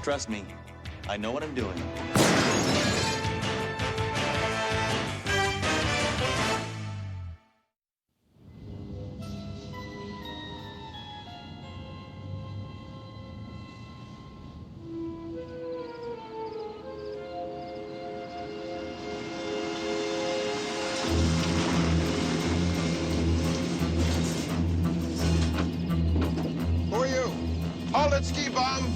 Trust me, I know what I'm doing. Who are you? Hold it, ski bum!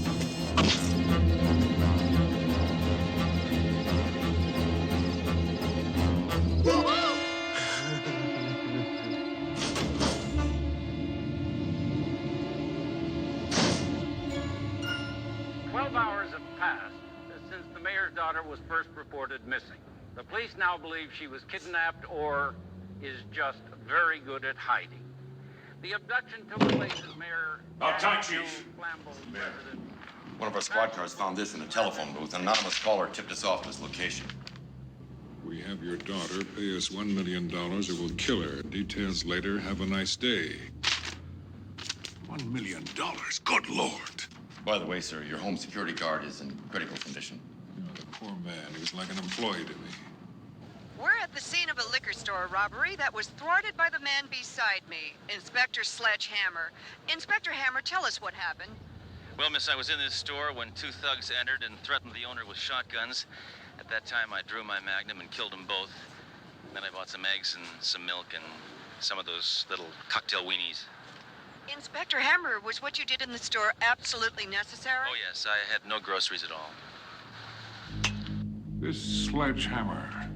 12 hours have passed since the mayor's daughter was first reported missing. The police now believe she was kidnapped or is just very good at hiding. The abduction took place as Mayor... About time, Chief. One of our squad cars found this in a telephone booth. An anonymous caller tipped us off this location. We have your daughter. Pay us $1 million or we'll kill her. Details later. Have a nice day. $1 million? Good Lord. By the way, sir, your home security guard is in critical condition. The poor man. He was like an employee to me. We're at the scene of a liquor store robbery that was thwarted by the man beside me, Inspector Sledge. Inspector Hammer, tell us what happened. Well, miss, I was in this store when two thugs entered and threatened the owner with shotguns. At that time, I drew my magnum and killed them both. Then I bought some eggs and some milk and some of those little cocktail weenies. Inspector Hammer, was what you did in the store absolutely necessary? Oh, yes, I had no groceries at all. This sledgehammer.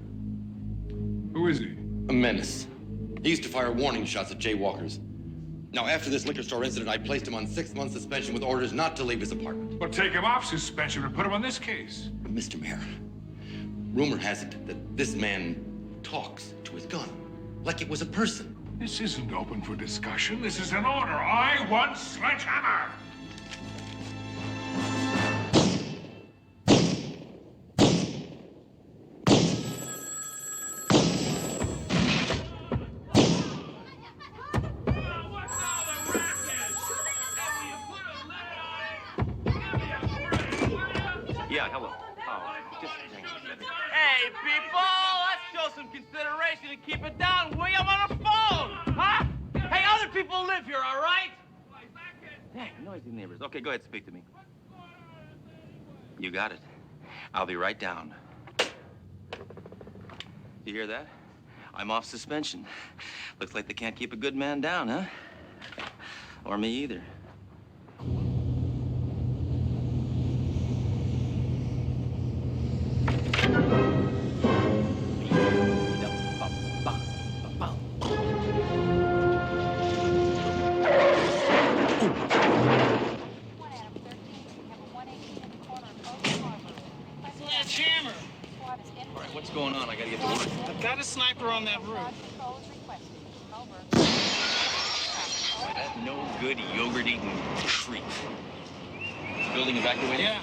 Who is he? A menace. He used to fire warning shots at jaywalkers. Now, after this liquor store incident, I placed him on 6-month suspension with orders not to leave his apartment. Well, take him off suspension and put him on this case. But Mr. Mayor, rumor has it that this man talks to his gun like it was a person. This isn't open for discussion. This is an order. I want Sledgehammer! Yeah, hello. Just hang on a second. Hey, people, let's show some consideration and keep it down. Will you? I'm on a phone, huh? Hey, other people live here, all right? Hey, noisy neighbors. Okay, go ahead, speak to me. You got it. I'll be right down. You hear that? I'm off suspension. Looks like they can't keep a good man down, huh? Or me either. Sledgehammer. All right, what's going on? I gotta get to work. I've got a sniper on that roof. That no-good yogurt-eating freak. Is the building evacuated? Yeah.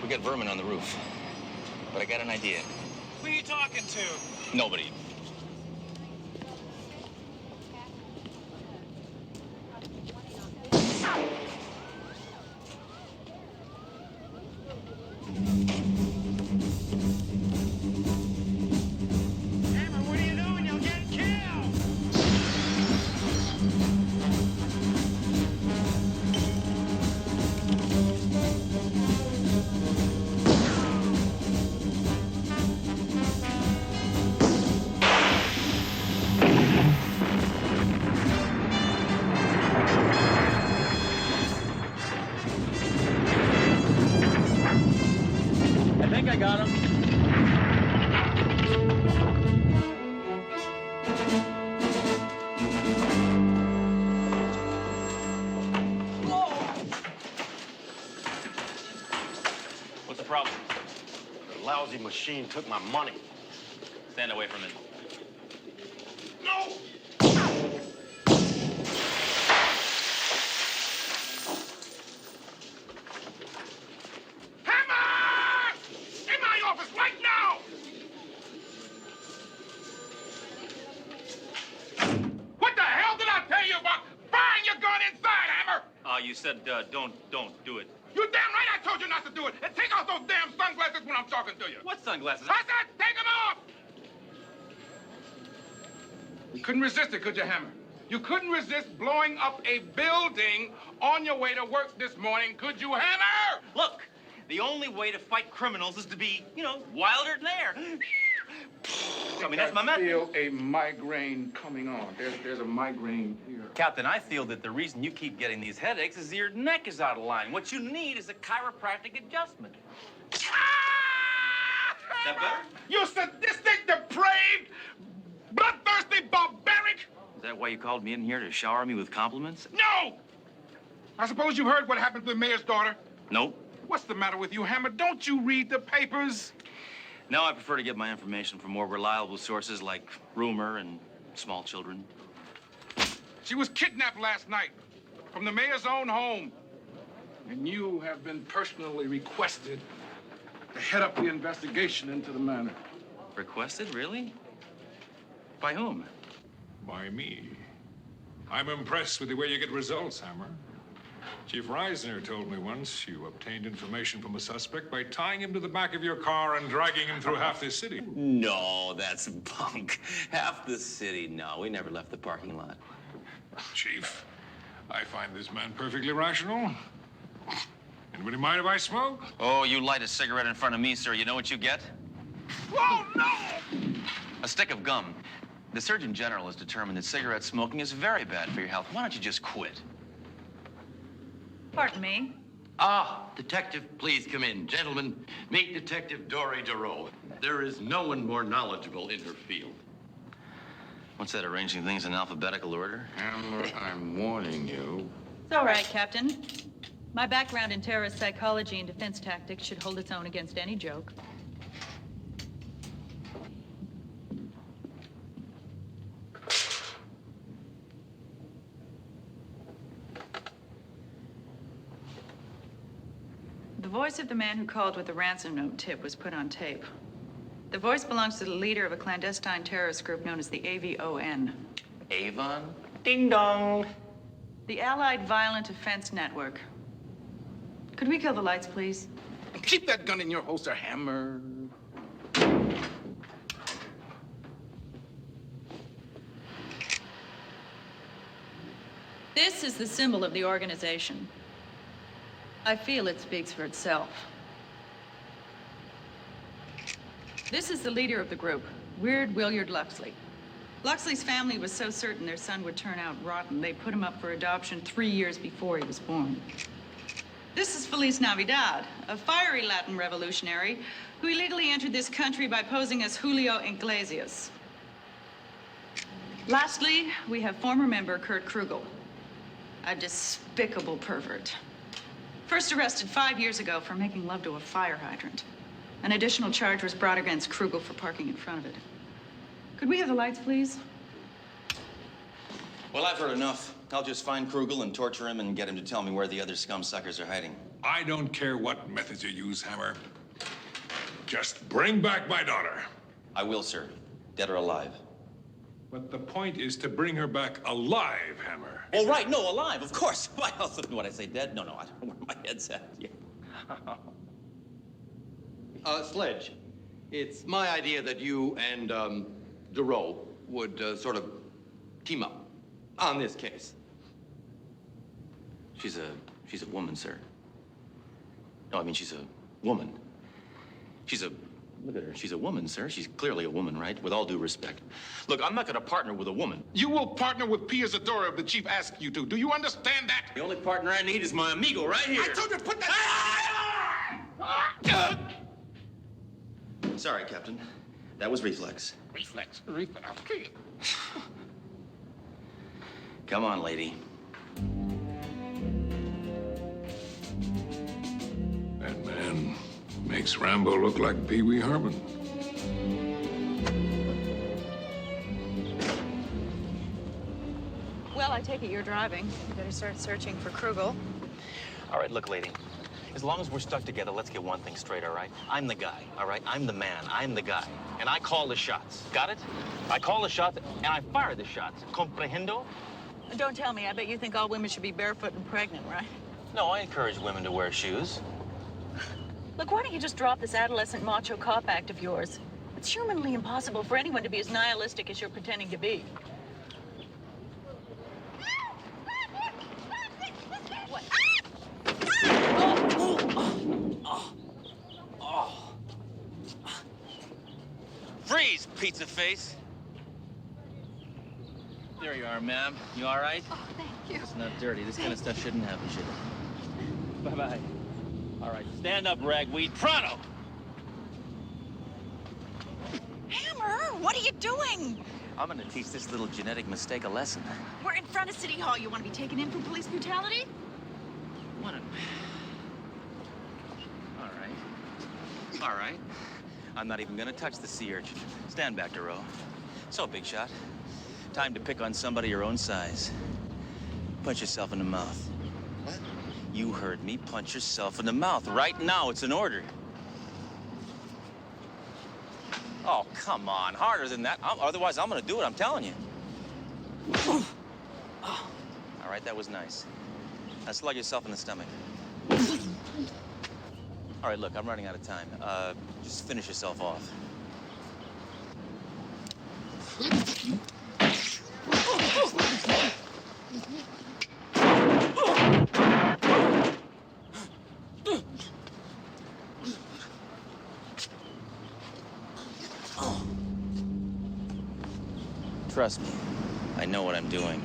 We got vermin on the roof. But I got an idea. Who are you talking to? Nobody. Hammer, what are you doing? You'll get killed. I think I got him. What's the problem? The lousy machine took my money. Stand away from it. No! Hammer! In my office right now! What the hell did I tell you about firing your gun inside, Hammer? You said don't do it. You damn right I told you not to do it. And take off those damn sunglasses when I'm talking to you. What sunglasses? I said take them off! You couldn't resist it, could you, Hammer? You couldn't resist blowing up a building on your way to work this morning, could you, Hammer? Look, the only way to fight criminals is to be, wilder than air. I mean, that's my method. I feel a migraine coming on. There's a migraine here. Captain, I feel that the reason you keep getting these headaches is your neck is out of line. What you need is a chiropractic adjustment. That better? You sadistic, depraved, bloodthirsty barbaric! Is that why you called me in here to shower me with compliments? No! I suppose you heard what happened to the mayor's daughter? Nope. What's the matter with you, Hammer? Don't you read the papers? No, I prefer to get my information from more reliable sources like rumor and small children. She was kidnapped last night from the mayor's own home. And you have been personally requested to head up the investigation into the matter. Requested, really? By whom? By me. I'm impressed with the way you get results, Hammer. Chief Reisner told me once you obtained information from a suspect by tying him to the back of your car and dragging him through half the city. No, that's bunk. Half the city. No, we never left the parking lot. Chief, I find this man perfectly rational. Anybody mind if I smoke? Oh, you light a cigarette in front of me, sir. You know what you get? Oh, no! A stick of gum. The Surgeon General has determined that cigarette smoking is very bad for your health. Why don't you just quit? Pardon me. Ah, Detective, please come in. Gentlemen, meet Detective Dory DeRoe. There is no one more knowledgeable in her field. What's that, arranging things in alphabetical order? Hammer, I'm warning you. It's all right, Captain. My background in terrorist psychology and defense tactics should hold its own against any joke. The voice of the man who called with the ransom note tip was put on tape. The voice belongs to the leader of a clandestine terrorist group known as the AVON. Avon? Ding dong. The Allied Violent Offense Network. Could we kill the lights, please? Keep that gun in your holster, Hammer. This is the symbol of the organization. I feel it speaks for itself. This is the leader of the group, Weird Williard Luxley. Luxley's family was so certain their son would turn out rotten, they put him up for adoption 3 years before he was born. This is Feliz Navidad, a fiery Latin revolutionary who illegally entered this country by posing as Julio Iglesias. Lastly, we have former member Kurt Krugel, a despicable pervert. First arrested 5 years ago for making love to a fire hydrant. An additional charge was brought against Krugel for parking in front of it. Could we have the lights, please? Well, I've heard enough. I'll just find Krugel and torture him and get him to tell me where the other scum suckers are hiding. I don't care what methods you use, Hammer. Just bring back my daughter. I will, sir. Dead or alive. But the point is to bring her back alive, Hammer. Oh, right. No, alive, of course. Why else would I say dead? No, I don't know where my head's at. Yeah. Sledge, it's my idea that you and, DeRoe would, sort of team up on this case. She's a woman, sir. No, I mean, she's a woman. Look at her. She's a woman, sir. She's clearly a woman, right? With all due respect. Look, I'm not going to partner with a woman. You will partner with Pia Zadora if the chief asks you to. Do you understand that? The only partner I need is my amigo right here. I told you to put that... Sorry, Captain. That was reflex. Reflex. Okay. Come on, lady. That man makes Rambo look like Pee Wee Herman. Well, I take it you're driving. You better start searching for Krugel. All right, look, lady. As long as we're stuck together, let's get one thing straight, all right? I'm the guy, all right? I'm the man. I'm the guy. And I call the shots. Got it? I call the shots, and I fire the shots. Comprehendo? Don't tell me. I bet you think all women should be barefoot and pregnant, right? No, I encourage women to wear shoes. Look, why don't you just drop this adolescent macho cop act of yours? It's humanly impossible for anyone to be as nihilistic as you're pretending to be. What? Freeze, pizza face. There you are, ma'am. You all right? Oh, thank you. It's not dirty. This kind of stuff shouldn't happen, should it? Bye-bye. All right, stand up, ragweed. Pronto! Hammer, what are you doing? I'm gonna teach this little genetic mistake a lesson. We're in front of City Hall. You want to be taken in for police brutality? What a... All right. I'm not even gonna touch the sea urchin. Stand back, Duro. So, big shot. Time to pick on somebody your own size. Punch yourself in the mouth. What? You heard me. Punch yourself in the mouth. Right now, it's an order. Oh, come on. Harder than that. Otherwise, I'm gonna do it. I'm telling you. All right, that was nice. Now slug yourself in the stomach. All right, look, I'm running out of time. Just finish yourself off. Trust me, I know what I'm doing.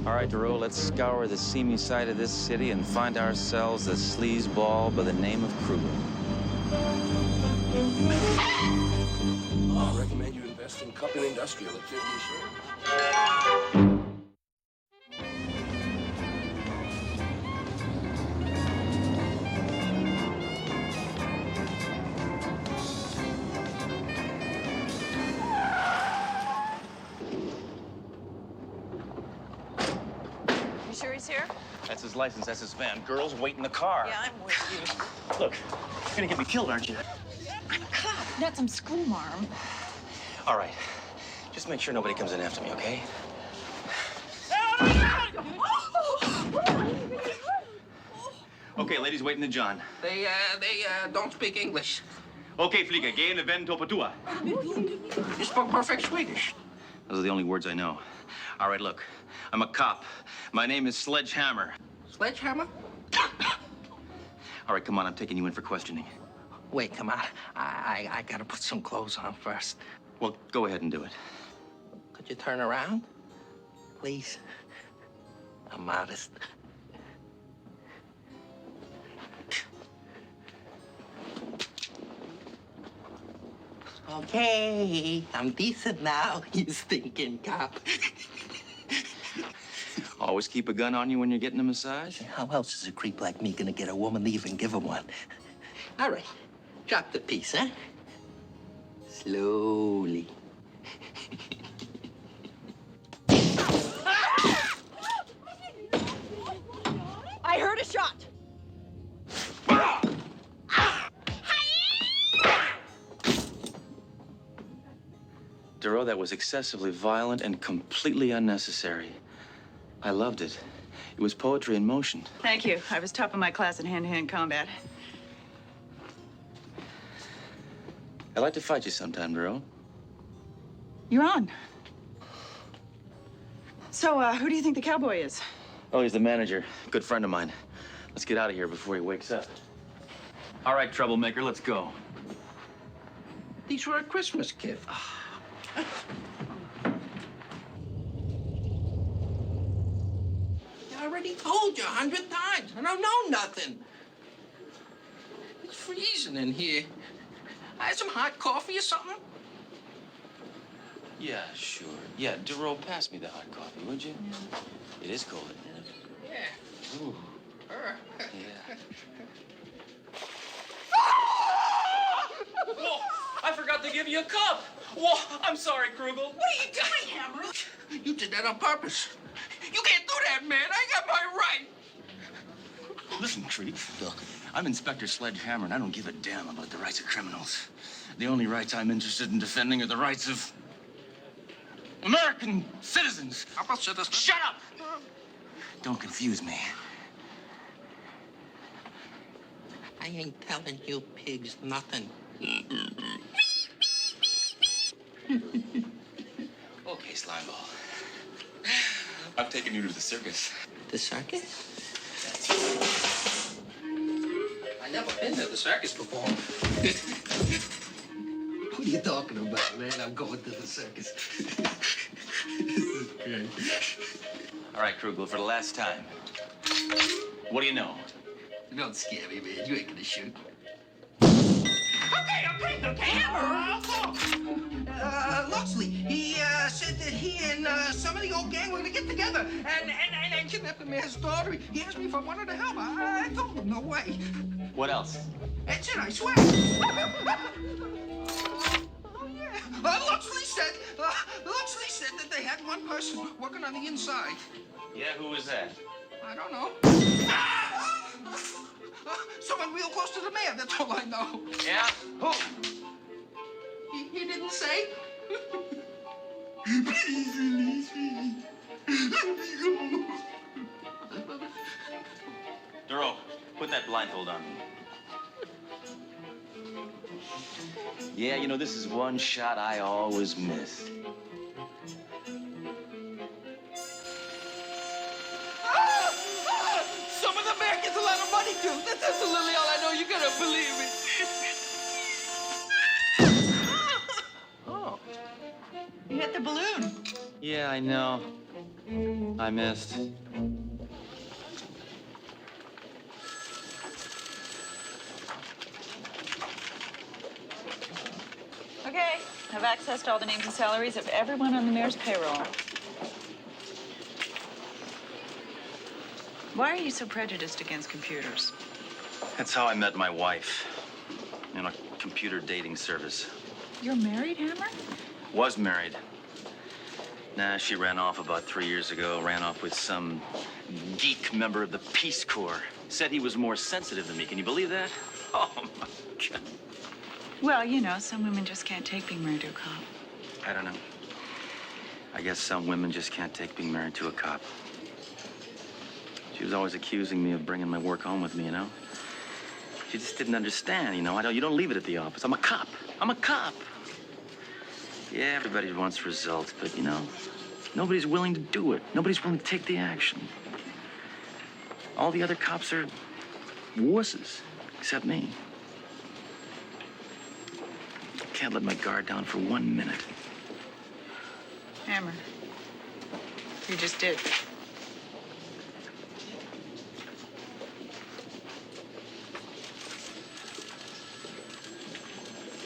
All right, Duro, let's scour the seamy side of this city and find ourselves a sleazeball by the name of Kruger. I recommend you invest in Cup and Industrial at 50 shares. You sure he's here? That's his license, that's his van. Girls, wait in the car. Yeah, I'm with you. Look, you're gonna get me killed, aren't you? I'm a cop, not some school marm. All right, just make sure nobody comes in after me, okay? Okay, ladies, waiting to John. They don't speak English. Okay, fliege, geh in event topatua. You spoke perfect Swedish. Those are the only words I know. All right, look, I'm a cop. My name is Sledgehammer. Sledgehammer? All right, come on, I'm taking you in for questioning. Wait, come on. I gotta put some clothes on first. Well, go ahead and do it. Could you turn around? Please. I'm modest. Okay, I'm decent now, you stinking cop. Always keep a gun on you when you're getting a massage? How else is a creep like me gonna get a woman to even give her one? All right, drop the piece, huh? Slowly. I heard a shot. Duro, that was excessively violent and completely unnecessary. I loved it. It was poetry in motion. Thank you. I was top of my class in hand-to-hand combat. I'd like to fight you sometime, Duro. You're on. So, who do you think the cowboy is? Oh, he's the manager. Good friend of mine. Let's get out of here before he wakes up. All right, troublemaker, let's go. These were a Christmas gift. I already told you 100 times. I don't know nothing. It's freezing in here. I had some hot coffee or something. Yeah, sure. Yeah, Duro, pass me the hot coffee, would you? It is cold in here. Yeah. Ooh. Yeah. Whoa, I forgot to give you a cup. Whoa, I'm sorry, Krugel. What are you doing, Hammer? You did that on purpose. You can't do that, man. I got my right. Listen, creep. Look, I'm Inspector Sledgehammer, and I don't give a damn about the rights of criminals. The only rights I'm interested in defending are the rights of... American citizens. How about citizens? Shut up! Don't confuse me. I ain't telling you pigs nothing. Okay, Slimeball. I'm taking you to the circus. The circus? I never been to the circus before. What are you talking about, man? I'm going to the circus. This is great. All right, Krugel, for the last time. What do you know? Don't scare me, man. You ain't gonna shoot. Okay, Hammer, Luxley, he said that he and some of the old gang were gonna get together and kidnap the mayor's daughter. He asked me if I wanted to help. I told him no way. What else? That's it, I swear. Oh, yeah. Luxley said that they had one person working on the inside. Yeah, who was that? I don't know. Someone real close to the mayor, that's all I know. Yeah? Who? He didn't say. Please release me. Let me go. Duro, put that blindfold on. Yeah, you know, this is one shot I always miss. Some of the mayor gets a lot of money, too. That's absolutely all I know. You gotta believe me. Oh. You hit the balloon. Yeah, I know. I missed. Okay. I've accessed all the names and salaries of everyone on the mayor's payroll. Why are you so prejudiced against computers? That's how I met my wife. In a computer dating service. You're married, Hammer? Was married. Nah, she ran off about 3 years ago. Ran off with some geek member of the Peace Corps. Said he was more sensitive than me. Can you believe that? Oh, my God. Well, you know, some women just can't take being married to a cop. I don't know. I guess some women just can't take being married to a cop. She was always accusing me of bringing my work home with me, you know? She just didn't understand, you know? You don't leave it at the office. I'm a cop. I'm a cop. Yeah, everybody wants results, but, you know, nobody's willing to do it. Nobody's willing to take the action. All the other cops are wusses, except me. Can't let my guard down for 1 minute. Hammer, you just did.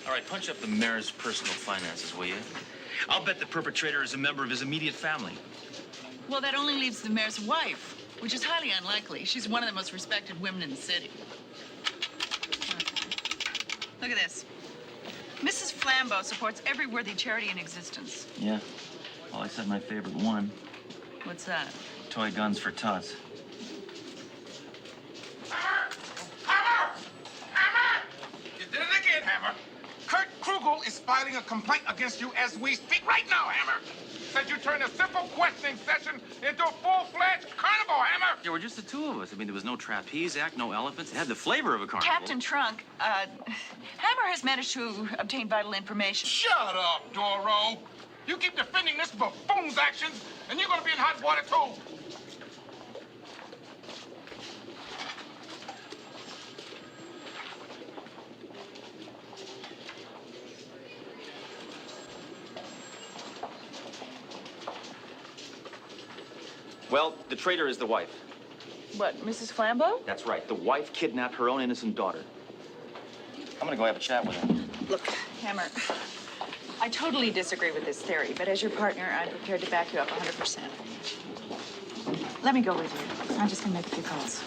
All right, punch up the mayor's personal finances, will you? I'll bet the perpetrator is a member of his immediate family. Well, that only leaves the mayor's wife, which is highly unlikely. She's one of the most respected women in the city. Look at this. Mrs. Flambeau supports every worthy charity in existence. Yeah. Well, I said my favorite one. What's that? Toy guns for tots. Hammer! You did it again, Hammer. Kurt Krugel is filing a complaint against you as we speak right now, Hammer. Said you turned a simple questioning session into a full-fledged carnival, Hammer. Yeah, we're just the two of us. I mean, there was no trapeze act, no elephants. It had the flavor of a carnival. Captain Trunk, Hammer has managed to obtain vital information. Shut up, Doro. You keep defending this buffoon's actions, and you're gonna be in hot water, too. Well, the traitor is the wife. What, Mrs. Flambeau? That's right. The wife kidnapped her own innocent daughter. I'm gonna go have a chat with her. Look, Hammer, I totally disagree with this theory, but as your partner, I'm prepared to back you up 100%. Let me go with you. I'm just gonna make a few calls.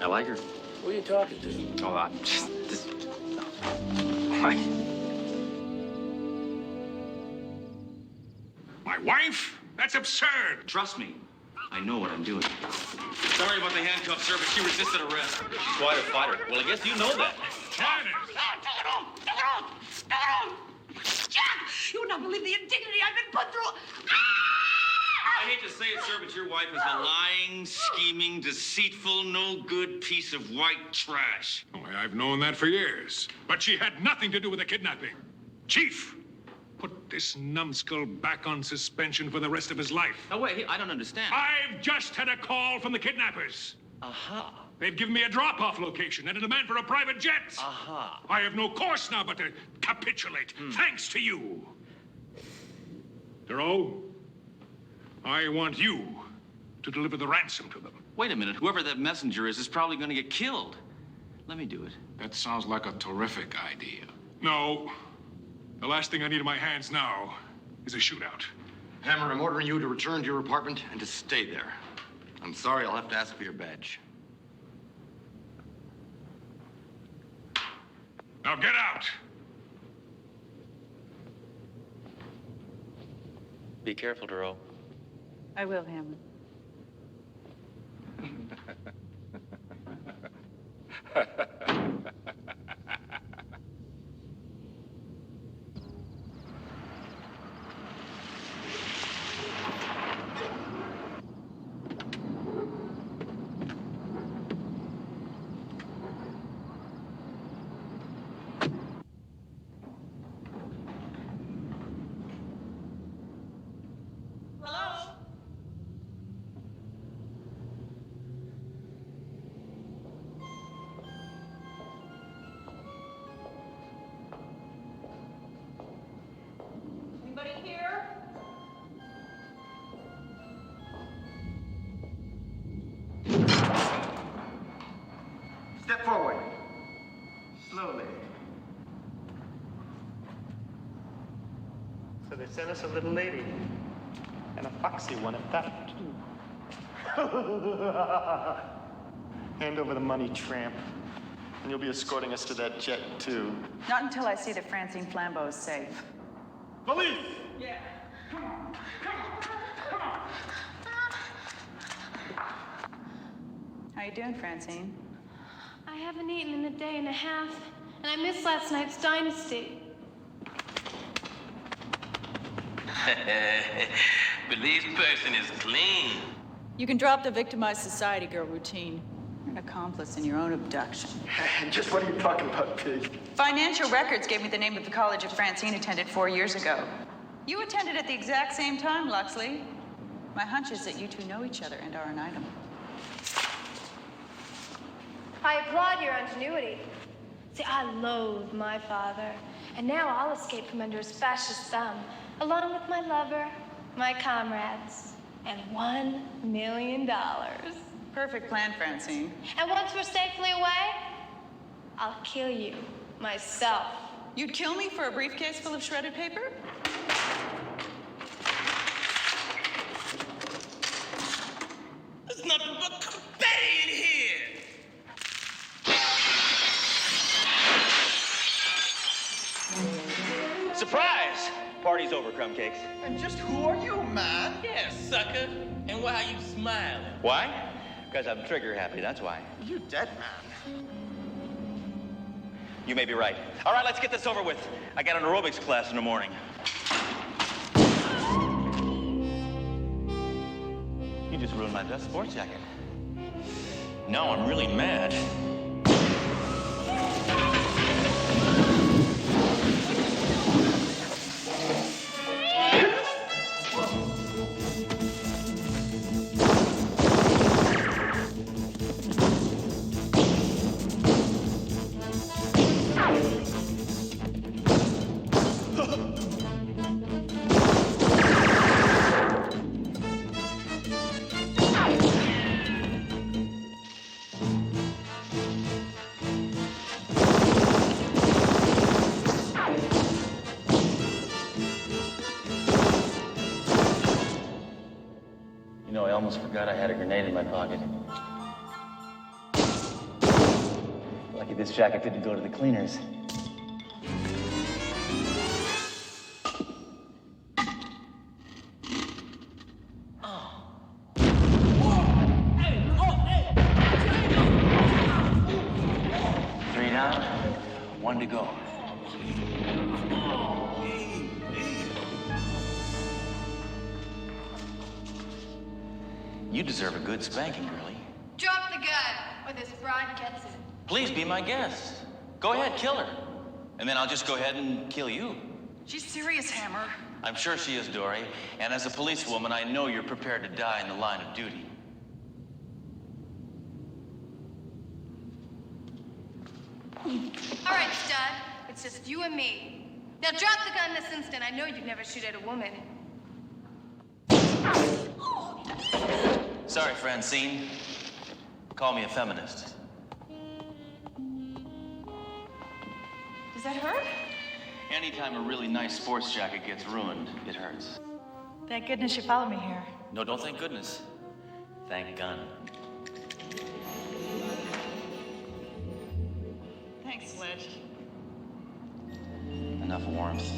I like her. Who are you talking to? Oh, I'm just... My wife? That's absurd. Trust me. I know what I'm doing. Sorry about the handcuffs, sir, but she resisted arrest. She's quite a fighter. Well, I guess you know that. You would not believe the indignity I've been put through. I hate to say it, sir, but your wife is a lying, scheming, deceitful, no-good piece of white trash. Oh, I've known that for years. But she had nothing to do with the kidnapping. Chief, put this numbskull back on suspension for the rest of his life. No, wait, I don't understand. I've just had a call from the kidnappers. Aha. They've given me a drop-off location and a demand for a private jet. Aha. I have no course now but to capitulate, thanks to you. Duro, I want you to deliver the ransom to them. Wait a minute. Whoever that messenger is probably going to get killed. Let me do it. That sounds like a terrific idea. No. The last thing I need in my hands now is a shootout. Hammer, I'm ordering you to return to your apartment and to stay there. I'm sorry, I'll have to ask for your badge. Now get out! Be careful, Duro. I will, Hammer. Anybody here? Step forward. Slowly. So they sent us a little lady. And a foxy one at that. Hand over the money, tramp. And you'll be escorting us to that jet, too. Not until I see that Francine Flambeau is safe. Police! Yeah. Come on. Come on. How you doing, Francine? I haven't eaten in a day and a half, and I missed last night's Dynasty. But this person is clean. You can drop the victimized society girl routine. You're an accomplice in your own abduction. Just what are you talking about, pig? Financial records gave me the name of the college that Francine attended 4 years ago. You attended at the exact same time, Luxley. My hunch is that you two know each other and are an item. I applaud your ingenuity. See, I loathe my father, and now I'll escape from under his fascist thumb, along with my lover, my comrades, and $1 million. Perfect plan, Francine. And once we're safely away, I'll kill you myself. You'd kill me for a briefcase full of shredded paper? There's nothing but confetti in here. Surprise! Party's over, crumb cakes. And just who are you, man? Yeah, sucker. And why are you smiling? Why? Because I'm trigger happy, that's why. You dead man. You may be right. All right, let's get this over with. I got an aerobics class in the morning. You just ruined my best sports jacket. No, I'm really mad. You know, I almost forgot I had a grenade in my pocket. Lucky this jacket didn't go to the cleaners. Oh. You deserve a good spanking, girlie. Drop the gun, or this broad gets it. Please be my guest. Go ahead, kill her. And then I'll just go ahead and kill you. She's serious, Hammer. I'm sure she is, Dory. And as a policewoman, I know you're prepared to die in the line of duty. All right, stud. It's just you and me. Now drop the gun this instant. I know you'd never shoot at a woman. Sorry, Francine. Call me a feminist. Does that hurt? Anytime a really nice sports jacket gets ruined, it hurts. Thank goodness you followed me here. No, don't thank goodness. Thank gun. Thanks, Sledge. Enough warmth.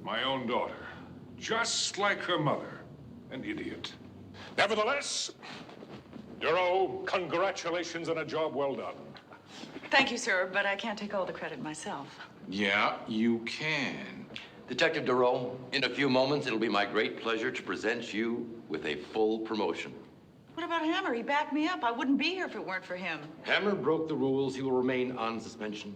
My own daughter. Just like her mother. An idiot. Nevertheless, Duro, congratulations on a job well done. Thank you, sir, but I can't take all the credit myself. Yeah, you can. Detective Duro, in a few moments, it'll be my great pleasure to present you with a full promotion. What about Hammer? He backed me up. I wouldn't be here if it weren't for him. Hammer broke the rules. He will remain on suspension.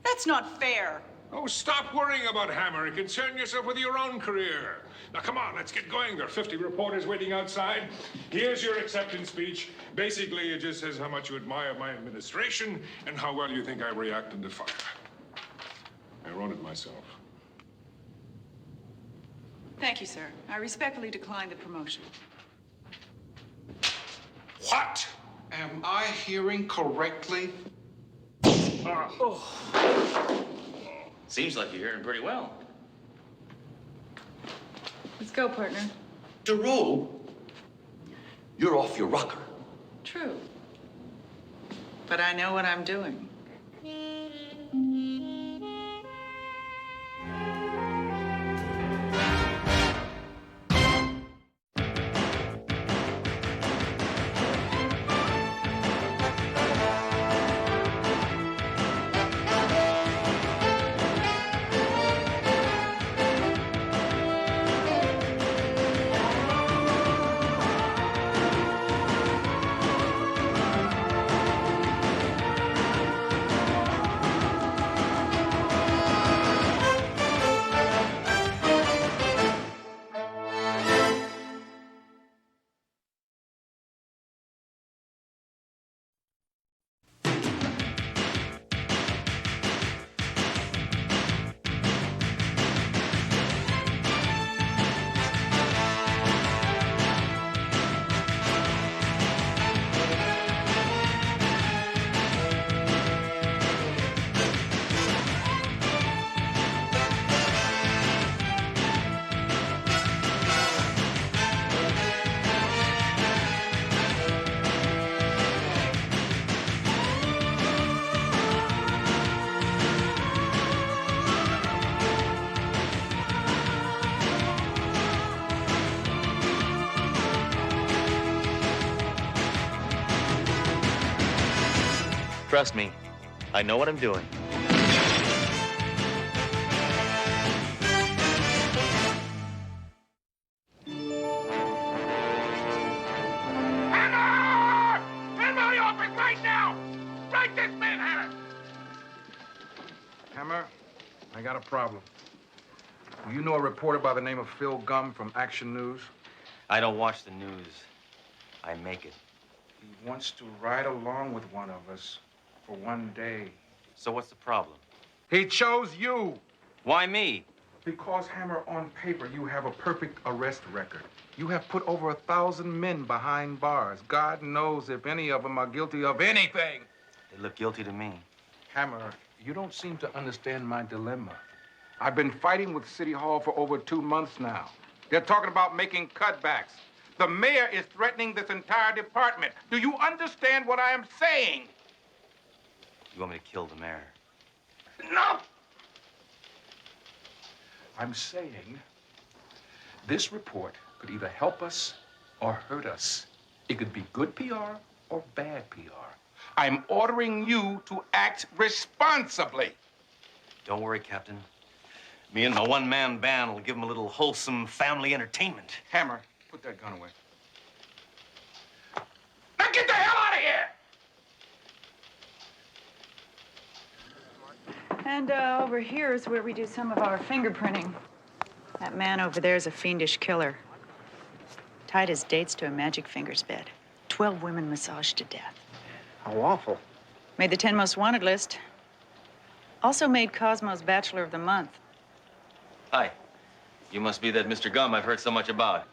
That's not fair. Oh, stop worrying about Hammer and concern yourself with your own career. Now, come on, let's get going. There are 50 reporters waiting outside. Here's your acceptance speech. Basically, it just says how much you admire my administration and how well you think I react under fire. I wrote it myself. Thank you, sir. I respectfully decline the promotion. What? Am I hearing correctly? Seems like you're hearing pretty well. Let's go, partner. Duro, you're off your rocker. True. But I know what I'm doing. Trust me, I know what I'm doing. Hammer! In my office right now! Right this minute, Hammer! Hammer, I got a problem. Do you know a reporter by the name of Phil Gum from Action News? I don't watch the news. I make it. He wants to ride along with one of us for one day. So what's the problem? He chose you. Why me? Because, Hammer, on paper, you have a perfect arrest record. You have put over 1,000 men behind bars. God knows if any of them are guilty of anything. They look guilty to me. Hammer, you don't seem to understand my dilemma. I've been fighting with City Hall for over 2 months now. They're talking about making cutbacks. The mayor is threatening this entire department. Do you understand what I am saying? You want me to kill the mayor? No! I'm saying this report could either help us or hurt us. It could be good PR or bad PR. I'm ordering you to act responsibly. Don't worry, Captain. Me and my one-man band will give him a little wholesome family entertainment. Hammer, put that gun away. Now get the hell out of here! And over here is where we do some of our fingerprinting. That man over there is a fiendish killer. Tied his dates to a magic fingers bed. 12 women massaged to death. How awful. Made the 10 most wanted list. Also made Cosmo's Bachelor of the Month. Hi. You must be that Mr. Gum I've heard so much about.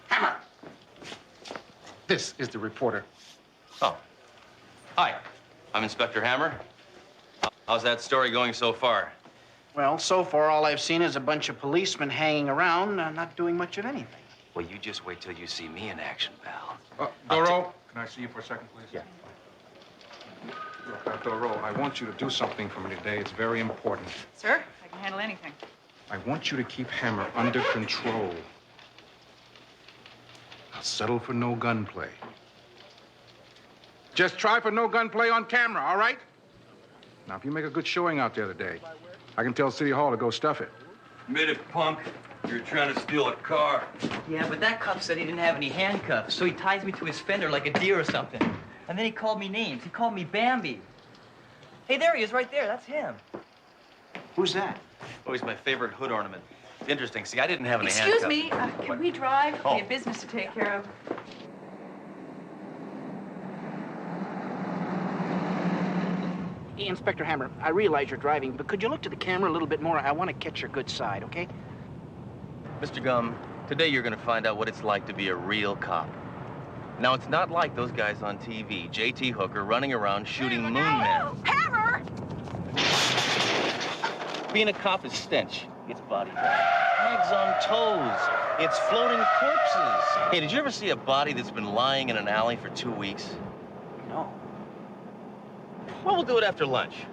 Hammer! This is the reporter. Oh. Hi. I'm Inspector Hammer. How's that story going so far? Well, so far, all I've seen is a bunch of policemen hanging around, not doing much of anything. Well, you just wait till you see me in action, pal. Doro, can I see you for a second, please? Yeah. Look, Doro, I want you to do something for me today. It's very important. Sir, I can handle anything. I want you to keep Hammer under control. I'll settle for no gunplay. Just try for no gunplay on camera, all right? Now, if you make a good showing out there today, I can tell City Hall to go stuff it. Admit it, punk. You're trying to steal a car. Yeah, but that cop said he didn't have any handcuffs, so he ties me to his fender like a deer or something. And then he called me names. He called me Bambi. Hey, there he is, right there. That's him. Who's that? Oh, he's my favorite hood ornament. Interesting. See, I didn't have any Excuse handcuffs. me, can we drive? Oh. We have business to take care of. Hey, Inspector Hammer, I realize you're driving, but could you look to the camera a little bit more? I want to catch your good side, okay? Mr. Gum, today you're going to find out what it's like to be a real cop. Now, it's not like those guys on TV, J.T. Hooker, running around shooting moon men. Hammer! Being a cop is stench. It's body bags on toes. It's floating corpses. Hey, did you ever see a body that's been lying in an alley for 2 weeks? No. Well, we'll do it after lunch.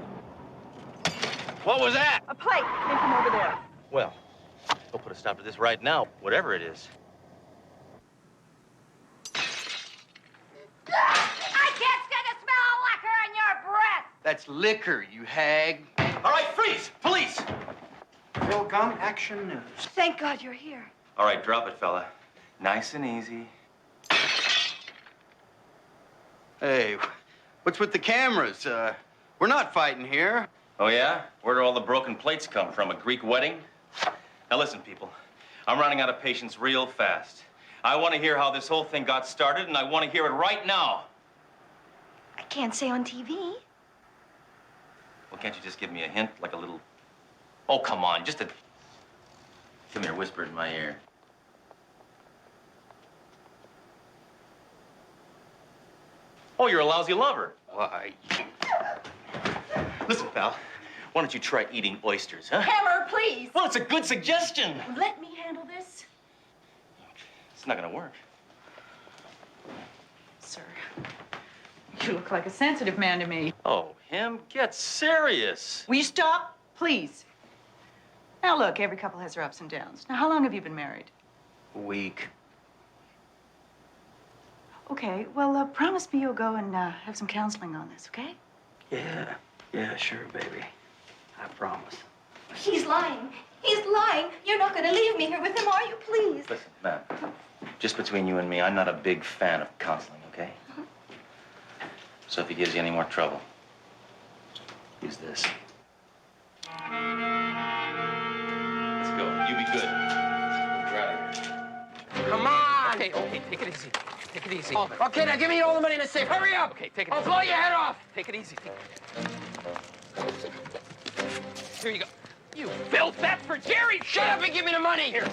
What was that? A plate came from over there. Well, we'll put a stop to this right now, whatever it is. I can't stand the smell of liquor in your breath! That's liquor, you hag. All right, freeze! Police! Bill Gum, Action News. Thank God you're here. All right, drop it, fella. Nice and easy. Hey, what's with the cameras? We're not fighting here. Oh, yeah? Where do all the broken plates come from? A Greek wedding? Now, listen, people. I'm running out of patience real fast. I want to hear how this whole thing got started, and I want to hear it right now. I can't say on TV. Well, can't you just give me a hint, like a little... Oh, come on, just a... Come here, whisper in my ear. Oh, you're a lousy lover. Why? Listen, pal, why don't you try eating oysters, huh? Hammer, please! Well, it's a good suggestion. Let me handle this. It's not gonna work. Sir, you look like a sensitive man to me. Oh, him? Get serious. Will you stop, please? Now, look, every couple has their ups and downs. Now, how long have you been married? A week. Okay, well, promise me you'll go and have some counseling on this, okay? Yeah, sure, baby. I promise. He's lying. He's lying. You're not going to leave me here with him, are you? Please. Listen, ma'am, just between you and me, I'm not a big fan of counseling, okay? So if he gives you any more trouble, use this. Let's go. You be good. We're out of here. Come on! Okay, take it easy. Take it easy. Oh, okay, now give me all the money in the safe. Hurry up! Okay, take it easy. I'll blow your head off! Take it easy. Here you go. You filth, that's for Jerry! Shut up and give me the money! Here.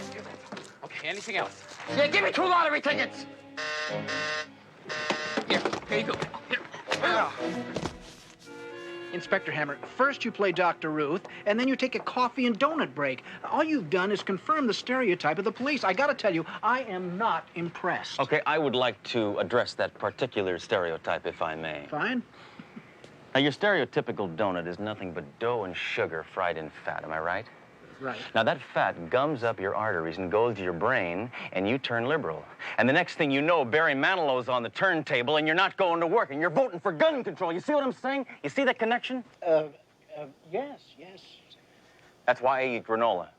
Okay, anything else? Yeah, give me 2 lottery tickets! Here you go. Here. Inspector Hammer, first you play Dr. Ruth, and then you take a coffee and donut break. All you've done is confirm the stereotype of the police. I gotta tell you, I am not impressed. Okay, I would like to address that particular stereotype, if I may. Fine. Now, your stereotypical donut is nothing but dough and sugar fried in fat, am I right? Right. Now, that fat gums up your arteries and goes to your brain, and you turn liberal. And the next thing you know, Barry Manilow's on the turntable, and you're not going to work, and you're voting for gun control. You see what I'm saying? You see that connection? Yes. That's why I eat granola.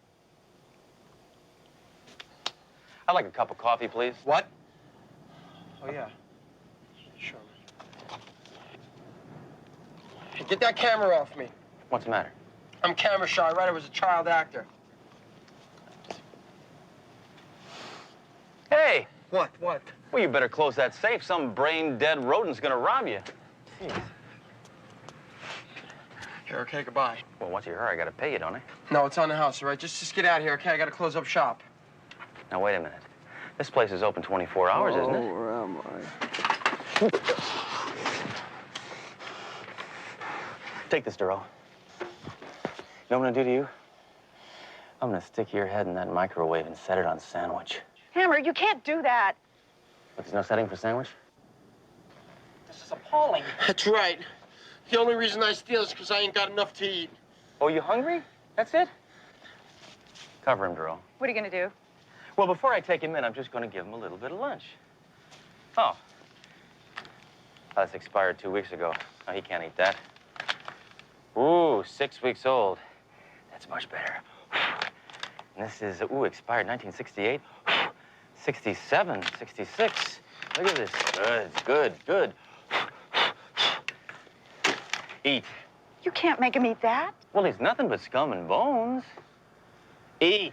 I'd like a cup of coffee, please. What? Oh, yeah. Sure. Hey, get that camera off me. What's the matter? I'm camera shy, right? I was a child actor. Hey! What? What? Well, you better close that safe. Some brain-dead rodent's gonna rob you. Jeez. Here, okay, goodbye. Well, once you hurry, I gotta pay you, don't I? No, it's on the house, all right? Just get out of here, okay? I gotta close up shop. Now, wait a minute. This place is open 24 hours, isn't it? Where am I? Take this, Duro. You know what I'm gonna do to you? I'm gonna stick your head in that microwave and set it on sandwich. Hammer, you can't do that. But there's no setting for sandwich? This is appalling. That's right. The only reason I steal is because I ain't got enough to eat. Oh, you hungry? That's it? Cover him, Duro. What are you gonna do? Well, before I take him in, I'm just gonna give him a little bit of lunch. Oh. That's expired 2 weeks ago. No, he can't eat that. Ooh, 6 weeks old. That's much better. And this is, expired 1968. 67, 66. Look at this. Good, good, good. Eat. You can't make him eat that. Well, he's nothing but scum and bones. Eat.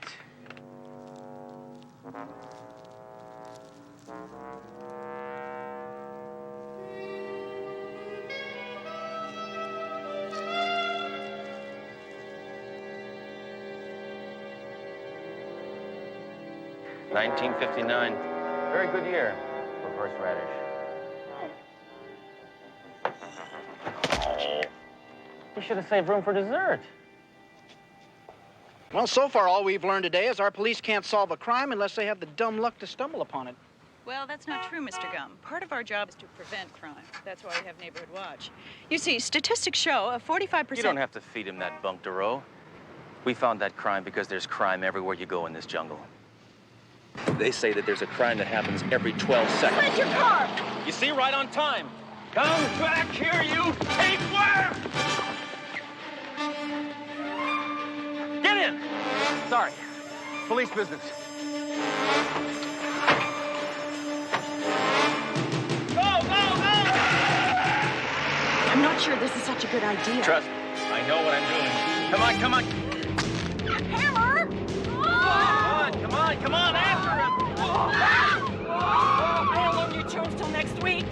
$1959. Very good year for horseradish. Oh. You should have saved room for dessert. Well, so far all we've learned today is our police can't solve a crime unless they have the dumb luck to stumble upon it. Well, that's not true, Mr. Gum. Part of our job is to prevent crime. That's why we have Neighborhood Watch. You see, statistics show a 45%... You don't have to feed him that bunk, Duro. We found that crime because there's crime everywhere you go in this jungle. They say that there's a crime that happens every 12 seconds. Sledge your car! You see, right on time. Come back here, you tapeworm! Get in! Sorry. Police business. Go, go, go! I'm not sure this is such a good idea. Trust me. I know what I'm doing. Come on, come on. Hammer! Come on, come on, after him! I don't want you chose till next week.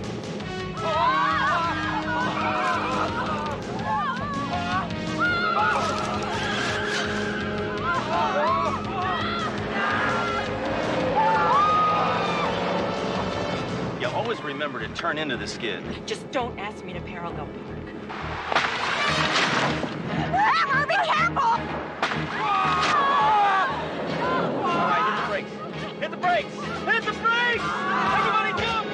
You always remember to turn into the skid. Just don't ask me to parallel park. Hammer, be careful! All right, hit the brakes. Hit the brakes! Hit the brakes! Everybody jump!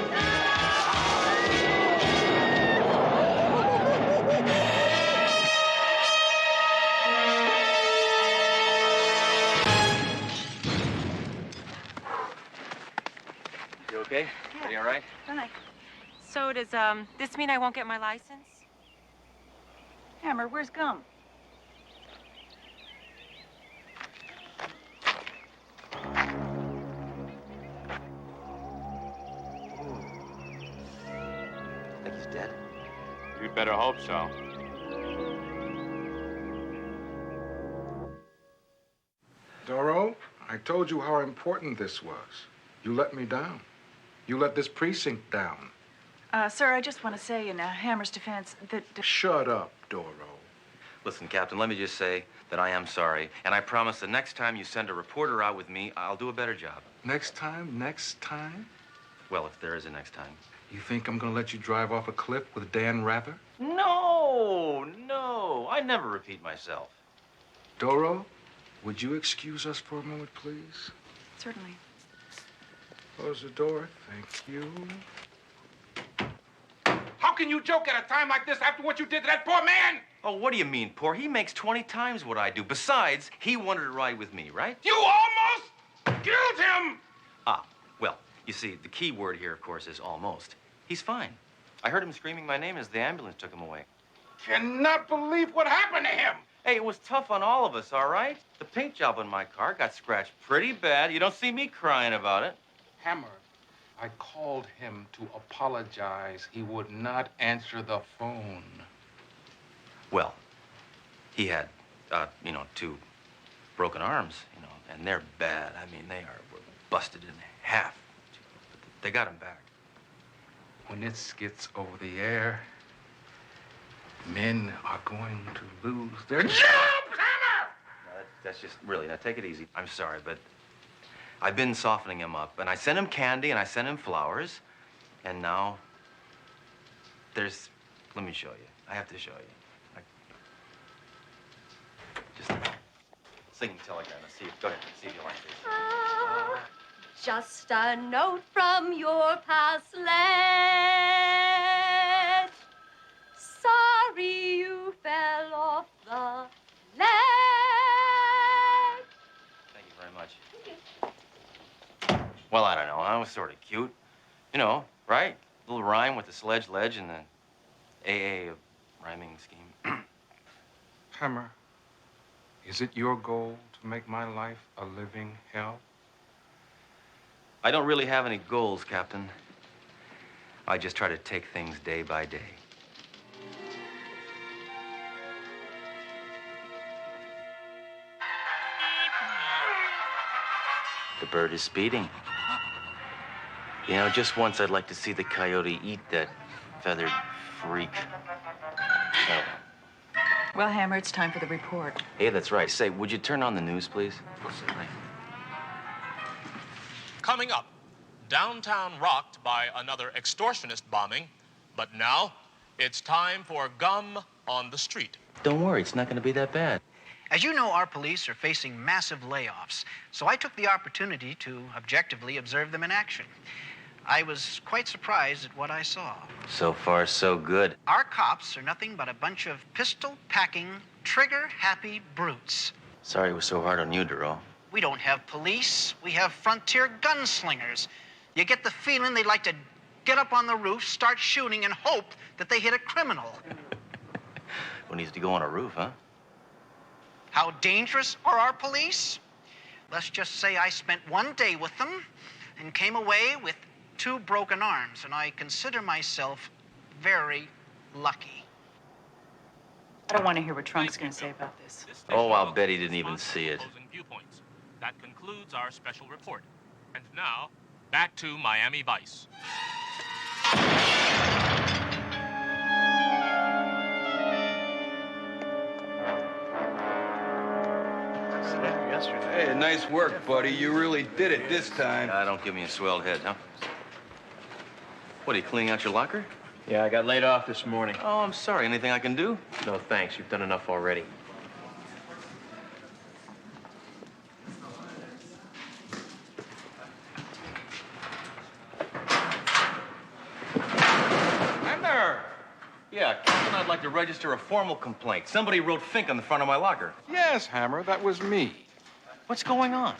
You okay? Are you all right? Fine. So does this mean I won't get my license? Hammer, where's Gum? Think he's dead? You'd better hope so. Doro, I told you how important this was. You let me down. You let this precinct down. Sir, I just want to say in Hammer's defense that... Shut up, Doro. Listen, Captain, let me just say that I am sorry, and I promise the next time you send a reporter out with me, I'll do a better job. Next time? Next time? Well, if there is a next time. You think I'm gonna let you drive off a cliff with Dan Rather? No, no, I never repeat myself. Doro, would you excuse us for a moment, please? Certainly. Close the door. Thank you. How can you joke at a time like this after what you did to that poor man? Oh, what do you mean, poor? He makes 20 times what I do. Besides, he wanted to ride with me, right? You almost killed him! Ah, well, you see, the key word here, of course, is almost. He's fine. I heard him screaming my name as the ambulance took him away. cannot believe what happened to him. Hey, it was tough on all of us, all right? The paint job on my car got scratched pretty bad. You don't see me crying about it. Hammer, I called him to apologize. He would not answer the phone. Well, he had, 2 broken arms, and they're bad. I mean, were busted in half. But they got him back. When this gets over the air, men are going to lose their jobs, Hammer! No, that's just, really, now take it easy. I'm sorry, but I've been softening him up. And I sent him candy, and I sent him flowers. And now, let me show you. I have to show you. Just singing telegram. Let's see. Go ahead. See if you like this. Just a note from your past, Sledge. Sorry you fell off the ledge. Thank you very much. Well, I don't know. I was sort of cute. Right? A little rhyme with the Sledge Ledge and the AA rhyming scheme. Hammer, is it your goal to make my life a living hell? I don't really have any goals, Captain. I just try to take things day by day. The bird is speeding. Just once I'd like to see the coyote eat that feathered freak. Oh. Well, Hammer, it's time for the report. Hey, that's right. Say, would you turn on the news, please? Coming up, downtown rocked by another extortionist bombing, but now it's time for gum on the street. Don't worry, it's not going to be that bad. As you know, our police are facing massive layoffs, so I took the opportunity to objectively observe them in action. I was quite surprised at what I saw. So far, so good. Our cops are nothing but a bunch of pistol-packing, trigger-happy brutes. Sorry it was so hard on you, Duro. We don't have police. We have frontier gunslingers. You get the feeling they'd like to get up on the roof, start shooting, and hope that they hit a criminal. Who needs to go on a roof, huh? How dangerous are our police? Let's just say I spent one day with them and came away with 2 broken arms, and I consider myself very lucky. I don't want to hear what Trunk's going to say about this. Oh, I'll bet he didn't even see it. Viewpoints. That concludes our special report. And now, back to Miami Vice. Hey, nice work, buddy. You really did it this time. Don't give me a swelled head, huh? What, are you cleaning out your locker? Yeah, I got laid off this morning. Oh, I'm sorry. Anything I can do? No, thanks. You've done enough already. Hammer! Yeah, Captain, I'd like to register a formal complaint. Somebody wrote Fink on the front of my locker. Yes, Hammer, that was me. What's going on?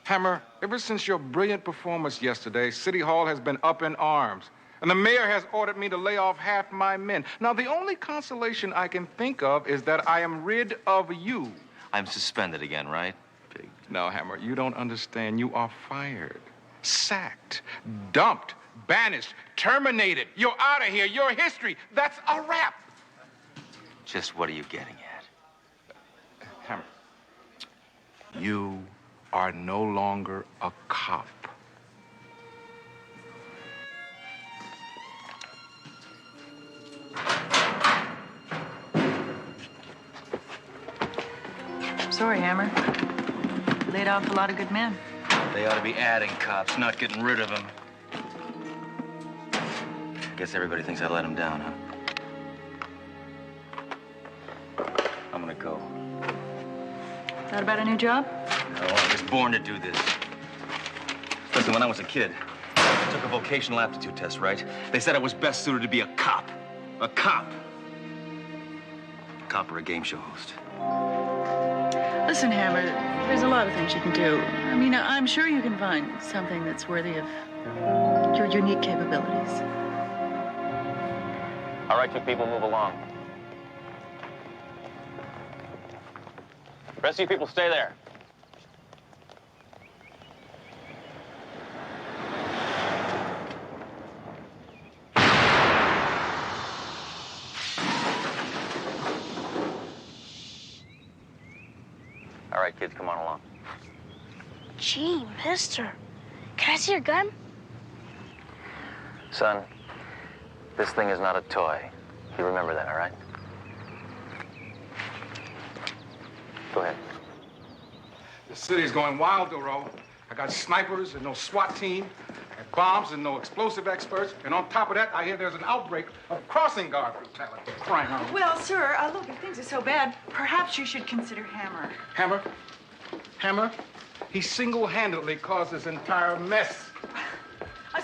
Hammer, ever since your brilliant performance yesterday, City Hall has been up in arms. And the mayor has ordered me to lay off half my men. Now, the only consolation I can think of is that I am rid of you. I'm suspended again, right? Pig. No, Hammer, you don't understand. You are fired, sacked, dumped, banished, terminated. You're out of here. You're history. That's a wrap. Just what are you getting at? Hammer, you are no longer a cop. Sorry, Hammer. Laid off a lot of good men. They ought to be adding cops, not getting rid of them. Guess everybody thinks I let them down, huh? I'm gonna go. Thought about a new job? No, I was born to do this. Listen, when I was a kid, I took a vocational aptitude test, right? They said I was best suited to be a cop. A cop. A cop or a game show host. Listen, Hammer, there's a lot of things you can do. I mean, I'm sure you can find something that's worthy of your unique capabilities. All right, you people, move along. Rest of you people stay there. All right, kids, come on along. Gee, mister. Can I see your gun? Son, this thing is not a toy. You remember that, all right? Go ahead. The city's going wild, Doro. I got snipers and no SWAT team, and bombs and no explosive experts. And on top of that, I hear there's an outbreak of crossing guard brutality. Crying out. Well, sir, look, if things are so bad, perhaps you should consider Hammer. Hammer? Hammer? He single-handedly caused this entire mess.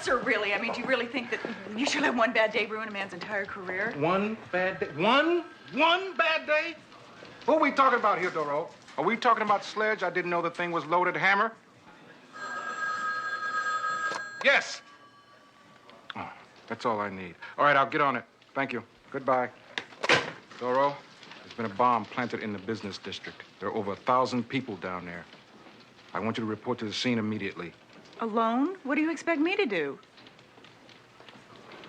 Sir, really, I mean, do you really think that you should let one bad day ruin a man's entire career? One bad day? One bad day? Who are we talking about here, Doro? Are we talking about Sledge? I didn't know the thing was loaded. Hammer? Yes. Oh, that's all I need. All right, I'll get on it. Thank you. Goodbye. Doro, there's been a bomb planted in the business district. There are over 1,000 people down there. I want you to report to the scene immediately. Alone? What do you expect me to do?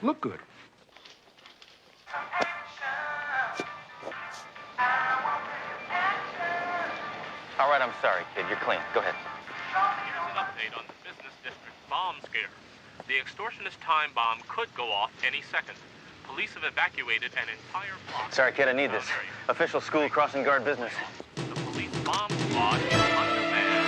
Look good. All right, I'm sorry, kid. You're clean. Go ahead. Here's an update on the business district bomb scare. The extortionist time bomb could go off any second. Police have evacuated an entire block. Sorry, kid, I need this. Official school crossing guard business. The police bomb squad is undermanned.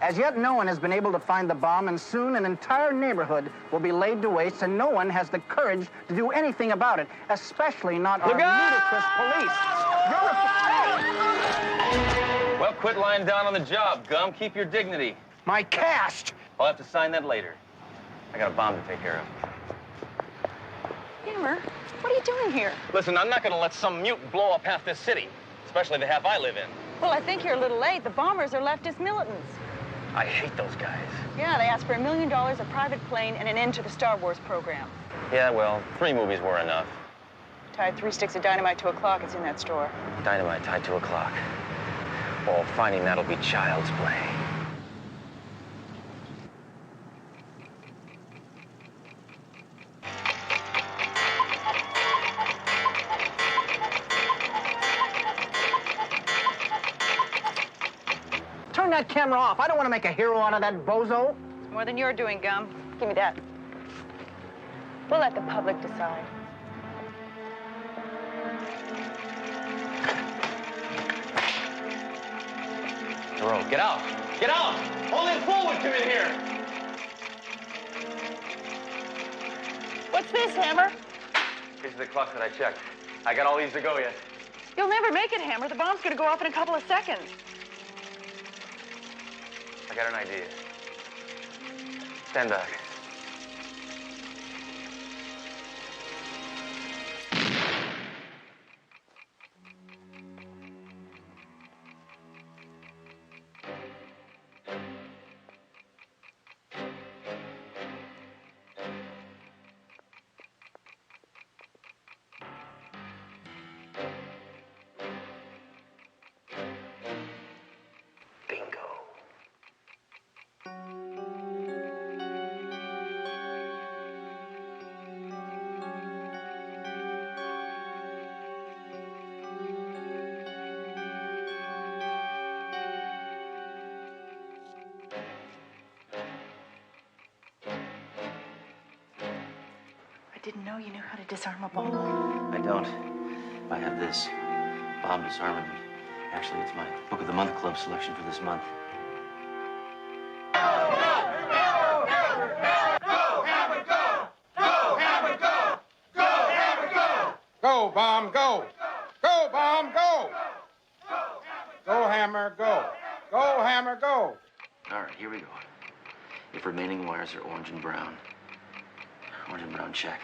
As yet, no one has been able to find the bomb, and soon an entire neighborhood will be laid to waste, and no one has the courage to do anything about it, especially not our ludicrous police. Well, quit lying down on the job, Gum. Keep your dignity. My cast! I'll have to sign that later. I got a bomb to take care of. Hammer, what are you doing here? Listen, I'm not going to let some mutant blow up half this city, especially the half I live in. Well, I think you're a little late. The bombers are leftist militants. I hate those guys. Yeah, they asked for $1 million, a private plane, and an end to the Star Wars program. Yeah, well, 3 movies were enough. Tied 3 sticks of dynamite to a clock. It's in that store. Dynamite tied to a clock. Oh, finding that'll be child's play. Turn that camera off. I don't want to make a hero out of that bozo. It's more than you're doing, Gum. Give me that. We'll let the public decide. Doro, get out! Get out! Only a fool would come in here! What's this, Hammer? These are the clocks that I checked. I got all these to go yet. You'll never make it, Hammer. The bomb's gonna go off in a couple of seconds. I got an idea. Stand back. I didn't know you knew how to disarm a bomb. I don't. I have this. Bomb disarmament. Actually, it's my Book of the Month Club selection for this month. Go, bomb, go! Go, bomb, go! Go, Hammer, go! Go, Hammer, go! All right, here we go. If remaining wires are orange and brown. Orange and brown, check.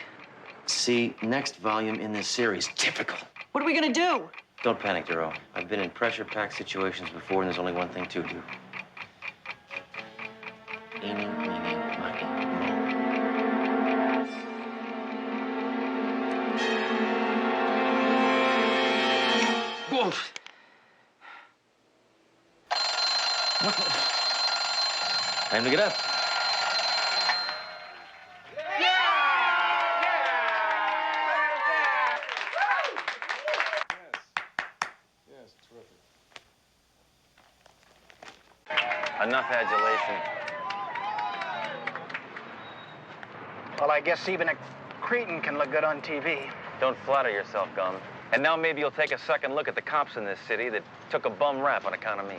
See, next volume in this series. Typical. What are we gonna do? Don't panic, Duro. I've been in pressure-packed situations before, and there's only one thing to do. Eeny, meeny, miny, moe. Time to get up. Yes, terrific. Enough adulation. Well, I guess even a cretin can look good on TV. Don't flatter yourself, Gum. And now maybe you'll take a second look at the cops in this city that took a bum rap on account of me.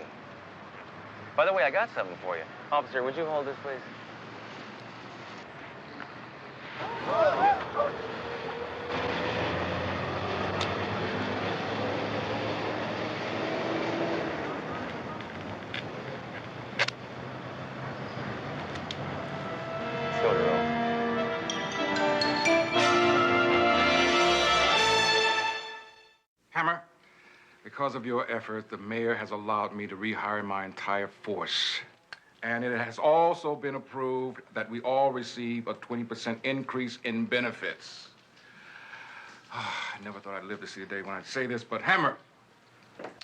By the way, I got something for you. Officer, would you hold this, please? Let's go, girl. Hammer, because of your effort, the mayor has allowed me to rehire my entire force. And it has also been approved that we all receive a 20% increase in benefits. I never thought I'd live to see the day when I'd say this, but Hammer,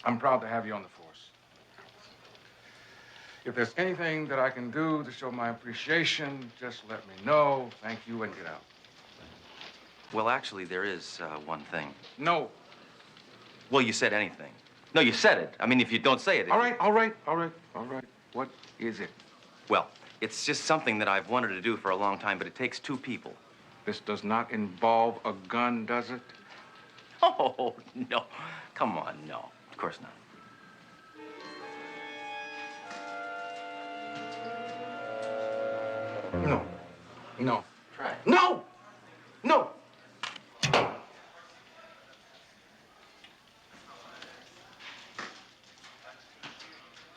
I'm proud to have you on the force. If there's anything that I can do to show my appreciation, just let me know. Thank you, and get out. Well, actually, there is one thing. No. Well, you said anything. No, you said it. I mean, if you don't say it... All right. What is it? Well, it's just something that I've wanted to do for a long time, but it takes two people. This does not involve a gun, does it? Oh, no. Come on, no. Of course not. No. No. Try. No! No!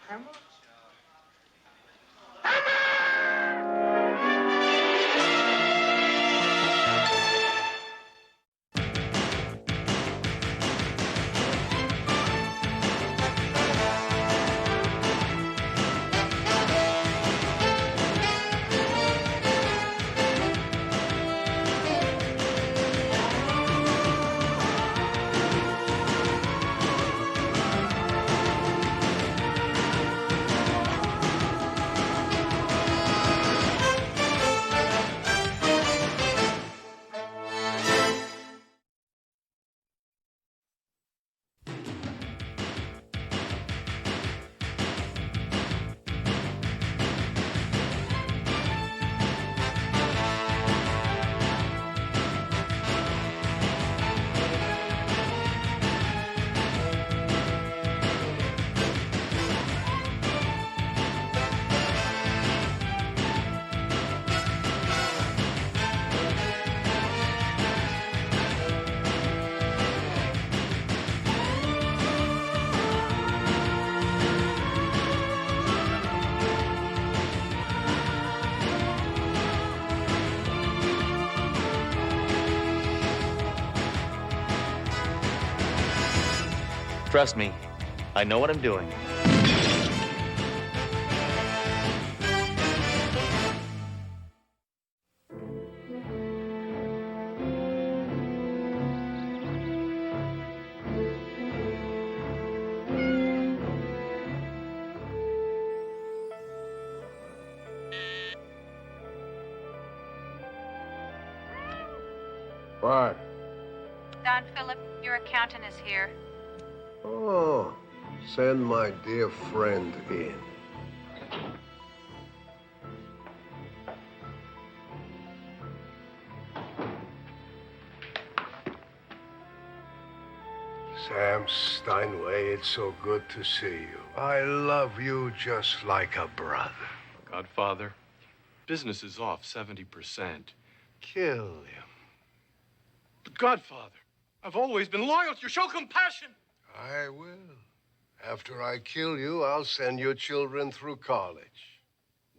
Hammer? Trust me, I know what I'm doing. What? Don Philip, your accountant is here. Oh, send my dear friend in. Sam Steinway, it's so good to see you. I love you just like a brother. Godfather, business is off 70%. Kill him. But Godfather, I've always been loyal to you. Show compassion. I will. After I kill you, I'll send your children through college.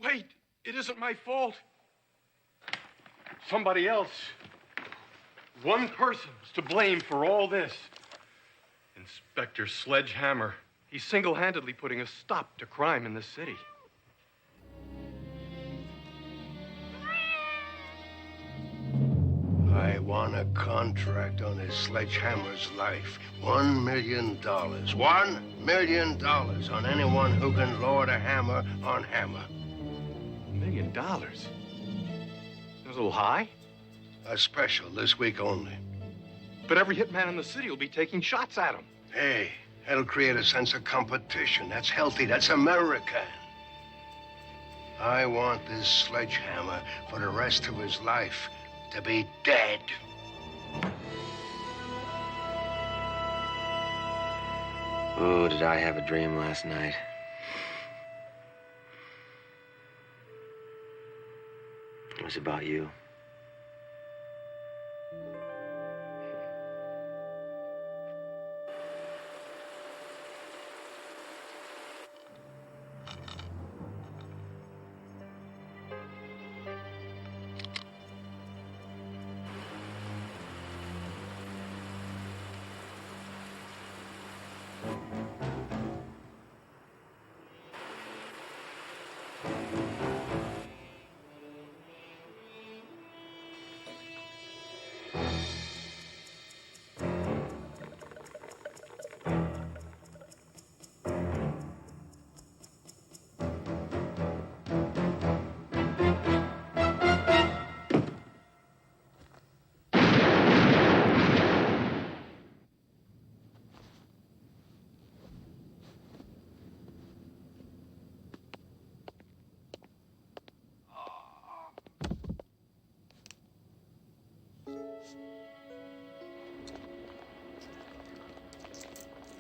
Wait, it isn't my fault. Somebody else. One person is to blame for all this. Inspector Sledgehammer. He's single-handedly putting a stop to crime in this city. I want won a contract on his Sledgehammer's life. $1 million. $1 million on anyone who can lord a hammer on Hammer. $1 million? That was a little high. A special this week only. But every hitman in the city will be taking shots at him. Hey, that'll create a sense of competition. That's healthy. That's American. I want this Sledgehammer for the rest of his life to be dead. Oh, did I have a dream last night? It was about you.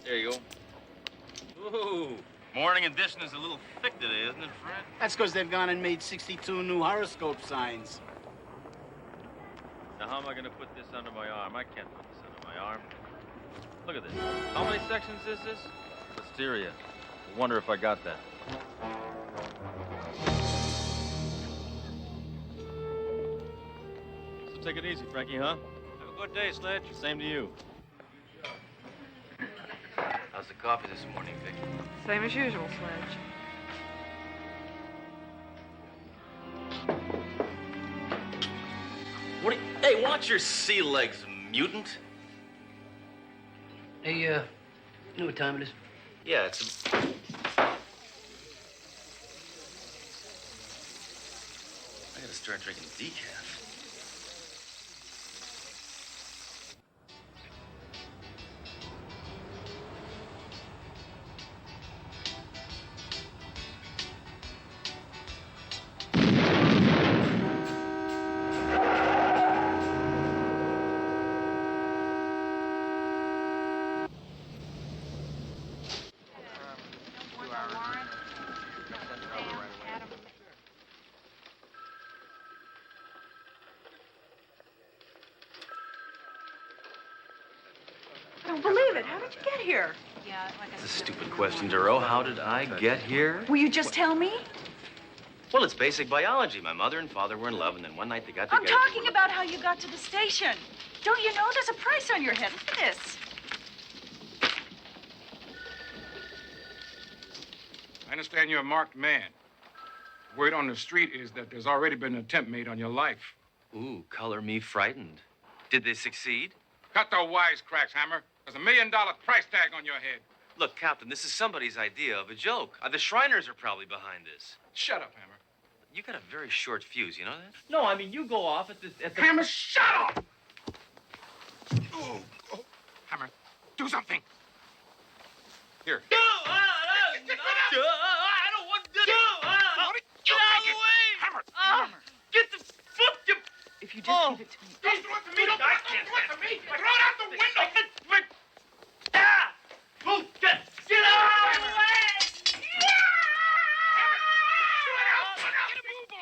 There you go. Ooh, morning edition is a little thick today, isn't it, Fred? That's because they've gone and made 62 new horoscope signs. Now, how am I going to put this under my arm? I can't put this under my arm. Look at this. How many sections is this? Listeria. I wonder if I got that. So take it easy, Frankie, huh? Have a good day, Sledge. Same to you. How's the coffee this morning, Vicky? Same as usual, Sledge. Hey, watch your sea legs, mutant. Hey, you know what time it is? Yeah, it's I gotta start drinking decaf. I don't believe it. How did you get here? Yeah, like It's a stupid question, Duro. How did I get here? Will you just tell me? Well, it's basic biology. My mother and father were in love, and then one night they got I'm together. talking about how you got to the station. Don't you know there's a price on your head? Look at this. I understand you're a marked man. Word on the street is that there's already been an attempt made on your life. Ooh, color me frightened. Did they succeed? Cut the wisecracks, Hammer. There's $1 million price tag on your head. Look, Captain, this is somebody's idea of a joke. The Shriners are probably behind this. Shut up, Hammer. You got a very short fuse, you know that? No, I mean, you go off at the... Hammer, shut up! Oh, Hammer, do something. Here. I don't want to do Get out of the way! Hammer! Get the fuck you... If you just give it to me. Don't throw it to me! Don't throw it to me! Throw it out the window! Get out of the way!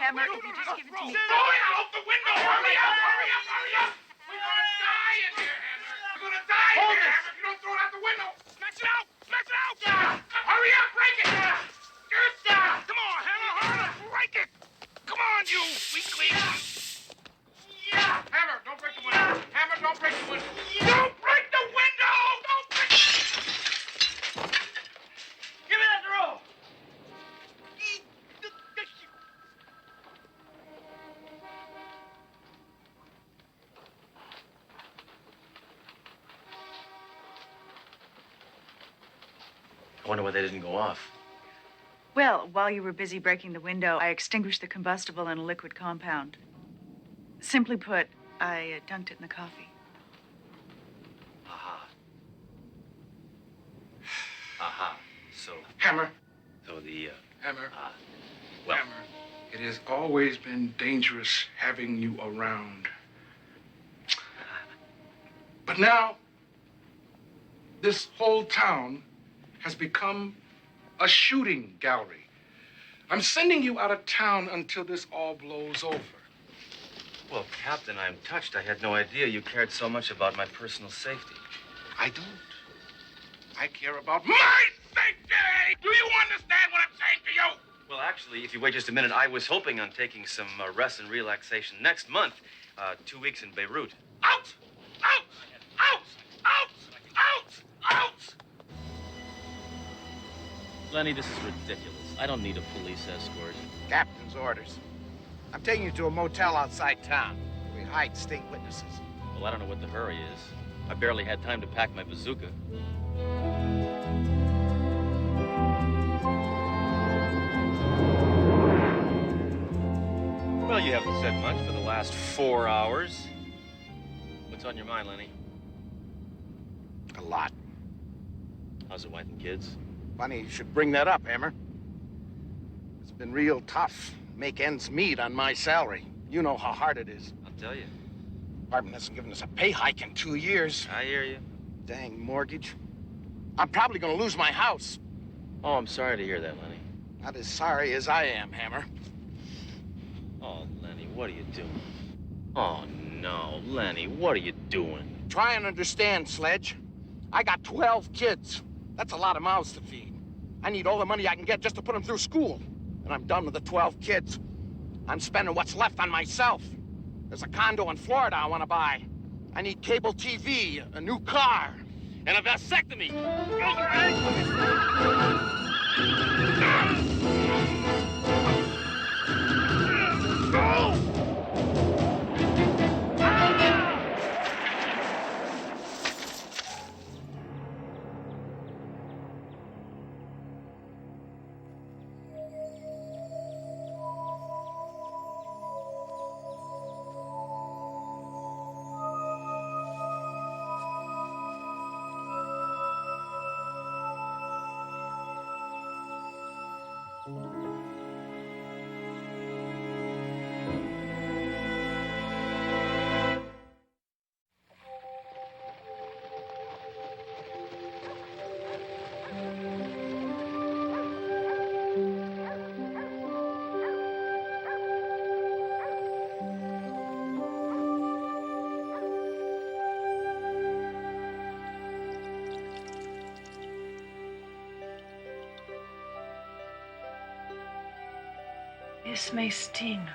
Hammer, if you just give it to me. Throw it out the window! Hurry up! Hurry up! Hurry up! We're gonna die in here, Hammer! We're gonna die in here, Hammer, if you don't throw it out the window! Smash it out! Smash it out! Hurry up! Break it! Come on, Hammer! Hurry up! Break it! Come on, you weakling! Hammer, don't break the window! Hammer, don't break the window! Don't break the window! Don't break... Give me that roll! wonder why they didn't go off. Well, while you were busy breaking the window, I extinguished the combustible in a liquid compound. Simply put, I dunked it in the coffee. Aha. Aha. So. Hammer. So the. Hammer. Well. Hammer. It has always been dangerous having you around. But now, this whole town has become a shooting gallery. I'm sending you out of town until this all blows over. Well, Captain, I'm touched. I had no idea you cared so much about my personal safety. I don't. I care about my safety! Do you understand what I'm saying to you? Well, actually, if you wait just a minute, I was hoping on taking some rest and relaxation next month. 2 weeks in Beirut. Out! Out! Out! Out! Out! Out! Lenny, this is ridiculous. I don't need a police escort. Captain's orders. I'm taking you to a motel outside town. We hide state witnesses. Well, I don't know what the hurry is. I barely had time to pack my bazooka. Well, you haven't said much for the last 4 hours. What's on your mind, Lenny? A lot. How's the wife and kids? Funny you should bring that up, Hammer. It's been real tough. Make ends meet on my salary. You know how hard it is. I'll tell you. Department hasn't given us a pay hike in 2 years. I hear you. Dang mortgage. I'm probably gonna lose my house. Oh, I'm sorry to hear that, Lenny. Not as sorry as I am, Hammer. Oh, Lenny, what are you doing? Oh, no, Lenny, what are you doing? Try and understand, Sledge. I got 12 kids. That's a lot of mouths to feed. I need all the money I can get just to put them through school. And I'm done with the 12 kids. I'm spending what's left on myself. There's a condo in Florida I want to buy. I need cable TV, a new car, and a vasectomy. This may sting.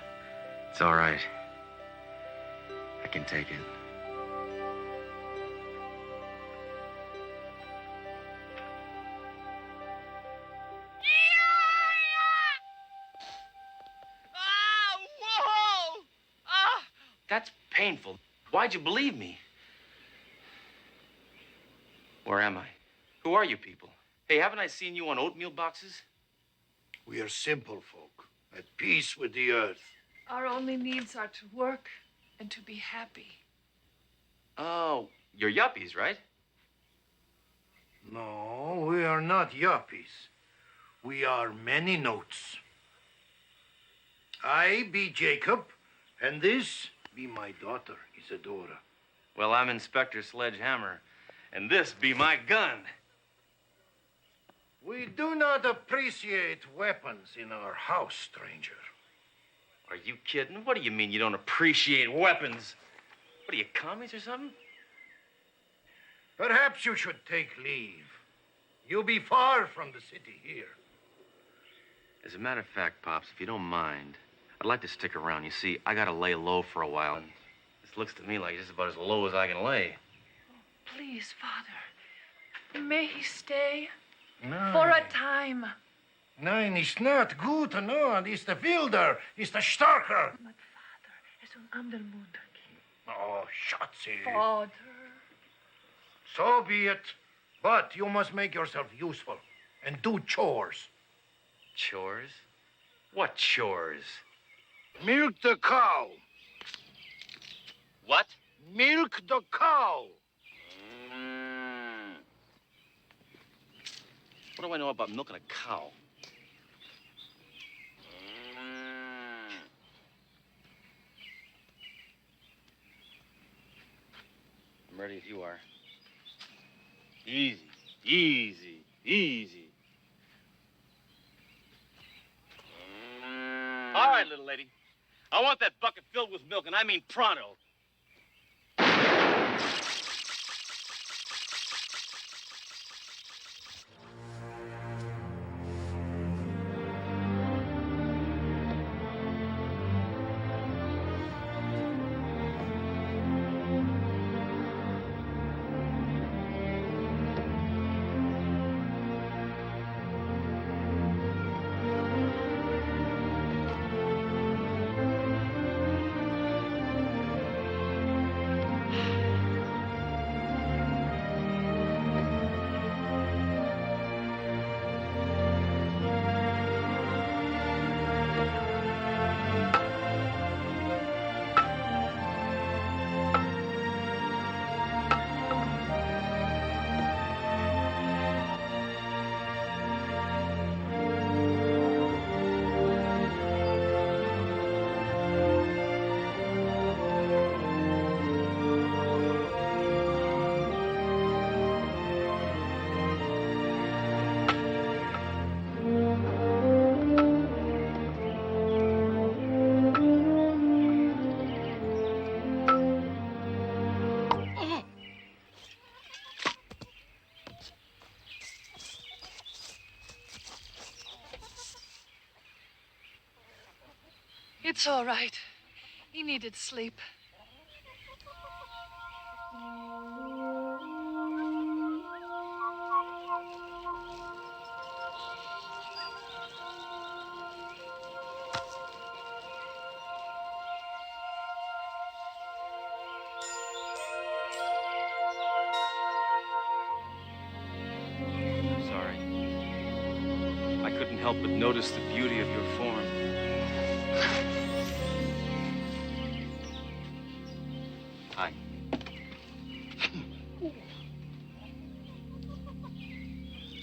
It's all right. I can take it. Whoa! Ah! That's painful. Why'd you believe me? Where am I? Who are you people? Hey, haven't I seen you on oatmeal boxes? We are simple folk, at peace with the earth. Our only needs are to work and to be happy. Oh, you're yuppies, right? No, we are not yuppies. We are many notes. I be Jacob, and this be my daughter, Isadora. Well, I'm Inspector Sledgehammer, and this be my gun. We do not appreciate weapons in our house, stranger. Are you kidding? What do you mean you don't appreciate weapons? What are you, commies or something? Perhaps you should take leave. You'll be far from the city here. As a matter of fact, Pops, if you don't mind, I'd like to stick around. You see, I gotta lay low for a while, and this looks to me like just about as low as I can lay. Please, Father, may he stay No. for a time. Nein, ist not gut, no. Ist der Wilder, ist der Starker. But Father, es un ander mundo aquí. Oh, Schatzi. Father. So be it. But you must make yourself useful. and do chores. Chores? What chores? Milk the cow. What? Milk the cow. What do I know about milking a cow? I'm ready if you are. Easy, easy, easy. All right, little lady. I want that bucket filled with milk, and I mean pronto. It's all right. He needed sleep. Sorry. I couldn't help but notice the beauty of your form. Hi.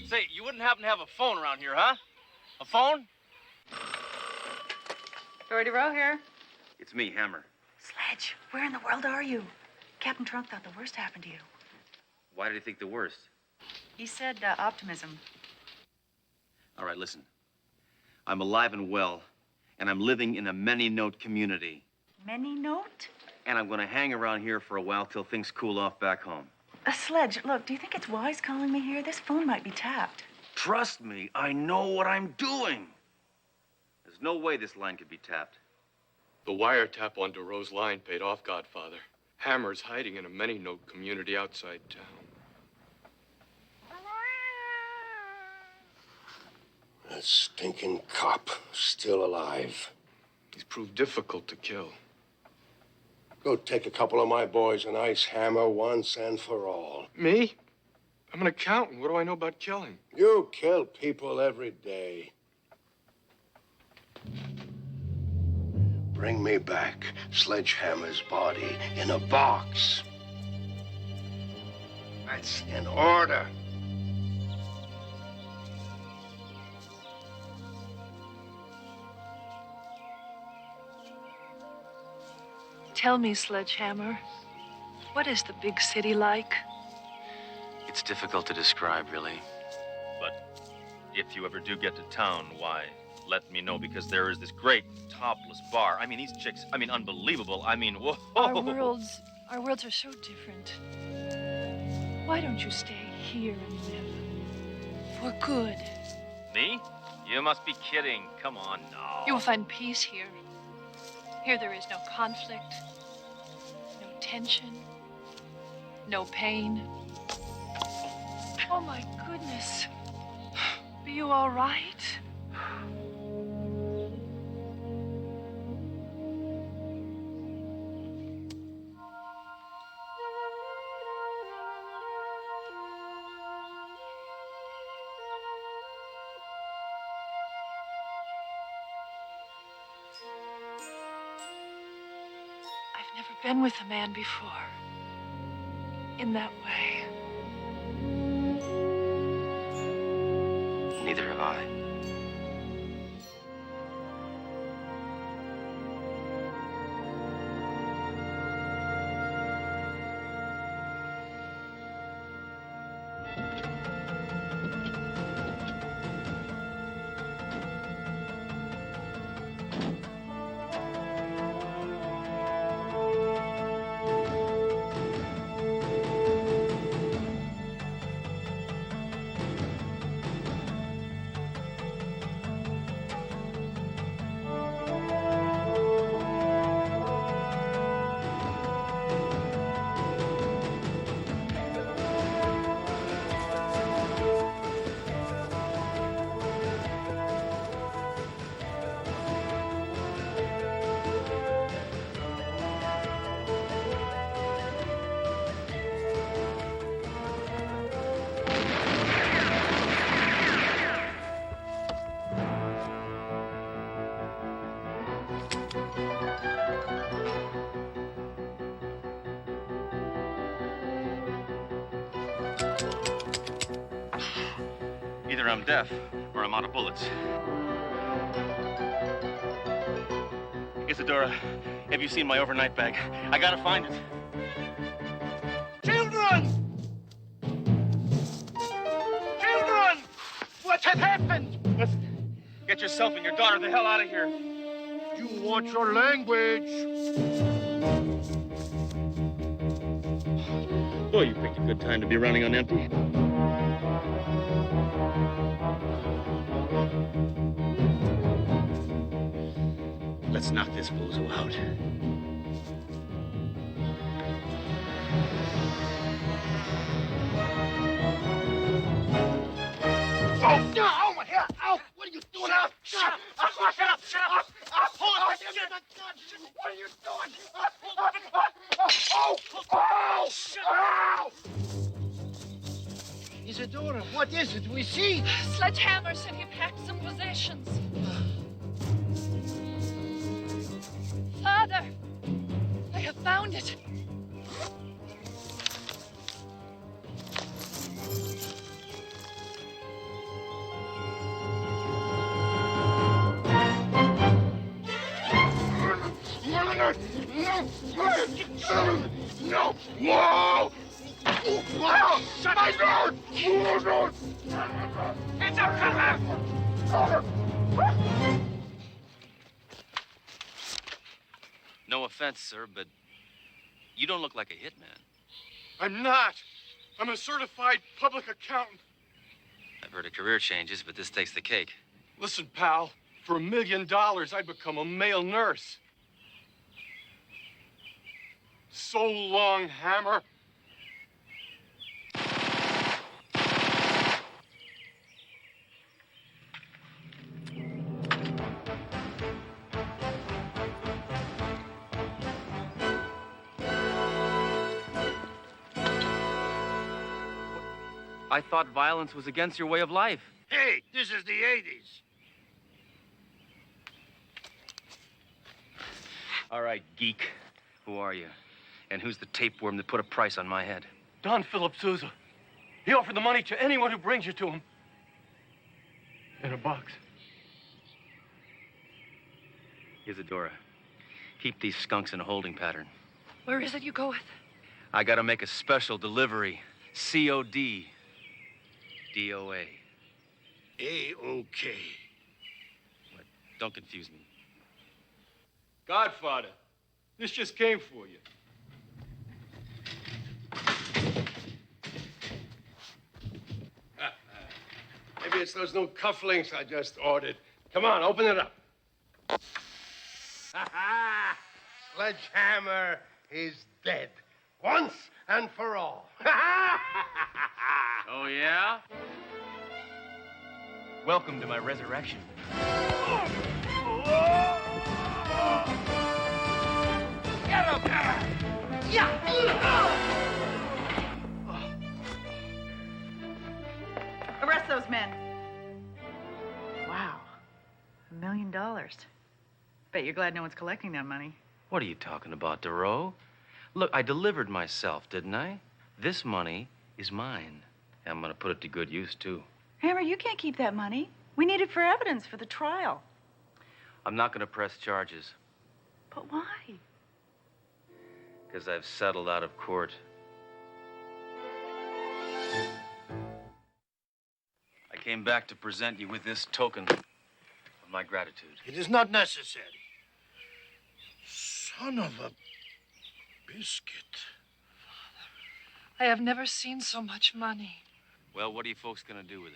Say, you wouldn't happen to have a phone around here, huh? A phone? Dory DeRoe here. It's me, Hammer. Sledge, where in the world are you? Captain Trunk thought the worst happened to you. Why did he think the worst? He said optimism. All right, listen. I'm alive and well, and I'm living in a many-note community. Many note? And I'm going to hang around here for a while till things cool off back home. Sledge, look, do you think it's wise calling me here? This phone might be tapped. Trust me, I know what I'm doing. There's no way this line could be tapped. The wiretap on DeRoe's line paid off, Godfather. Hammer's hiding in a many-note community outside town. That stinking cop, still alive. He's proved difficult to kill. Go take a couple of my boys and ice Hammer once and for all. Me? I'm an accountant. What do I know about killing? You kill people every day. Bring me back Sledgehammer's body in a box. That's in order. Tell me, Sledgehammer, what is the big city like? It's difficult to describe, really. But if you ever do get to town, why, let me know, because there is this great topless bar. I mean, these chicks, unbelievable. Whoa. Our worlds are so different. Why don't you stay here and live? For good. Me? You must be kidding. Come on, no. You will find peace here. Here there is no conflict, no tension, no pain. Oh, my goodness. Are you all right? Never been with a man before. In that way. Neither have I. Either I'm deaf or I'm out of bullets. Isadora, have you seen my overnight bag? I gotta find it. Children! Children! What had happened? Listen, get yourself and your daughter the hell out of here. You want your language? Boy, you picked a good time to be running on empty. Let's knock this bozo out. Oh, no! Oh, my God! Ow! What are you doing? Shut up! Shut up! Shut up! Shut up! What are you doing? Oh! Oh! Ow! Isadora, what is it? We see. Sledgehammer said he packed some possessions. Father, I have found it. No! Whoa! Wow! Shut my door! It's a No offense, sir, but you don't look like a hitman. I'm not. I'm a certified public accountant. I've heard of career changes, but this takes the cake. Listen, pal, for $1 million, I'd become a male nurse. So long, Hammer. I thought violence was against your way of life. Hey, this is the 80s. All right, geek. Who are you? And who's the tapeworm that put a price on my head? Don Philip Sousa. He offered the money to anyone who brings you to him. In a box. Isadora, keep these skunks in a holding pattern. Where is it you go with? I gotta make a special delivery. COD. DOA. A-OK. What? Don't confuse me. Godfather, this just came for you. Maybe it's those new cufflinks I just ordered. Come on, open it up. Sledgehammer is dead. Once and for all. Oh, yeah? Welcome to my resurrection. Get him! Yeah! Arrest those men. Wow. $1 million. Bet you're glad no one's collecting that money. What are you talking about, DeRoe? Look, I delivered myself, didn't I? This money is mine. I'm gonna put it to good use, too. Hammer, you can't keep that money. We need it for evidence for the trial. I'm not gonna press charges. But why? Because I've settled out of court. I came back to present you with this token of my gratitude. It is not necessary. Son of a biscuit. I have never seen so much money. Well, what are you folks gonna do with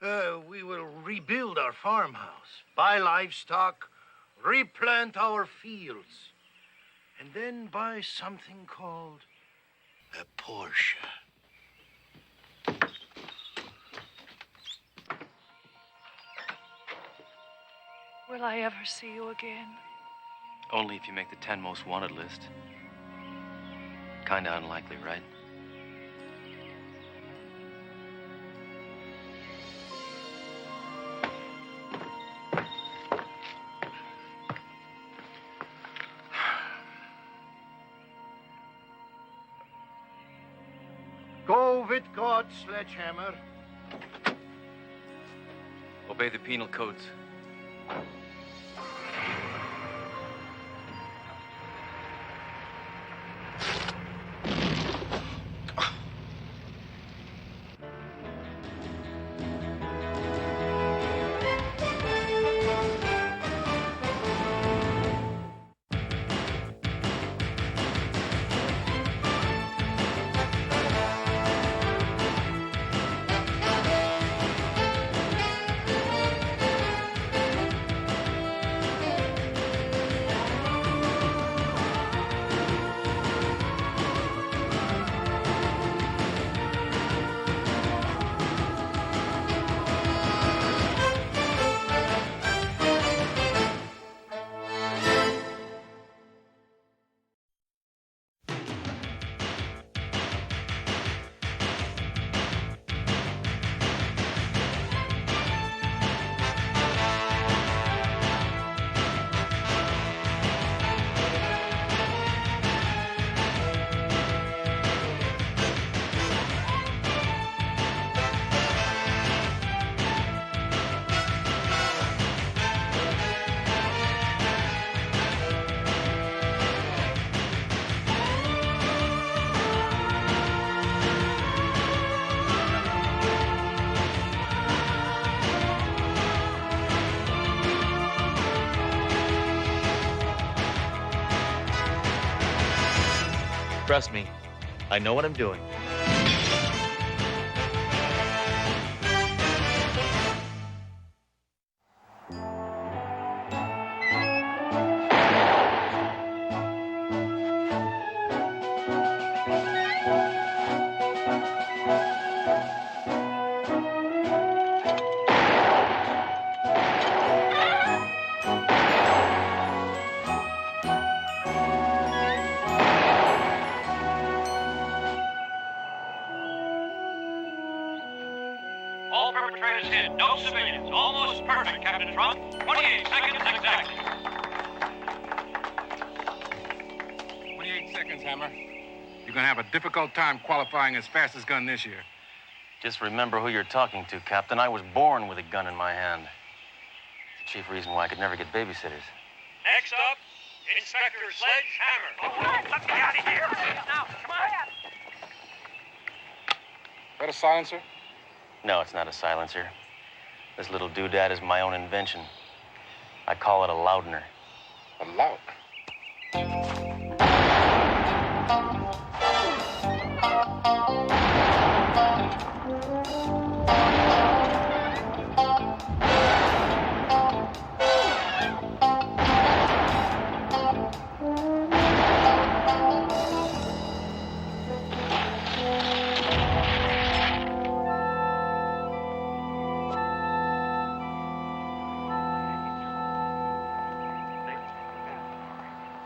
it? We will rebuild our farmhouse, buy livestock, replant our fields, and then buy something called a Porsche. Will I ever see you again? Only if you make the 10 most wanted list. Kinda unlikely, right? Go with God, Sledgehammer. Obey the penal codes. Trust me, I know what I'm doing. All perpetrators hit. No civilians. Almost perfect, Captain Trump. 28 seconds exactly. 28 seconds, Hammer. You're gonna have a difficult time qualifying as fastest gun this year. Just remember who you're talking to, Captain. I was born with a gun in my hand. It's the chief reason why I could never get babysitters. Next up, Inspector Sledge Hammer. All right, let's get out of here. Now, come on. Is that a silencer? No, it's not a silencer. This little doodad is my own invention. I call it a loudener. A loud?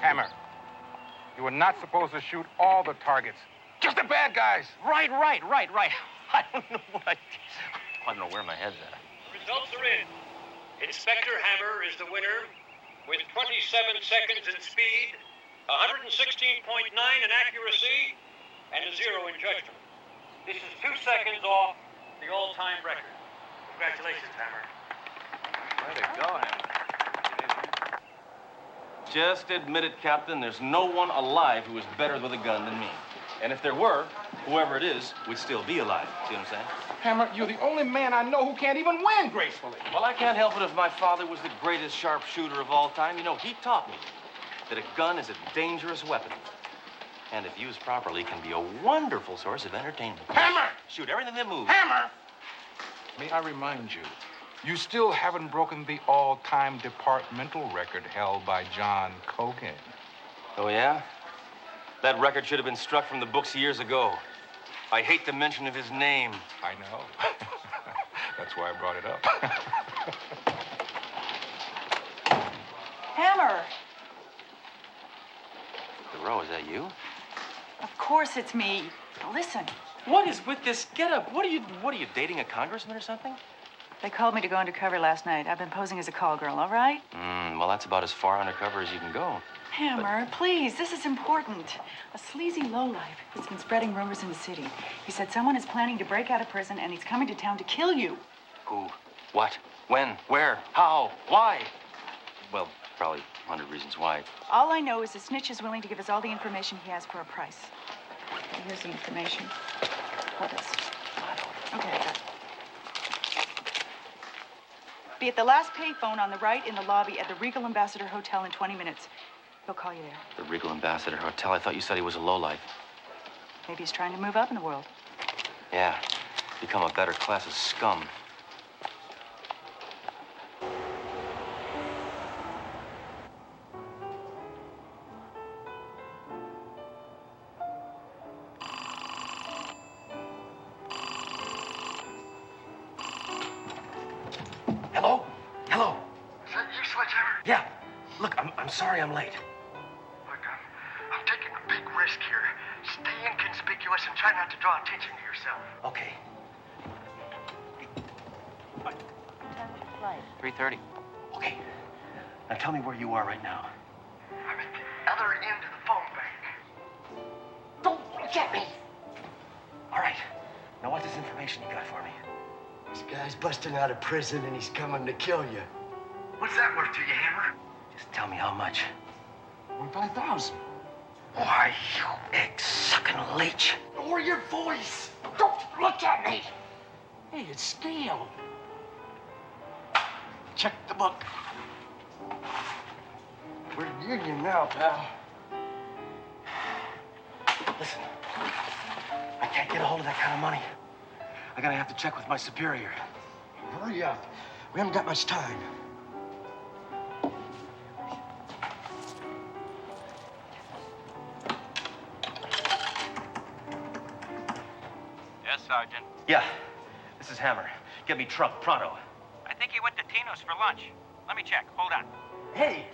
Hammer, you were not supposed to shoot all the targets. Just the bad guys. Right. I don't know where my head's at. Results are in. Inspector Hammer is the winner with 27 seconds in speed, 116.9 in accuracy, and a 0 in judgment. This is 2 seconds off the all-time record. Congratulations, Hammer. Way to go, Hammer. Just admit it, Captain. There's no one alive who is better with a gun than me. And if there were, whoever it is would still be alive. See what I'm saying? Hammer, you're the only man I know who can't even win gracefully. Well, I can't help it if my father was the greatest sharpshooter of all time. You know, he taught me that a gun is a dangerous weapon. And if used properly, can be a wonderful source of entertainment. Hammer! Shoot everything that moves. Hammer! May I remind you, you still haven't broken the all-time departmental record held by John Cogan. Oh, yeah? That record should have been struck from the books years ago. I hate the mention of his name. I know. That's why I brought it up. Hammer! Thoreau, is that you? Of course it's me. Now listen. What is with this getup? What are you dating a congressman or something? They called me to go undercover last night. I've been posing as a call girl, all right? Well, that's about as far undercover as you can go. Hammer, please, this is important. A sleazy lowlife has been spreading rumors in the city. He said someone is planning to break out of prison and he's coming to town to kill you. Who? What? When? Where? How? Why? Well, probably 100 reasons why. All I know is the snitch is willing to give us all the information he has for a price. Here's the information. Hold this. Okay, I got it. Be at the last payphone on the right in the lobby at the Regal Ambassador Hotel in 20 minutes. He'll call you there. The Regal Ambassador Hotel. I thought you said he was a lowlife. Maybe he's trying to move up in the world. Yeah, become a better class of scum. Hello? Hello? Is that you, Sledgehammer? Yeah. Look, I'm sorry I'm late. Look, I'm taking a big risk here. Stay inconspicuous and try not to draw attention to yourself. Okay. What time is your flight? 3:30. Okay. Now tell me where you are right now. I'm at the other end of the phone bank. Don't look at me! All right. Now what's this information you got for me? This guy's busting out of prison and he's coming to kill you. What's that worth to you, Hammer? Just tell me how much. 5,000. Why, you egg-sucking leech. Lower your voice. Don't look at me. Hey, it's Scale. Check the book. We're in union now, pal. Listen, I can't get a hold of that kind of money. I'm gonna have to check with my superior. Hurry up. We haven't got much time. Yes, Sergeant. Yeah, this is Hammer. Get me Trump, pronto. I think he went to Tino's for lunch. Let me check. Hold on. Hey!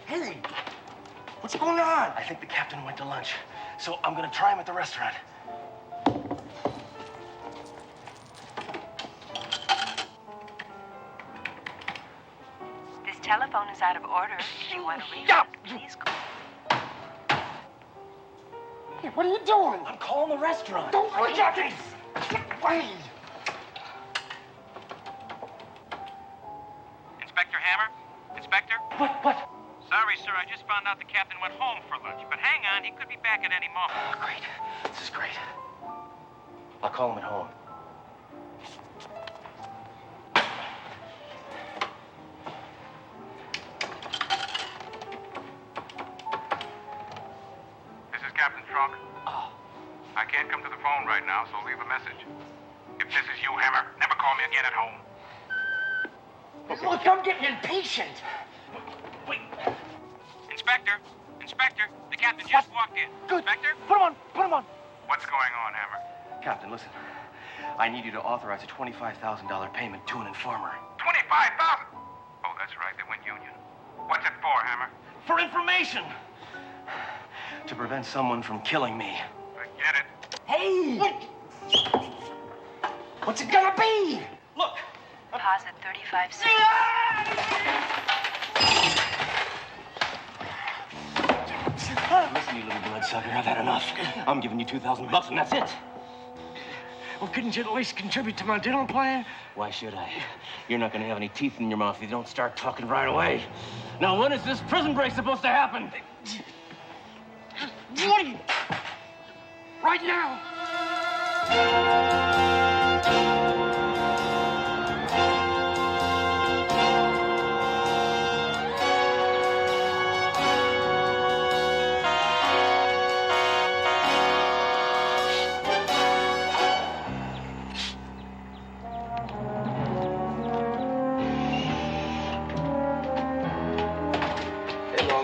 What's going on? I think the captain went to lunch, so I'm gonna try him at the restaurant. This telephone is out of order. If you want to reach Stop! it, please call. Hey, what are you doing? I'm calling the restaurant. Don't look at me! Get away! Inspector Hammer? Inspector? What? Sorry, sir. I just found out the captain went home for lunch. But hang on, he could be back at any moment. Oh, great. This is great. I'll call him at home. This is Captain Trunk. Oh. I can't come to the phone right now, so leave a message. If this is you, Hammer, never call me again at home. Look, I'm getting impatient. Wait. Inspector, the captain just walked in. Good. Inspector? Put him on. What's going on, Hammer? Captain, listen. I need you to authorize a $25,000 payment to an informer. 25,000? Oh, that's right. They went union. What's it for, Hammer? For information! To prevent someone from killing me. Forget it. Hey! What's it gonna be? Look! Deposit 35 cents. Listen, you little bloodsucker, I've had enough. I'm giving you $2,000 and that's it. Well, couldn't you at least contribute to my dinner plan? Why should I? You're not gonna have any teeth in your mouth if you don't start talking right away. Now, when is this prison break supposed to happen? What are you... Right now!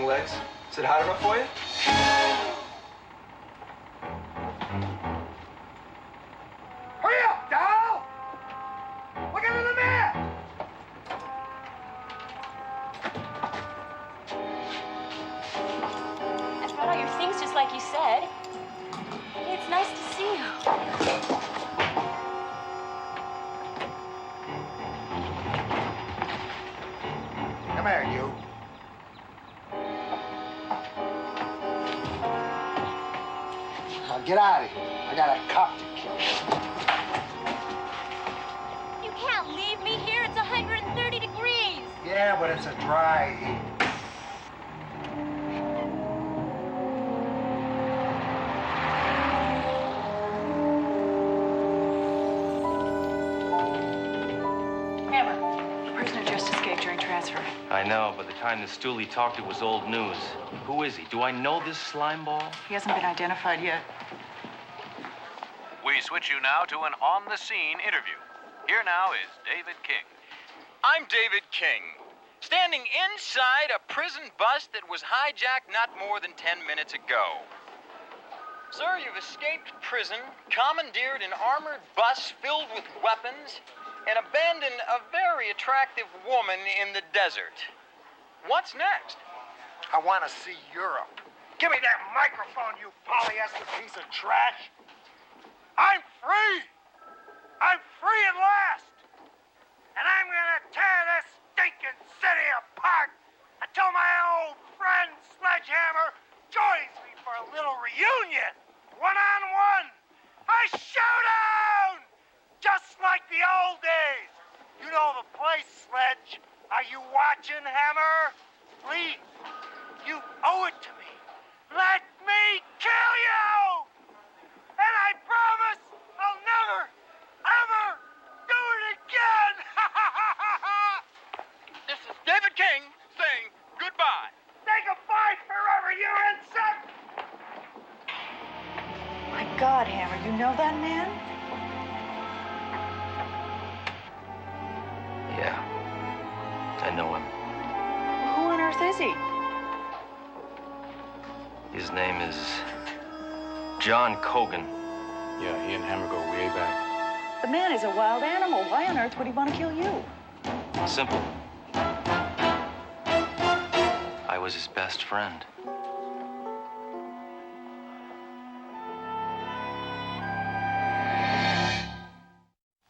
Legs. Is it hot enough for you? Hurry up, Dal! Look at the man! I brought all your things just like you said. It's nice to see you. Come here, you. Now get out of here. I got a cop to kill. You can't leave me here. It's 130 degrees. Yeah, but it's a dry heat. Hammer, prisoner just escaped during transfer. I know. By the time the stoolie talked, it was old news. Who is he? Do I know this slimeball? He hasn't been identified yet. We switch you now to an on-the-scene interview. Here now is David King. I'm David King, standing inside a prison bus that was hijacked not more than 10 minutes ago. Sir, you've escaped prison, commandeered an armored bus filled with weapons, and abandoned a very attractive woman in the desert. What's next? I want to see Europe. Give me that microphone, you polyester piece of trash. I'm free! I'm free at last! And I'm gonna tear this stinking city apart until my old friend Sledgehammer joins me for a little reunion, one-on-one, a showdown, just like the old days. You know the place, Sledge. Are you watching, Hammer? Please, you owe it to me. Let me kill you! And I promise I'll never, ever do it again! This is David King saying goodbye. Say goodbye forever, you insect! My God, Hammer, you know that man? Yeah. I know him. Who on earth is he? His name is John Cogan. Yeah, he and Hammer go way back. The man is a wild animal. Why on earth would he want to kill you? Simple. I was his best friend.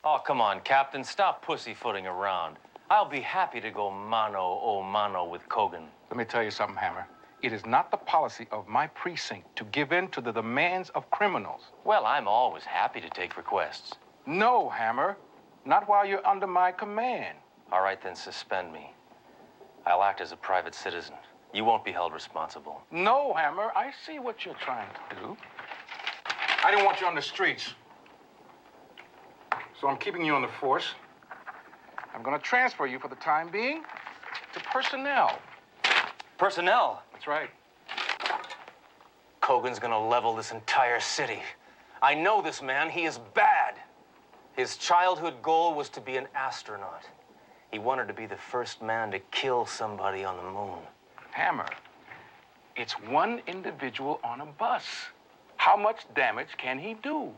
Oh, come on, Captain. Stop pussyfooting around. I'll be happy to go mano a mano with Cogan. Let me tell you something, Hammer. It is not the policy of my precinct to give in to the demands of criminals. Well, I'm always happy to take requests. No, Hammer. Not while you're under my command. All right, then suspend me. I'll act as a private citizen. You won't be held responsible. No, Hammer. I see what you're trying to do. I didn't want you on the streets. So I'm keeping you on the force. I'm going to transfer you for the time being to personnel. Personnel? That's right. Cogan's gonna level this entire city. I know this man. He is bad. His childhood goal was to be an astronaut. He wanted to be the first man to kill somebody on the moon. Hammer, it's one individual on a bus. How much damage can he do?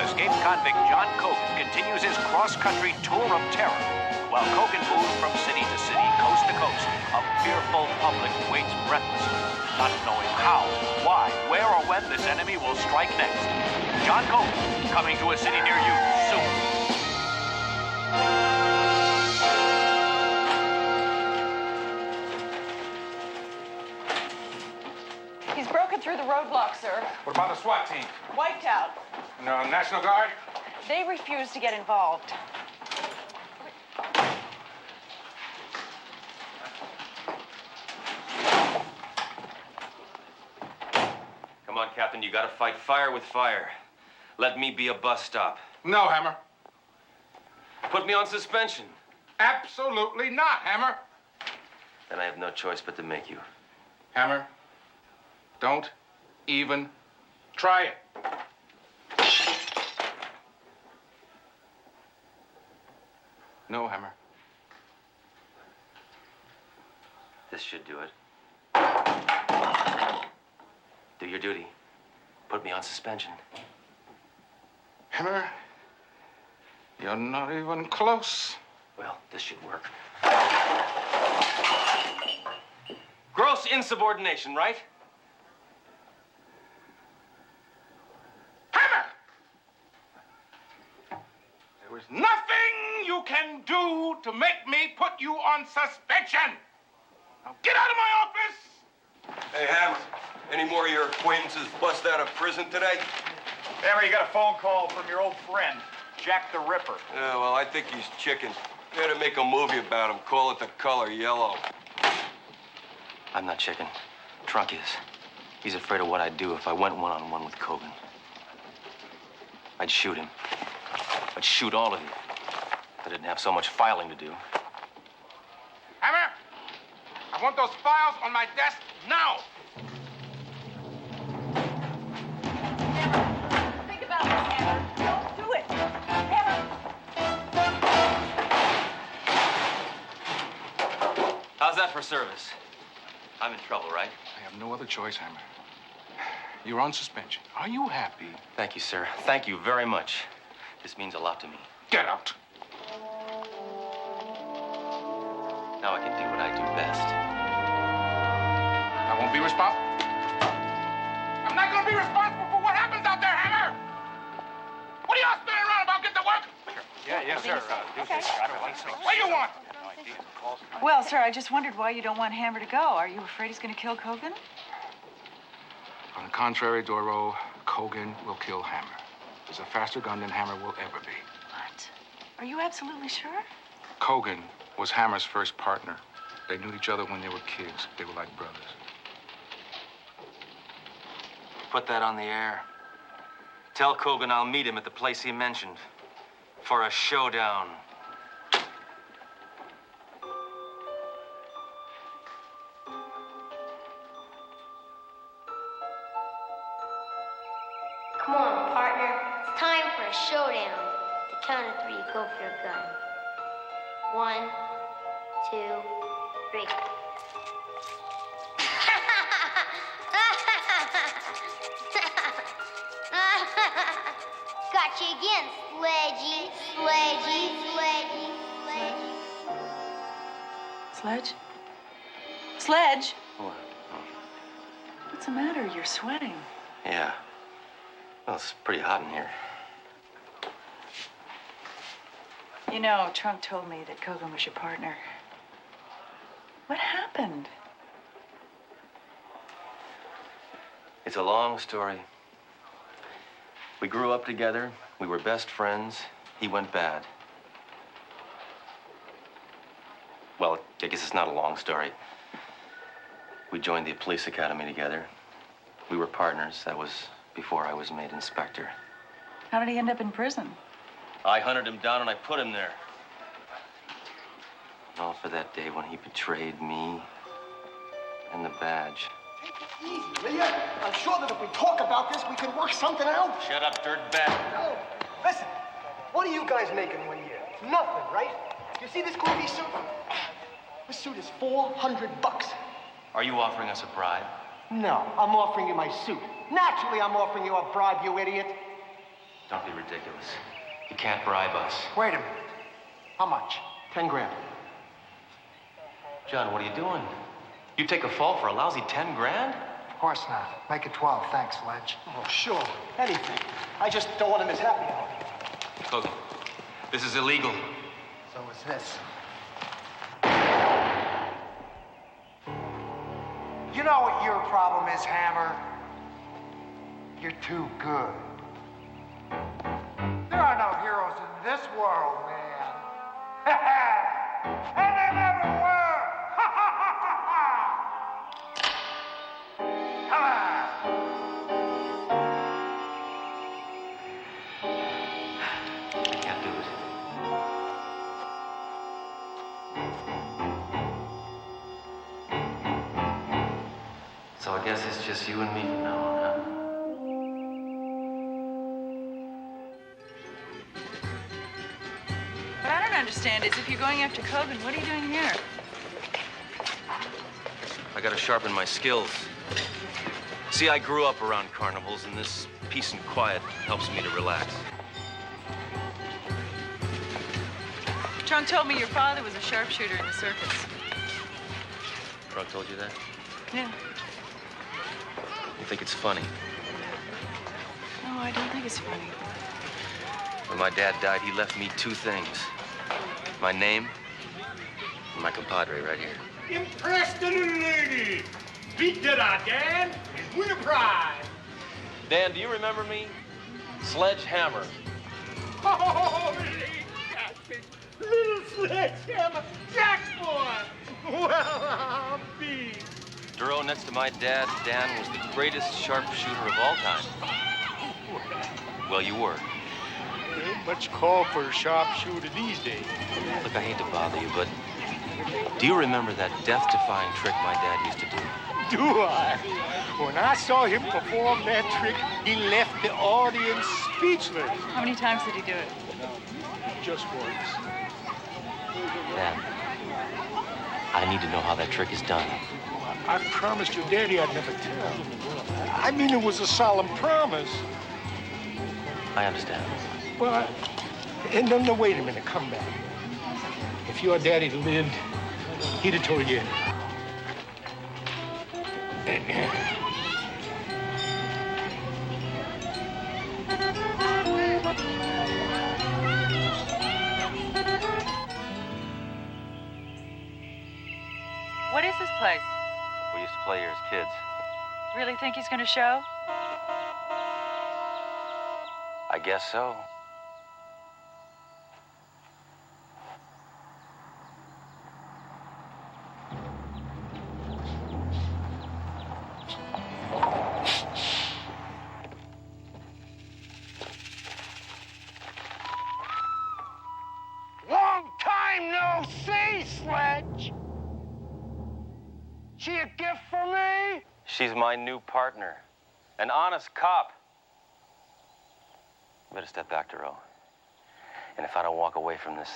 Escaped convict John Cogan continues his cross-country tour of terror, while Cogan moves from city to city, coast to coast. A fearful public waits breathlessly, not knowing how, why, where, or when this enemy will strike next. John Cogan, coming to a city near you soon. He's broken through the roadblock, sir. What about the SWAT team? Wiped out. No, National Guard? They refuse to get involved. Come on, Captain, you gotta fight fire with fire. Let me be a bus stop. No, Hammer. Put me on suspension. Absolutely not, Hammer. Then I have no choice but to make you. Hammer, don't even try it. No, Hammer. This should do it. Do your duty. Put me on suspension. Hammer, you're not even close. Well, this should work. Gross insubordination, right? Hammer! There is nothing you can do to make me put you on suspension. Now get out of my office! Hey, Hammer, any more of your acquaintances bust out of prison today? Hammer, you got a phone call from your old friend, Jack the Ripper. Yeah, well, I think he's chicken. You gotta make a movie about him. Call it The Color Yellow. I'm not chicken. Trunk is. He's afraid of what I'd do if I went one-on-one with Kogan. I'd shoot him. I'd shoot all of you. If I didn't have so much filing to do. Hammer, I want those files on my desk now. Think about this, Hammer. Don't do it. Hammer. How's that for service? I'm in trouble, right? I have no other choice, Hammer. You're on suspension. Are you happy? Thank you, sir. Thank you very much. This means a lot to me. Get out. Now I can do what I do best. I won't be responsible. I'm not going to be responsible for what happens out there, Hammer. What are y'all spinning around about? Get to work. Yes, sir. What do you want? Well, sir, I just wondered why you don't want Hammer to go. Are you afraid he's going to kill Kogan? On the contrary, Doro, Kogan will kill Hammer. He's a faster gun than Hammer will ever be. What? Are you absolutely sure? Kogan was Hammer's first partner. They knew each other when they were kids. They were like brothers. Put that on the air. Tell Kogan I'll meet him at the place he mentioned for a showdown. Come on, partner. It's time for a showdown. The count of three, go for your gun. 1, 2, 3. Got you again, Sledgy, Sledgy, Sledgy, Sledgy. Sledge? Sledge? What? What's the matter? You're sweating. Yeah. Well, it's pretty hot in here. You know, Trunk told me that Kogan was your partner. What happened? It's a long story. We grew up together. We were best friends. He went bad. Well, I guess it's not a long story. We joined the police academy together. We were partners. That was before I was made inspector. How did he end up in prison? I hunted him down and I put him there. All for that day when he betrayed me and the badge. Easy, will you? I'm sure that if we talk about this, we can work something out. Shut up, dirtbag. No. Listen, what are you guys making 1 year? Nothing, right? You see this groovy suit? This suit is $400. Are you offering us a bribe? No, I'm offering you my suit. Naturally, I'm offering you a bribe, you idiot. Don't be ridiculous. You can't bribe us. Wait a minute. How much? 10 grand. John, what are you doing? You take a fall for a lousy 10 grand? Of course not. Make it 12. Thanks, Sledge. Oh, sure. Anything. I just don't want to miss happy hour. Kogan, this is illegal. So is this. You know what your problem is, Hammer? You're too good. There are no heroes in this world, man. And there never were. Come on. I can't do it. So I guess it's just you and me from now on, huh? What I don't understand is if you're going after Kogan, what are you doing here? I gotta sharpen my skills. See, I grew up around carnivals, and this peace and quiet helps me to relax. Trunk told me your father was a sharpshooter in the circus. Trunk told you that? Yeah. You think it's funny? No, I don't think it's funny. When my dad died, he left me two things. My name and my compadre right here. Impress the little lady. Beat that out, Dan, and win a prize. Dan, do you remember me? Sledge Hammer. Holy catfish, little sledgehammer, Jack's boy. Well, I'll be. Duro, next to my dad, Dan was the greatest sharpshooter of all time. Well, you were. There ain't much call for a sharpshooter these days. Look, I hate to bother you, but do you remember that death-defying trick my dad used to do? Do I? When I saw him perform that trick, he left the audience speechless. How many times did he do it? Just once. Dan, I need to know how that trick is done. I promised your daddy I'd never tell. I mean, it was a solemn promise. I understand. Well, no, wait a minute. Come back. If your daddy lived, he'd have told you. What is this place? We used to play here as kids. Really think he's gonna show? I guess so. Long time no see, Sledge. She a gift for me? She's my new partner. An honest cop. You better step back, Duro. And if I don't walk away from this,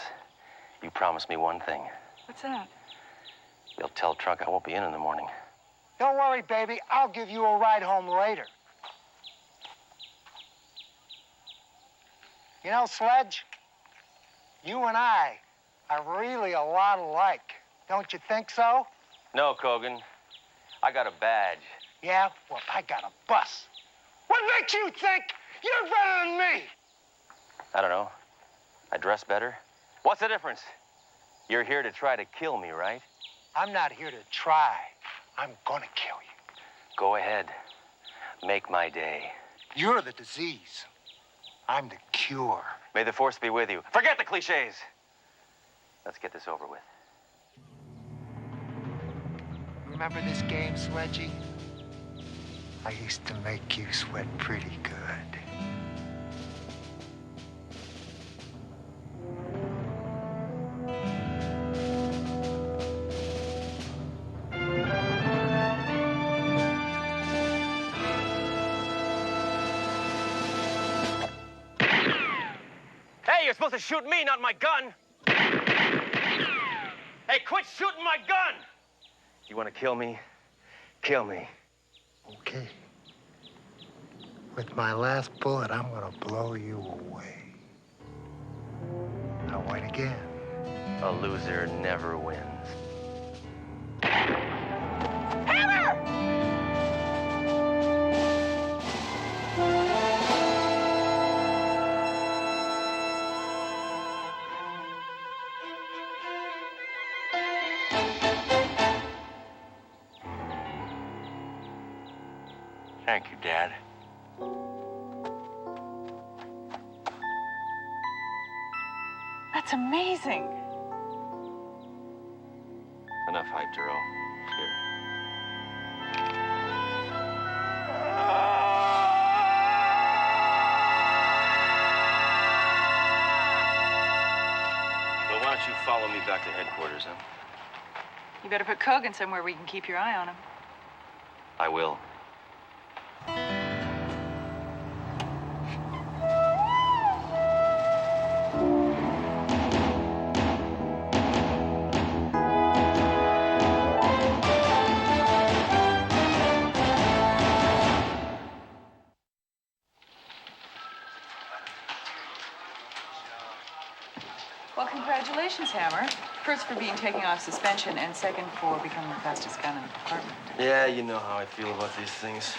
you promise me one thing. What's that? You'll tell Trunk I won't be in the morning. Don't worry, baby. I'll give you a ride home later. You know, Sledge, you and I are really a lot alike. Don't you think so? No, Kogan. I got a badge. Yeah? Well, I got a bus. What makes you think you're better than me? I don't know. I dress better. What's the difference? You're here to try to kill me, right? I'm not here to try. I'm gonna kill you. Go ahead. Make my day. You're the disease. I'm the cure. May the force be with you. Forget the cliches. Let's get this over with. Remember this game, Sledgy? I used to make you sweat pretty good. Hey, you're supposed to shoot me, not my gun. Hey, quit shooting my gun! You want to kill me? Kill me. Okay. With my last bullet, I'm gonna blow you away. Now wait again. A loser never wins. Thank you, Dad. That's amazing. Enough hype, Duro. Here. Well, why don't you follow me back to headquarters, huh? You better put Kogan somewhere where you can keep your eye on him. I will. Well, congratulations, Hammer. First, for being taken off suspension, and second, for becoming the fastest gun in the department. Yeah, you know how I feel about these things.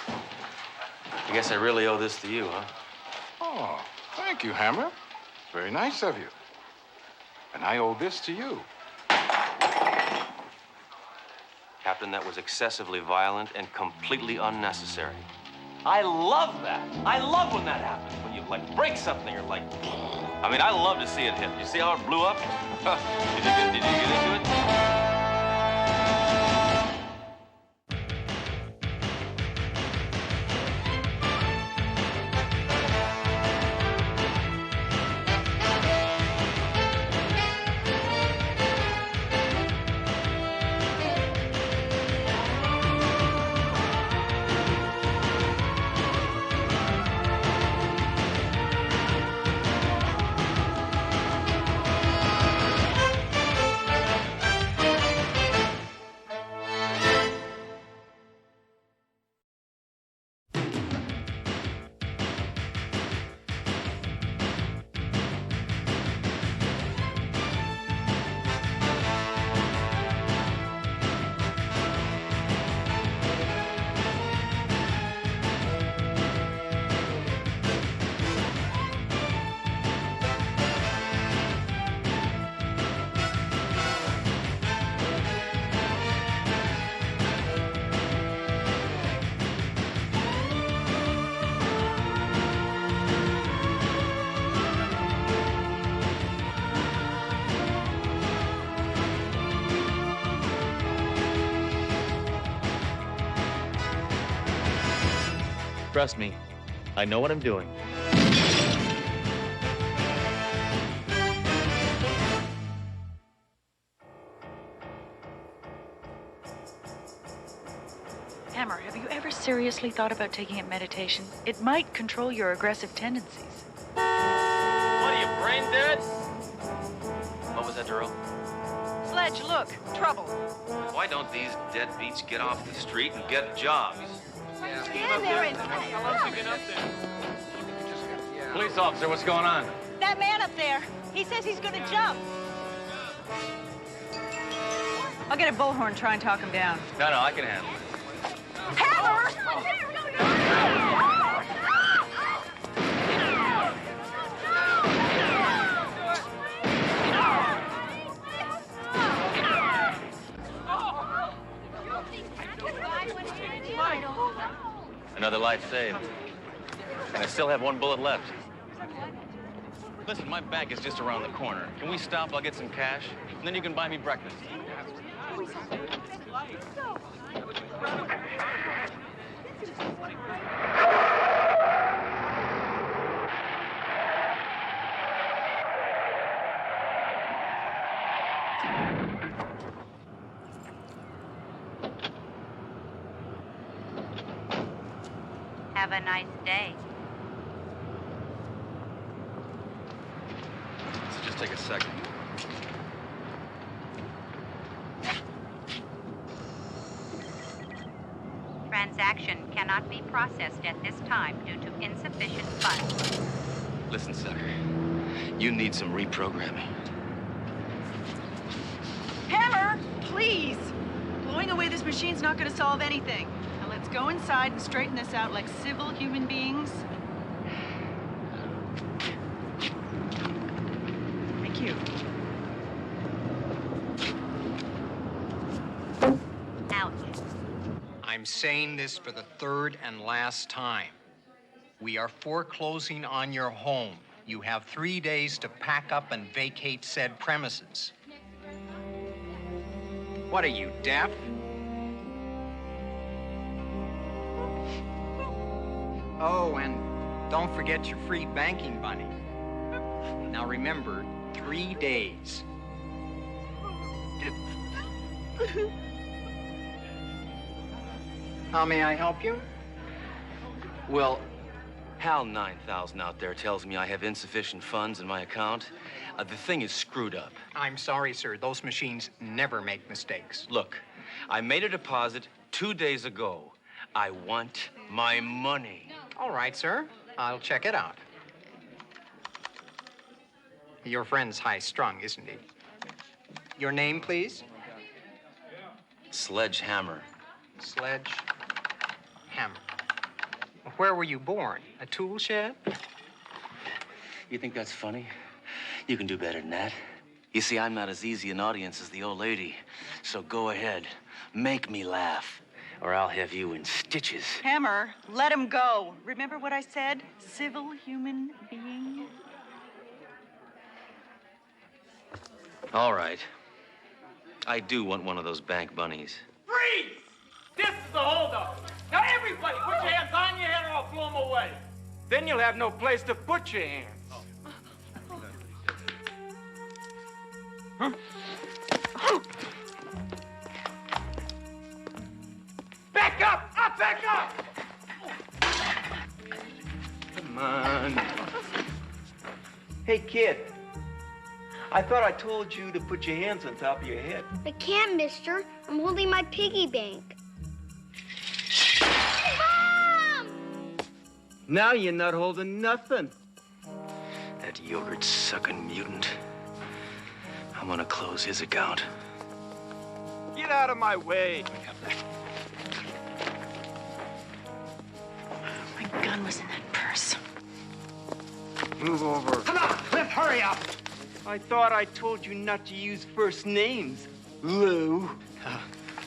I guess I really owe this to you, huh? Oh, thank you, Hammer. Very nice of you. And I owe this to you. Captain, that was excessively violent and completely unnecessary. I love that. I love when that happens. When you, like, break something or, like... I mean, I love to see it hit. You see how it blew up? Did you get into it? Trust me, I know what I'm doing. Hammer, have you ever seriously thought about taking up meditation? It might control your aggressive tendencies. What are you, brain dead? What was that, Duro? Sledge, look, trouble. Why don't these deadbeats get off the street and get jobs? Stand there and... Police officer, what's going on? That man up there, he says he's gonna jump. I'll get a bullhorn and try and talk him down. No, I can handle it. Hammer! Another life saved. And I still have one bullet left. Listen, my bank is just around the corner. Can we stop? I'll get some cash, and then you can buy me breakfast. Have a nice day. So just take a second. Transaction cannot be processed at this time due to insufficient funds. Listen, sucker. You need some reprogramming. Hammer, please! Blowing away this machine's not gonna solve anything. Now let's go inside and straighten this out like civil human beings. Thank you. Out. I'm saying this for the third and last time. We are foreclosing on your home. You have 3 days to pack up and vacate said premises. What are you, deaf? Oh, and don't forget your free banking money. Now remember, 3 days. How may I help you? Well, Hal 9000 out there tells me I have insufficient funds in my account. The thing is screwed up. I'm sorry, sir. Those machines never make mistakes. Look, I made a deposit 2 days ago. I want my money. All right, sir. I'll check it out. Your friend's high-strung, isn't he? Your name, please? Sledgehammer. Sledgehammer. Where were you born? A tool shed? You think that's funny? You can do better than that. You see, I'm not as easy an audience as the old lady. So go ahead, make me laugh, or I'll have you in stitches. Hammer, let him go. Remember what I said? Civil human being. All right. I do want one of those bank bunnies. Freeze! This is the holdup. Now everybody, put your hands on your head or I'll blow them away. Then you'll have no place to put your hands. Back up! Up, back up! Come on. Hey, kid. I thought I told you to put your hands on top of your head. I can't, mister. I'm holding my piggy bank. Mom! Now you're not holding nothing. That yogurt-sucking mutant. I'm gonna close his account. Get out of my way. My gun was in that purse. Move over. Come on, Cliff, hurry up. I thought I told you not to use first names, Lou.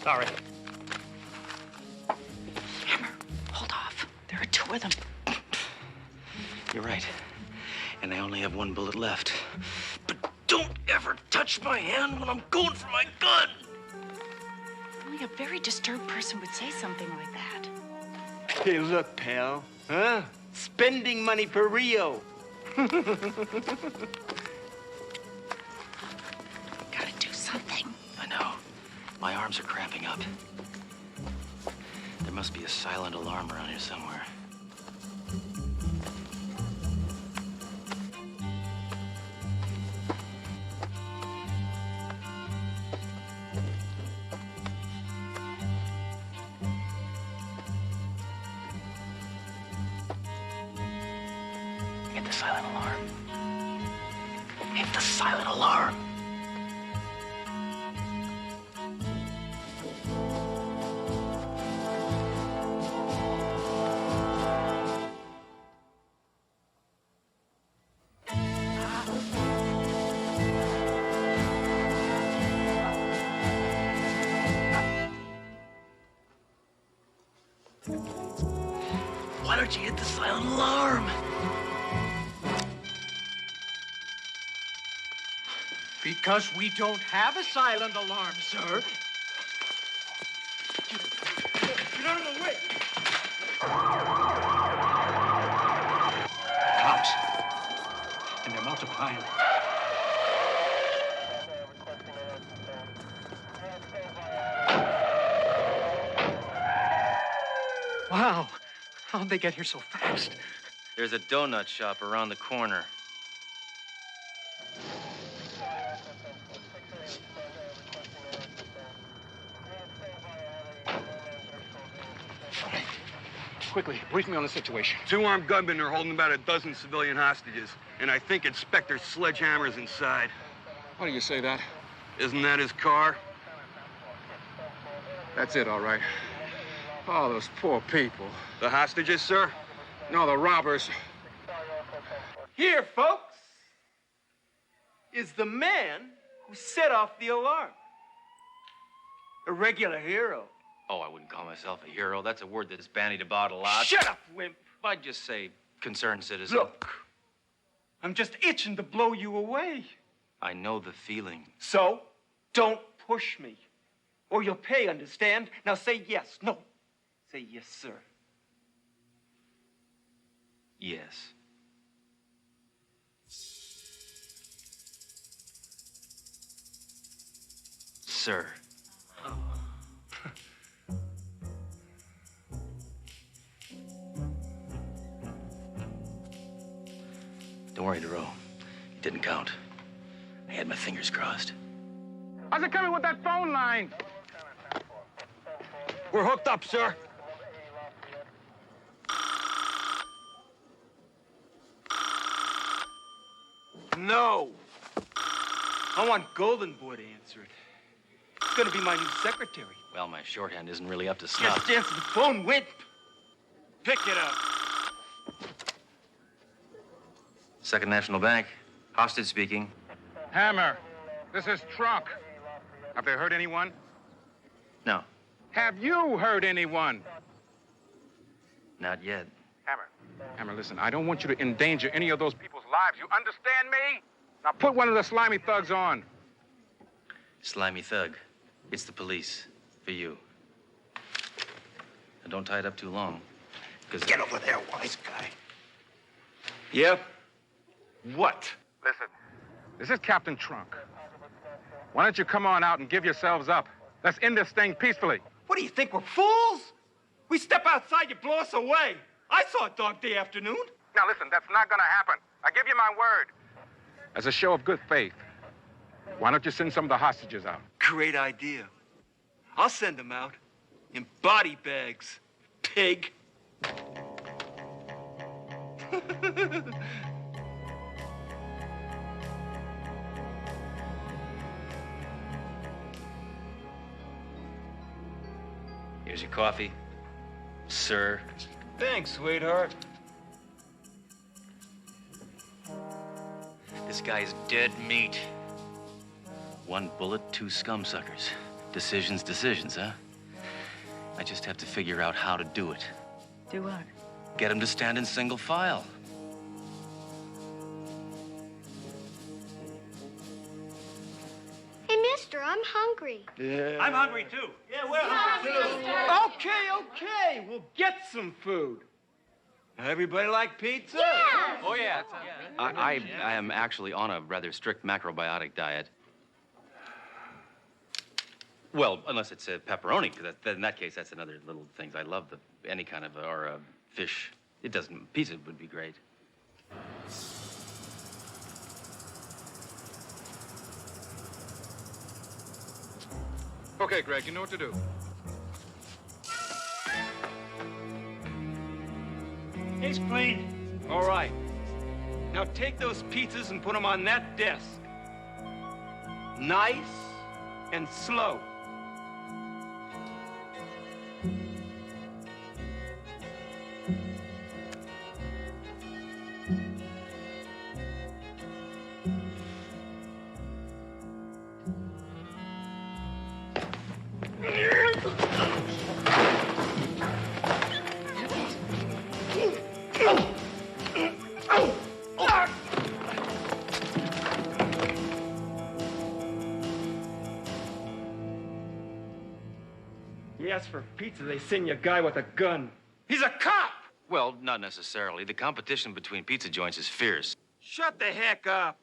Sorry. Hammer, hold off. There are two of them. You're right. And I only have one bullet left. But don't ever touch my hand when I'm going for my gun. Only a very disturbed person would say something like that. Hey, look, pal. Huh? Spending money for Rio. Gotta do something. I know. My arms are cramping up. There must be a silent alarm around here somewhere. Hit the silent alarm. Hit the silent alarm. Why don't you hit the silent alarm? Because we don't have a silent alarm, sir. Get out of the way. Cops. And they're multiplying. Wow. How'd they get here so fast? There's a donut shop around the corner. Quickly, brief me on the situation. Two armed gunmen are holding about a dozen civilian hostages, and I think Inspector Sledgehammer's inside. Why do you say that? Isn't that his car? That's it, all right. Oh, those poor people. The hostages, sir? No, the robbers. Here, folks, is the man who set off the alarm. A regular hero. Oh, I wouldn't call myself a hero. That's a word that's bandied about a lot. Shut up, wimp. I'd just say concerned citizen. Look, I'm just itching to blow you away. I know the feeling. So, don't push me. Or you'll pay, understand? Now say yes. No. Say yes, sir. Yes. Sir. Don't worry, DeRoe. It didn't count. I had my fingers crossed. How's it coming with that phone line? We're hooked up, sir. No. I want Golden Boy to answer it. He's gonna be my new secretary. Well, my shorthand isn't really up to snuff. Just answer the phone, wimp. Pick it up. Second National Bank. Hostage speaking. Hammer, this is Trunk. Have they heard anyone? No, Have you heard anyone? not yet. Hammer, listen, I don't want you to endanger any of those people's lives. You understand me? Now put one of the slimy thugs on. Slimy thug. It's the police. For you. And don't tie it up too long. Because Get over there, wise guy. Yep. What? Listen, this is Captain Trunk. Why don't you come on out and give yourselves up? Let's end this thing peacefully. What do you think, we're fools? We step outside, you blow us away. I saw a dog day afternoon. Now listen, that's not gonna happen. I give you my word. As a show of good faith, why don't you send some of the hostages out? Great idea. I'll send them out in body bags, pig. here's your coffee. Sir. Thanks, sweetheart. This guy's dead meat. One bullet, two scumsuckers. Decisions, huh? I just have to figure out how to do it. Do what? Get him to stand in single file. Hey, mister, I'm hungry. Yeah. I'm hungry too. Yeah, we're hungry too. Okay. We'll get some food. Everybody like pizza? Yeah. Oh, yeah. I am actually on a rather strict macrobiotic diet. Well, unless it's a pepperoni, because in that case, that's another little thing. I love any kind of, or fish. It doesn't, pizza would be great. Okay, Greg, you know what to do. It's clean. All right. Now take those pizzas and put them on that desk. Nice and slow. You ask for pizza, they send you a guy with a gun. He's a cop! Well, not necessarily. The competition between pizza joints is fierce. Shut the heck up.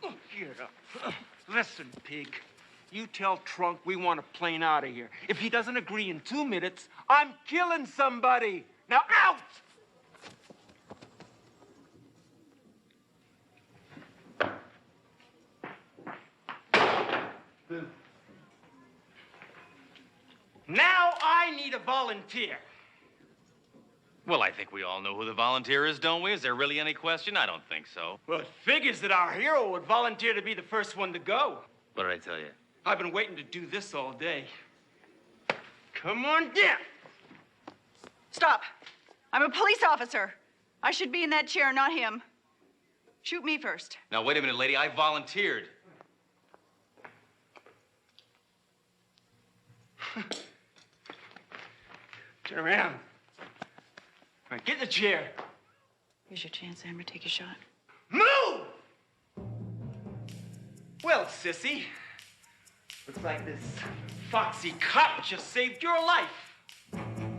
Get up. Listen, pig. You tell Trunk we want a plane out of here. If he doesn't agree in 2 minutes, I'm killing somebody. Now out! Now I need a volunteer. Well, I think we all know who the volunteer is, don't we? Is there really any question? I don't think so. Well, it figures that our hero would volunteer to be the first one to go. What did I tell you? I've been waiting to do this all day. Come on down. Stop. I'm a police officer. I should be in that chair, not him. Shoot me first. Now, wait a minute, lady. I volunteered. Get around. All right, get in the chair. Here's your chance, Hammer. Take a shot. Move! Well, sissy, looks like this foxy cop just saved your life.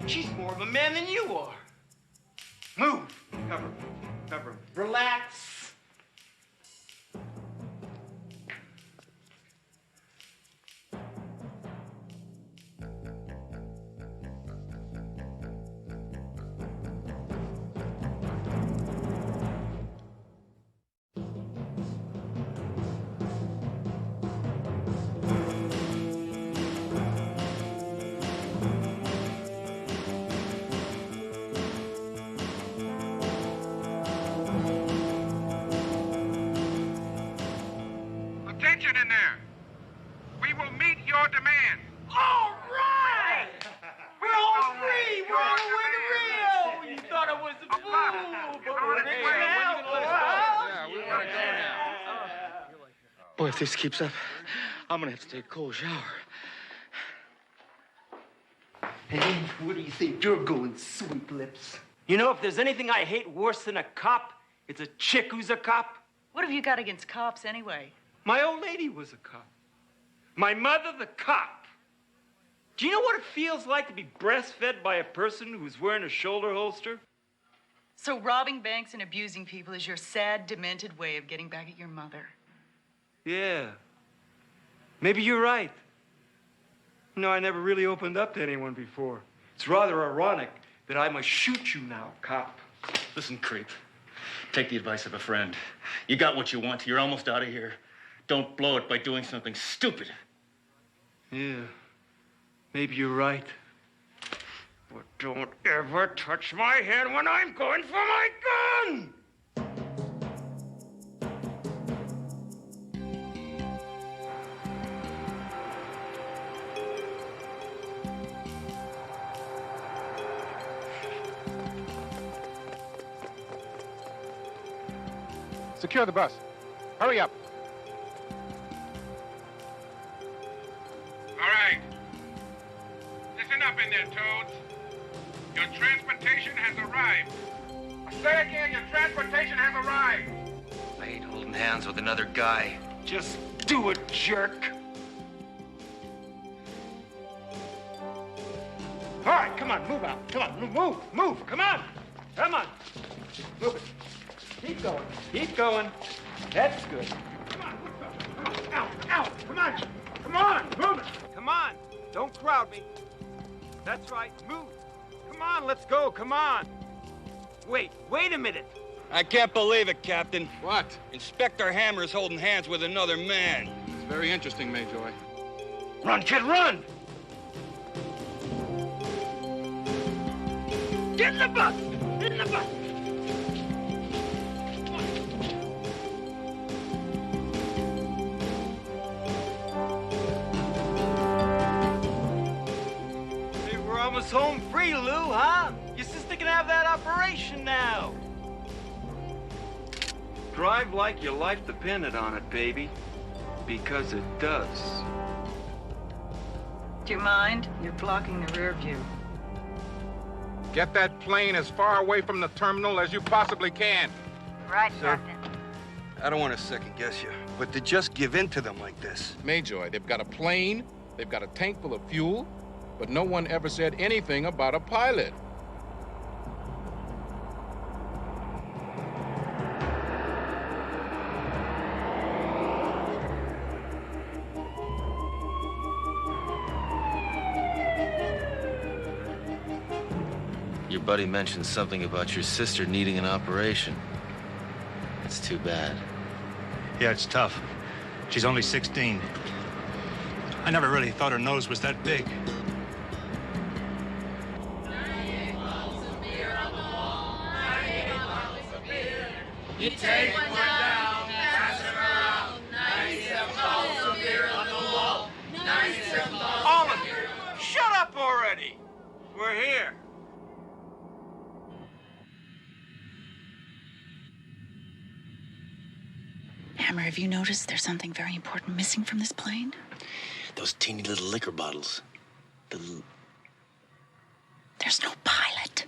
She's more of a man than you are. Move. Cover. Relax. Attention in there. We will meet your demand. All right! We're all free! We're on the way to Rio! You thought I was a fool, but we're here now. We want to go now. Boy, if this keeps up, I'm gonna have to take a cold shower. Hey, where do you think you're going, sweet lips? You know, if there's anything I hate worse than a cop, it's a chick who's a cop. What have you got against cops anyway? My old lady was a cop. My mother, the cop. Do you know what it feels like to be breastfed by a person who's wearing a shoulder holster? So robbing banks and abusing people is your sad, demented way of getting back at your mother. Yeah. Maybe you're right. No, I never really opened up to anyone before. It's rather ironic that I must shoot you now, cop. Listen, creep. Take the advice of a friend. You got what you want. You're almost out of here. Don't blow it by doing something stupid. Yeah. Maybe you're right. But don't ever touch my head when I'm going for my gun! Secure the bus. Hurry up. All right. Listen up in there, Toads. Your transportation has arrived. I say again, your transportation has arrived. I hate holding hands with another guy. Just do it, jerk. All right, come on, move out. Come on, move. Come on. Move it. Keep going. That's good. Come on. Out. Come on, move it. Come on. Don't crowd me. That's right, move. Come on, let's go, come on. Wait a minute. I can't believe it, Captain. What? Inspector Hammer's holding hands with another man. It's very interesting, Mayjoy. Run, kid, run! Get in the bus! Hey, we're almost home free, Lou, huh? Your sister can have that operation now. Drive like your life depended on it, baby. Because it does. Do you mind? You're blocking the rear view. Get that plane as far away from the terminal as you possibly can. Right, Sir? Captain. I don't want to second guess you, but to just give in to them like this. Mayjoy, they've got a plane, they've got a tank full of fuel, but no one ever said anything about a pilot. Your buddy mentioned something about your sister needing an operation. It's too bad. Yeah, it's tough. She's only 16. I never really thought her nose was that big. You take one down, pass it around. 97 bottles of beer on the wall. 97 bottles. All of you, shut up already. We're here. Hammer, have you noticed there's something very important missing from this plane? Those teeny little liquor bottles. They're There's no pilot.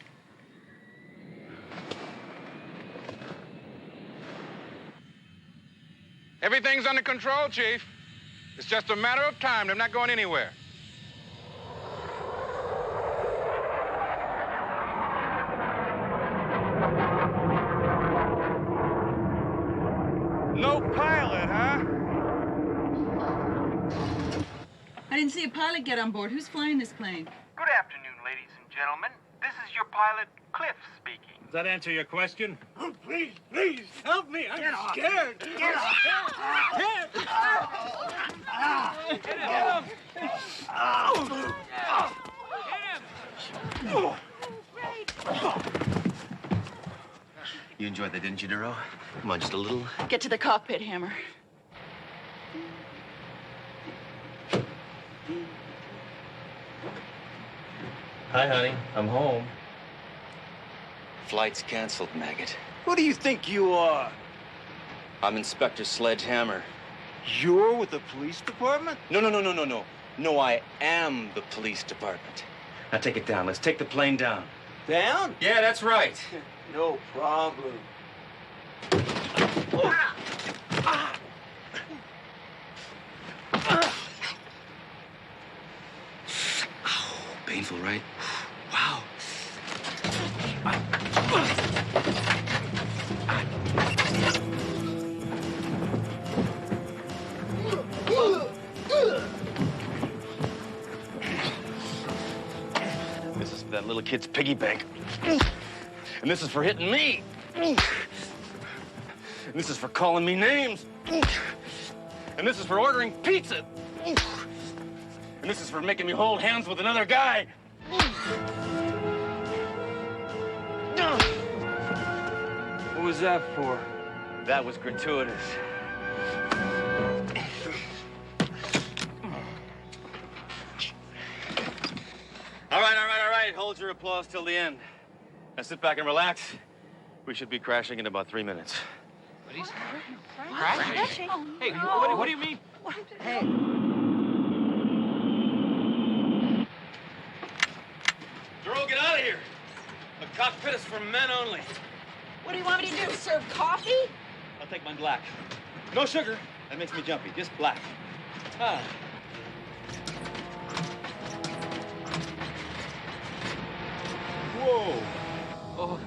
Everything's under control, Chief. It's just a matter of time. They're not going anywhere. No pilot, huh? I didn't see a pilot get on board. Who's flying this plane? Good afternoon, ladies and gentlemen. This is your pilot, Cliff, speaking. Does that answer your question? Oh, please, help me. I'm scared. Get off. You enjoyed that, didn't you, Duro? Come on, just a little. Get to the cockpit, Hammer. Hi, honey. I'm home. Flight's canceled, maggot. Who do you think you are? I'm Inspector Sledgehammer. You're with the police department? No. No, I am the police department. Now take it down. Let's take the plane down. Down? Yeah, that's right. No problem. Painful, right? Wow. This is for that little kid's piggy bank. And this is for hitting me. And this is for calling me names. And this is for ordering pizza. And this is for making me hold hands with another guy. What was that for? That was gratuitous. All right. Hold your applause till the end. Now sit back and relax. We should be crashing in about 3 minutes. Crashing? Hey, what do you mean? Hey. Duro, get out of here. The cockpit is for men only. What do you want me to do? Serve coffee? I'll take mine black. No sugar. That makes me jumpy. Just black. Ah. Whoa. Oh.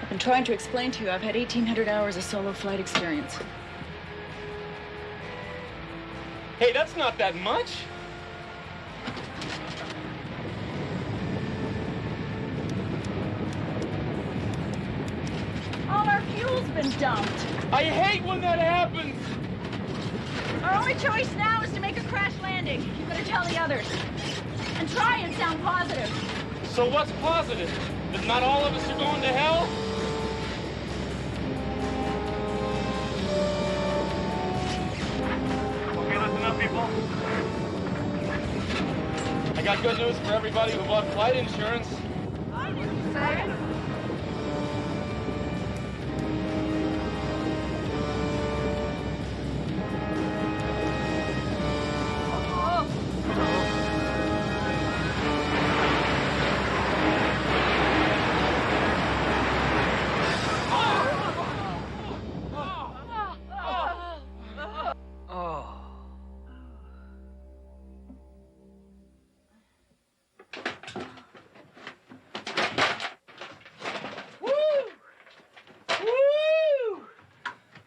I've been trying to explain to you, I've had 1,800 hours of solo flight experience. Hey, that's not that much. All our fuel's been dumped. I hate when that happens. Our only choice now is to make a crash landing. You better tell the others. And try and sound positive. So what's positive? That not all of us are going to hell? Okay, listen up, people. I got good news for everybody who bought flight insurance. I didn't say it.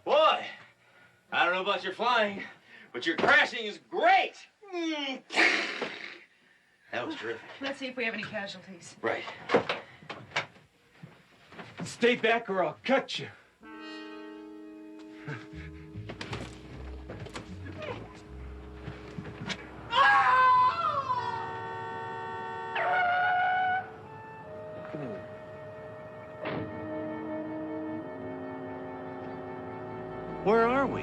Boy, I don't know about your flying, but your crashing is great. That was terrific. Let's see if we have any casualties. Right. Stay back or I'll cut you. Where are we?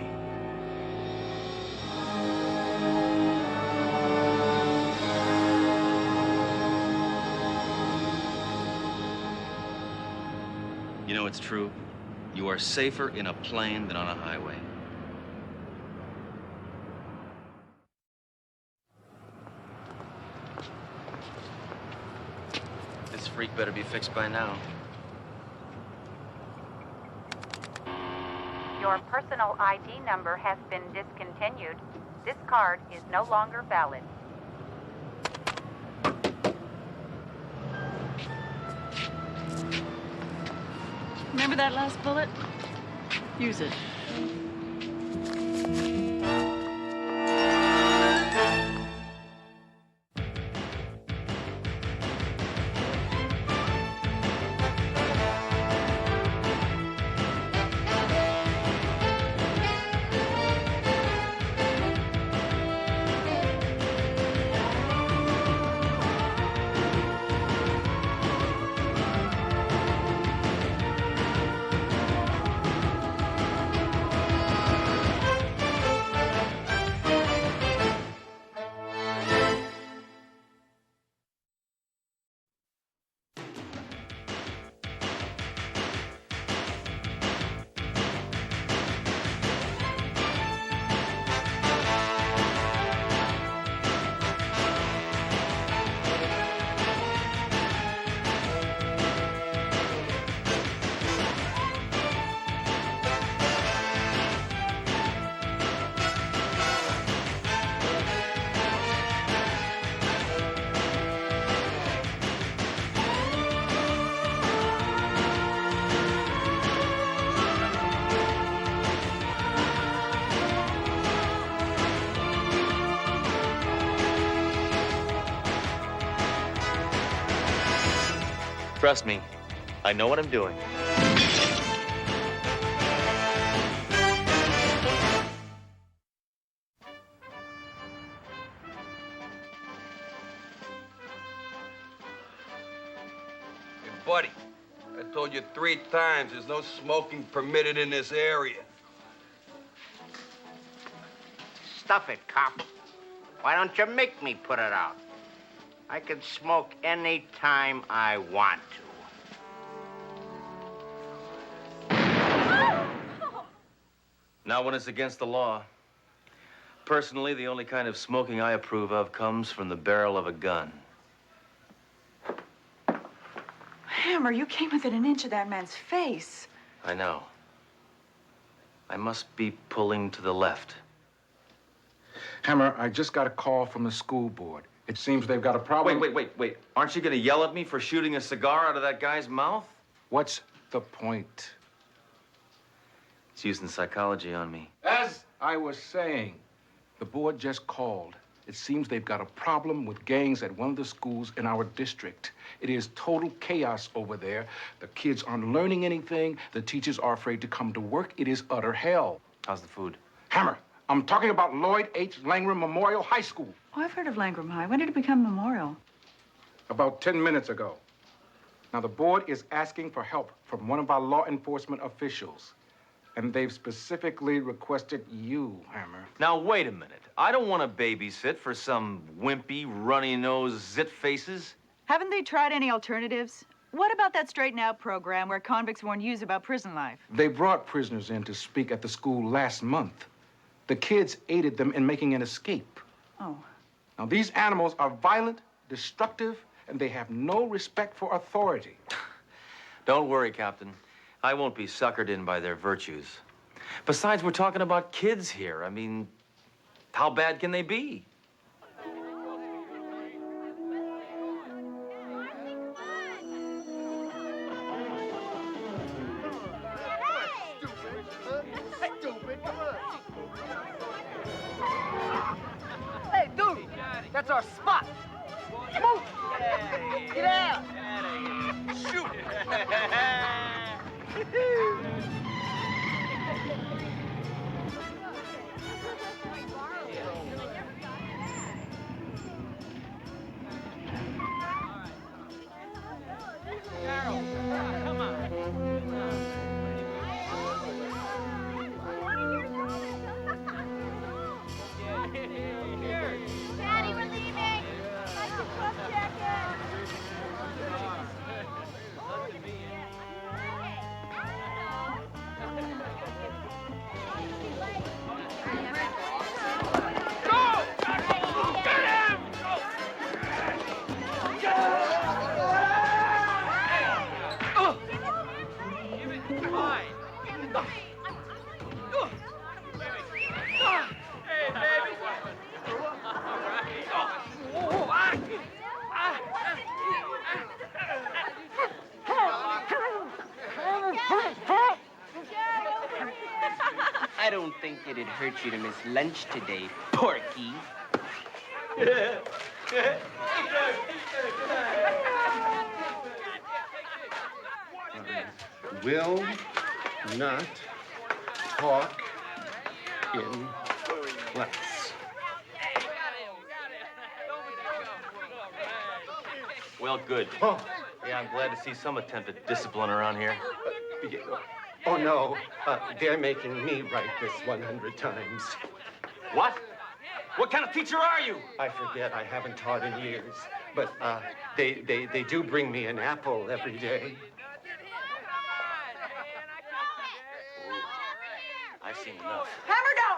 You know it's true. You are safer in a plane than on a highway. This freak better be fixed by now. Your personal ID number has been discontinued. This card is no longer valid. Remember that last bullet? Use it. Trust me, I know what I'm doing. Hey, buddy, I told you 3 times there's no smoking permitted in this area. Stuff it, cop. Why don't you make me put it out? I can smoke any time I want to. Not when it's against the law. Personally, the only kind of smoking I approve of comes from the barrel of a gun. Hammer, you came within an inch of that man's face. I know. I must be pulling to the left. Hammer, I just got a call from the school board. It seems they've got a problem. Wait. Aren't you gonna yell at me for shooting a cigar out of that guy's mouth? What's the point? It's using psychology on me. As I was saying, the board just called. It seems they've got a problem with gangs at one of the schools in our district. It is total chaos over there. The kids aren't learning anything. The teachers are afraid to come to work. It is utter hell. How's the food? Hammer, I'm talking about Lloyd H. Langram Memorial High School. Oh, I've heard of Langram High. When did it become Memorial? About 10 minutes ago. Now, the board is asking for help from one of our law enforcement officials. And they've specifically requested you, Hammer. Now, wait a minute. I don't want to babysit for some wimpy, runny-nosed zit faces. Haven't they tried any alternatives? What about that Straighten Out program where convicts warn youths about prison life? They brought prisoners in to speak at the school last month. The kids aided them in making an escape. Oh. Now, these animals are violent, destructive, and they have no respect for authority. Don't worry, Captain. I won't be suckered in by their virtues. Besides, we're talking about kids here. I mean, how bad can they be? Hey, dude, that's our spot. Move! Get out! Shoot! Daddy, we're leaving. Like the club jacket. I don't think it'd hurt you to miss lunch today, Porky. Will not talk in class. Well, good. Yeah, I'm glad to see some attempt at discipline around here. Oh, no. They're making me write this 100 times. What? What kind of teacher are you? I forget. I haven't taught in years. But they do bring me an apple every day. I've seen enough. Hammer down!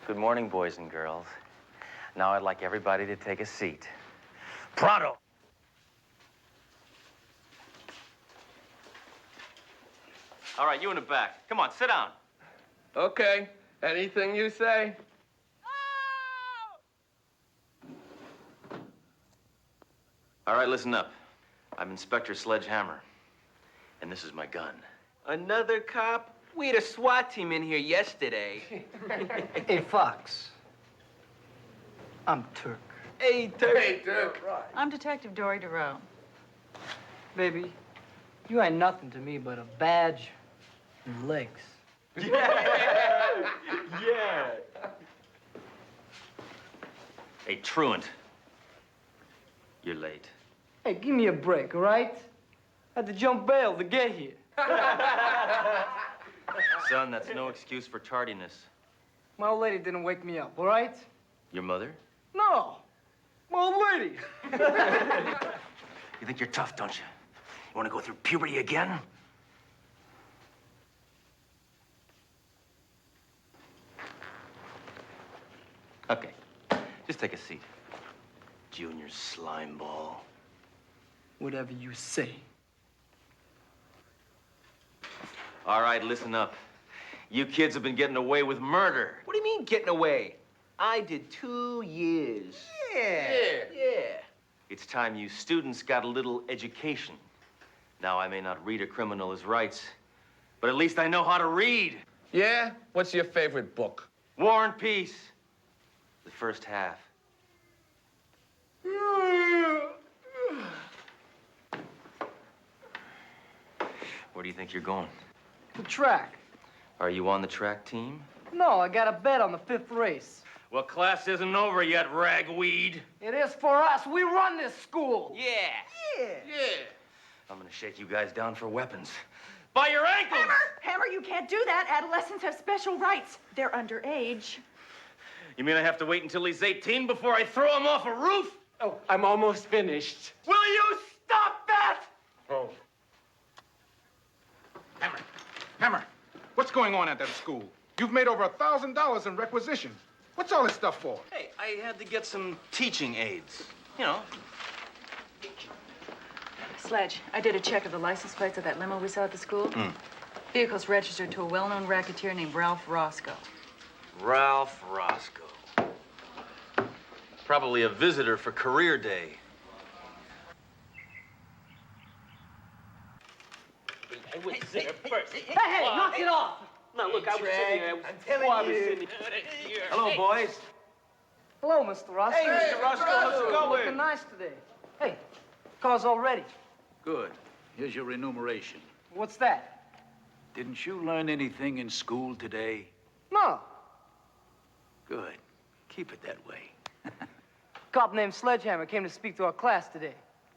Good morning, boys and girls. Now I'd like everybody to take a seat. Pronto! All right, you in the back. Come on, sit down. Okay. Anything you say? All right, listen up. I'm Inspector Sledgehammer, and this is my gun. Another cop? We had a SWAT team in here yesterday. Hey, Fox. I'm Turk. Hey, Turk. Hey, Turk. I'm Detective Dory DeRoe. Baby, you ain't nothing to me but a badge and legs. Yeah. Hey, Truant. You're late. Hey, give me a break, all right? I had to jump bail to get here. Son, that's no excuse for tardiness. My old lady didn't wake me up, all right? Your mother? No, my old lady. You think you're tough, don't you? You want to go through puberty again? Okay, just take a seat. Junior slime ball. Whatever you say. All right, listen up. You kids have been getting away with murder. What do you mean, getting away? I did 2 years. Yeah. It's time you students got a little education. Now, I may not read a criminal his rights, but at least I know how to read. Yeah? What's your favorite book? War and Peace. The first half. Where do you think you're going? The track. Are you on the track team? No, I got a bet on the 5th race. Well, class isn't over yet, ragweed. It is for us. We run this school. Yeah. I'm gonna shake you guys down for weapons. By your ankles! Hammer, you can't do that. Adolescents have special rights. They're underage. You mean I have to wait until he's 18 before I throw him off a roof? Oh, I'm almost finished. Will you stop that? Oh. Hammer, what's going on at that school? You've made over $1,000 in requisitions. What's all this stuff for? Hey, I had to get some teaching aids. You know. Sledge, I did a check of the license plates of that limo we saw at the school. Vehicle's registered to a well-known racketeer named Ralph Roscoe. Ralph Roscoe. Probably a visitor for career day. I was there first. Hey, knock it off! Now, look, I was sitting there. I'm telling you. Hello, boys. Hello, Mr. Roscoe. Hey, Mr. Roscoe, how's it going? Looking nice today. Hey, car's all ready. Good. Here's your remuneration. What's that? Didn't you learn anything in school today? No. Good. Keep it that way. Cop named Sledgehammer came to speak to our class today.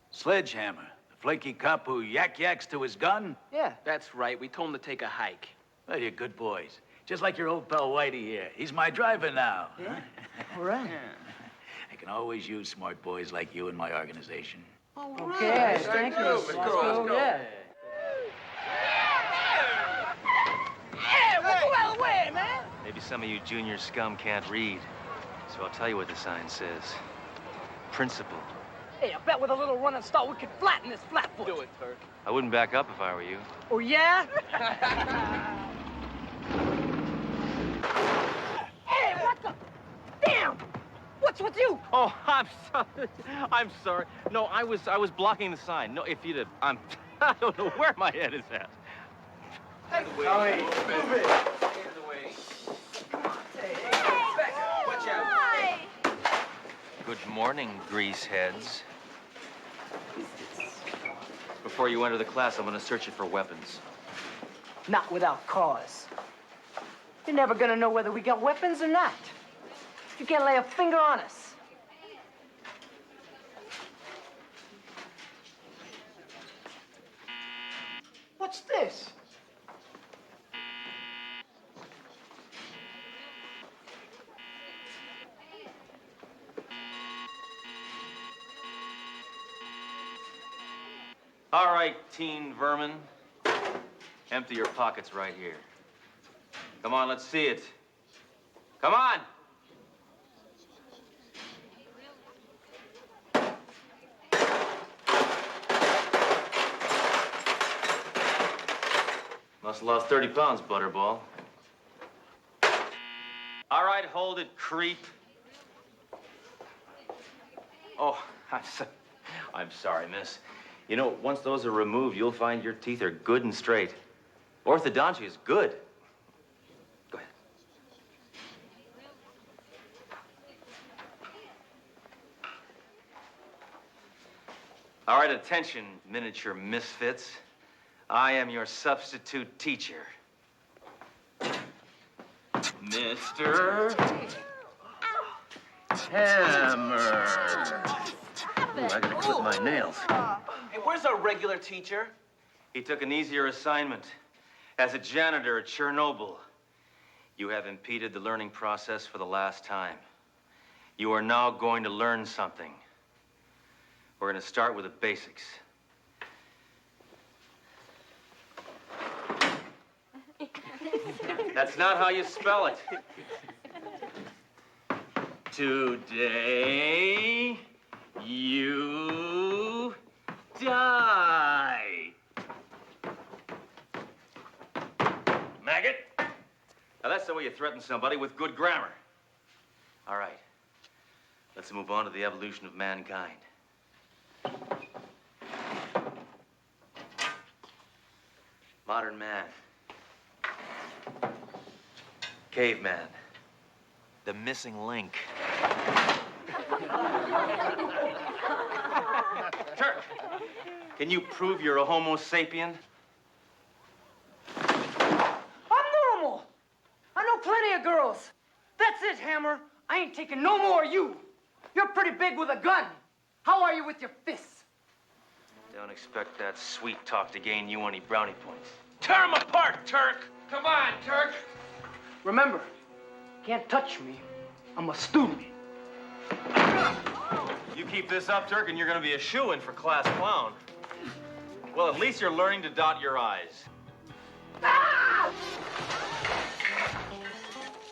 Sledgehammer, the flaky cop who yaks to his gun? Yeah. That's right. We told him to take a hike. Well, you're good boys. Just like your old pal Whitey here. He's my driver now. Yeah. Huh? All right. I can always use smart boys like you in my organization. Okay, thank you, Mr. Roscoe. Yeah. Hey, move out of the way, man! Maybe some of you junior scum can't read. So I'll tell you what the sign says. Principal. Hey, I bet with a little run and start we could flatten this flatfoot. Do it, Turk. I wouldn't back up if I were you. Oh, yeah? with you? Oh, I'm sorry. I'm sorry. No, I was blocking the sign. No, if you'd have, I don't know where my head is at. Hey, Tommy, move it. Get in the way. Come on. Hey, watch out. Good morning, grease heads. Before you enter the class, I'm going to search you for weapons. Not without cause. You're never gonna know whether we got weapons or not. You can't lay a finger on us. What's this? All right, teen vermin. Empty your pockets right here. Come on, let's see it. Come on! Must have lost 30 pounds, Butterball. All right, hold it, creep. Oh, I'm sorry, miss. You know, once those are removed, you'll find your teeth are good and straight. Orthodontia is good. Go ahead. All right, attention, miniature misfits. I am your substitute teacher. Mr. Hammer. Ooh, I gotta clip my nails. Hey, where's our regular teacher? He took an easier assignment. As a janitor at Chernobyl, you have impeded the learning process for the last time. You are now going to learn something. We're going to start with the basics. That's not how you spell it. Today, you die. Maggot. Now, that's the way you threaten somebody with good grammar. All right. Let's move on to the evolution of mankind. Modern man. Caveman. The missing link. Turk, can you prove you're a Homo sapien? I'm normal. I know plenty of girls. That's it, Hammer. I ain't taking no more of you. You're pretty big with a gun. How are you with your fists? Don't expect that sweet talk to gain you any brownie points. Tear him apart, Turk! Come on, Turk. Remember, can't touch me. I'm a student. You keep this up, Turk, and you're gonna be a shoo-in for class clown. Well, at least you're learning to dot your I's.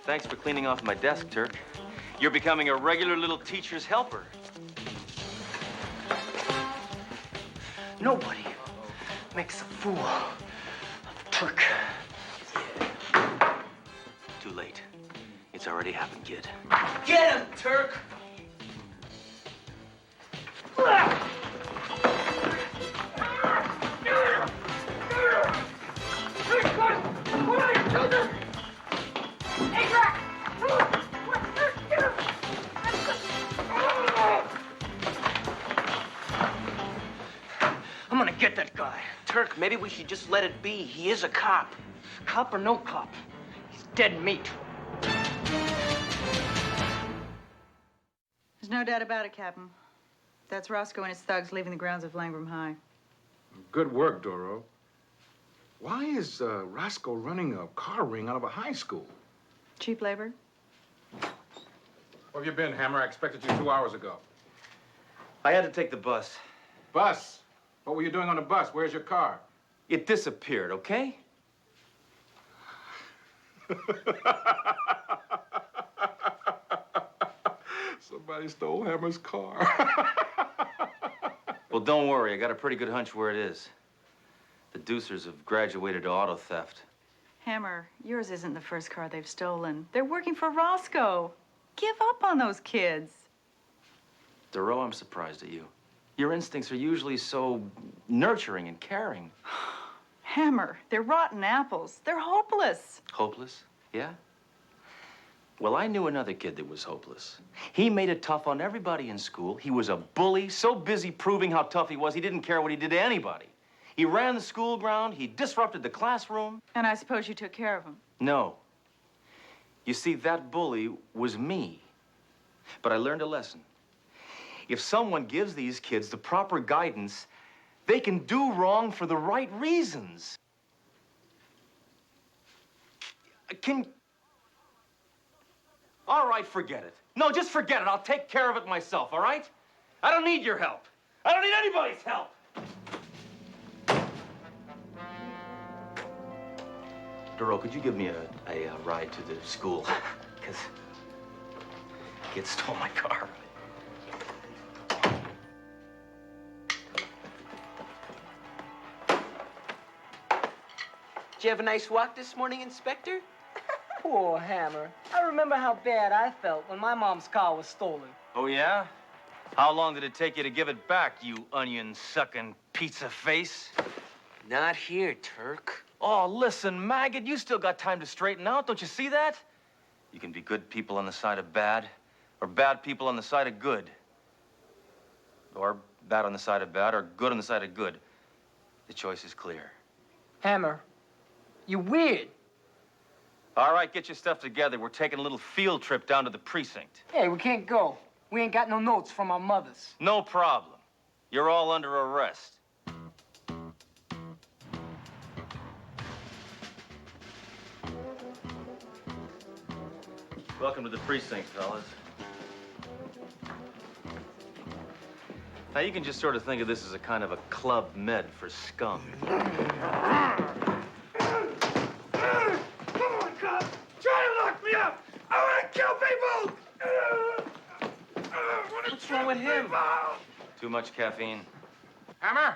Thanks for cleaning off my desk, Turk. You're becoming a regular little teacher's helper. Nobody makes a fool of Turk. Too late. It's already happened, kid. Get him, Turk! I'm gonna get that guy. Turk, maybe we should just let it be. He is a cop. Cop or no cop, he's dead meat. There's no doubt about it, Captain. That's Roscoe and his thugs leaving the grounds of Langram High. Good work, Doro. Why is Roscoe running a car ring out of a high school? Cheap labor? Where have you been, Hammer? I expected you 2 hours ago. I had to take the bus. Bus? What were you doing on the bus? Where's your car? It disappeared, okay? Somebody stole Hammer's car. Well, don't worry. I got a pretty good hunch where it is. The Deucers have graduated to auto theft. Hammer, yours isn't the first car they've stolen. They're working for Roscoe. Give up on those kids. Duro, I'm surprised at you. Your instincts are usually so nurturing and caring. Hammer, they're rotten apples. They're hopeless. Hopeless? Yeah? Well, I knew another kid that was hopeless. He made it tough on everybody in school. He was a bully, so busy proving how tough he was, he didn't care what he did to anybody. He ran the school ground, he disrupted the classroom. And I suppose you took care of him. No. You see, that bully was me. But I learned a lesson. If someone gives these kids the proper guidance, they can do wrong for the right reasons. All right, forget it. No, just forget it. I'll take care of it myself, all right? I don't need your help. I don't need anybody's help. Duro, could you give me a ride to the school? Because the kid stole my car. Did you have a nice walk this morning, Inspector? Poor Hammer. I remember how bad I felt when my mom's car was stolen. Oh, yeah? How long did it take you to give it back, you onion-sucking pizza face? Not here, Turk. Oh, listen, maggot, you still got time to straighten out. Don't you see that? You can be good people on the side of bad, or bad people on the side of good. Or bad on the side of bad, or good on the side of good. The choice is clear. Hammer, you're weird. All right, get your stuff together. We're taking a little field trip down to the precinct. Hey, we can't go. We ain't got no notes from our mothers. No problem. You're all under arrest. Welcome to the precinct, fellas. Now, you can just sort of think of this as a kind of a club med for scum. Come on, cop! Try to lock me up! I want to kill people! What's wrong with him? Too much caffeine. Hammer,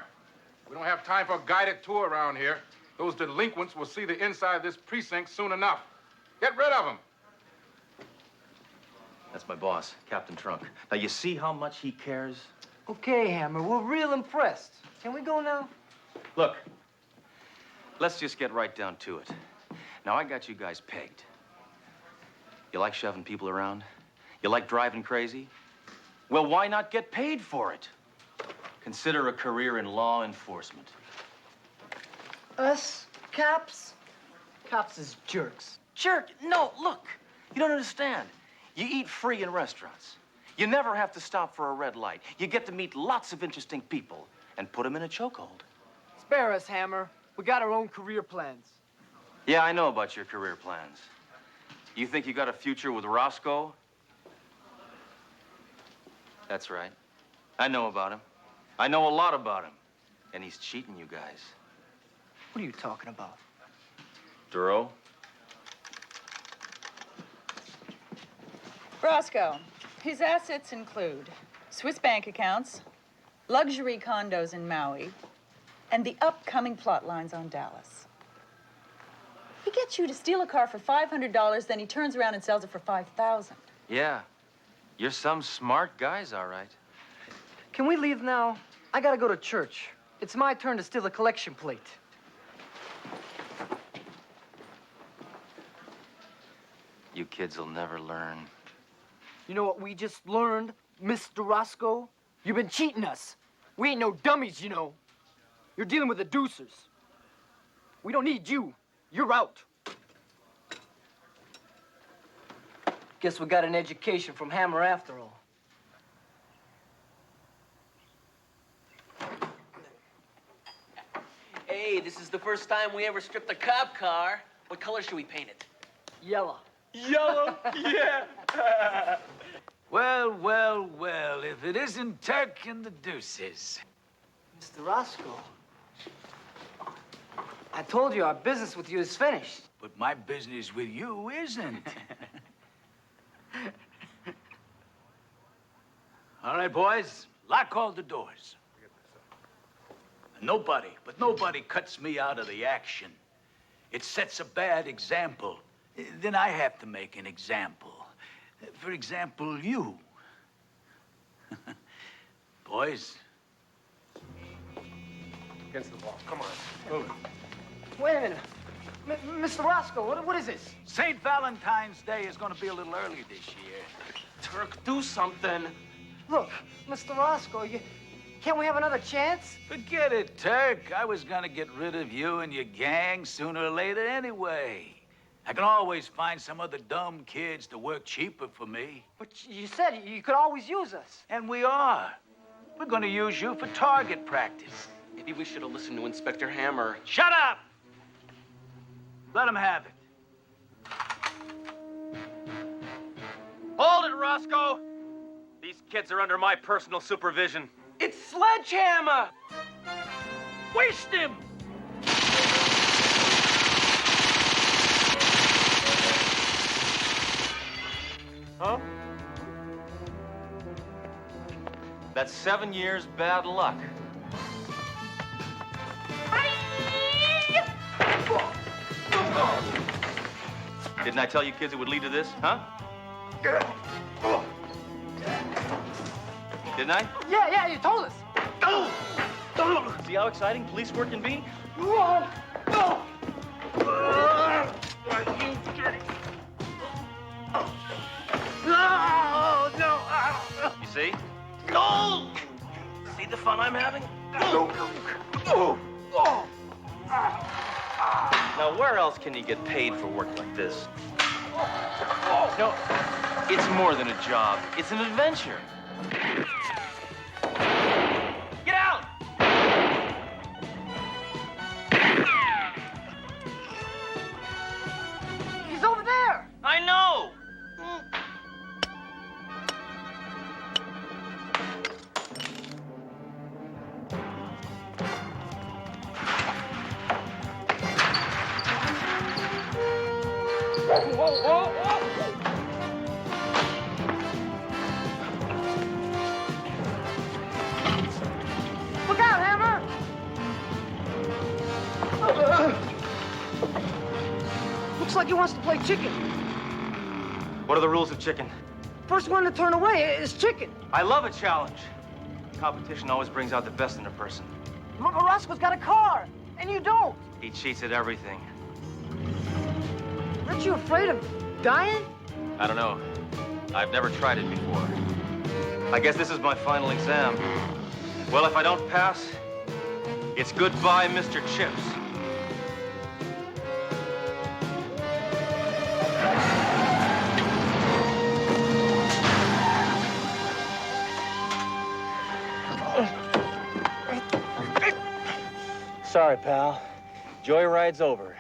we don't have time for a guided tour around here. Those delinquents will see the inside of this precinct soon enough. Get rid of them. That's my boss, Captain Trunk. Now, you see how much he cares? Okay, Hammer, we're real impressed. Can we go now? Look, let's just get right down to it. Now, I got you guys pegged. You like shoving people around? You like driving crazy? Well, why not get paid for it? Consider a career in law enforcement. Us? Cops? Cops is jerks. Jerk? No, look. You don't understand. You eat free in restaurants. You never have to stop for a red light. You get to meet lots of interesting people and put them in a chokehold. Spare us, Hammer. We got our own career plans. Yeah, I know about your career plans. You think you got a future with Roscoe? That's right. I know about him. I know a lot about him. And he's cheating you guys. What are you talking about? Duro? Roscoe, his assets include Swiss bank accounts, luxury condos in Maui, and the upcoming plot lines on Dallas. He gets you to steal a car for $500, then he turns around and sells it for $5,000. Yeah. You're some smart guys, all right. Can we leave now? I gotta go to church. It's my turn to steal a collection plate. You kids will never learn. You know what we just learned, Mr. Roscoe? You've been cheating us. We ain't no dummies, you know. You're dealing with the deucers. We don't need you. You're out. Guess we got an education from Hammer after all. Hey, this is the first time we ever stripped a cop car. What color should we paint it? Yellow. Yellow? Yeah. Well, well, well, if it isn't Turk and the Deuces. Mr. Roscoe, I told you our business with you is finished. But my business with you isn't. All right, boys, lock all the doors. Nobody, but nobody cuts me out of the action. It sets a bad example. Then I have to make an example. For example, you. boys. Against the wall. Come on. Move it. Wait a minute. Mr. Roscoe, what is this? St. Valentine's Day is going to be a little early this year. Turk, do something. Look, Mr. Roscoe, can't we have another chance? Forget it, Turk. I was going to get rid of you and your gang sooner or later anyway. I can always find some other dumb kids to work cheaper for me. But you said you could always use us. And we are. We're going to use you for target practice. Maybe we should have listened to Inspector Hammer. Shut up! Let him have it. Hold it, Roscoe! These kids are under my personal supervision. It's Sledgehammer! Waste him! Huh? That's 7 years bad luck. Didn't I tell you kids it would lead to this, huh? Didn't I? Yeah, you told us. See how exciting police work can be? You see? No! See the fun I'm having? Now, where else can you get paid for work like this? No, it's more than a job. It's an adventure. Get out! He's over there. I know! Whoa! Look out, Hammer! Looks like he wants to play chicken. What are the rules of chicken? First one to turn away is chicken. I love a challenge. Competition always brings out the best in a person. Look, Roscoe's got a car, and you don't. He cheats at everything. Aren't you afraid of dying? I don't know. I've never tried it before. I guess this is my final exam. Well, if I don't pass, it's goodbye, Mr. Chips. Sorry, pal. Joyride's over.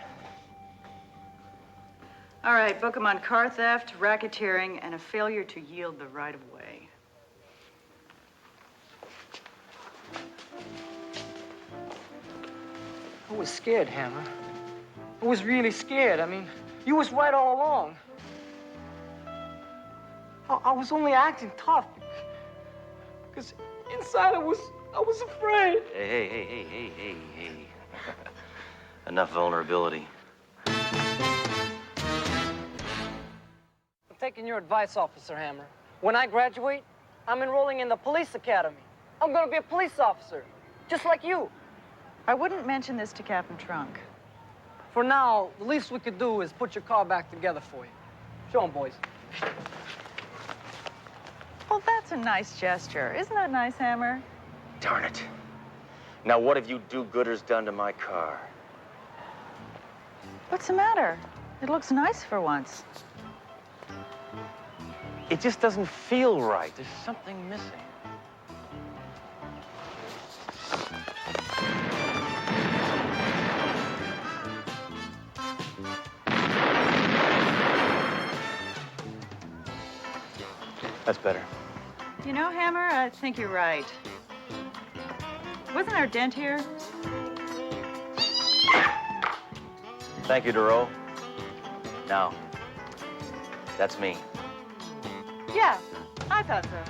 All right, book him on car theft, racketeering, and a failure to yield the right of way. I was scared, Hammer. I was really scared. I mean, you was right all along. I was only acting tough because inside I was afraid. Hey. Enough vulnerability. I'm taking your advice, Officer Hammer. When I graduate, I'm enrolling in the police academy. I'm gonna be a police officer, just like you. I wouldn't mention this to Captain Trunk. For now, the least we could do is put your car back together for you. Show 'em, boys. Well, that's a nice gesture. Isn't that nice, Hammer? Darn it. Now, what have you do-gooders done to my car? What's the matter? It looks nice for once. It just doesn't feel right. There's something missing. That's better. You know, Hammer, I think you're right. Wasn't there a dent here? Thank you, Duro. Now, that's me. Yeah, I thought so.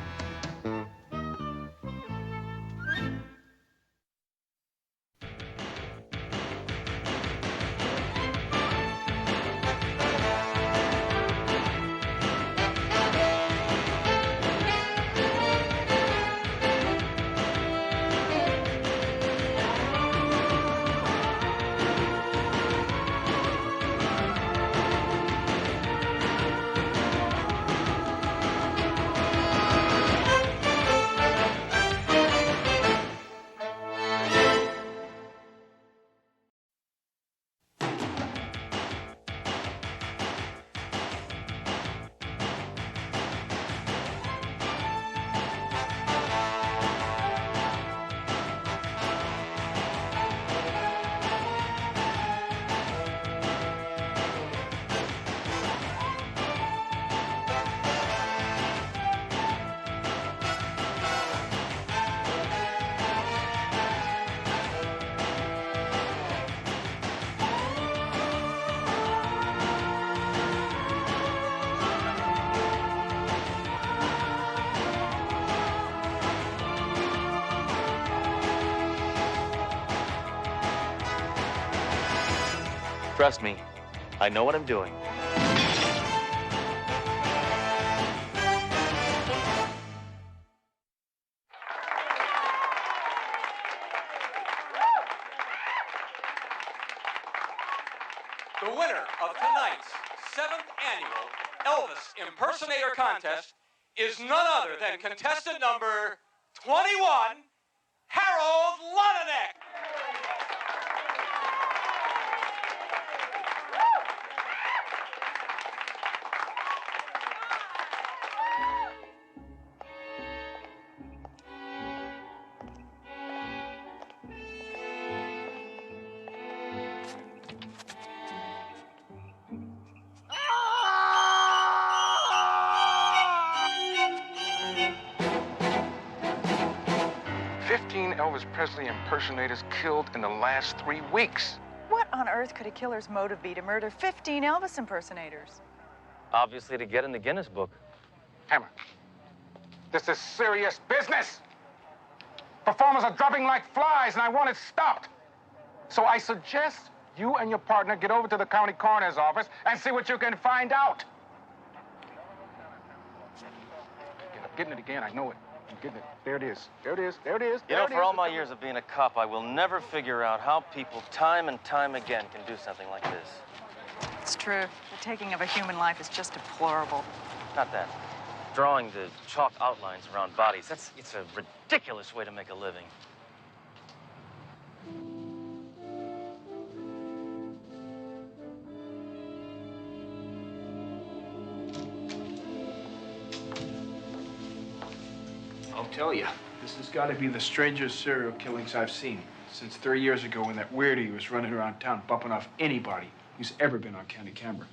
Trust me, I know what I'm doing. The winner of tonight's 7th annual Elvis Impersonator Contest is none other than contestant number 21, Harold Lonanek. Elvis Presley impersonators killed in the last 3 weeks. What on earth could a killer's motive be to murder 15 Elvis impersonators? Obviously to get in the Guinness Book. Hammer, this is serious business. Performers are dropping like flies, and I want it stopped. So I suggest you and your partner get over to the county coroner's office and see what you can find out. I'm getting it again, I know it. I'm getting it. There it is. There it is. There it is. You know, for all my years of being a cop, I will never figure out how people time and time again can do something like this. It's true. The taking of a human life is just deplorable. Not that. Drawing the chalk outlines around bodies, it's a ridiculous way to make a living. I'll tell you, this has got to be the strangest serial killings I've seen since 3 years ago when that weirdy was running around town bumping off anybody who's ever been on county camera.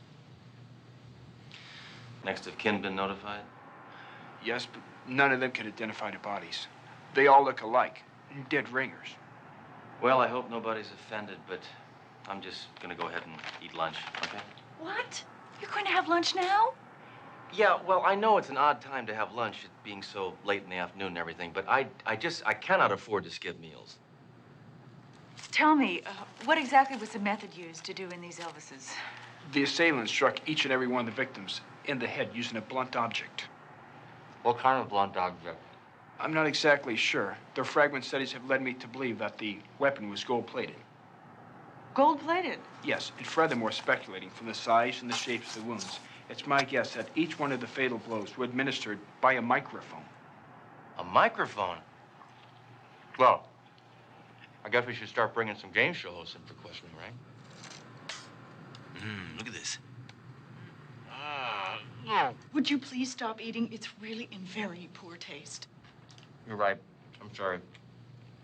Next of kin been notified? Yes, but none of them can identify the bodies. They all look alike, dead ringers. Well, I hope nobody's offended, but I'm just gonna go ahead and eat lunch, okay? What? You're going to have lunch now? Yeah, well, I know it's an odd time to have lunch, it being so late in the afternoon and everything, but I cannot afford to skip meals. Tell me, what exactly was the method used to do in these Elvises? The assailant struck each and every one of the victims in the head using a blunt object. What kind of blunt object? I'm not exactly sure. Their fragment studies have led me to believe that the weapon was gold-plated. Gold-plated? Yes, and furthermore, speculating from the size and the shapes of the wounds, it's my guess that each one of the fatal blows were administered by a microphone. A microphone? Well, I guess we should start bringing some game show hosts in for questioning, right? Look at this. Would you please stop eating? It's really in very poor taste. You're right. I'm sorry.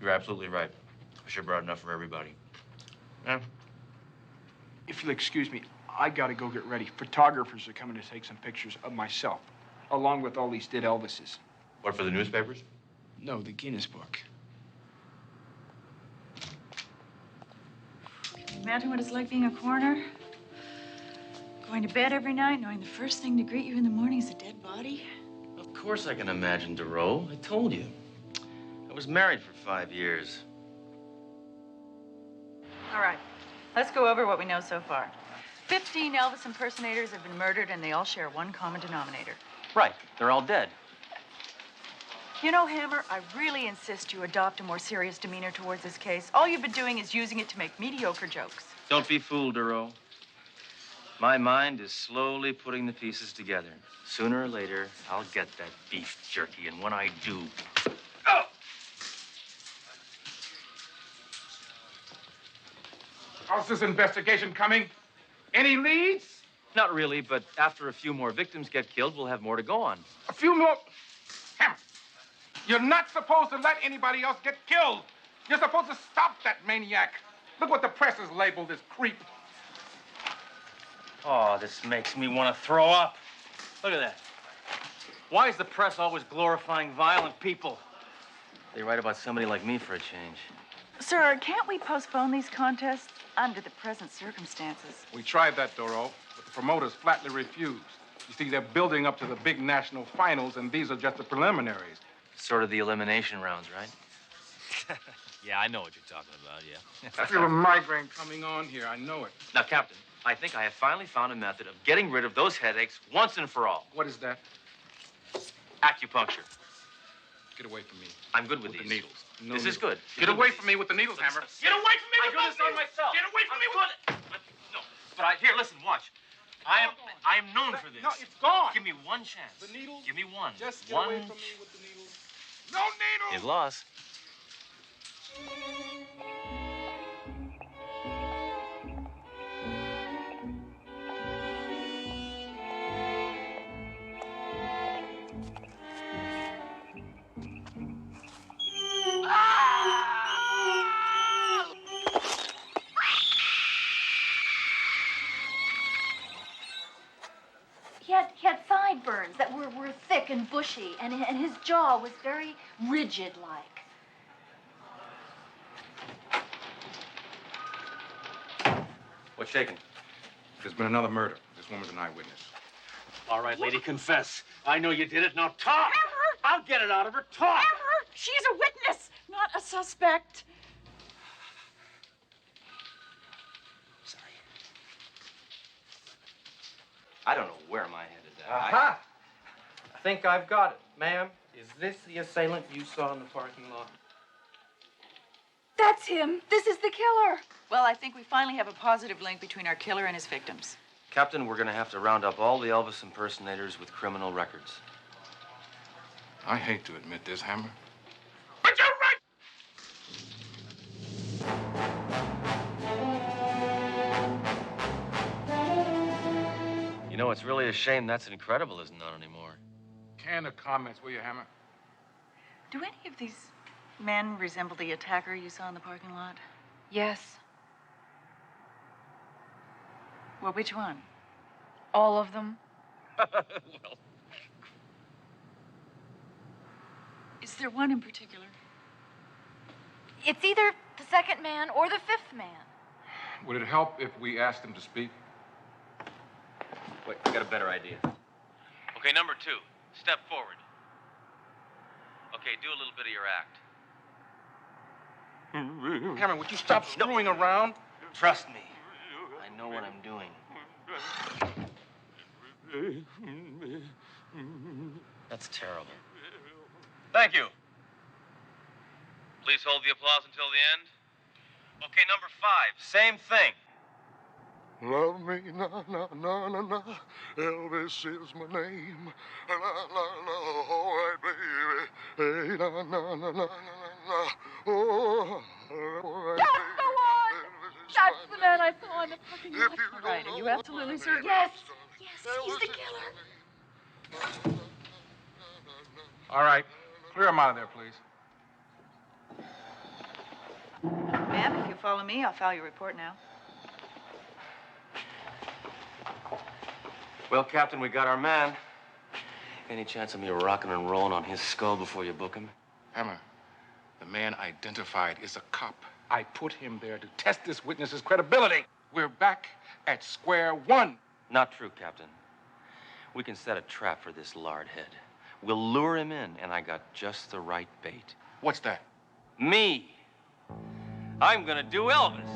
You're absolutely right. I should have brought enough for everybody. Yeah. If you'll excuse me, I gotta go get ready. Photographers are coming to take some pictures of myself, along with all these dead Elvises. What, for the newspapers? No, the Guinness Book. Imagine what it's like being a coroner. Going to bed every night, knowing the first thing to greet you in the morning is a dead body. Of course I can imagine, DeRoe. I told you. I was married for 5 years. All right, let's go over what we know so far. 15 Elvis impersonators have been murdered, and they all share one common denominator. Right, they're all dead. You know, Hammer, I really insist you adopt a more serious demeanor towards this case. All you've been doing is using it to make mediocre jokes. Don't be fooled, DeRoe. My mind is slowly putting the pieces together. Sooner or later, I'll get that beef jerky, and when I do... Oh! How's this investigation coming? Any leads? Not really, but after a few more victims get killed, we'll have more to go on. A few more? Hammer, you're not supposed to let anybody else get killed. You're supposed to stop that maniac. Look what the press has labeled this creep. Oh, this makes me want to throw up. Look at that. Why is the press always glorifying violent people? They write about somebody like me for a change. Sir, can't we postpone these contests under the present circumstances? We tried that, Doro, but the promoters flatly refused. You see, they're building up to the big national finals, and these are just the preliminaries. Sort of the elimination rounds, right? Yeah, I know what you're talking about, yeah. I feel a migraine coming on here. I know it. Now, Captain, I think I have finally found a method of getting rid of those headaches once and for all. What is that? Acupuncture. Get away from me. I'm good with the these. needles. No This is needles. good. Get away from me with the needles, Hammer. Get away from me I with do those this on needles. myself. Get away from me with No, but here, listen, watch. I am known for this. No, it's gone. Give me one chance. The needles? Give me one. Just get one. away from me with the needles. No needles. You've lost. He had sideburns that were thick and bushy, and his jaw was very rigid-like. What's shaking? There's been another murder. This woman's an eyewitness. All right, lady, confess. I know you did it. Now talk. Hammer! I'll get it out of her. Talk. Hammer! She's a witness, not a suspect. Sorry. I don't know where my head is at. Aha! I think I've got it. Ma'am, is this the assailant you saw in the parking lot? That's him. This is the killer. Well, I think we finally have a positive link between our killer and his victims. Captain, we're going to have to round up all the Elvis impersonators with criminal records. I hate to admit this, Hammer. You know, it's really a shame That's Incredible isn't on anymore. Can of comments, will you, Hammer? Do any of these men resemble the attacker you saw in the parking lot? Yes. Well, which one? All of them. Well, Is there one in particular? It's either the second man or the fifth man. Would it help if we asked him to speak? wait, I got a better idea. Okay, number 2. Step forward. Okay, do a little bit of your act. Hammer, would you stop screwing around? Trust me. I know what I'm doing. That's terrible. Thank you. Please hold the applause until the end. Okay, number 5. Same thing. Love me, na, na, na, na, na. Elvis is my name. La, la, la, all right, baby. Hey, na, na, na, na, na, na. Oh, all right, Don't baby. go on! That's the man I saw in the parking lot. All right, are you absolutely certain? Yes. Yes, he's the killer. All right. Clear him out of there, please. Ma'am, if you follow me, I'll file your report now. Well, Captain, we got our man. Any chance of me rocking and rolling on his skull before you book him? Hammer, the man identified is a cop. I put him there to test this witness's credibility. We're back at square one. Not true, Captain. We can set a trap for this lard head. We'll lure him in, and I got just the right bait. What's that? Me. I'm gonna do Elvis.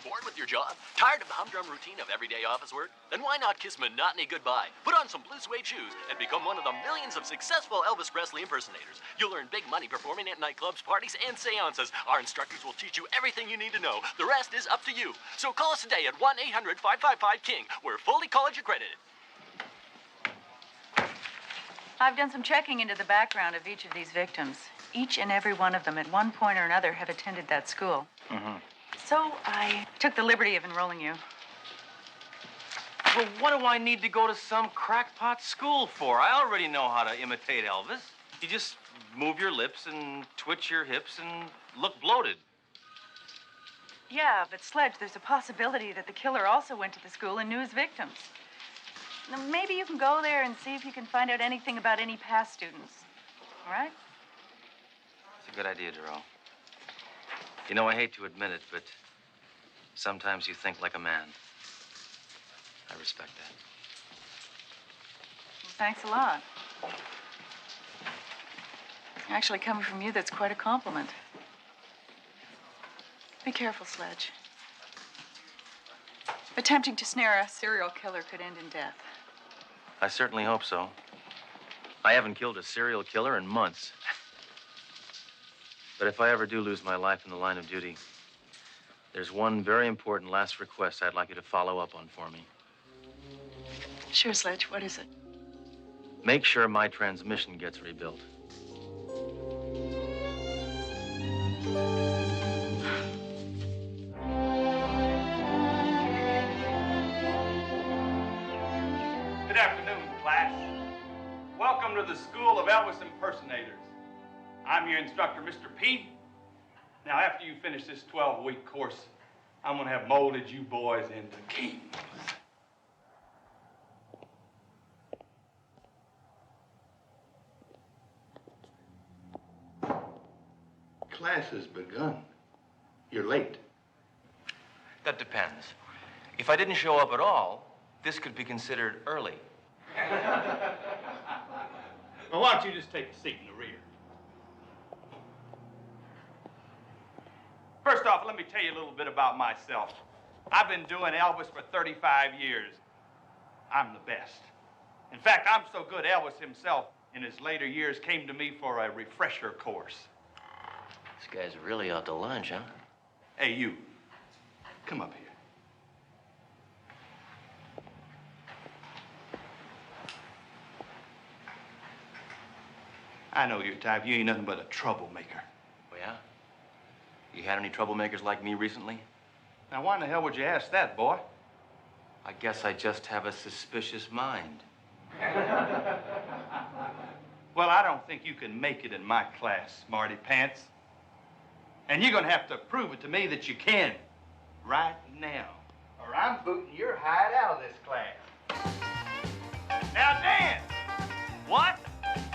Bored with your job? Tired of the humdrum routine of everyday office work? Then why not kiss monotony goodbye? Put on some blue suede shoes and become one of the millions of successful Elvis Presley impersonators. You'll earn big money performing at nightclubs, parties, and seances. Our instructors will teach you everything you need to know. The rest is up to you. So call us today at 1-800-555-KING. We're fully college accredited. I've done some checking into the background of each of these victims. Each and every one of them at one point or another have attended that school. Mm-hmm. So I took the liberty of enrolling you. Well, what do I need to go to some crackpot school for? I already know how to imitate Elvis. You just move your lips and twitch your hips and look bloated. Yeah, but Sledge, there's a possibility that the killer also went to the school and knew his victims. Now, maybe you can go there and see if you can find out anything about any past students. All right? It's a good idea, Darrell. You know, I hate to admit it, but sometimes you think like a man. I respect that. Thanks a lot. Actually, coming from you, that's quite a compliment. Be careful, Sledge. Attempting to snare a serial killer could end in death. I certainly hope so. I haven't killed a serial killer in months. But if I ever do lose my life in the line of duty, there's one very important last request I'd like you to follow up on for me. Sure, Sledge. What is it? Make sure my transmission gets rebuilt. Good afternoon, class. Welcome to the School of Elvis Impersonators. I'm your instructor, Mr. P. Now, after you finish this 12-week course, I'm going to have molded you boys into kings. Class has begun. You're late. That depends. If I didn't show up at all, this could be considered early. Well, why don't you just take a seat in the rear? First off, let me tell you a little bit about myself. I've been doing Elvis for 35 years. I'm the best. In fact, I'm so good, Elvis himself, in his later years, came to me for a refresher course. This guy's really out to lunch, huh? Hey, you. Come up here. I know your type. You ain't nothing but a troublemaker. Oh, yeah? You had any troublemakers like me recently? Now, why in the hell would you ask that, boy? I guess I just have a suspicious mind. Well, I don't think you can make it in my class, Smarty Pants. And you're gonna have to prove it to me that you can. Right now. Or I'm booting your hide out of this class. Now, dance! What?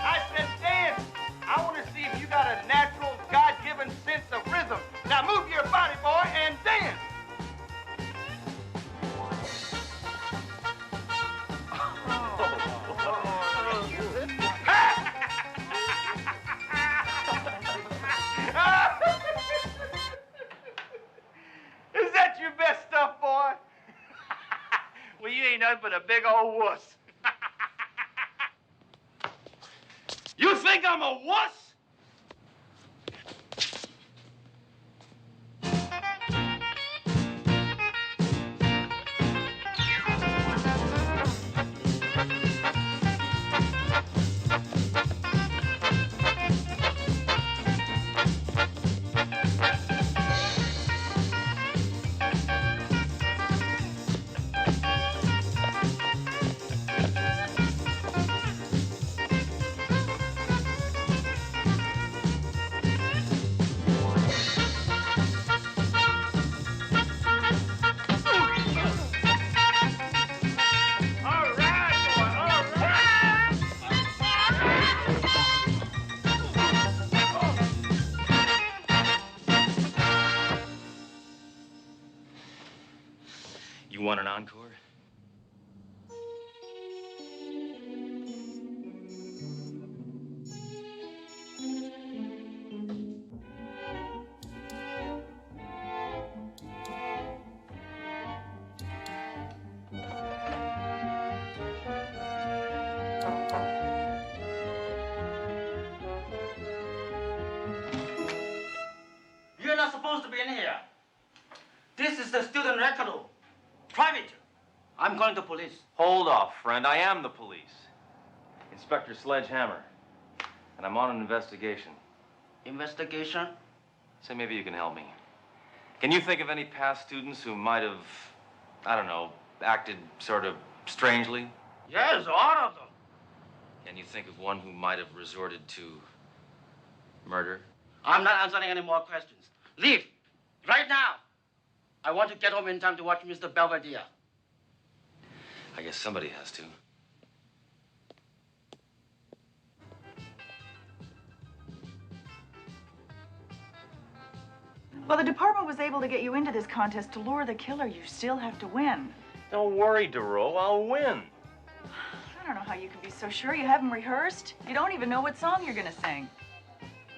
I said dance! I want to see if you got a natural, God-given sense of rhythm. Now move your body, boy, and dance! Is that your best stuff, boy? Well, you ain't nothing but a big old wuss. You think I'm a wuss? You want an encore? You're not supposed to be in here. This is the student record room. Private. I'm calling the police. Hold off, friend. I am the police. Inspector Sledgehammer. And I'm on an investigation. Investigation? Say, maybe you can help me. Can you think of any past students who might have, I don't know, acted sort of strangely? Yes, all of them. Can you think of one who might have resorted to murder? I'm not answering any more questions. Leave. Right now. I want to get home in time to watch Mr. Belvedere. I guess somebody has to. Well, the department was able to get you into this contest to lure the killer. You still have to win. Don't worry, Duro. I'll win. I don't know how you can be so sure. You haven't rehearsed. You don't even know what song you're gonna sing.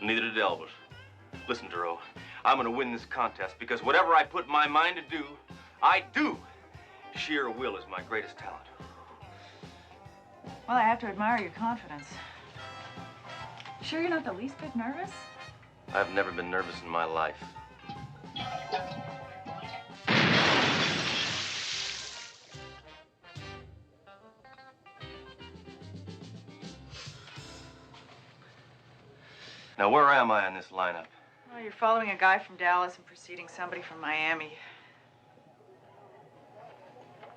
Neither did Elvis. Listen, Duro, I'm gonna win this contest because whatever I put my mind to do, I do. Sheer will is my greatest talent. Well, I have to admire your confidence. Sure you're not the least bit nervous? I've never been nervous in my life. Now, where am I in this lineup? Well, you're following a guy from Dallas and preceding somebody from Miami.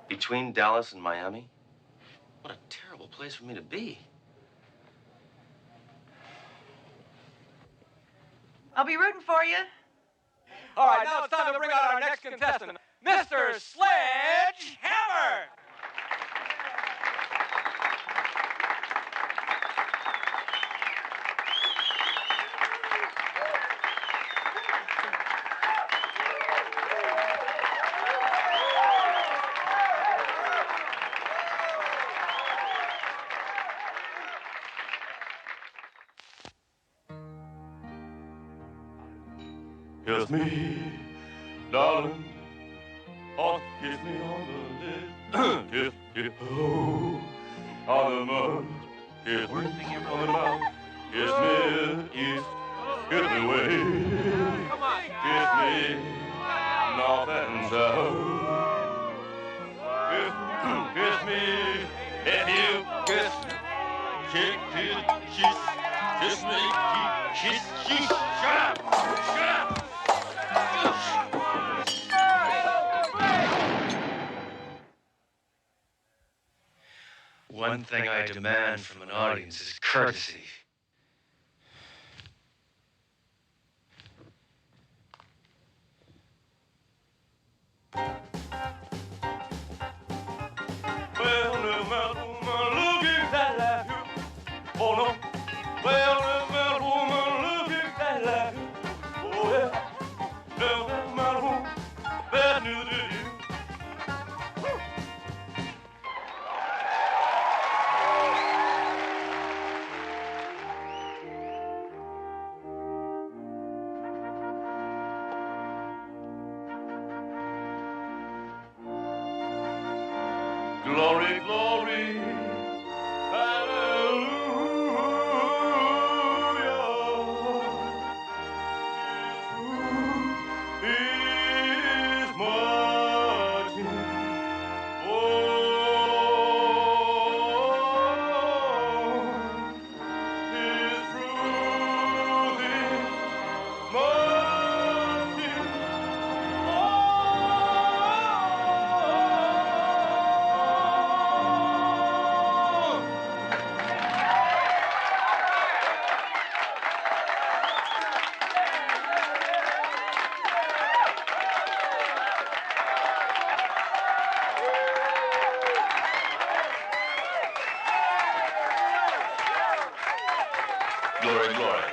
Between Dallas and Miami? What a terrible place for me to be. I'll be rooting for you. All right, now it's time to bring out our next contestant, Mr. Sledge Hammer. Kiss me, darling. Oh, kiss me on the lips. Kiss, oh, on the mouth. Kiss me on the mouth. Kiss me east. Kiss me west. Kiss me north and south. Kiss me if you kiss. Kiss me, kiss. Shut up. Shut up. One thing I demand from an audience is courtesy. Well, no matter woman, look exactly like you. Oh no. Well, no matter woman, look exactly like you. Oh yeah. No matter woman, bad news to you. Glory, glory, hallelujah. His marching. His truth is marching. Glory, glory.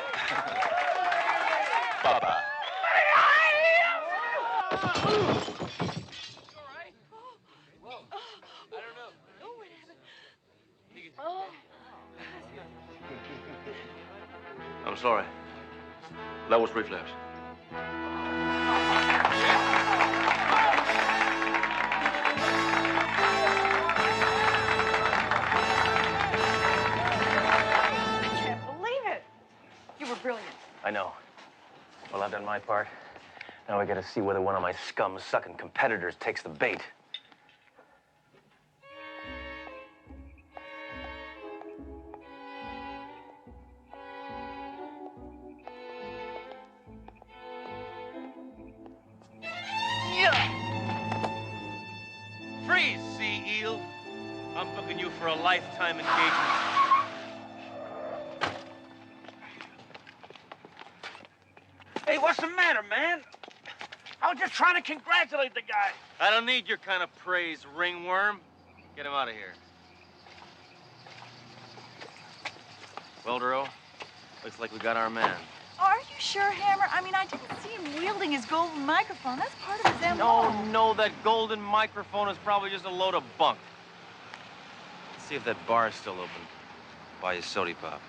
Papa. I'm sorry. That was reflex. I can't believe it. You were brilliant. I know. Well, I've done my part. Now we gotta see whether one of my scum-sucking competitors takes the bait. Freeze, sea eel. I'm booking you for a lifetime engagement. Hey, what's the matter, man? I was just trying to congratulate the guy. I don't need your kind of praise, ringworm. Get him out of here. Well, Duro, looks like we got our man. Are you sure, Hammer? I mean, I didn't see him wielding his golden microphone. That's part of his MO. No, that golden microphone is probably just a load of bunk. See if that bar is still open. Buy you sody pop.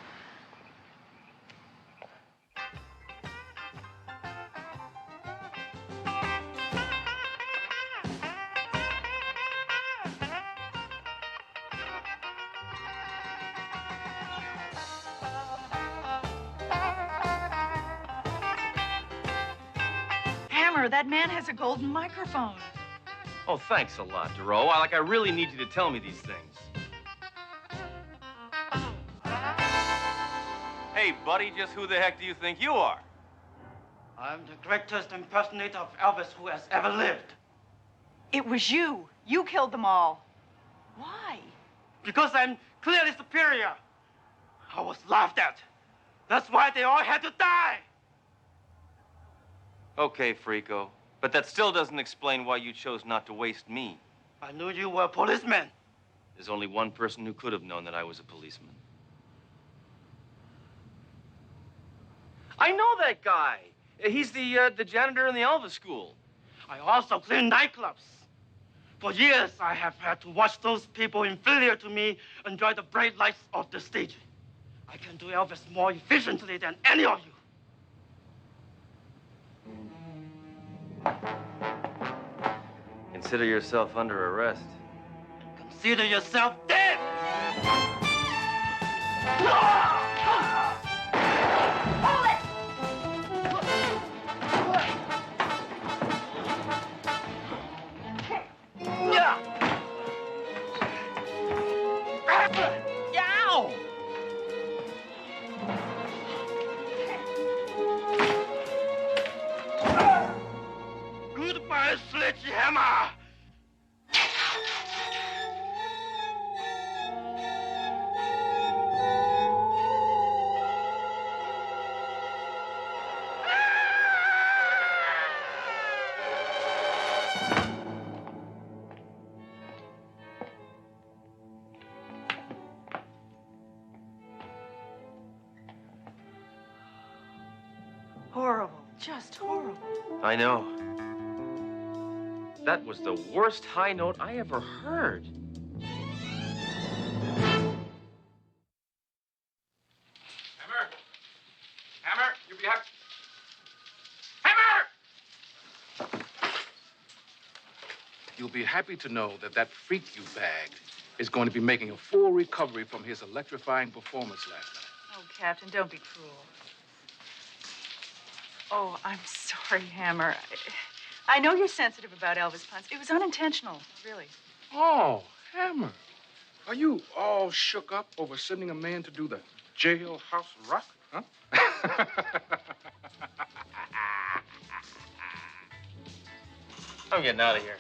Hammer, that man has a golden microphone. Oh, thanks a lot, Duro. I really need you to tell me these things. Hey, buddy, just who the heck do you think you are? I'm the greatest impersonator of Elvis who has ever lived. It was you. You killed them all. Why? Because I'm clearly superior. I was laughed at. That's why they all had to die. Okay, Frico. But that still doesn't explain why you chose not to waste me. I knew you were a policeman. There's only one person who could have known that I was a policeman. I know that guy. He's the janitor in the Elvis school. I also clean nightclubs. For years, I have had to watch those people inferior to me enjoy the bright lights of the stage. I can do Elvis more efficiently than any of you. Consider yourself under arrest. Consider yourself dead! Yow! Goodbye, Sledgehammer! Horrible. Just horrible. I know. That was the worst high note I ever heard. Hammer, you be happy. You'll be happy to know that that freak you bagged is going to be making a full recovery from his electrifying performance last night. Oh, Captain, don't be cruel. Oh, I'm sorry, Hammer. I know you're sensitive about Elvis puns. It was unintentional, really. Oh, Hammer. Are you all shook up over sending a man to do the jailhouse rock, huh? I'm getting out of here.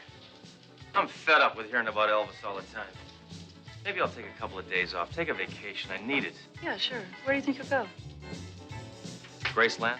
I'm fed up with hearing about Elvis all the time. Maybe I'll take a couple of days off. Take a vacation. I need it. Yeah, sure. Where do you think you'll go? Graceland?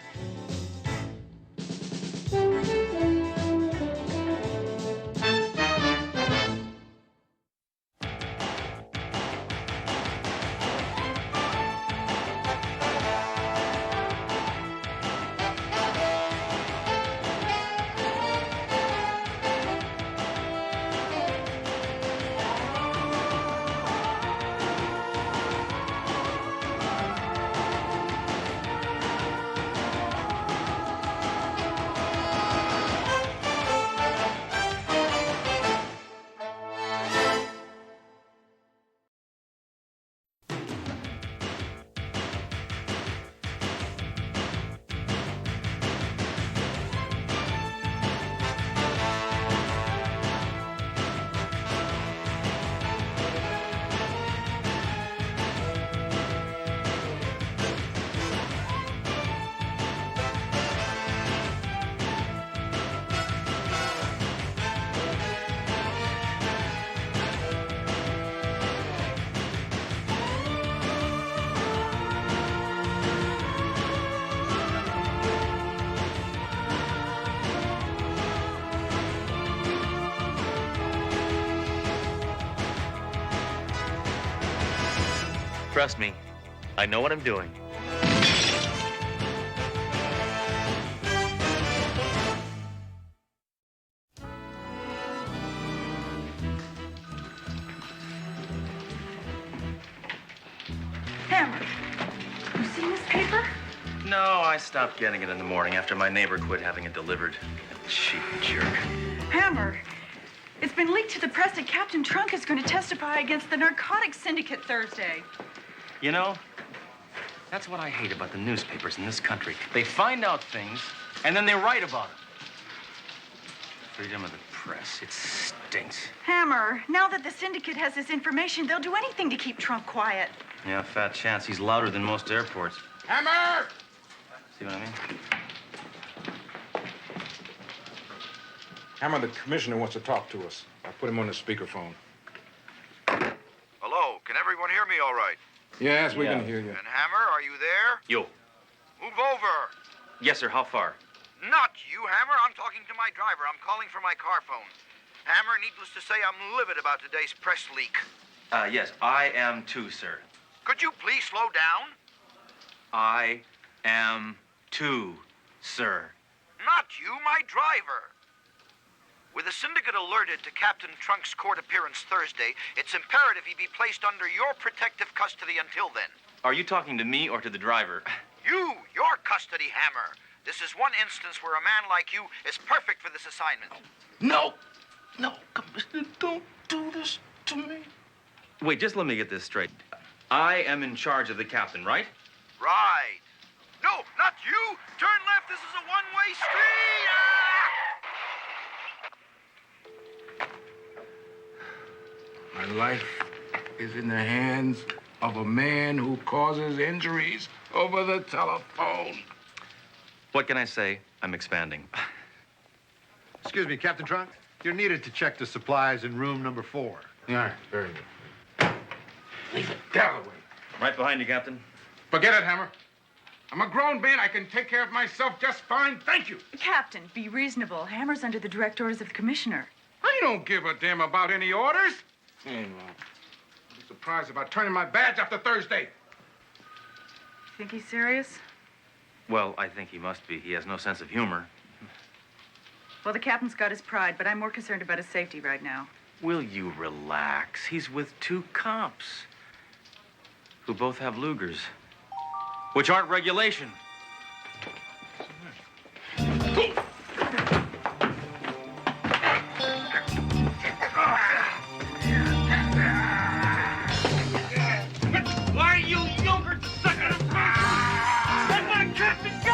Trust me, I know what I'm doing. I stopped getting it in the morning after my neighbor quit having it delivered. Cheap jerk. Hammer, it's been leaked to the press that Captain Trunk is going to testify against the narcotics syndicate Thursday. You know, that's what I hate about the newspapers in this country. They find out things, and then they write about them. Freedom of the press, it stinks. Hammer, now that the syndicate has this information, they'll do anything to keep Trunk quiet. Yeah, fat chance. He's louder than most airports. Hammer! See what I mean? Hammer, the commissioner wants to talk to us. I put him on the speakerphone. Hello, can everyone hear me all right? Yes, we can hear you. And Hammer, are you there? Yo. Move over. Yes, sir. How far? Not you, Hammer. I'm talking to my driver. I'm calling from my car phone. Hammer, needless to say, I'm livid about today's press leak. Yes, I am too, sir. Could you please slow down? I am too, sir. Not you, my driver. With the syndicate alerted to Captain Trunk's court appearance Thursday, it's imperative he be placed under your protective custody until then. Are you talking to me or to the driver? Your custody, Hammer. This is one instance where a man like you is perfect for this assignment. No, Commissioner, don't do this to me. Wait, just let me get this straight. I am in charge of the captain, right? Right. No, not you. Turn left. This is a one-way street. My life is in the hands of a man who causes injuries over the telephone. What can I say? I'm expanding. Excuse me, Captain Trunk. You're needed to check the supplies in room number 4. Yeah, very good. Leave it Galloway. Right behind you, Captain. Forget it, Hammer. I'm a grown man. I can take care of myself just fine. Thank you. Captain, be reasonable. Hammer's under the direct orders of the commissioner. I don't give a damn about any orders. I'll be surprised if I turn in my badge after Thursday. Think he's serious? Well, I think he must be. He has no sense of humor. Well, the captain's got his pride, but I'm more concerned about his safety right now. Will you relax? He's with 2 cops who both have Lugers, which aren't regulation. Why, you yogurt sucker! Let my captain go!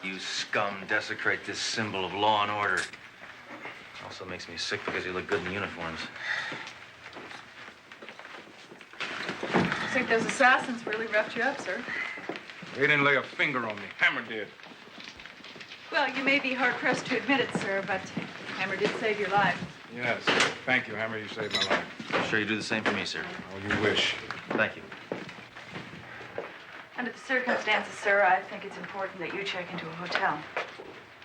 You scum desecrate this symbol of law and order. Also makes me sick because you look good in uniforms. Looks like those assassins really roughed you up, sir. They didn't lay a finger on me. Hammer did. Well, you may be hard-pressed to admit it, sir, but Hammer did save your life. Yes. Thank you, Hammer. You saved my life. I'm sure you do the same for me, sir. Oh, you wish. Thank you. Under the circumstances, sir, I think it's important that you check into a hotel.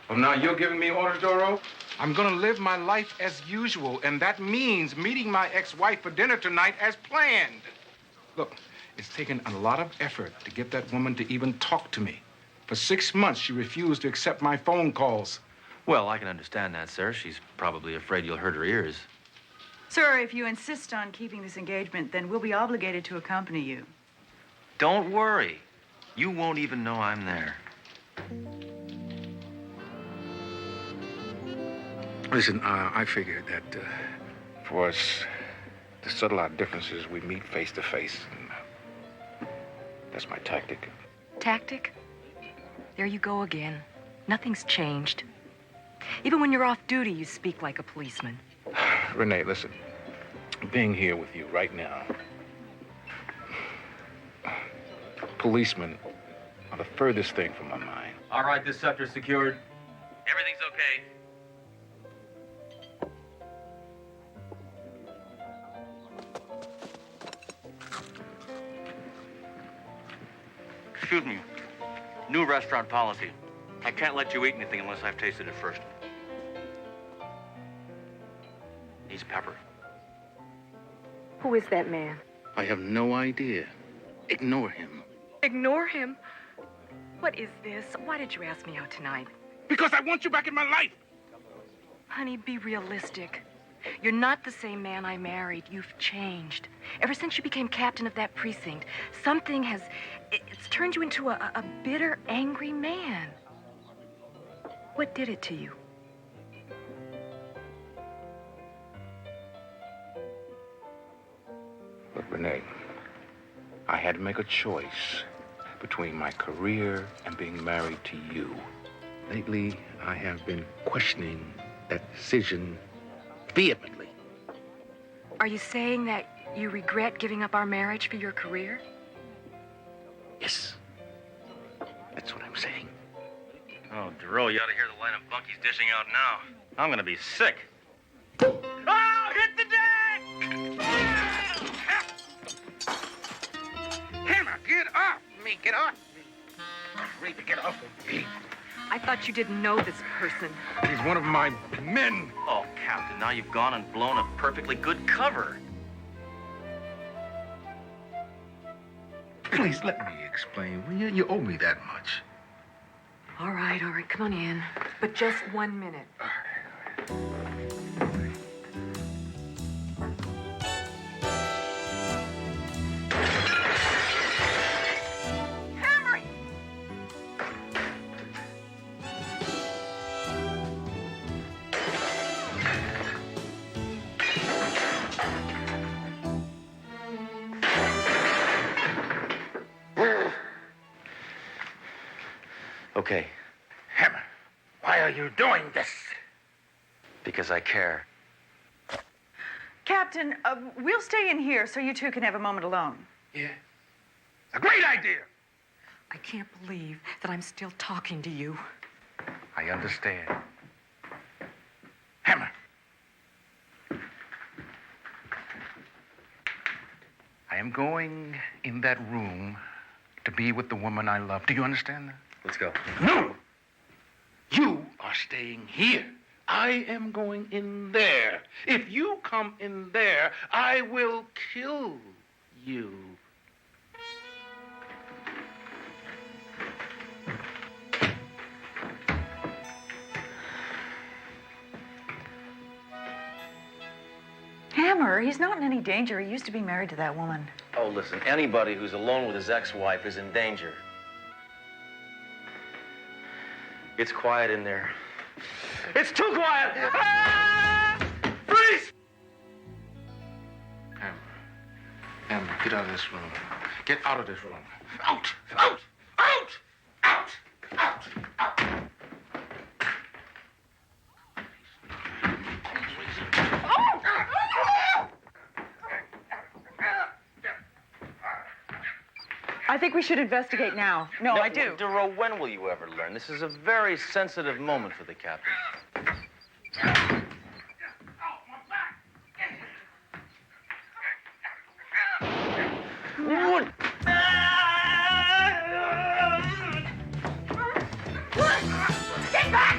Well, now you're giving me orders, Doro? I'm gonna live my life as usual, and that means meeting my ex-wife for dinner tonight as planned. Look, it's taken a lot of effort to get that woman to even talk to me. For 6 months, she refused to accept my phone calls. Well, I can understand that, sir. She's probably afraid you'll hurt her ears. Sir, if you insist on keeping this engagement, then we'll be obligated to accompany you. Don't worry. You won't even know I'm there. Listen, I figured that for us to settle our differences, we meet face to face. That's my tactic. Tactic? There you go again. Nothing's changed. Even when you're off duty, you speak like a policeman. Renee, listen. Being here with you right now, policemen are the furthest thing from my mind. All right, this sector's secured. Everything's okay. Excuse me. New restaurant policy. I can't let you eat anything unless I've tasted it first. He's Pepper. Who is that man? I have no idea. Ignore him. Ignore him? What is this? Why did you ask me out tonight? Because I want you back in my life. Honey, be realistic. You're not the same man I married. You've changed. Ever since you became captain of that precinct, something has... It's turned you into a bitter, angry man. What did it to you? Look, Renee, I had to make a choice between my career and being married to you. Lately, I have been questioning that decision vehemently. Are you saying that you regret giving up our marriage for your career? Yes. That's what I'm saying. Oh, Duro, you ought to hear the line of bunk he's dishing out now. I'm gonna be sick. Oh, hit the deck! Hammer, get off me, get off me. Reaper, get off of me. I thought you didn't know this person. He's one of my men. Oh, Captain, now you've gone and blown a perfectly good cover. Please let me explain, will you? You owe me that much. All right, come on in. But just 1 minute. Hammer! Okay, Hammer, why are you doing this? because I care. Captain, we'll stay in here so you two can have a moment alone. Yeah. A great idea. I can't believe that I'm still talking to you. I understand. Hammer. I am going in that room to be with the woman I love. Do you understand that? Let's go. No! You are staying here. I am going in there. If you come in there, I will kill you. Hammer, he's not in any danger. He used to be married to that woman. Oh, listen, anybody who's alone with his ex-wife is in danger. It's quiet in there. It's too quiet! Ah! Freeze! Hammer, get out of this room. Get out of this room. Out! Out! Out! Out! Out! Out! I think we should investigate now. No, I do. Duro, when will you ever learn? This is a very sensitive moment for the captain. What? Get back!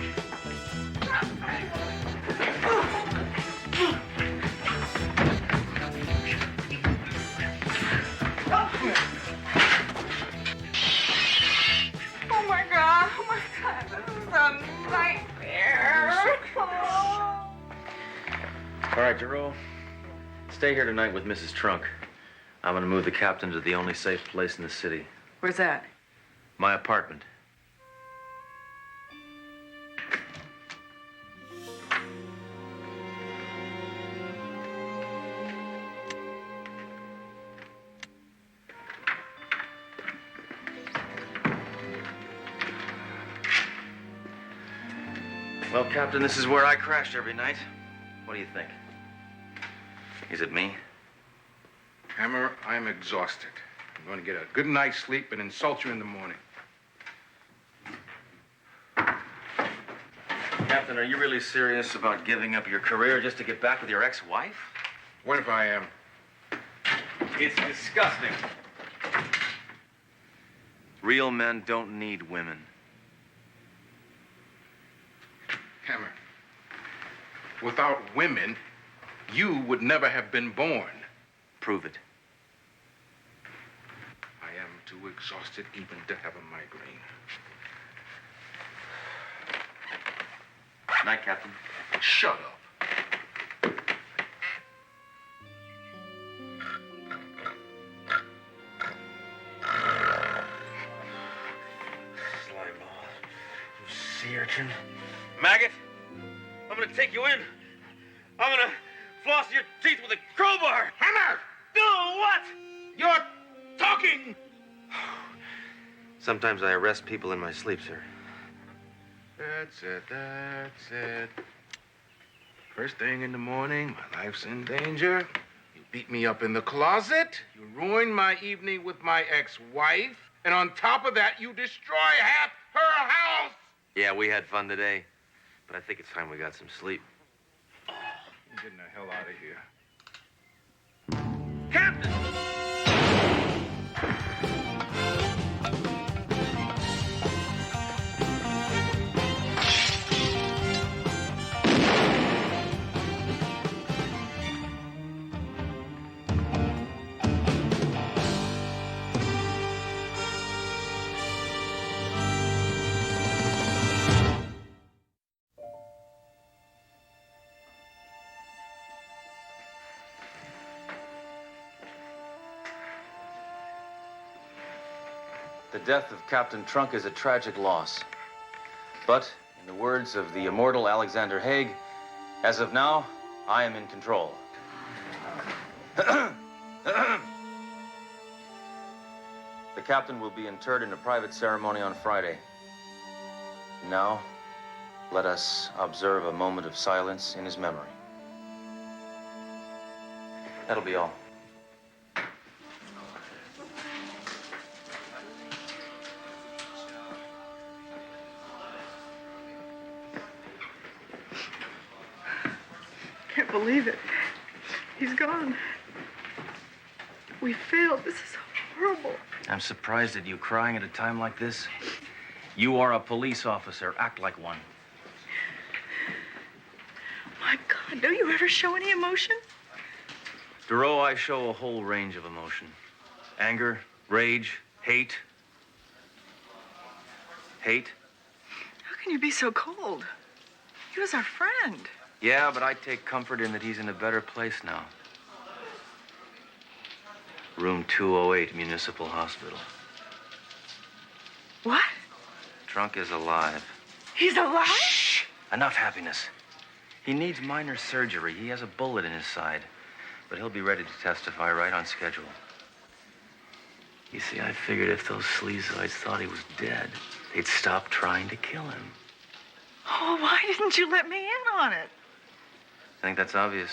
Oh my God, this is a nightmare. All right, Duro. Stay here tonight with Mrs. Trunk. I'm gonna move the captain to the only safe place in the city. Where's that? My apartment. Well, Captain, this is where I crashed every night. What do you think? Is it me? Hammer, I'm exhausted. I'm going to get a good night's sleep and insult you in the morning. Captain, are you really serious about giving up your career just to get back with your ex-wife? What if I am? It's disgusting. Real men don't need women. Hammer, without women, you would never have been born. Prove it. I am too exhausted even to have a migraine. Night, Captain. Shut up. Slime ball. You sea urchin. Maggot, I'm gonna take you in. I'm gonna floss your teeth with a crowbar. Hammer! Do what? You're talking! Sometimes I arrest people in my sleep, sir. That's it, that's it. First thing in the morning, my life's in danger. You beat me up in the closet. You ruined my evening with my ex-wife. And on top of that, you destroy half her house. Yeah, we had fun today, but I think it's time we got some sleep. I'm getting the hell out of here. Captain! The death of Captain Trunk is a tragic loss. But, in the words of the immortal Alexander Haig, as of now, I am in control. The captain will be interred in a private ceremony on Friday. Now, let us observe a moment of silence in his memory. That'll be all. Can't believe it. He's gone. We failed. This is horrible. I'm surprised at you crying at a time like this. You are a police officer. Act like one. My God, do you ever show any emotion? Duro, I show a whole range of emotion. Anger, rage, hate. Hate? How can you be so cold? He was our friend. Yeah, but I take comfort in that he's in a better place now. Room 208, Municipal Hospital. What? Trunk is alive. He's alive? Shh! Enough happiness. He needs minor surgery. He has a bullet in his side. But he'll be ready to testify right on schedule. You see, I figured if those sleazoids thought he was dead, they'd stop trying to kill him. Oh, why didn't you let me in on it? I think that's obvious.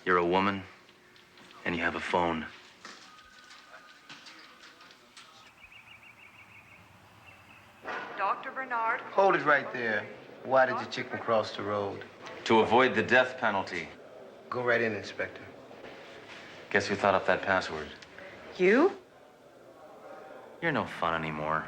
You're a woman, and you have a phone. Dr. Bernard? Hold it right there. Why did the chicken cross the road? To avoid the death penalty. Go right in, Inspector. Guess who thought up that password? You? You're no fun anymore.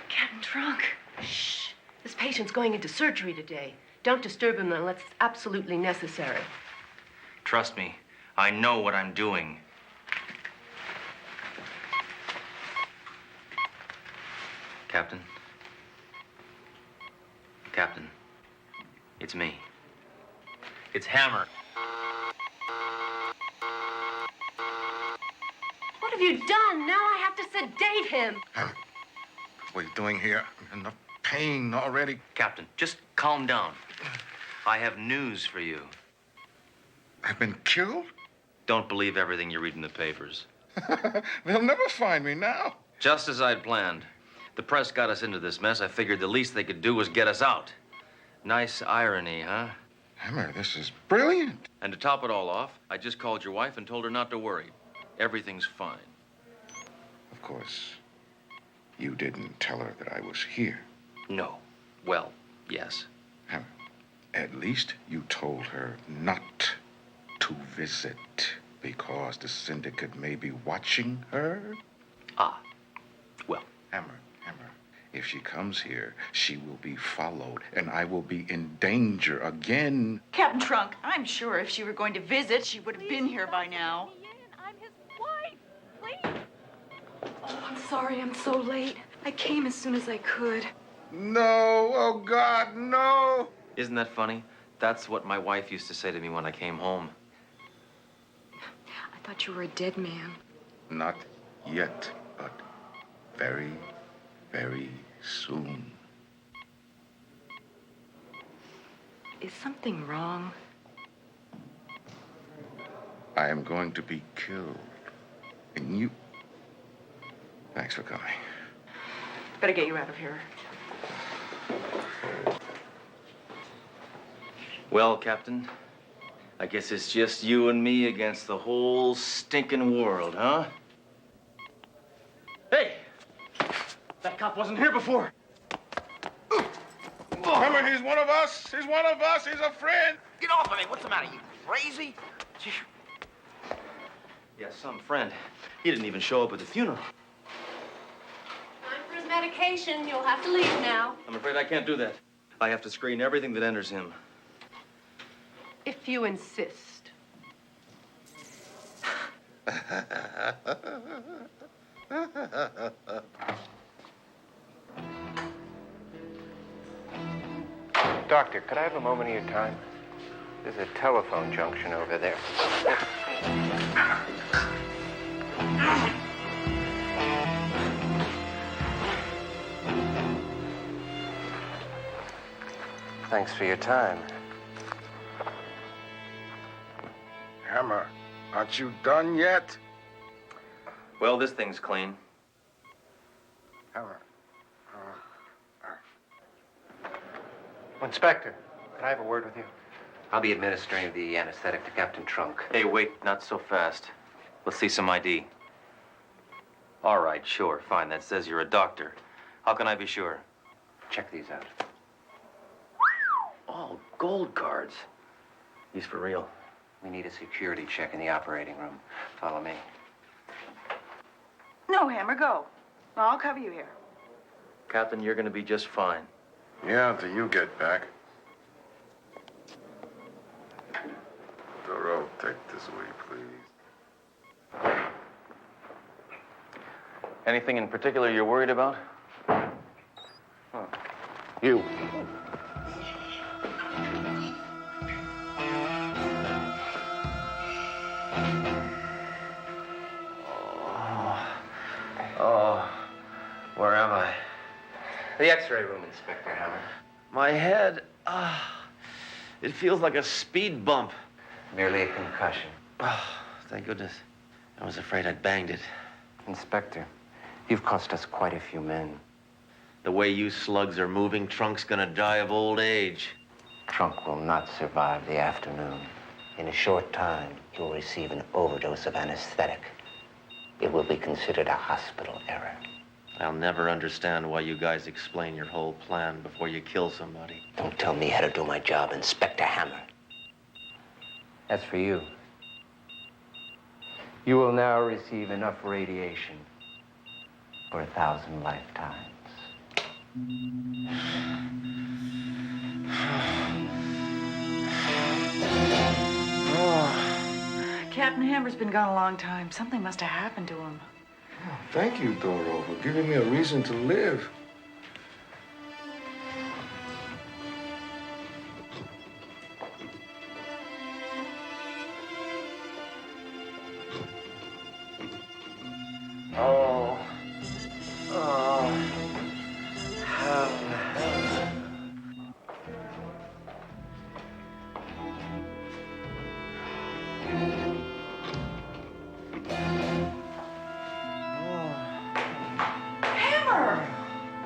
Captain Trunk. Shh. This patient's going into surgery today. Don't disturb him unless it's absolutely necessary. Trust me, I know what I'm doing. Captain? Captain, it's me. It's Hammer. What have you done? Now I have to sedate him. What are you doing here? I'm in enough pain already. Captain, just calm down. I have news for you. I've been killed? Don't believe everything you read in the papers. They'll never find me now. Just as I'd planned. The press got us into this mess. I figured the least they could do was get us out. Nice irony, huh? Hammer, this is brilliant. And to top it all off, I just called your wife and told her not to worry. Everything's fine. Of course, you didn't tell her that I was here. No. Well, yes. Hammer, at least you told her not to visit because the syndicate may be watching her. Ah. Well? Hammer. If she comes here, she will be followed, and I will be in danger again. Captain Trunk, I'm sure if she were going to visit, she would have been here by now. I'm his wife. Please. Oh, I'm sorry I'm so late. I came as soon as I could. No, oh God, no. Isn't that funny? That's what my wife used to say to me when I came home. I thought you were a dead man. Not yet, but very, very soon. Is something wrong? I am going to be killed. And you... Thanks for coming. Better get you out of here. Well, Captain, I guess it's just you and me against the whole stinking world, huh? Hey! That cop wasn't here before. Hammer, he's one of us. He's one of us. He's a friend. Get off of me. What's the matter? You crazy? Yeah, some friend. He didn't even show up at the funeral. Time for his medication. You'll have to leave now. I'm afraid I can't do that. I have to screen everything that enters him. If you insist. Doctor, could I have a moment of your time? There's a telephone junction over there. Thanks for your time. Hammer, aren't you done yet? Well, this thing's clean. Hammer. Inspector, can I have a word with you? I'll be administering the anesthetic to Captain Trunk. Hey, wait, not so fast. Let's see some ID. All right, sure, fine. That says you're a doctor. How can I be sure? Check these out. Oh, gold cards. He's for real. We need a security check in the operating room. Follow me. No, Hammer, go. I'll cover you here. Captain, you're gonna be just fine. Yeah, until you get back. Doro, take this away, please. Anything in particular you're worried about? Huh. You. Oh, where am I? The X-ray room, Inspector Hammer. My head, it feels like a speed bump. Merely a concussion. Oh, thank goodness. I was afraid I'd banged it. Inspector, you've cost us quite a few men. The way you slugs are moving, Trunk's gonna die of old age. Trunk will not survive the afternoon. In a short time, you'll receive an overdose of anesthetic. It will be considered a hospital error. I'll never understand why you guys explain your whole plan before you kill somebody. Don't tell me how to do my job, Inspector Hammer. As for you, you will now receive enough radiation for 1,000 lifetimes. Captain Hammer's been gone a long time. Something must have happened to him. Thank you, Doro, for giving me a reason to live.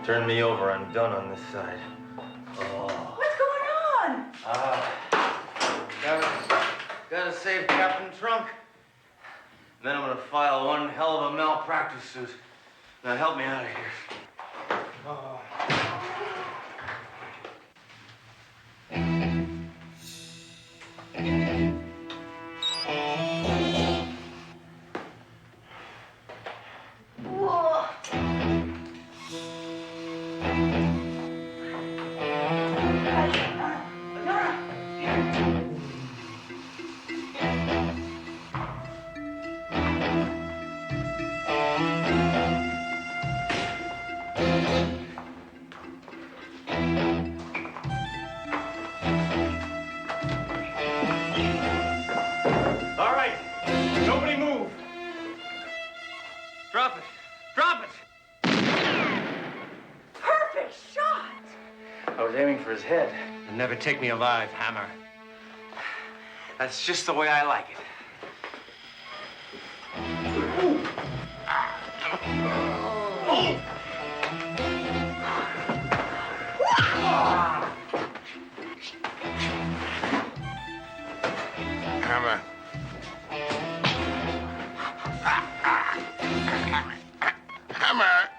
Turn me over. I'm done on this side. Oh. What's going on? Gotta save Captain Trunk. Then I'm gonna file one hell of a malpractice suit. Now help me out of here. Oh. Whoa. I was aiming for his head. You'll never take me alive, Hammer. That's just the way I like it. Hammer. Hammer.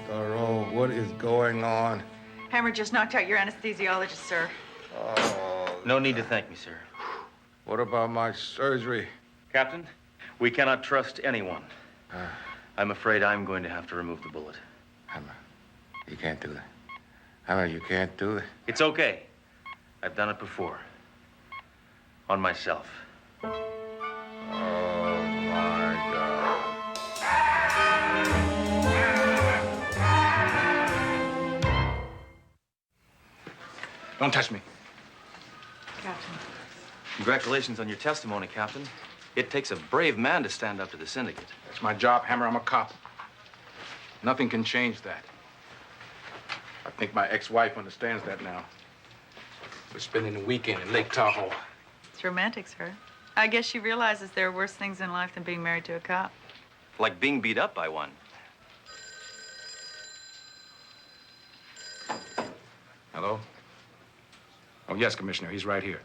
Darrell, what is going on? Hammer just knocked out your anesthesiologist, sir. Oh. No need to thank me, sir. What about my surgery? Captain, we cannot trust anyone. I'm afraid I'm going to have to remove the bullet. Hammer, you can't do that. Hammer, you can't do it. It's okay. I've done it before. On myself. Oh, my God. Don't touch me. Captain. Congratulations on your testimony, Captain. It takes a brave man to stand up to the syndicate. That's my job, Hammer. I'm a cop. Nothing can change that. I think my ex-wife understands that now. We're spending the weekend in Lake Tahoe. It's romantic, sir. I guess she realizes there are worse things in life than being married to a cop. Like being beat up by one. Hello? Oh, yes, Commissioner. He's right here.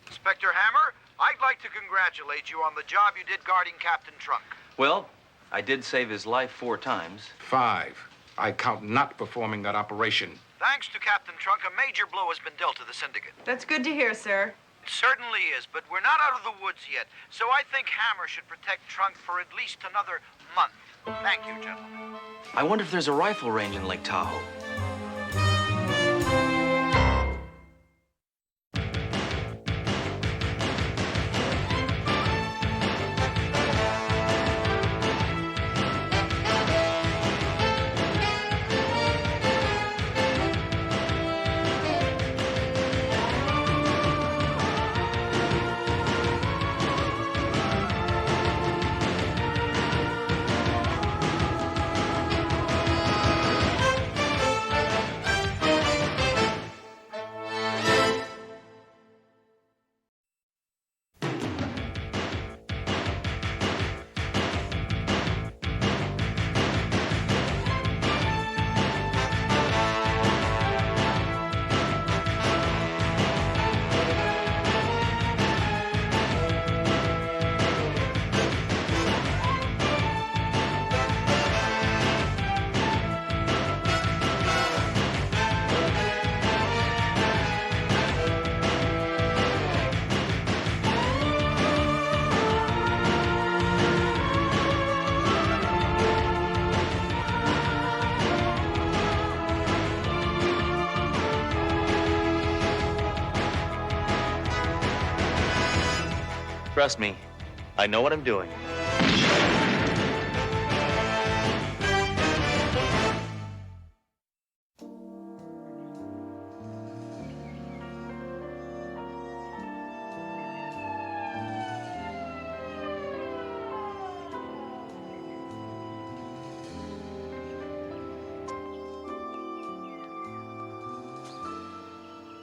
Inspector Hammer, I'd like to congratulate you on the job you did guarding Captain Trunk. Well, I did save his life 4 times. 5. I count not performing that operation. Thanks to Captain Trunk, a major blow has been dealt to the syndicate. That's good to hear, sir. It certainly is, but we're not out of the woods yet, so I think Hammer should protect Trunk for at least another month. Thank you, gentlemen. I wonder if there's a rifle range in Lake Tahoe. Trust me, I know what I'm doing.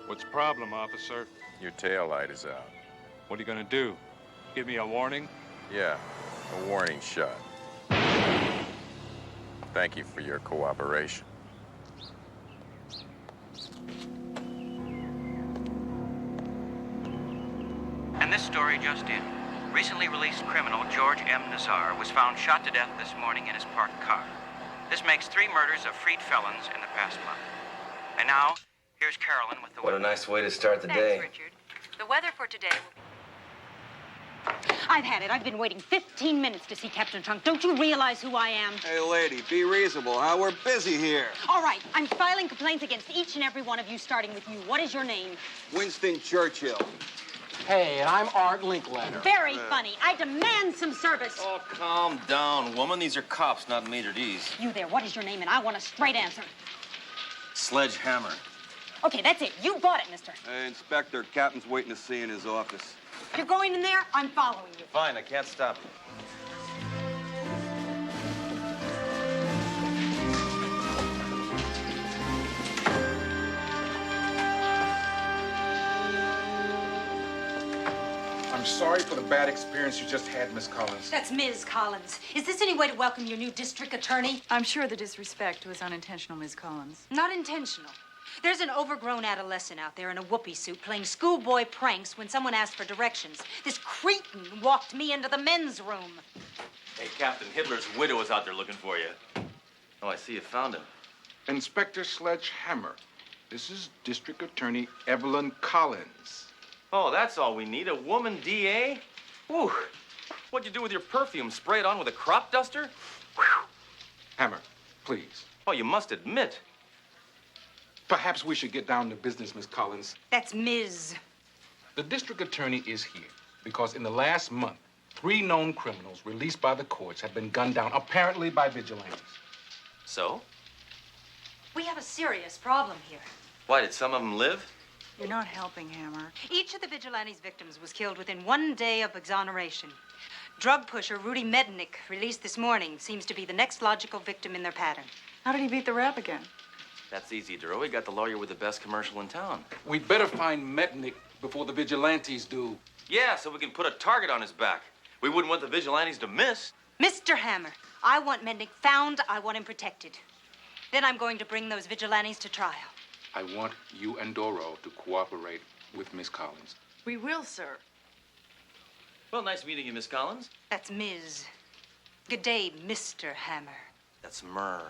What's the problem, officer? Your tail light is out. What are you gonna do? Give me a warning? Yeah, a warning shot. Thank you for your cooperation. And this story just in. Recently released criminal George M. Nazar was found shot to death this morning in his parked car. This makes 3 murders of freed felons in the past month. And now, here's Carolyn with the What a nice way to start the day. Richard. The weather for today will be... I've had it. I've been waiting 15 minutes to see Captain Trunk. Don't you realize who I am? Hey, lady, be reasonable, huh? We're busy here. All right, I'm filing complaints against each and every one of you, starting with you. What is your name? Winston Churchill. Hey, and I'm Art Linkletter. Very funny. I demand some service. Oh, calm down, woman. These are cops, not Major D's. You there, what is your name? And I want a straight answer. Sledgehammer. Okay, that's it. You bought it, mister. Hey, Inspector, Captain's waiting to see you in his office. If you're going in there, I'm following you. Fine, I can't stop you. I'm sorry for the bad experience you just had, Miss Collins. That's Ms. Collins. Is this any way to welcome your new district attorney? I'm sure the disrespect was unintentional, Miss Collins. Not intentional. There's an overgrown adolescent out there in a whoopee suit playing schoolboy pranks when someone asked for directions. This cretin walked me into the men's room. Hey, Captain, Hitler's widow is out there looking for you. Oh, I see you found him. Inspector Sledgehammer, this is District Attorney Evelyn Collins. Oh, that's all we need, a woman DA? Whew. What'd you do with your perfume? Spray it on with a crop duster? Whew. Hammer, please. Oh, you must admit. Perhaps we should get down to business, Miss Collins. That's Ms. The district attorney is here because in the last month, 3 known criminals released by the courts have been gunned down, apparently by vigilantes. So? We have a serious problem here. Why, did some of them live? You're not helping, Hammer. Each of the vigilantes' victims was killed within 1 day of exoneration. Drug pusher Rudy Mednick, released this morning, seems to be the next logical victim in their pattern. How did he beat the rap again? That's easy, Duro. We got the lawyer with the best commercial in town. We'd better find Mednick before the vigilantes do. Yeah, so we can put a target on his back. We wouldn't want the vigilantes to miss. Mr. Hammer, I want Mednick found. I want him protected. Then I'm going to bring those vigilantes to trial. I want you and Doro to cooperate with Miss Collins. We will, sir. Well, nice meeting you, Miss Collins. That's Ms. Good day, Mr. Hammer. That's Myrrh.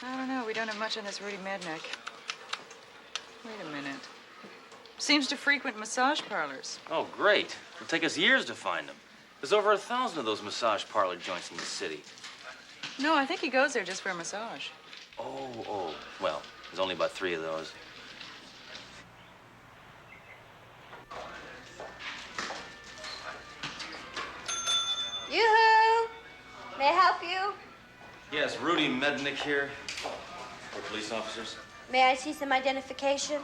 I don't know. We don't have much on this Rudy Mednick. Wait a minute. Seems to frequent massage parlors. Oh, great. It'll take us years to find him. There's over 1,000 of those massage parlor joints in the city. No, I think he goes there just for a massage. Oh. Well, there's only about 3 of those. Yoo-hoo! May I help you? Yes, Rudy Mednick here. We're police officers. May I see some identification?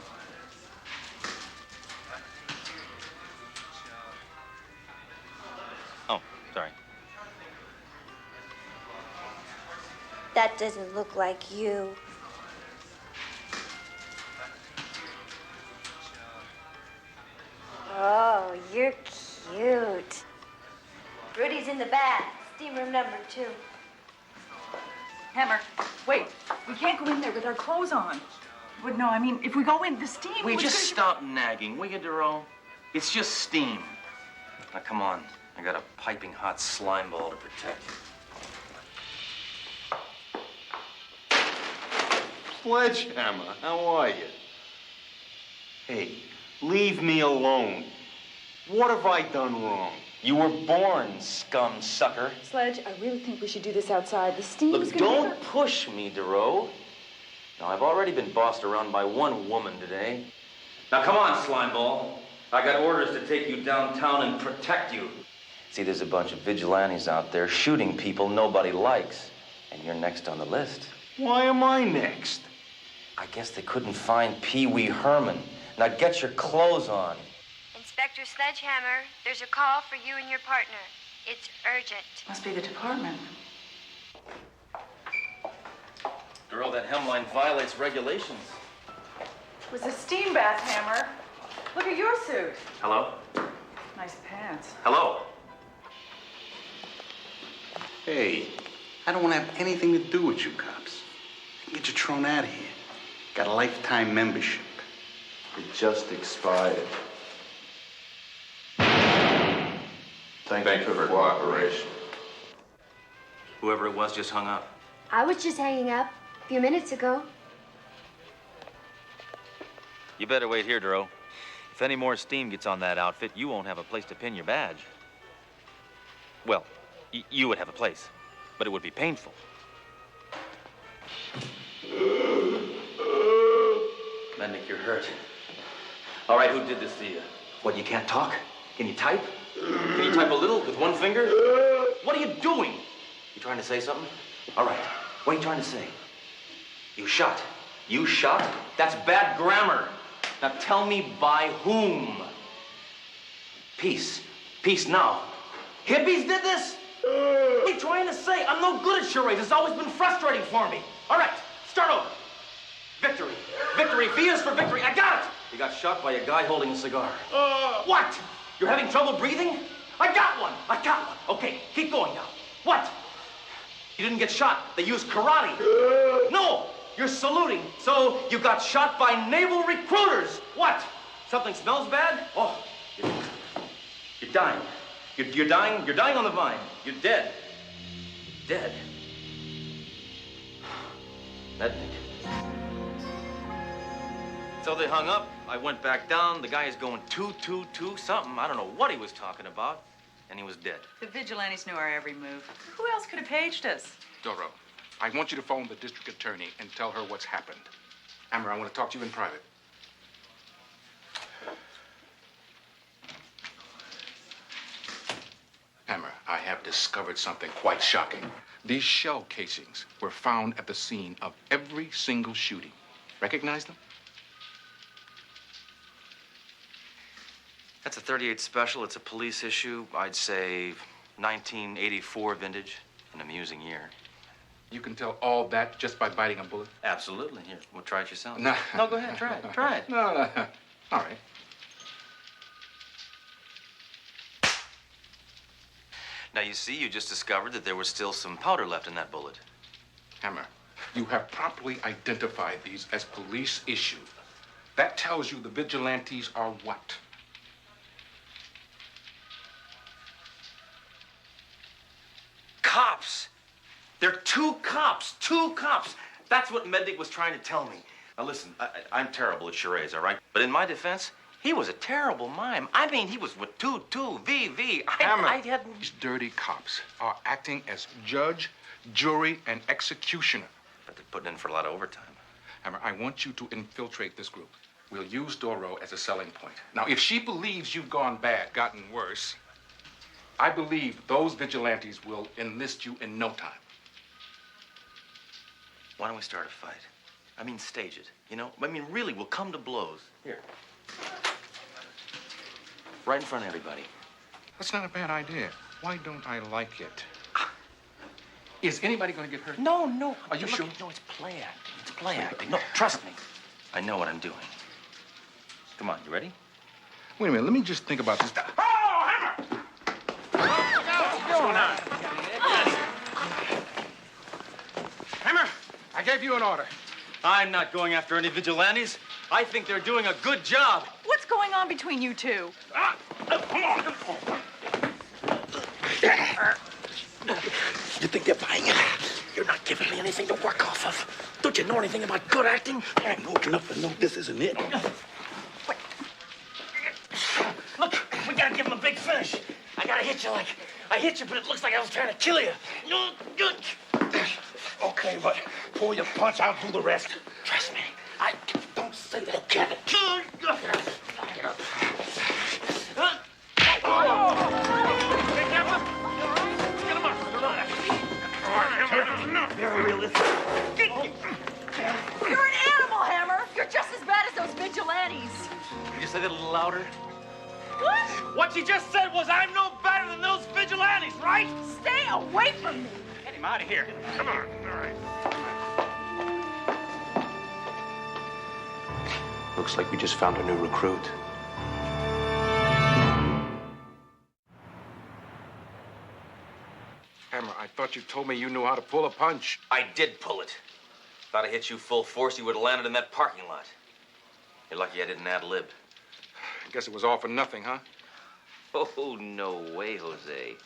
Oh, sorry. That doesn't look like you. Oh, you're cute. Rudy's in the bath, steam room number 2. Hammer, wait. We can't go in there with our clothes on. But no, I mean, if we go in, the steam... Will you just stop nagging, will you, Duro? It's just steam. Now, come on. I got a piping hot slime ball to protect you. Sledgehammer, how are you? Hey, leave me alone. What have I done wrong? You were born, scum sucker. Sledge, I really think we should do this outside. The steam is Look, gonna... don't push me, Duro. Now, I've already been bossed around by one woman today. Now, come on, slimeball. I got orders to take you downtown and protect you. See, there's a bunch of vigilantes out there shooting people nobody likes. And you're next on the list. Why am I next? I guess they couldn't find Pee Wee Herman. Now, get your clothes on. Inspector Sledgehammer, there's a call for you and your partner. It's urgent. Must be the department. Girl, that hemline violates regulations. It was a steam bath, Hammer. Look at your suit. Hello? Nice pants. Hello? Hey, I don't want to have anything to do with you cops. Get you thrown out of here. Got a lifetime membership. It just expired. Thank you for cooperation. Whoever it was just hung up. I was just hanging up a few minutes ago. You better wait here, Duro. If any more steam gets on that outfit, you won't have a place to pin your badge. Well, you would have a place, but it would be painful. Mendick, you're hurt. All right, who did this to you? What, you can't talk? Can you type? Can you type a little with one finger? What are you doing? You trying to say something? All right, what are you trying to say? You shot. You shot? That's bad grammar. Now tell me by whom? Peace. Peace now. Hippies did this? What are you trying to say? I'm no good at charades. It's always been frustrating for me. All right, start over. Victory. Victory. V is for victory. I got it. You got shot by a guy holding a cigar. What? You're having trouble breathing? I got one. I got one. Okay, keep going now. What? You didn't get shot. They used karate. No, you're saluting. So you got shot by naval recruiters. What? Something smells bad? Oh, you're dying. You're dying. You're dying on the vine. You're dead. Dead. Mednick. So they hung up. I went back down. The guy is going 2-2-2 something. I don't know what he was talking about. And he was dead. The vigilantes knew our every move. Who else could have paged us? Doro, I want you to phone the district attorney and tell her what's happened. Hammer, I want to talk to you in private. Hammer, I have discovered something quite shocking. These shell casings were found at the scene of every single shooting. Recognize them? That's a 38 special. It's a police issue. I'd say 1984 vintage. An amusing year. You can tell all that just by biting a bullet? Absolutely. Here, well, try it yourself. No. No, go ahead. Try it. Try it. No. All right. Now, you see, you just discovered that there was still some powder left in that bullet. Hammer, you have properly identified these as police issue. That tells you the vigilantes are what? Cops. They're two cops. Two cops. That's what Mednick was trying to tell me. Now, listen, I'm terrible at charades, all right? But in my defense, he was a terrible mime. I mean, he was with 2-2-VV. Hammer, these dirty cops are acting as judge, jury, and executioner. But they're putting in for a lot of overtime. Hammer, I want you to infiltrate this group. We'll use Doro as a selling point. Now, if she believes you've gone bad, gotten worse, I believe those vigilantes will enlist you in no time. Why don't we start a fight? I mean, stage it, you know? I mean, really, we'll come to blows. Here. Right in front of everybody. That's not a bad idea. Why don't I like it? Is anybody going to get hurt? No. Are you sure? No, it's play acting. It's play acting. No, trust me. I know what I'm doing. Come on, you ready? Wait a minute. Let me just think about this. Oh, Hammer! What's going on? Hammer, I gave you an order. I'm not going after any vigilantes. I think they're doing a good job. What's going on between you two? Come on. You think they're buying it? You're not giving me anything to work off of. Don't you know anything about good acting? I'm old enough to know this isn't it. Look, we gotta give him a big finish. I gotta hit you like I hit you, but it looks like I was trying to kill you. Okay, but pull your punch, I'll do the rest. Trust me. I don't say that, Kevin. Very realistic. You're an animal, Hammer. You're just as bad as those vigilantes. Can you say that a little louder? What? What she just said was I'm no better than those vigilantes, right? Stay away from me. Get him out of here. Come on. All right. Looks like we just found a new recruit. Hammer, I thought you told me you knew how to pull a punch. I did pull it. If I'd have hit you full force, you would have landed in that parking lot. You're lucky I didn't ad-lib. I guess it was all for nothing, huh? Oh, no way, Jose.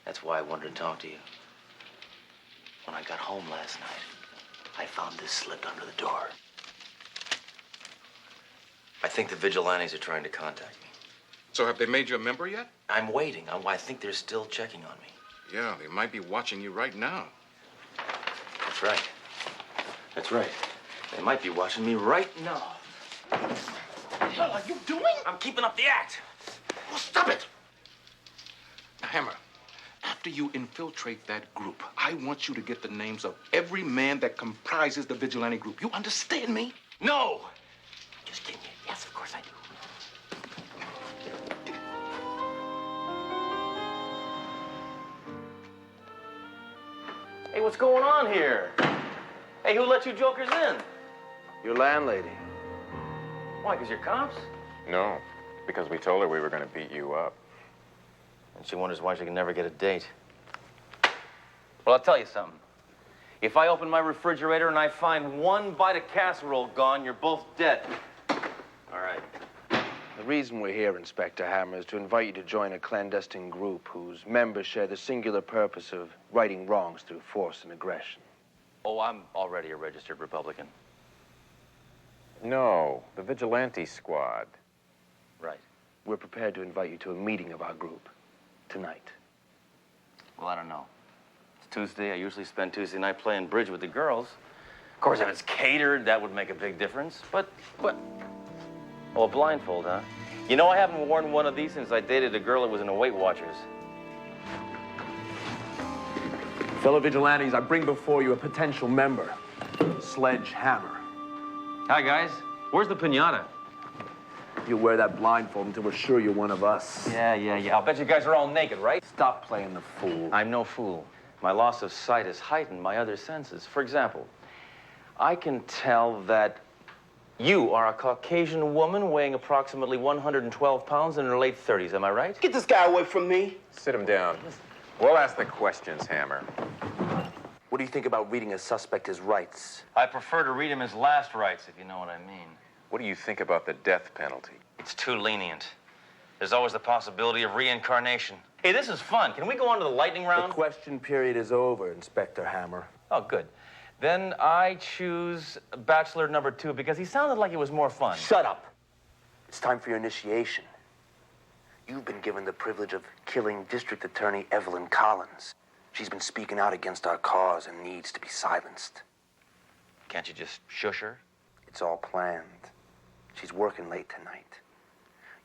That's why I wanted to talk to you. When I got home last night, I found this slipped under the door. I think the vigilantes are trying to contact me. So have they made you a member yet? I'm waiting. I think they're still checking on me. Yeah, they might be watching you right now. That's right. That's right. They might be watching me right now. What the hell are you doing? I'm keeping up the act. Oh, stop it! Hammer, after you infiltrate that group, I want you to get the names of every man that comprises the vigilante group. You understand me? No! Just kidding you. Yes, of course I do. Hey, what's going on here? Hey, who let you jokers in? Your landlady. Why, because you're cops? No, because we told her we were going to beat you up. And she wonders why she can never get a date. Well, I'll tell you something. If I open my refrigerator and I find one bite of casserole gone, you're both dead. All right. The reason we're here, Inspector Hammer, is to invite you to join a clandestine group whose members share the singular purpose of righting wrongs through force and aggression. Oh, I'm already a registered Republican. No, the vigilante squad. Right. We're prepared to invite you to a meeting of our group tonight. Well, I don't know. It's Tuesday. I usually spend Tuesday night playing bridge with the girls. Of course, if it's catered, that would make a big difference. But... Oh, a blindfold, huh? You know, I haven't worn one of these since I dated a girl that was in a Weight Watchers. Fellow vigilantes, I bring before you a potential member, Sledge Hammer. Hi, guys. Where's the piñata? You wear that blindfold until we're sure you're one of us. Yeah. I'll bet you guys are all naked, right? Stop playing the fool. I'm no fool. My loss of sight has heightened my other senses. For example, I can tell that you are a Caucasian woman weighing approximately 112 pounds in her late 30s. Am I right? Get this guy away from me. Sit him down. We'll ask the questions, Hammer. What do you think about reading a suspect his rights? I prefer to read him his last rites, if you know what I mean. What do you think about the death penalty? It's too lenient. There's always the possibility of reincarnation. Hey, this is fun. Can we go on to the lightning round? The question period is over, Inspector Hammer. Oh, good. Then I choose Bachelor number 2 because he sounded like it was more fun. Shut up. It's time for your initiation. You've been given the privilege of killing District Attorney Evelyn Collins. She's been speaking out against our cause and needs to be silenced. Can't you just shush her? It's all planned. She's working late tonight.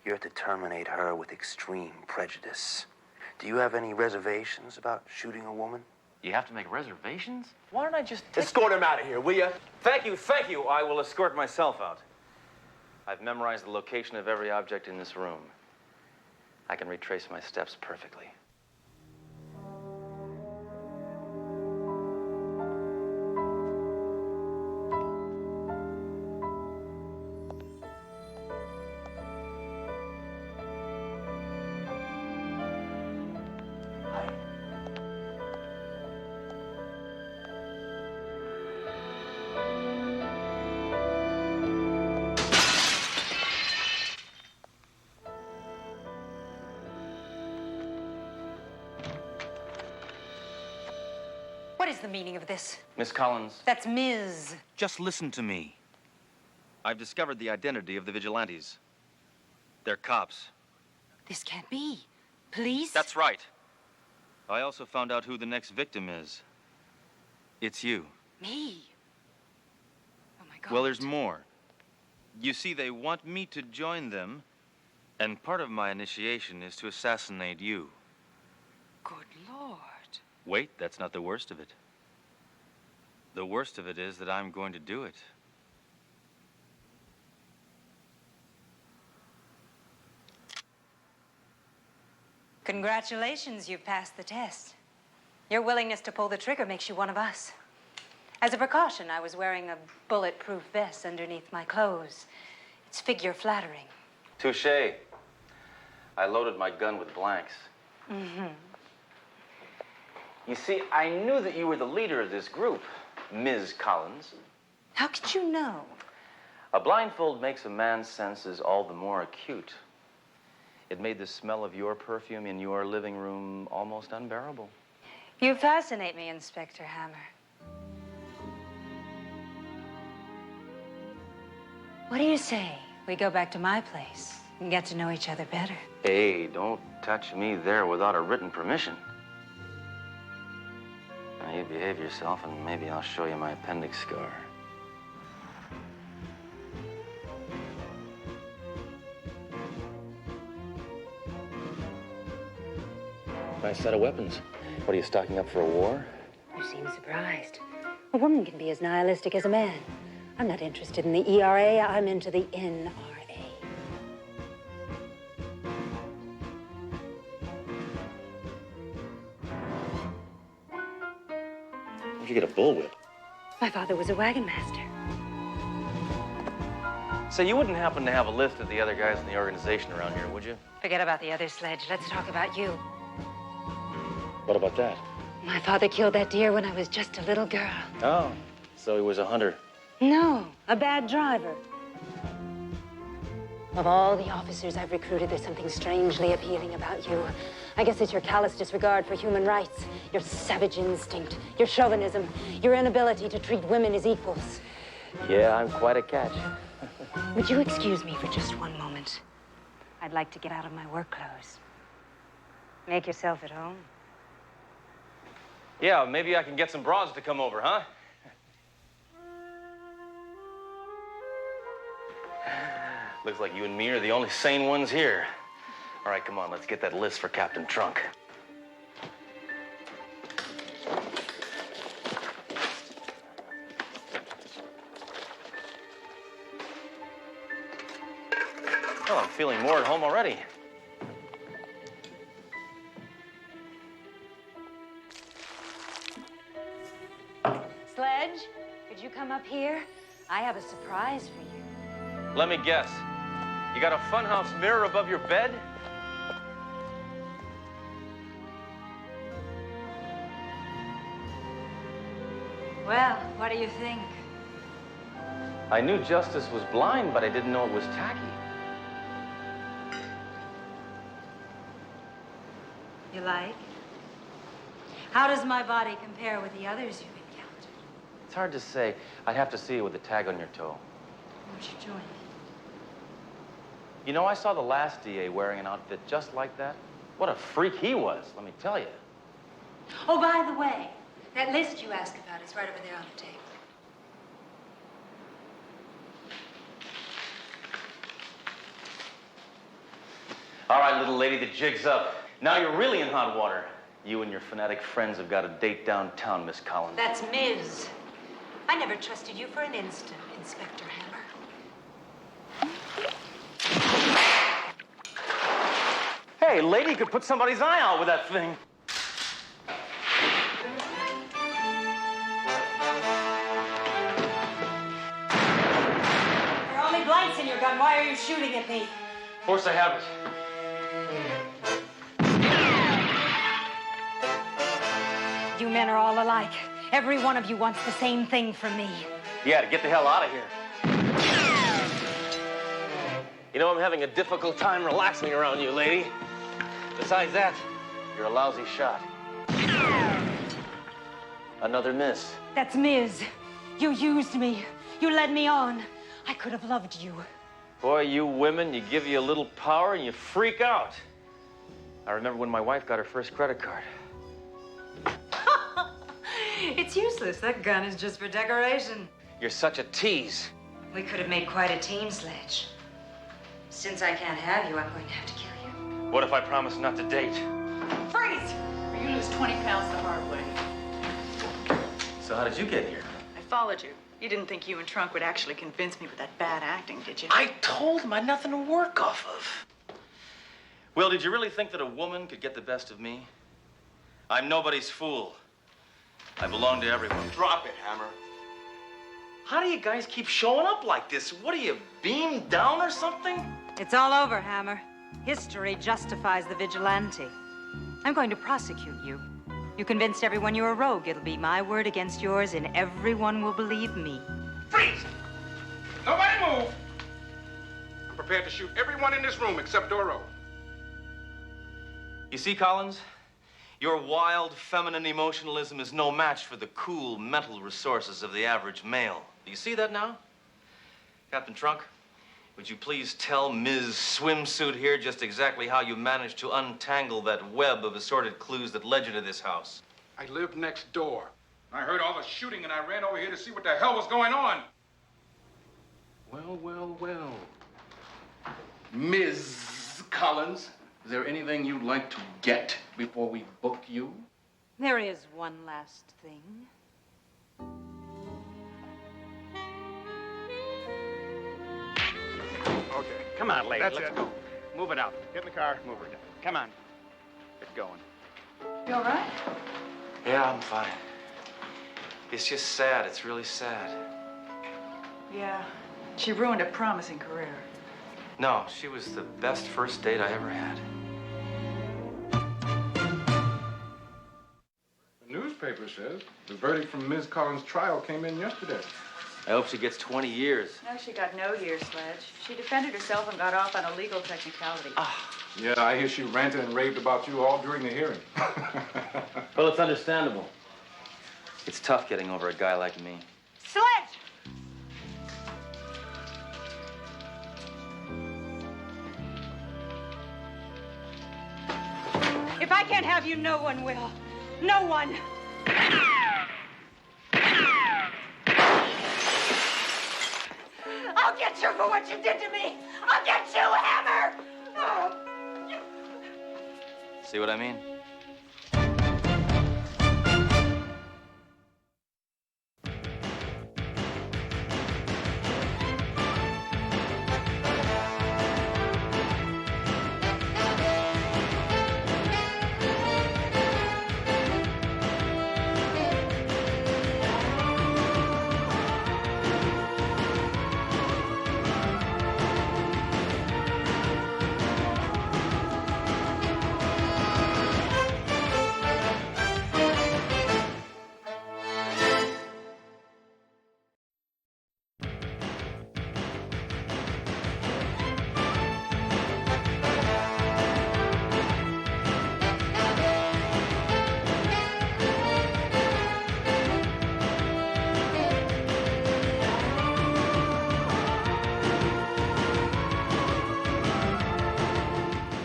You're to terminate her with extreme prejudice. Do you have any reservations about shooting a woman? You have to make reservations? Why don't I just... Escort him out of here, will you? Thank you. I will escort myself out. I've memorized the location of every object in this room. I can retrace my steps perfectly. What is the meaning of this? Miss Collins. That's Ms. Just listen to me. I've discovered the identity of the vigilantes. They're cops. This can't be. Police? That's right. I also found out who the next victim is. It's you. Me? Oh, my God. Well, there's more. You see, they want me to join them, and part of my initiation is to assassinate you. Good Lord. Wait, that's not the worst of it. The worst of it is that I'm going to do it. Congratulations, you've passed the test. Your willingness to pull the trigger makes you one of us. As a precaution, I was wearing a bulletproof vest underneath my clothes. It's figure flattering. Touché. I loaded my gun with blanks. Mm-hmm. You see, I knew that you were the leader of this group, Ms. Collins. How could you know? A blindfold makes a man's senses all the more acute. It made the smell of your perfume in your living room almost unbearable. You fascinate me, Inspector Hammer. What do you say? We go back to my place and get to know each other better. Hey, don't touch me there without a written permission. Now, you behave yourself, and maybe I'll show you my appendix scar. Nice set of weapons. What, are you stocking up for a war? You seem surprised. A woman can be as nihilistic as a man. I'm not interested in the ERA, I'm into the NRA. Where'd you get a bullwhip? My father was a wagon master. So you wouldn't happen to have a list of the other guys in the organization around here, would you? Forget about the other Sledge. Let's talk about you. What about that? My father killed that deer when I was just a little girl. Oh, so he was a hunter. No, a bad driver. Of all the officers I've recruited, there's something strangely appealing about you. I guess it's your callous disregard for human rights, your savage instinct, your chauvinism, your inability to treat women as equals. Yeah, I'm quite a catch. Would you excuse me for just one moment? I'd like to get out of my work clothes. Make yourself at home. Yeah, maybe I can get some broads to come over, huh? Looks like you and me are the only sane ones here. All right, come on, let's get that list for Captain Trunk. Oh, I'm feeling more at home already. Sledge, could you come up here? I have a surprise for you. Let me guess. You got a funhouse mirror above your bed? Well, what do you think? I knew justice was blind, but I didn't know it was tacky. You like? How does my body compare with the others you've encountered? It's hard to say. I'd have to see you with the tag on your toe. Won't you join me? You know, I saw the last DA wearing an outfit just like that. What a freak he was, let me tell you. Oh, by the way, that list you asked about is right over there on the table. All right, little lady, the jig's up. Now you're really in hot water. You and your fanatic friends have got a date downtown, Miss Collins. That's Ms. I never trusted you for an instant, Inspector Hammer. Hey, lady, you could put somebody's eye out with that thing. There are only blanks in your gun. Why are you shooting at me? Of course I have it. You men are all alike. Every one of you wants the same thing from me. Yeah, to get the hell out of here. You know, I'm having a difficult time relaxing around you, lady. Besides that, you're a lousy shot. Another miss. That's Ms. You used me. You led me on. I could have loved you. Boy, you women, you give you a little power and you freak out. I remember when my wife got her first credit card. It's useless. That gun is just for decoration. You're such a tease. We could have made quite a team, Sledge. Since I can't have you, I'm going to have to kill you. What if I promise not to date? Freeze! Or you lose 20 pounds the hard way. So how did you get here? I followed you. You didn't think you and Trunk would actually convince me with that bad acting, did you? I told him I had nothing to work off of. Will, did you really think that a woman could get the best of me? I'm nobody's fool. I belong to everyone. Drop it, Hammer. How do you guys keep showing up like this? What are you, beamed down or something? It's all over, Hammer. History justifies the vigilante. I'm going to prosecute you. You convinced everyone you're a rogue. It'll be my word against yours, and everyone will believe me. Freeze! Nobody move! I'm prepared to shoot everyone in this room except Doro. You see, Collins? Your wild, feminine emotionalism is no match for the cool mental resources of the average male. Do you see that now? Captain Trunk, Would you please tell Ms. Swimsuit here just exactly how you managed to untangle that web of assorted clues that led you to this house? I lived next door. I heard all the shooting and I ran over here to see what the hell was going on. Well. Ms. Collins, is there anything you'd like to get before we book you? There is one last thing. Okay, come on, lady. That's Let's it. go. Move it out. Get in the car. Move her. Come on. Get going. You all right? Yeah, I'm fine. It's just sad. It's really sad. Yeah. She ruined a promising career. No, she was the best first date I ever had. The newspaper says the verdict from Ms. Collins' trial came in yesterday. I hope she gets 20 years. No, she got no years, Sledge. She defended herself and got off on a legal technicality. Yeah, I hear she ranted and raved about you all during the hearing. Well, it's understandable. It's tough getting over a guy like me. Sledge! If I can't have you, no one will. No one. I'll get you for what you did to me. I'll get you, Hammer. See what I mean?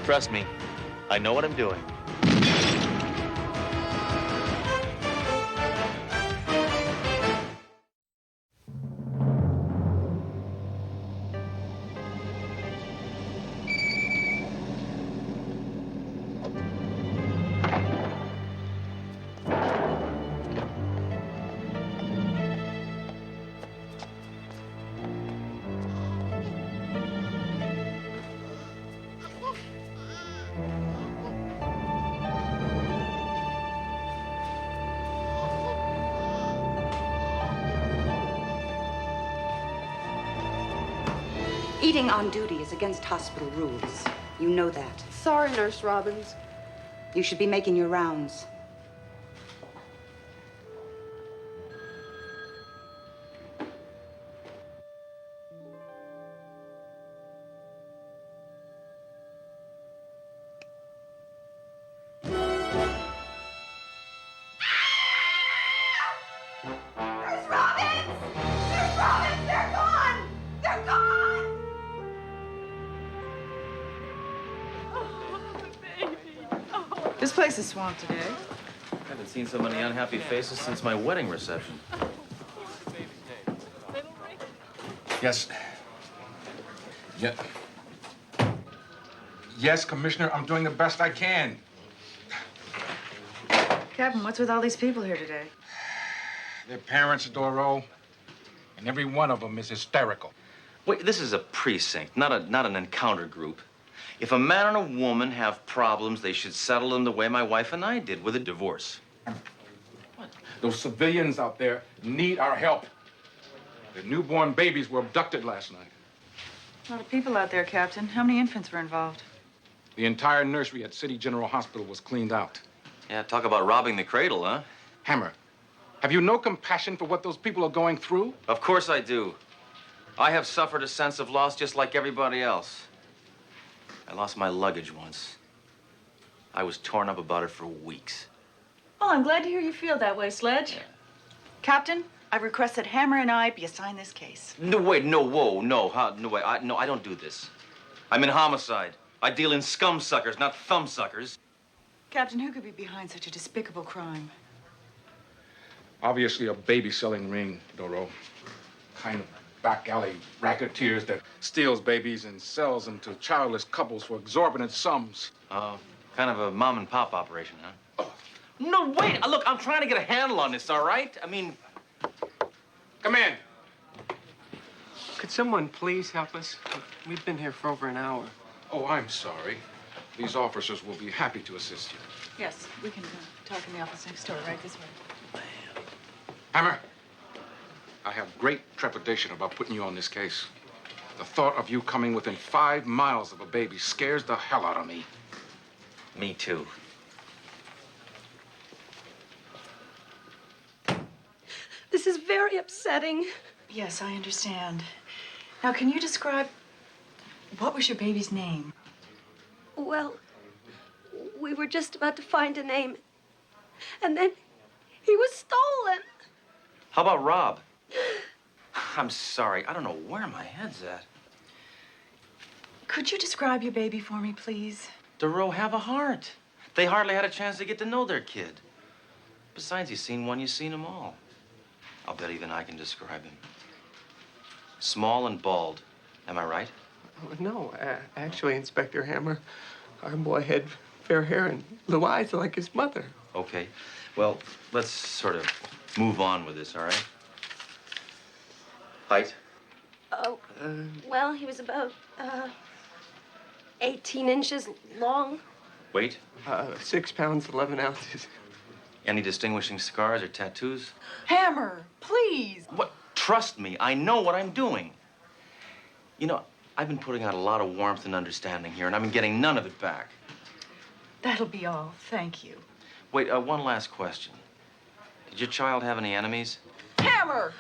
Trust me, I know what I'm doing. Eating on duty is against hospital rules. You know that. Sorry, Nurse Robbins. You should be making your rounds. Nurse Robbins! Nurse Robbins, they're gone! They're gone! This place is swamped today. I haven't seen so many unhappy faces since my wedding reception. Yes. Yeah. Yes, Commissioner, I'm doing the best I can. Captain, what's with all these people here today? Their parents, Doro, and every one of them is hysterical. Wait, this is a precinct, not an encounter group. If a man and a woman have problems, they should settle them the way my wife and I did, with a divorce. Those civilians out there need our help. The newborn babies were abducted last night. A lot of people out there, Captain. How many infants were involved? The entire nursery at City General Hospital was cleaned out. Yeah, talk about robbing the cradle, huh? Hammer, have you no compassion for what those people are going through? Of course I do. I have suffered a sense of loss just like everybody else. I lost my luggage once. I was torn up about it for weeks. Oh, I'm glad to hear you feel that way, Sledge. Captain, I request that Hammer and I be assigned this case. No, wait, no, whoa, no, no, wait, I don't do this. I'm in homicide. I deal in scum suckers, not thumb suckers. Captain, who could be behind such a despicable crime? Obviously a baby-selling ring, Doro. Kind of back alley racketeers that steals babies and sells them to childless couples for exorbitant sums. Kind of a mom and pop operation, huh? No, wait, look, I'm trying to get a handle on this, all right? I mean... Come in. Could someone please help us? We've been here for over an hour. Oh, I'm sorry. These officers will be happy to assist you. Yes, we can talk in the office next door, right this way. Hammer, I have great trepidation about putting you on this case. The thought of you coming within 5 miles of a baby scares the hell out of me. Me too. This is very upsetting. Yes, I understand. Now, can you describe what was your baby's name? Well, we were just about to find a name. And then he was stolen. How about Rob? I'm sorry, I don't know where my head's at. Could you describe your baby for me, please? Doro, have a heart. They hardly had a chance to get to know their kid. Besides, you've seen one, you've seen them all. I'll bet even I can describe him. Small and bald. Am I right? No, actually, Inspector Hammer, our boy had fair hair and blue eyes like his mother. Okay. Well, let's sort of move on with this, all right? Height? Oh, well, he was about 18 inches long. Weight? 6 pounds, 11 ounces. Any distinguishing scars or tattoos? Hammer, please. What? Trust me, I know what I'm doing. You know, I've been putting out a lot of warmth and understanding here, and I've been getting none of it back. That'll be all. Thank you. Wait, one last question. Did your child have any enemies? Hammer!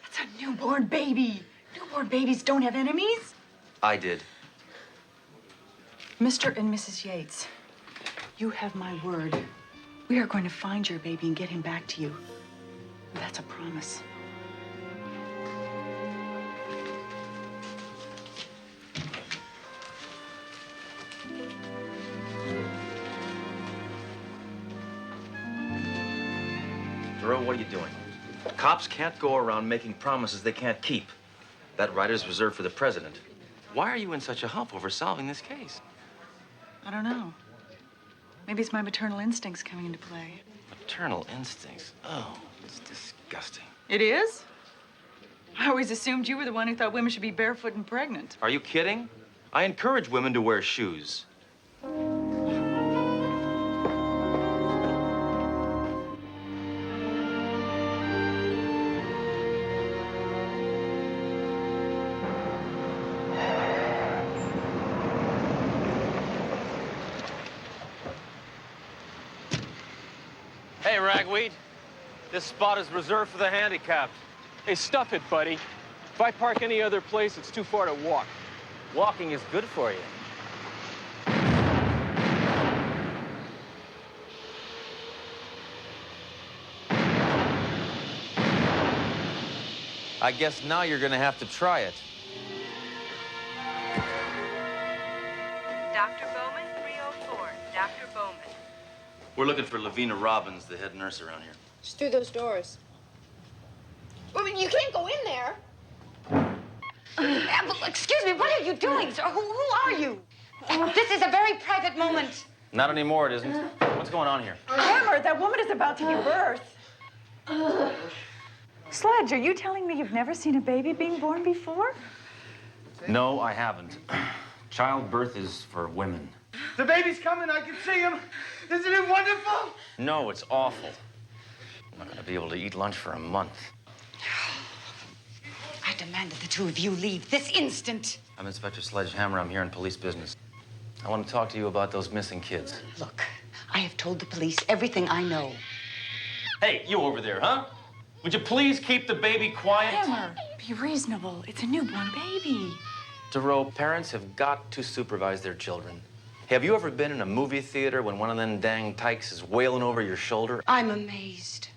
That's a newborn baby. Newborn babies don't have enemies. I did. Mr. and Mrs. Yates, you have my word. We are going to find your baby and get him back to you. That's a promise. Doro, what are you doing? Cops can't go around making promises they can't keep. That right is reserved for the president. Why are you in such a huff over solving this case? I don't know. Maybe it's my maternal instincts coming into play. Maternal instincts? Oh, it's disgusting. It is? I always assumed you were the one who thought women should be barefoot and pregnant. Are you kidding? I encourage women to wear shoes. Hey, Ragweed. This spot is reserved for the handicapped. Hey, stuff it, buddy. If I park any other place, it's too far to walk. Walking is good for you. I guess now you're gonna have to try it. Dr. Bowman, 304. Dr. Bowman. We're looking for Lavina Robbins, the head nurse around here. Just through those doors. I mean, you can't go in there. Excuse me, what are you doing, sir? Who are you? This is a very private moment. Not anymore, it isn't. What's going on here? Hammer, that woman is about to give birth. Sledge, are you telling me you've never seen a baby being born before? No, I haven't. Childbirth is for women. The baby's coming. I can see him. Isn't it wonderful? No, it's awful. I'm not going to be able to eat lunch for a month. I demand that the two of you leave this instant. I'm Inspector Sledge Hammer. I'm here in police business. I want to talk to you about those missing kids. Look, I have told the police everything I know. Hey, you over there, huh? Would you please keep the baby quiet? Hammer, be reasonable. It's a newborn baby. Doro, parents have got to supervise their children. Have you ever been in a movie theater when one of them dang tykes is wailing over your shoulder? I'm amazed.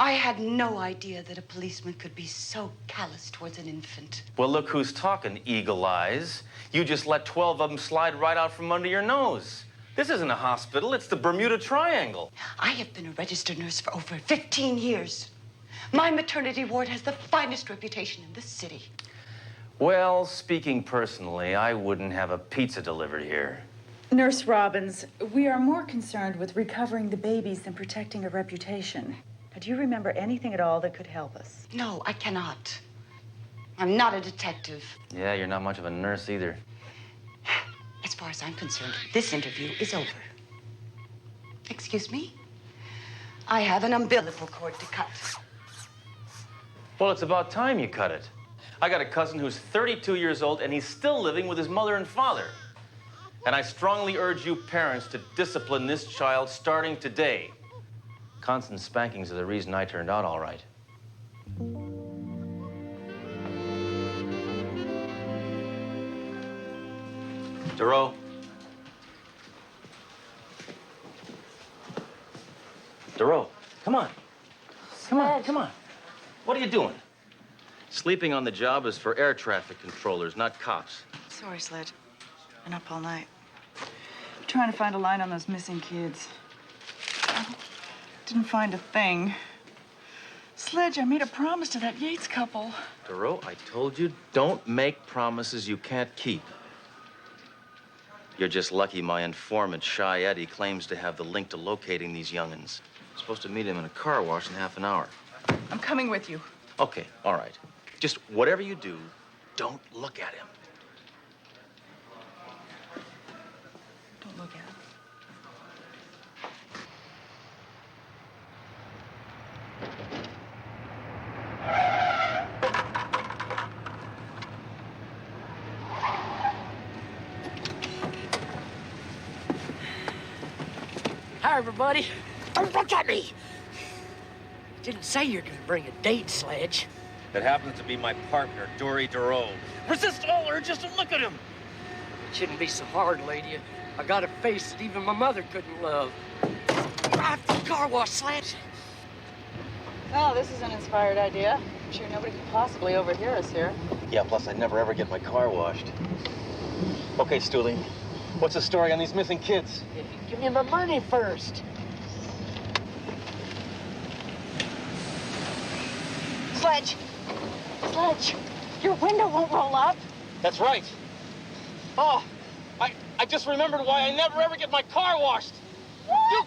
I had no idea that a policeman could be so callous towards an infant. Well, look who's talking, Eagle Eyes. You just let 12 of them slide right out from under your nose. This isn't a hospital, it's the Bermuda Triangle. I have been a registered nurse for over 15 years. My maternity ward has the finest reputation in this city. Well, speaking personally, I wouldn't have a pizza delivered here. Nurse Robbins, we are more concerned with recovering the babies than protecting a reputation. Now, do you remember anything at all that could help us? No, I cannot. I'm not a detective. Yeah, you're not much of a nurse either. As far as I'm concerned, this interview is over. Excuse me? I have an umbilical cord to cut. Well, it's about time you cut it. I got a cousin who's 32 years old, and he's still living with his mother and father. And I strongly urge you parents to discipline this child starting today. Constant spankings are the reason I turned out all right. Duro. Duro, come on. Come on, come on. What are you doing? Sleeping on the job is for air traffic controllers, not cops. Sorry, Sledge. Been up all night. Trying to find a line on those missing kids. Didn't find a thing. Sledge, I made a promise to that Yates couple. Duro, I told you, don't make promises you can't keep. You're just lucky my informant, Shy Eddie, claims to have the link to locating these young'uns. I'm supposed to meet him in a car wash in half an hour. I'm coming with you. Okay, all right. Just whatever you do, don't look at him. Don't look at him. Hi, everybody. Don't look at me. Didn't say you're gonna bring a date, Sledge. That happens to be my partner, Dory Duro. Resist all urges to look at him. Shouldn't be so hard, lady. I got a face that even my mother couldn't love. Drive to the car wash, Sledge. Oh, this is an inspired idea. I'm sure nobody could possibly overhear us here. Yeah, plus I'd never ever get my car washed. Okay, Stooley, what's the story on these missing kids? Give me my money first. Sledge. Sledge. Your window won't roll up. That's right. Oh, I just remembered why I never ever get my car washed. What?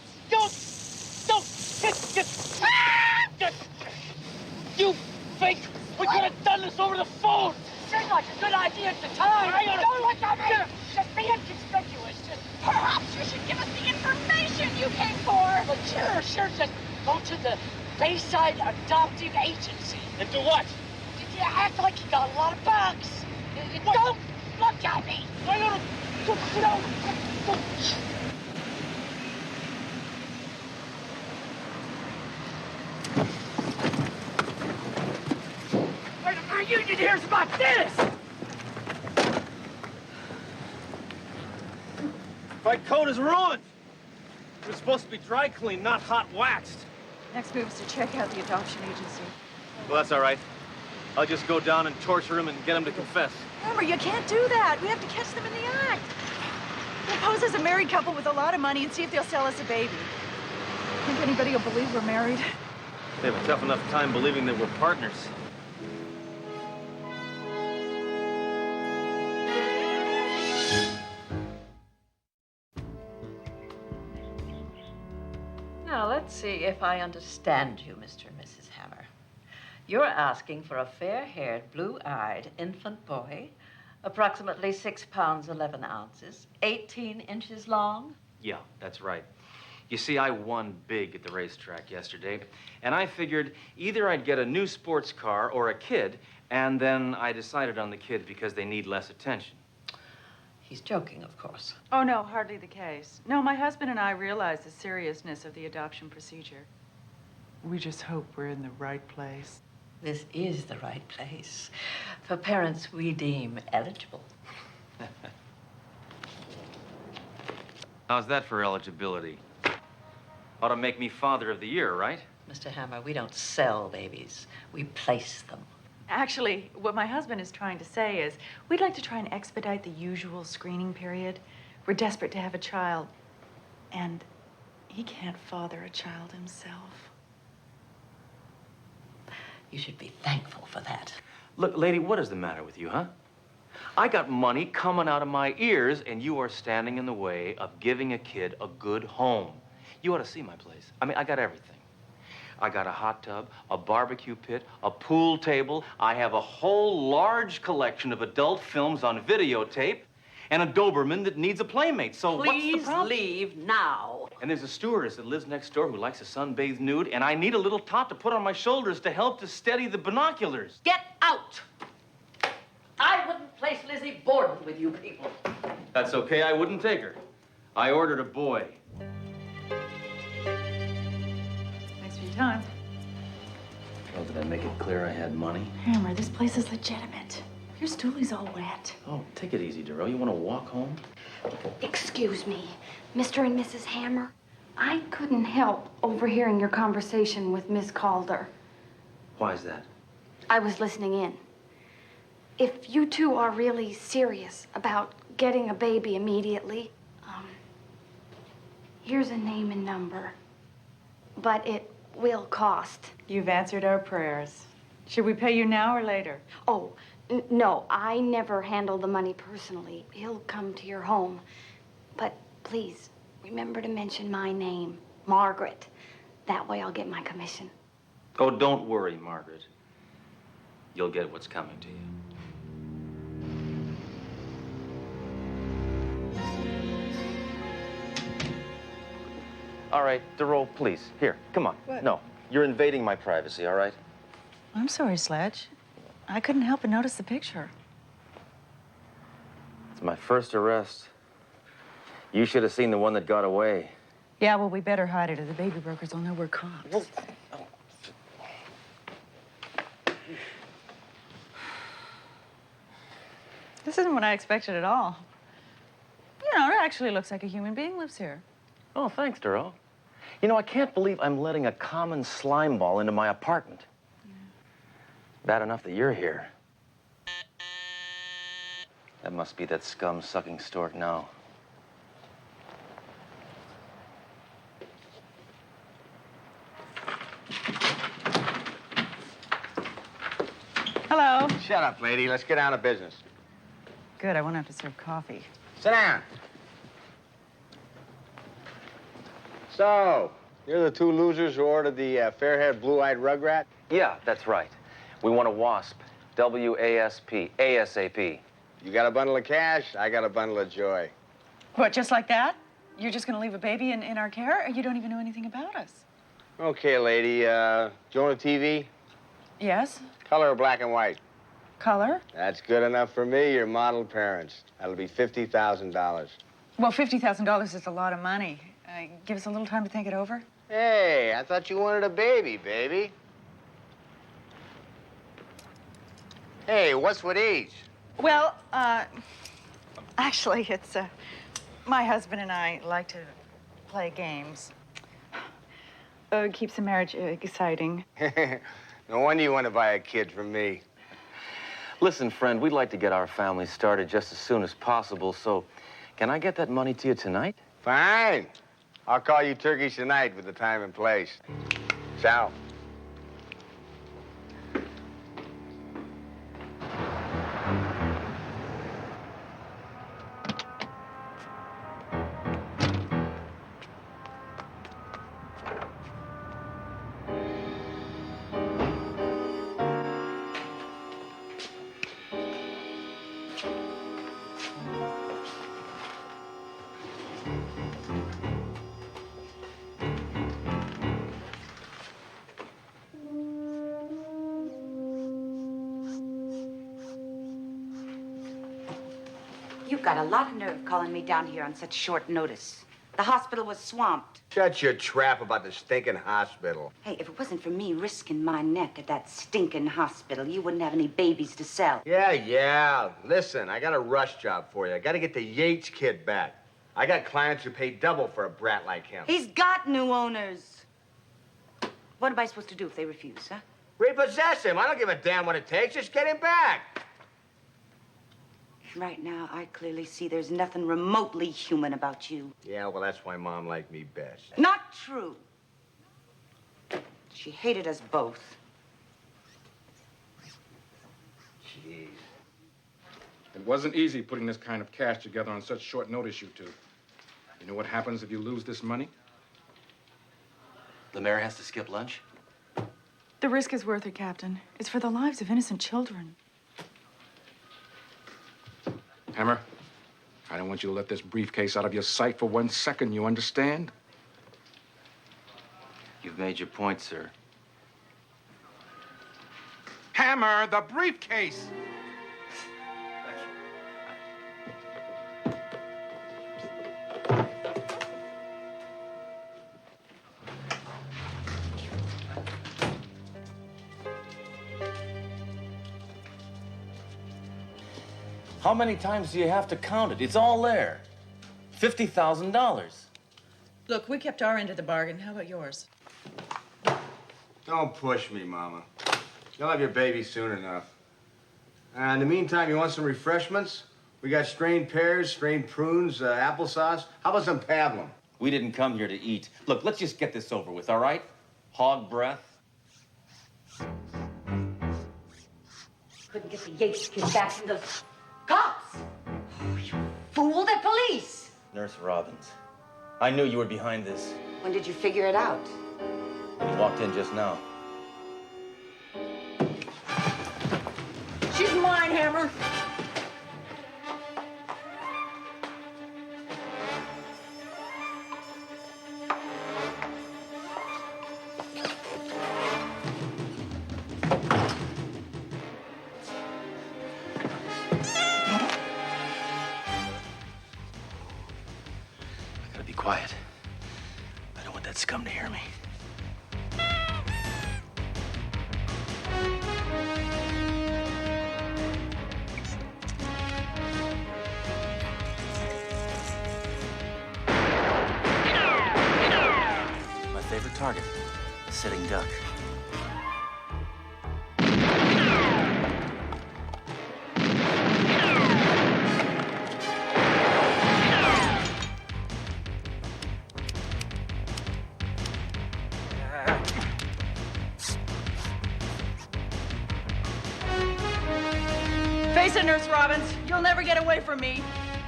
You fake! We could have done this over the phone! Seemed like a good idea at the time! Don't look at me! Just be inconspicuous. Perhaps you should give us the information you came for. But sure, just go to the Bayside Adoptive Agency. And do what? You act like you got a lot of bucks. Don't look at me! Our union here's about this! My coat is ruined. It was supposed to be dry cleaned, not hot waxed. Next move is to check out the adoption agency. Well, that's all right. I'll just go down and torture him and get him to confess. Remember, you can't do that. We have to catch them in the act. We'll pose as a married couple with a lot of money and see if they'll sell us a baby. Think anybody will believe we're married? They have a tough enough time believing that we're partners. Now, let's see if I understand you, Mr. and Mrs. Hammer. You're asking for a fair-haired, blue-eyed infant boy, approximately 6 pounds, 11 ounces, 18 inches long? Yeah, that's right. You see, I won big at the racetrack yesterday, and I figured either I'd get a new sports car or a kid, and then I decided on the kid because they need less attention. He's joking, of course. Oh, no, hardly the case. No, my husband and I realize the seriousness of the adoption procedure. We just hope we're in the right place. This is the right place for parents we deem eligible. How's that for eligibility? Ought to make me Father of the Year, right? Mr. Hammer, we don't sell babies. We place them. Actually, what my husband is trying to say is we'd like to try and expedite the usual screening period. We're desperate to have a child, and he can't father a child himself. You should be thankful for that. Look, lady, what is the matter with you, huh? I got money coming out of my ears, and you are standing in the way of giving a kid a good home. You ought to see my place. I mean, I got everything. I got a hot tub, a barbecue pit, a pool table. I have a whole large collection of adult films on videotape, and a Doberman that needs a playmate. So what's the problem? Please leave now. And there's a stewardess that lives next door who likes to sunbathe nude, and I need a little tot to put on my shoulders to help to steady the binoculars. Get out! I wouldn't place Lizzie Borden with you people. That's okay, I wouldn't take her. I ordered a boy. Thanks for your time. Well, did I make it clear I had money? Hammer, this place is legitimate. Your stoolie's all wet. Oh, take it easy, Darrell. You want to walk home? Excuse me, Mr. and Mrs. Hammer. I couldn't help overhearing your conversation with Miss Calder. Why is that? I was listening in. If you two are really serious about getting a baby immediately, here's a name and number. But it will cost. You've answered our prayers. Should we pay you now or later? Oh, no, I never handle the money personally. He'll come to your home. But please, remember to mention my name, Margaret. That way I'll get my commission. Oh, don't worry, Margaret. You'll get what's coming to you. All right, Darrell, please. Here, come on. What? No, you're invading my privacy, all right? I'm sorry, Sledge. I couldn't help but notice the picture. It's my first arrest. You should have seen the one that got away. Yeah, well, we better hide it or the baby brokers will know we're cops. This isn't what I expected at all. You know, it actually looks like a human being lives here. Oh, thanks, Darrell. You know, I can't believe I'm letting a common slime ball into my apartment. Bad enough that you're here. That must be that scum-sucking stork now. Hello. Shut up, lady. Let's get down to business. Good, I won't have to serve coffee. Sit down. So, you're the two losers who ordered the fair-haired, blue-eyed rugrat? Yeah, that's right. We want a WASP. W-A-S-P. ASAP. You got a bundle of cash, I got a bundle of joy. What, just like that? You're just gonna leave a baby in our care? Or you don't even know anything about us? Okay, lady, do you own a TV? Yes. Color or black and white? Color? That's good enough for me, your model parents. That'll be $50,000. Well, $50,000 is a lot of money. Give us a little time to think it over. Hey, I thought you wanted a baby, baby. Hey, what's with each? Well, actually, it's, my husband and I like to play games. It keeps the marriage exciting. No wonder you want to buy a kid from me. Listen, friend, we'd like to get our family started just as soon as possible, so can I get that money to you tonight? Fine. I'll call you turkeys tonight with the time and place. Ciao. You've got a lot of nerve calling me down here on such short notice. The hospital was swamped. Shut your trap about the stinking hospital. Hey, if it wasn't for me risking my neck at that stinking hospital, you wouldn't have any babies to sell. Yeah. Listen, I got a rush job for you. I got to get the Yates kid back. I got clients who pay double for a brat like him. He's got new owners. What am I supposed to do if they refuse, huh? Repossess him. I don't give a damn what it takes. Just get him back. Right now, I clearly see there's nothing remotely human about you. Yeah, well, that's why Mom liked me best. Not true. She hated us both. Jeez. It wasn't easy putting this kind of cash together on such short notice, you two. You know what happens if you lose this money? The mayor has to skip lunch? The risk is worth it, Captain. It's for the lives of innocent children. Hammer, I don't want you to let this briefcase out of your sight for 1 second, you understand? You've made your point, sir. Hammer, the briefcase! How many times do you have to count it? It's all there. $50,000. Look, we kept our end of the bargain. How about yours? Don't push me, Mama. You'll have your baby soon enough. In the meantime, you want some refreshments? We got strained pears, strained prunes, applesauce. How about some pablum? We didn't come here to eat. Look, let's just get this over with, all right? Hog breath. Couldn't get the Yates kids back from the cops. Oh, you fool, they're police. Nurse Robbins, I knew you were behind this. When did you figure it out? When you walked in just now. She's mine, Hammer. Be quiet. I don't want that scum to hear me. My favorite target, a sitting duck. Face it, Nurse Robbins. You'll never get away from me.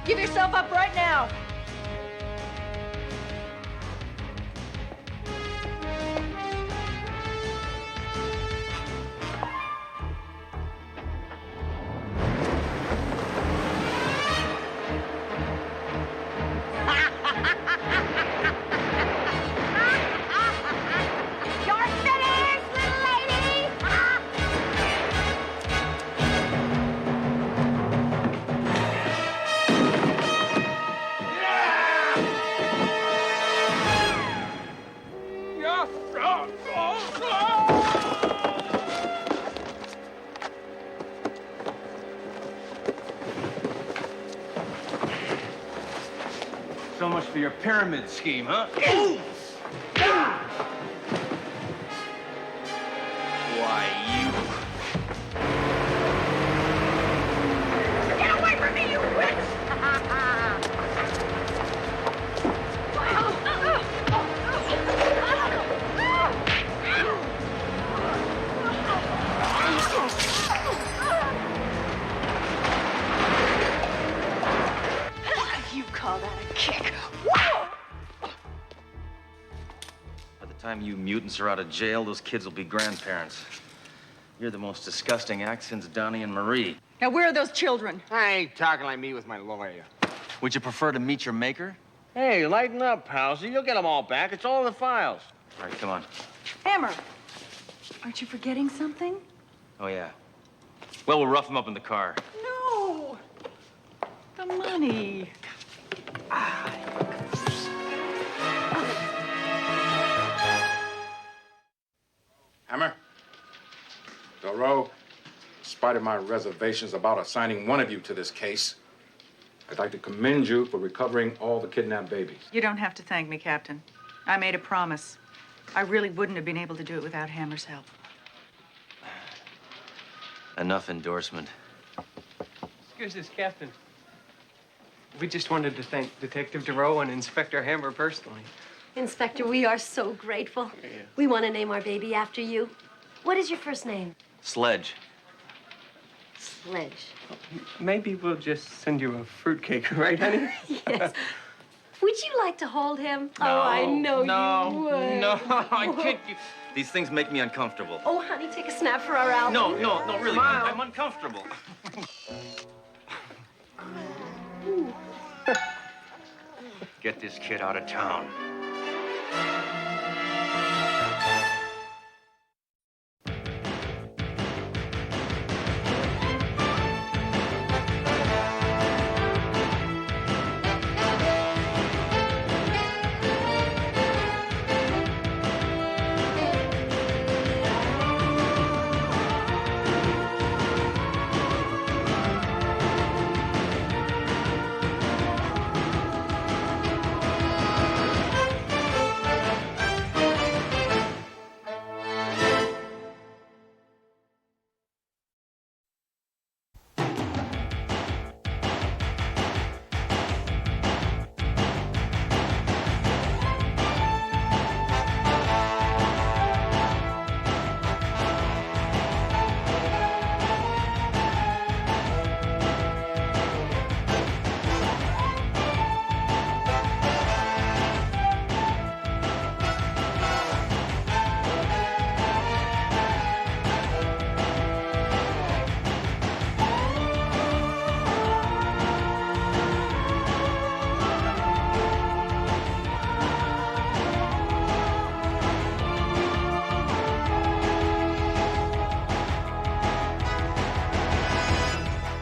Give yourself up right now. You're finished, little lady! So much for your pyramid scheme, huh? Why, you... Get away from me, you witch! You call that a kick? By the time you mutants are out of jail, those kids will be grandparents. You're the most disgusting act since Donnie and Marie. Now, where are those children? I ain't talking like me with my lawyer. Would you prefer to meet your maker? Hey, lighten up, Palsy. You'll get them all back. It's all in the files. All right, come on. Hammer, aren't you forgetting something? Oh, yeah. Well, we'll rough them up in the car. No. The money. Hammer? Doro, in spite of my reservations about assigning one of you to this case, I'd like to commend you for recovering all the kidnapped babies. You don't have to thank me, Captain. I made a promise. I really wouldn't have been able to do it without Hammer's help. Enough endorsement. Excuse us, Captain. We just wanted to thank Detective DeRoe and Inspector Hammer personally. Inspector, we are so grateful. Yeah. We want to name our baby after you. What is your first name? Sledge. Sledge. Maybe we'll just send you a fruitcake, right, honey? Yes. Would you like to hold him? Oh, I know you would. No, I can't. These things make me uncomfortable. Oh, honey, take a snap for our album. No, really. I'm uncomfortable. Get this kid out of town.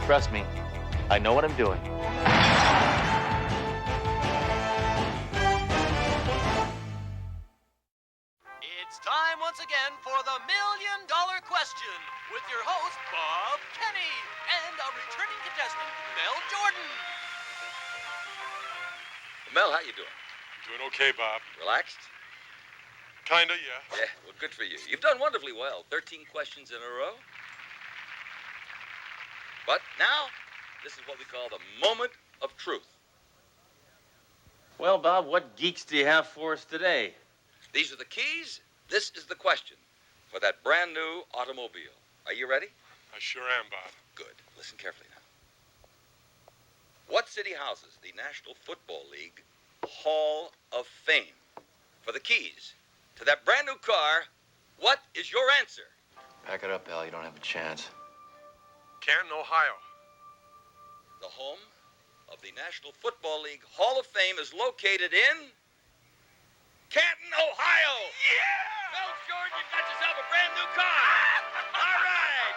Trust me, I know what I'm doing. It's time once again for the $1 Million Question with your host, Bob Kenny, and a returning contestant, Mel Jordan. Mel, how you doing? Doing okay, Bob. Relaxed? Kinda, yeah. Yeah, well, good for you. You've done wonderfully well. 13 questions in a row. But now, this is what we call the moment of truth. Well, Bob, what geeks do you have for us today? These are the keys. This is the question for that brand new automobile. Are you ready? I sure am, Bob. Good. Listen carefully now. What city houses the National Football League Hall of Fame? For the keys to that brand new car, what is your answer? Back it up, Al. You don't have a chance. Canton, Ohio. The home of the National Football League Hall of Fame is located in Canton, Ohio. Yeah! Mel Jordan, you've got yourself a brand new car. All right.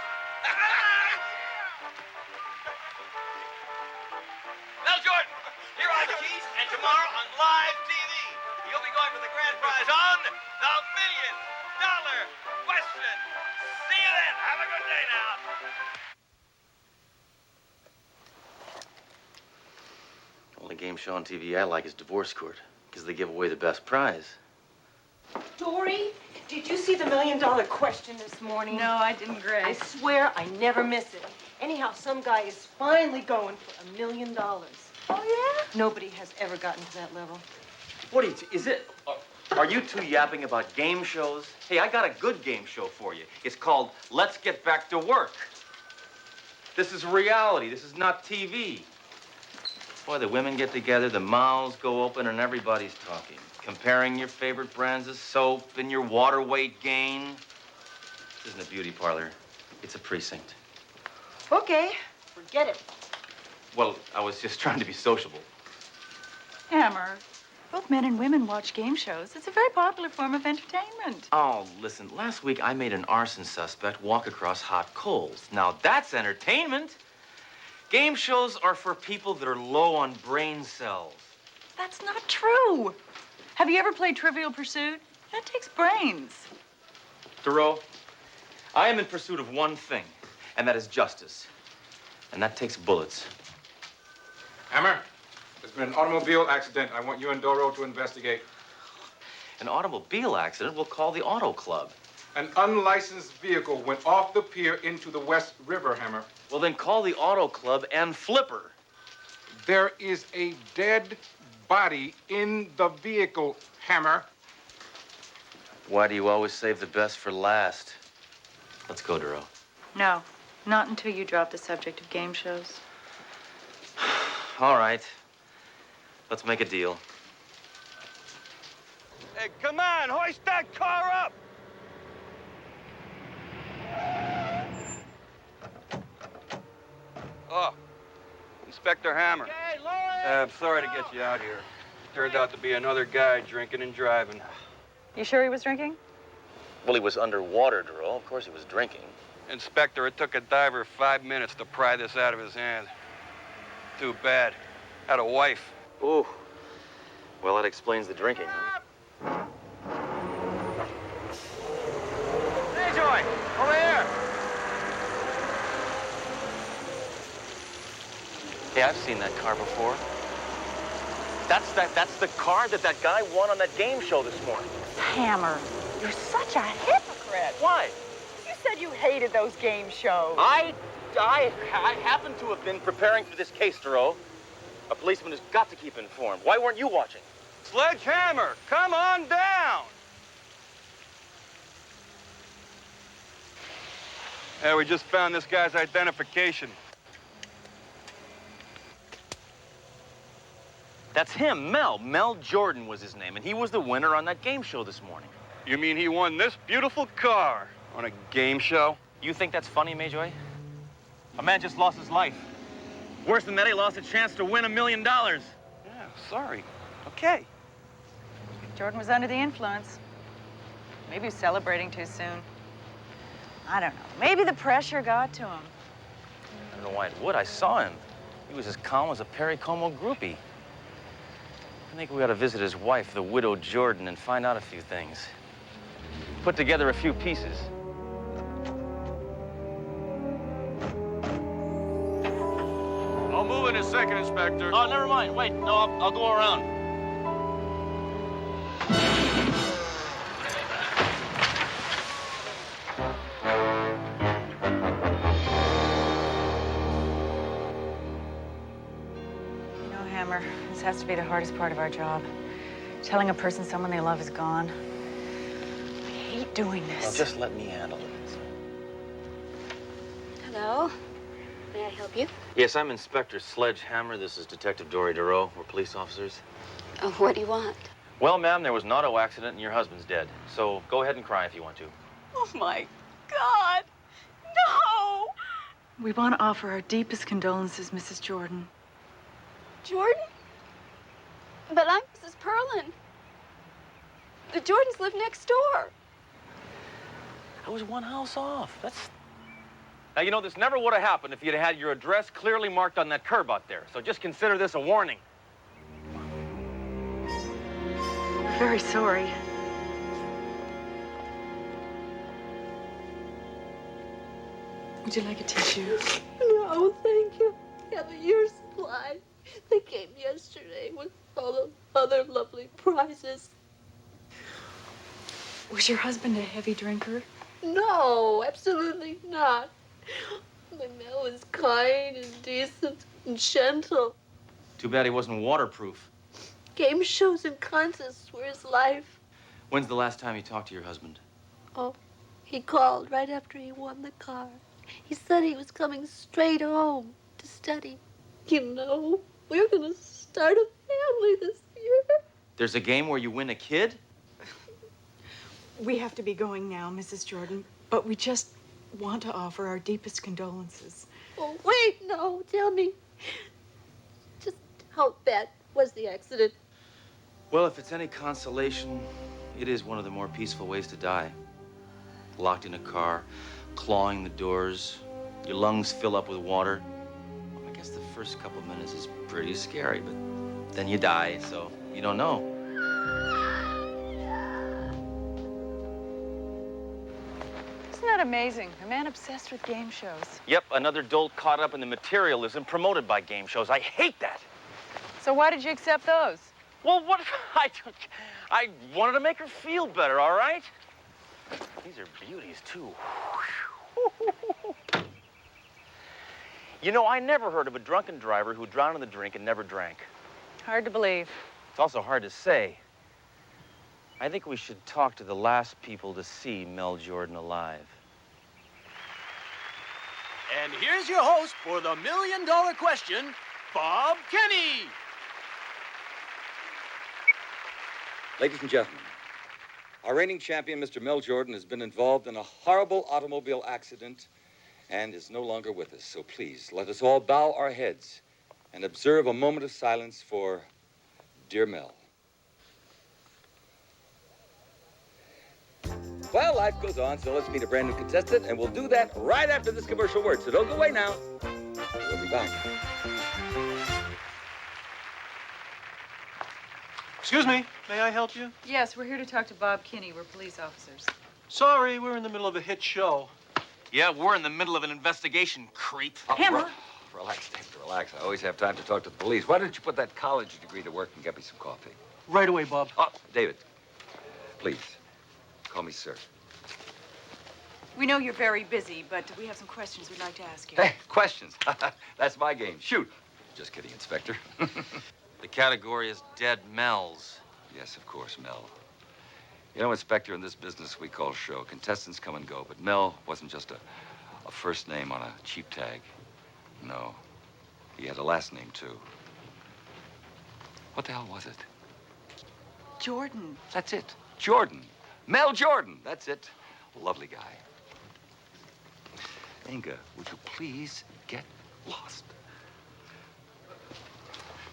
Mel Jordan, here are the keys, and tomorrow on live TV, you'll be going for the grand prize on the $1 Million Question. See you then. Have a good day now. Only game show on TV I like is Divorce Court, because they give away the best prize. Dory, did you see the $1 Million Question this morning? No, I didn't, Grace. I swear I never miss it. Anyhow, some guy is finally going for $1 million. Oh, yeah? Nobody has ever gotten to that level. What are you, are you two yapping about game shows? Hey, I got a good game show for you. It's called Let's Get Back to Work. This is reality. This is not TV. Boy, the women get together, the mouths go open, and everybody's talking. Comparing your favorite brands of soap and your water weight gain. This isn't a beauty parlor. It's a precinct. Okay, forget it. Well, I was just trying to be sociable. Hammer, both men and women watch game shows. It's a very popular form of entertainment. Oh, listen, last week I made an arson suspect walk across hot coals. Now, that's entertainment. Game shows are for people that are low on brain cells. That's not true. Have you ever played Trivial Pursuit? That takes brains. Thoreau, I am in pursuit of one thing, and that is justice. And that takes bullets. Hammer, there's been an automobile accident. I want you and Doro to investigate. An automobile accident? We'll call the auto club. An unlicensed vehicle went off the pier into the West River, Hammer. Well, then call the auto club and Flipper. There is a dead body in the vehicle, Hammer. Why do you always save the best for last? Let's go, Duro. No, not until you drop the subject of game shows. All right. Let's make a deal. Hey, come on, hoist that car up! Oh, Inspector Hammer. Hey, Lloyd! I'm sorry to get you out here. Turned out to be another guy drinking and driving. You sure he was drinking? Well, he was underwater, Duro. Of course he was drinking. Inspector, it took a diver 5 minutes to pry this out of his hand. Too bad. Had a wife. Ooh. Well, that explains the drinking, huh? Hey, Joy, over here. Hey, I've seen that car before. That's the car that guy won on that game show this morning. Hammer, you're such a hypocrite. Why? You said you hated those game shows. I happen to have been preparing for this case, Duro. A policeman has got to keep informed. Why weren't you watching? Sledgehammer, come on down! Yeah, we just found this guy's identification. That's him, Mel. Mel Jordan was his name, and he was the winner on that game show this morning. You mean he won this beautiful car on a game show? You think that's funny, Mayjoy? A man just lost his life. Worse than that, he lost a chance to win $1 million. Yeah, sorry. Okay. Jordan was under the influence. Maybe he was celebrating too soon. I don't know. Maybe the pressure got to him. I don't know why it would. I saw him. He was as calm as a Perry Como groupie. I think we ought to visit his wife, the widow Jordan, and find out a few things. Put together a few pieces. I'll move in a second, Inspector. Oh, never mind. Wait, no, I'll go around. You know, Hammer, this has to be the hardest part of our job. Telling a person someone they love is gone. I hate doing this. Well, just let me handle it. Hello. May I help you? Yes, I'm Inspector Sledgehammer. This is Detective Dory Duro. We're police officers. Oh, what do you want? Well, ma'am, there was an auto accident and your husband's dead. So go ahead and cry if you want to. Oh, my God. No! We want to offer our deepest condolences, Mrs. Jordan. Jordan? But I'm Mrs. Perlin. The Jordans live next door. I was one house off. Now, you know, this never would have happened if you'd had your address clearly marked on that curb out there. So just consider this a warning. We're very sorry. Would you like a tissue? No, thank you. I have a year's supply. They came yesterday with all the other lovely prizes. Was your husband a heavy drinker? No, absolutely not. My Mel was kind and decent and gentle. Too bad he wasn't waterproof. Game shows and contests were his life. When's the last time you talked to your husband? Oh, he called right after he won the car. He said he was coming straight home to study. You know, we're gonna start a family this year. There's a game where you win a kid? We have to be going now, Mrs. Jordan, but we just want to offer our deepest condolences. Oh, wait, no, tell me. Just how bad was the accident? Well, if it's any consolation, it is one of the more peaceful ways to die. Locked in a car, clawing the doors, your lungs fill up with water. I guess the first couple of minutes is pretty scary, but then you die, so you don't know. Isn't that amazing? A man obsessed with game shows. Yep, another dolt caught up in the materialism promoted by game shows. I hate that. So why did you accept those? Well, what? I wanted to make her feel better, all right? These are beauties, too. You know, I never heard of a drunken driver who drowned in the drink and never drank. Hard to believe. It's also hard to say. I think we should talk to the last people to see Mel Jordan alive. And here's your host for the $1 million question, Bob Kenny. Ladies and gentlemen, our reigning champion, Mr. Mel Jordan, has been involved in a horrible automobile accident and is no longer with us. So please, let us all bow our heads and observe a moment of silence for dear Mel. Well, life goes on, so let's meet a brand new contestant, and we'll do that right after this commercial word. So don't go away now. We'll be back. Excuse me, may I help you? Yes, we're here to talk to Bob Kinney. We're police officers. Sorry, we're in the middle of a hit show. Yeah, we're in the middle of an investigation, creep. Hammer. Relax, David, relax. I always have time to talk to the police. Why don't you put that college degree to work and get me some coffee? Right away, Bob. Oh, David, please, call me sir. We know you're very busy, but we have some questions we'd like to ask you. Hey, questions. That's my game. Shoot. Just kidding, Inspector. The category is dead Mels. Yes, of course, Mel. You know, Inspector, in this business we call show, contestants come and go, but Mel wasn't just a first name on a cheap tag. No, he had a last name, too. What the hell was it? Jordan. That's it. Jordan. Mel Jordan. That's it. Lovely guy. Inga, would you please get lost?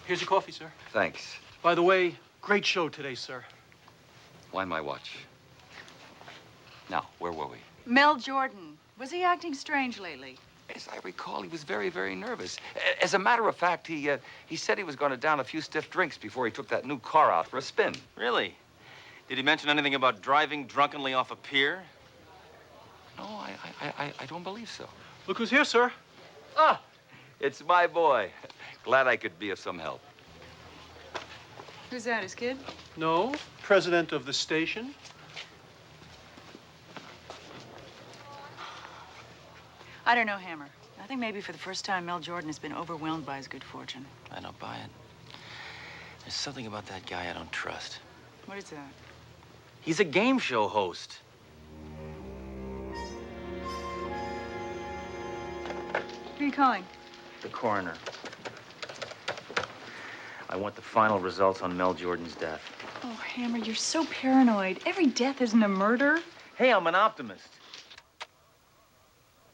Here's your coffee, sir. Thanks. By the way, great show today, sir. Wind my watch. Now, where were we? Mel Jordan. Was he acting strange lately? As I recall, he was very, very nervous. As a matter of fact, he said he was going to down a few stiff drinks before he took that new car out for a spin. Really? Did he mention anything about driving drunkenly off a pier? No, I don't believe so. Look who's here, sir. Ah, it's my boy. Glad I could be of some help. Who's that, his kid? No, president of the station. I don't know, Hammer. I think maybe for the first time, Mel Jordan has been overwhelmed by his good fortune. I don't buy it. There's something about that guy I don't trust. What is that? He's a game show host. Who are you calling? The coroner. I want the final results on Mel Jordan's death. Oh, Hammer, you're so paranoid. Every death isn't a murder. Hey, I'm an optimist.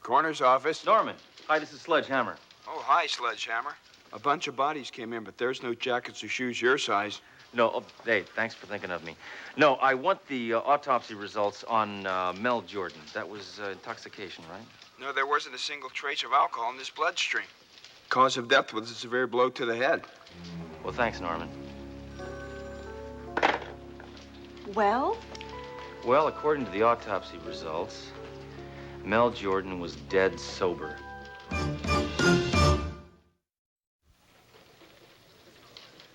Coroner's office. Norman. Hi, this is Sledge Hammer. Oh, hi, Sledgehammer. A bunch of bodies came in, but there's no jackets or shoes your size. No, oh, hey, thanks for thinking of me. No, I want the autopsy results on Mel Jordan. That was intoxication, right? No, there wasn't a single trace of alcohol in this bloodstream. Cause of death was a severe blow to the head. Well, thanks, Norman. Well? Well, according to the autopsy results, Mel Jordan was dead sober.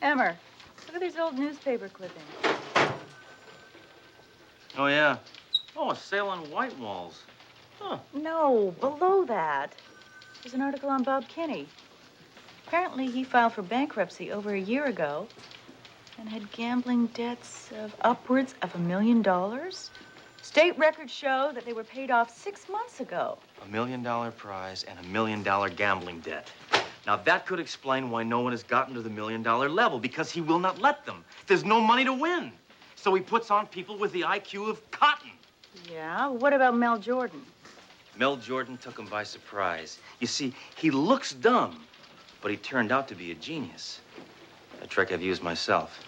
Hammer, look at these old newspaper clippings. Oh, yeah. Oh, a sale on white walls. Huh. No, below that. There's an article on Bob Kinney. Apparently, he filed for bankruptcy over a year ago and had gambling debts of upwards of $1 million. State records show that they were paid off 6 months ago. $1 million prize and $1 million gambling debt. Now, that could explain why no one has gotten to the $1 million level, because he will not let them. There's no money to win. So he puts on people with the IQ of cotton. Yeah? What about Mel Jordan? Mel Jordan took him by surprise. You see, he looks dumb, but he turned out to be a genius. A trick I've used myself.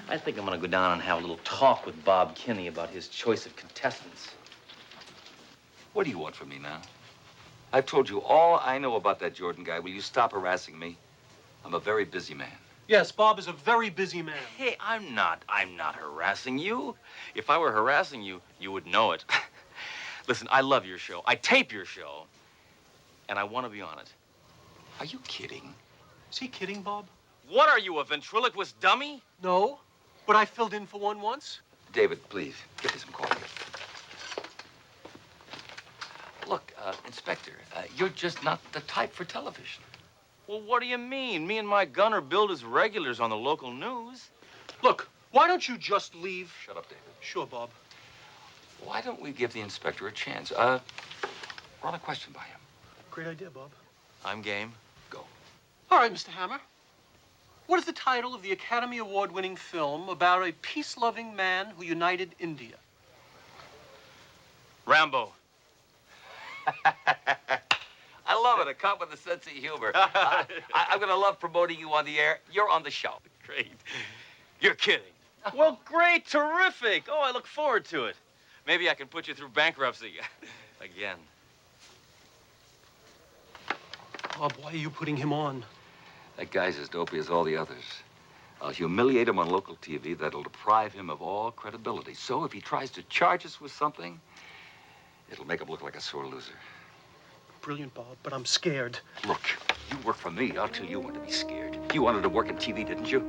I think I'm gonna go down and have a little talk with Bob Kinney about his choice of contestants. What do you want from me now? I've told you all I know about that Jordan guy. Will you stop harassing me? I'm a very busy man. Yes, Bob is a very busy man. Hey, I'm not harassing you. If I were harassing you, you would know it. Listen, I love your show. I tape your show, and I want to be on it. Are you kidding? Is he kidding, Bob? What are you, a ventriloquist dummy? No. But I filled in for one once. David, please, get me some coffee. Look, Inspector, you're just not the type for television. Well, what do you mean? Me and my gun are billed as regulars on the local news. Look, why don't you just leave? Shut up, David. Sure, Bob. Why don't we give the inspector a chance? Run a question by him. Great idea, Bob. I'm game. Go. All right, Mr. Hammer. What is the title of the Academy Award-winning film about a peace-loving man who united India? Rambo. I love it, a cop with a sense of humor. I'm going to love promoting you on the air. You're on the show. Great. You're kidding. Well, great, terrific. Oh, I look forward to it. Maybe I can put you through bankruptcy again. Bob, why are you putting him on? That guy's as dopey as all the others. I'll humiliate him on local TV. That'll deprive him of all credibility. So if he tries to charge us with something, it'll make him look like a sore loser. Brilliant, Bob, but I'm scared. Look, you work for me. I'll tell you when to be scared. You wanted to work in TV, didn't you?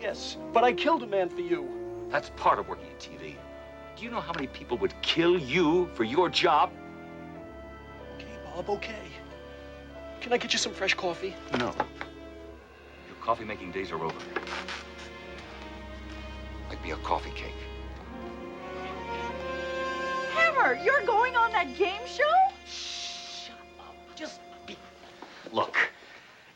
Yes, but I killed a man for you. That's part of working in TV. Do you know how many people would kill you for your job? Okay, Bob, okay. Can I get you some fresh coffee? No. Your coffee-making days are over. Make me a coffee cake. Hammer, you're going on that game show? Just be... Look,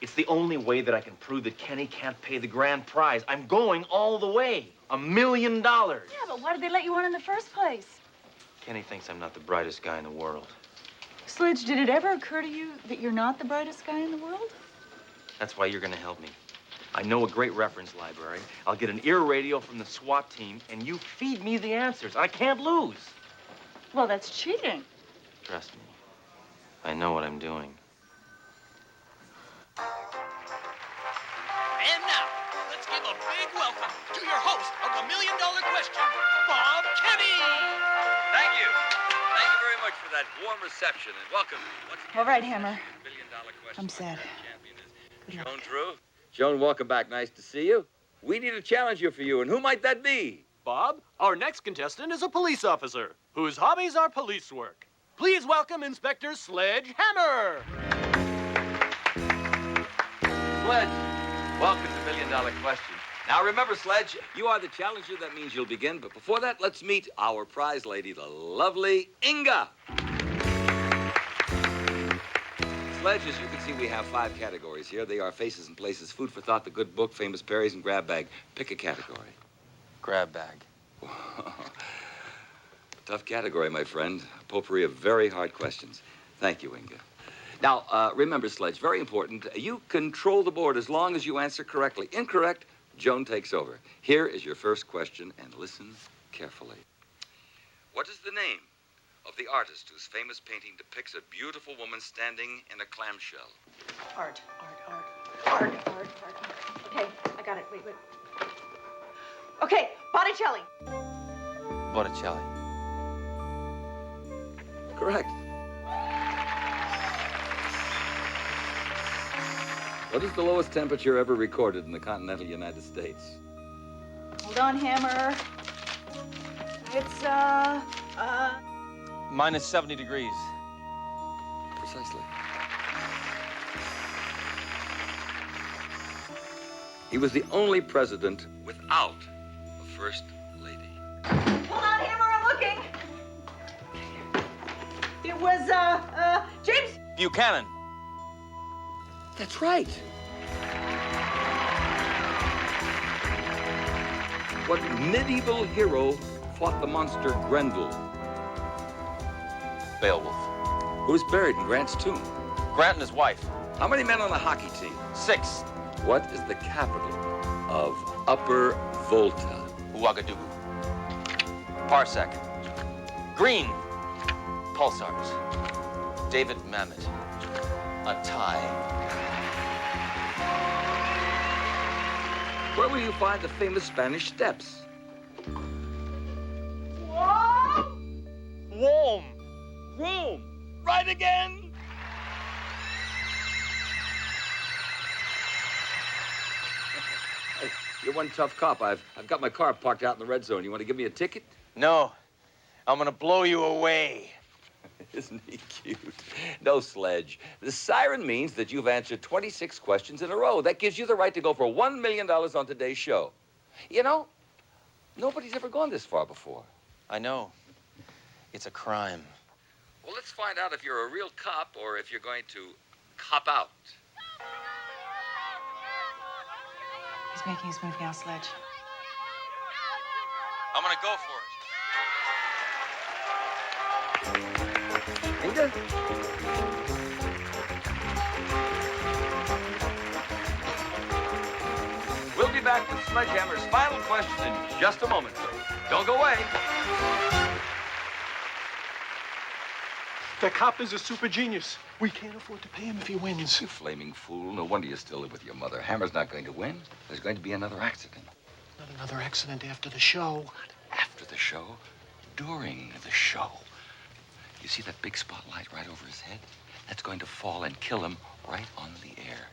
it's the only way that I can prove that Kenny can't pay the grand prize. I'm going all the way. $1 million. Yeah, but why did they let you on in the first place? Kenny thinks I'm not the brightest guy in the world. Sledge, did it ever occur to you that you're not the brightest guy in the world? That's why you're going to help me. I know a great reference library. I'll get an ear radio from the SWAT team, and you feed me the answers. I can't lose. Well, that's cheating. Trust me. I know what I'm doing. And now, let's give a big welcome to your host of the $1 Million Question, Bob Kenny. Thank you. Thank you very much for that warm reception, and welcome. All right, Hammer. I'm sad. Joan Drew. Joan, welcome back. Nice to see you. We need a challenger for you, and who might that be? Bob, our next contestant is a police officer whose hobbies are police work. Please welcome Inspector Sledge Hammer. Sledge, welcome to $1 Million Question. Now remember, Sledge, you are the challenger. That means you'll begin. But before that, let's meet our prize lady, the lovely Inga. Sledge, as you can see, we have 5 categories here. They are faces and places, food for thought, the good book, famous berries, and grab bag. Pick a category. Grab bag. Tough category, my friend. A potpourri of very hard questions. Thank you, Inga. Now, remember, Sledge, very important. You control the board as long as you answer correctly. Incorrect, Joan takes over. Here is your first question, and listen carefully. What is the name of the artist whose famous painting depicts a beautiful woman standing in a clamshell? Art. Okay, I got it. Wait. Okay, Botticelli. Botticelli. Correct. What is the lowest temperature ever recorded in the continental United States? Hold on, Hammer. It's, Minus 70 degrees. Precisely. He was the only president without a first lady. Hold on, Hammer, I'm looking. It was, James Buchanan. That's right. What medieval hero fought the monster Grendel? Beowulf. Who's buried in Grant's tomb? Grant and his wife. How many men on the hockey team? 6. What is the capital of Upper Volta? Ouagadougou. Parsec. Green. Pulsars. David Mamet. A tie. Where will you find the famous Spanish Steps? Rome. Rome. Right again. You're one tough cop. I've got my car parked out in the red zone. You want to give me a ticket? No. I'm gonna blow you away. Isn't he cute? No, Sledge. The siren means that you've answered 26 questions in a row. That gives you the right to go for $1 million on today's show. You know, nobody's ever gone this far before. I know. It's a crime. Well, let's find out if you're a real cop or if you're going to cop out. He's making his move now, Sledge. I'm gonna go for it. Inga? We'll be back with Sledgehammer's final question in just a moment. Don't go away. The cop is a super genius. We can't afford to pay him if he wins. You flaming fool. No wonder you still live with your mother. Hammer's not going to win. There's going to be another accident. Not another accident after the show. Not after the show. During the show. You see that big spotlight right over his head? That's going to fall and kill him right on the air.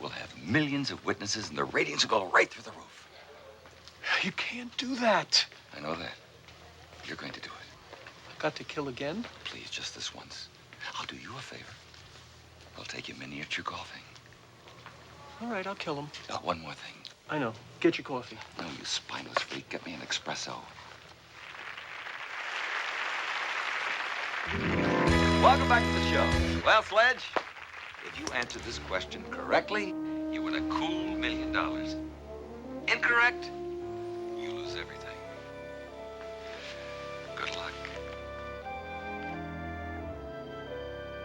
We'll have millions of witnesses and the ratings will go right through the roof. You can't do that. I know that. You're going to do it. I've got to kill again? Please, just this once. I'll do you a favor. I'll take you miniature golfing. All right, I'll kill him. One more thing. I know. Get your coffee. No, you spineless freak. Get me an espresso. Welcome back to the show. Well, Sledge, if you answer this question correctly, you win a cool $1 million. Incorrect, you lose everything. Good luck.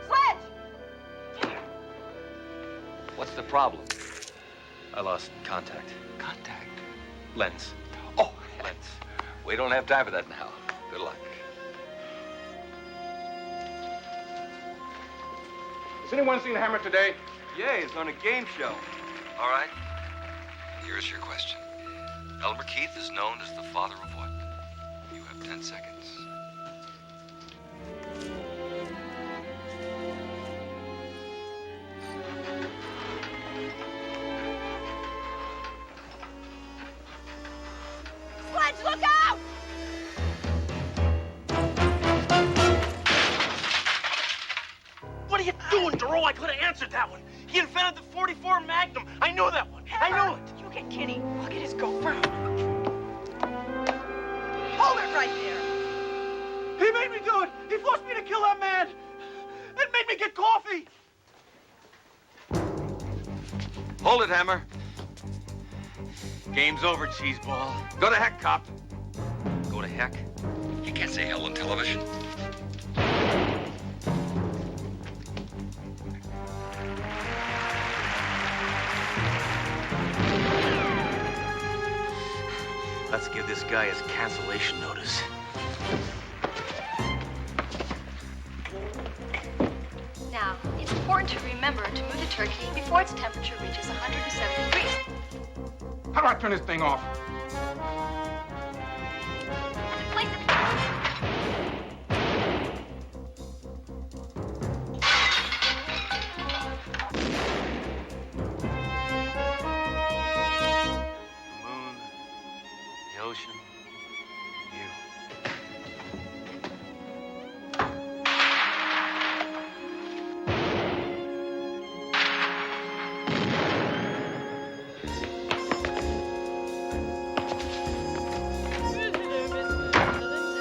Sledge! What's the problem? I lost contact. Contact? Lens. Oh, lens. We don't have time for that now. Good luck. Has anyone seen Hammer today? Yeah, he's on a game show. All right. Here's your question. Elmer Keith is known as the father of what? You have 10 seconds. Sledge, look out! What are you doing, Duro? I could have answered that one. He invented the .44 Magnum. I know that one. I know it. You get Kenny. I'll get his girlfriend. Hold it right there. He made me do it. He forced me to kill that man. It made me get coffee. Hold it, Hammer. Game's over, cheeseball. Go to heck, cop. Go to heck. You can't say hell on television. Let's give this guy his cancellation notice. Now, it's important to remember to move the turkey before its temperature reaches 170 degrees. How do I turn this thing off? And place it. Moon, the ocean, you.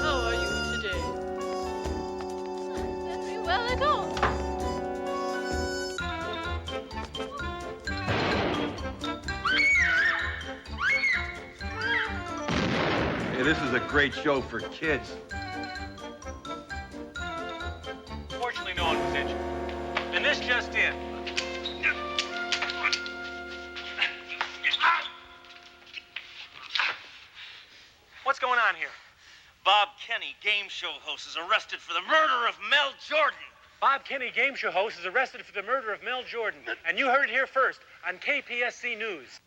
How are you today? Very well at all. Hey, this is a great show for kids. Fortunately, no one was injured. And this just in. What's going on here? Bob Kenny, game show host, is arrested for the murder of Mel Jordan. Bob Kenny, game show host, is arrested for the murder of Mel Jordan. And you heard it here first on KPSC News.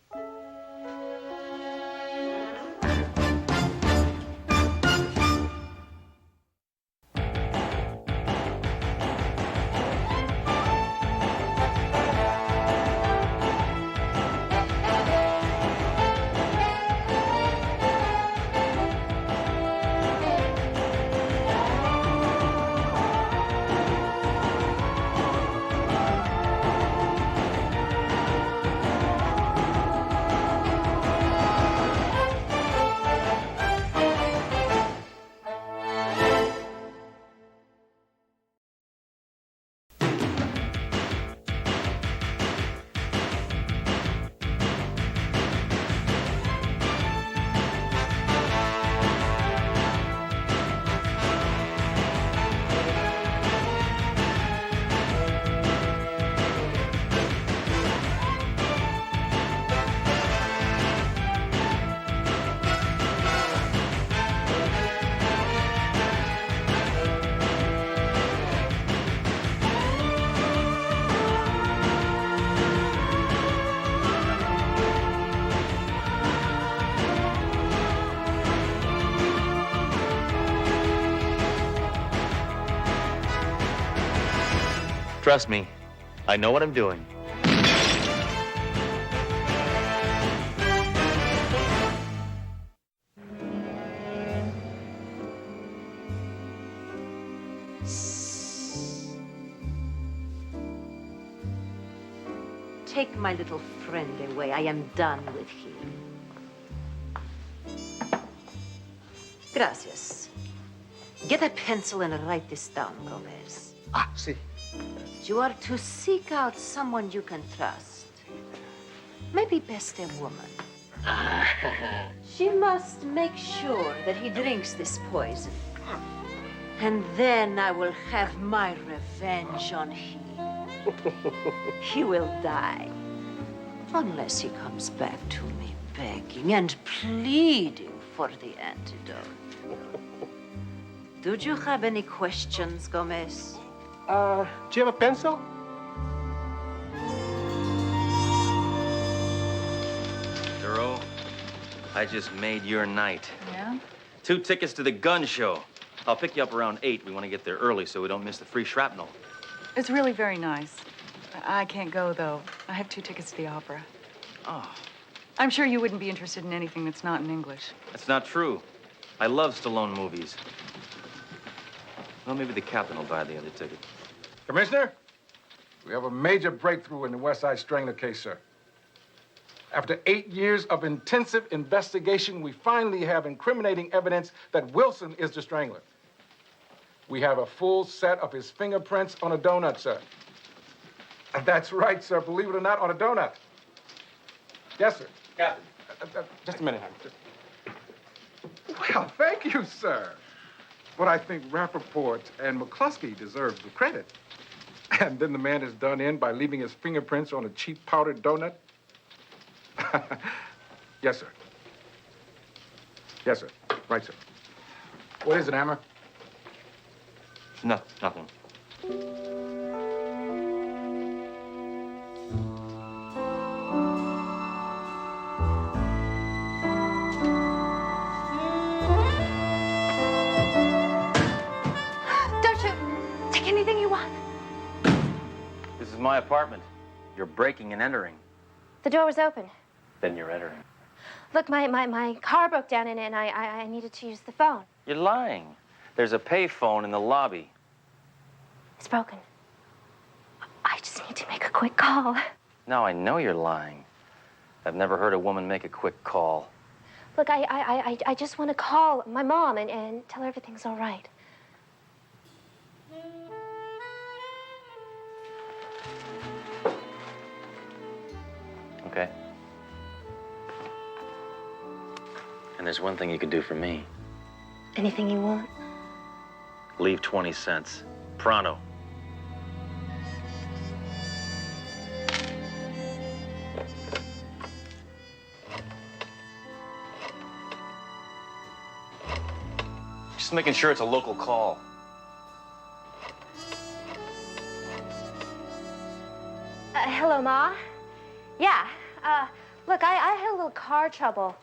Trust me, I know what I'm doing. Take my little friend away. I am done with him. Gracias. Get a pencil and write this down, Gomez. Ah, see. You are to seek out someone you can trust. Maybe best a woman. She must make sure that he drinks this poison. And then I will have my revenge on him. He will die. Unless he comes back to me begging and pleading for the antidote. Did you have any questions, Gomez? Do you have a pencil? Duro, I just made your night. Yeah? 2 tickets to the gun show. I'll pick you up around 8. We want to get there early so we don't miss the free shrapnel. It's really very nice. I can't go, though. I have 2 tickets to the opera. Oh, I'm sure you wouldn't be interested in anything that's not in English. that's not true. I love Stallone movies. Well, maybe the captain will buy the other ticket. Commissioner, we have a major breakthrough in the West Side Strangler case, sir. After 8 years of intensive investigation, we finally have incriminating evidence that Wilson is the strangler. We have a full set of his fingerprints on a donut, sir. That's right, sir. Believe it or not, on a donut. Yes, sir. Captain. Just a minute, Hank. Well, thank you, sir. But I think Rappaport and McCluskey deserve the credit. And then the man is done in by leaving his fingerprints on a cheap powdered donut. Yes, sir. Yes, sir. Right, sir. What is it, Hammer? No, nothing. Don't you take anything you want? This is my apartment. You're breaking and entering. The door was open. Then you're entering. Look, my car broke down in it, and I needed to use the phone. You're lying. There's a payphone in the lobby. It's broken. I just need to make a quick call. Now I know you're lying. I've never heard a woman make a quick call. Look, I just want to call my mom and tell her everything's all right. Okay? And there's one thing you could do for me. Anything you want? Leave 20 cents. Pronto. Just making sure it's a local call. Hello, Ma. Yeah. Look, I had a little car trouble,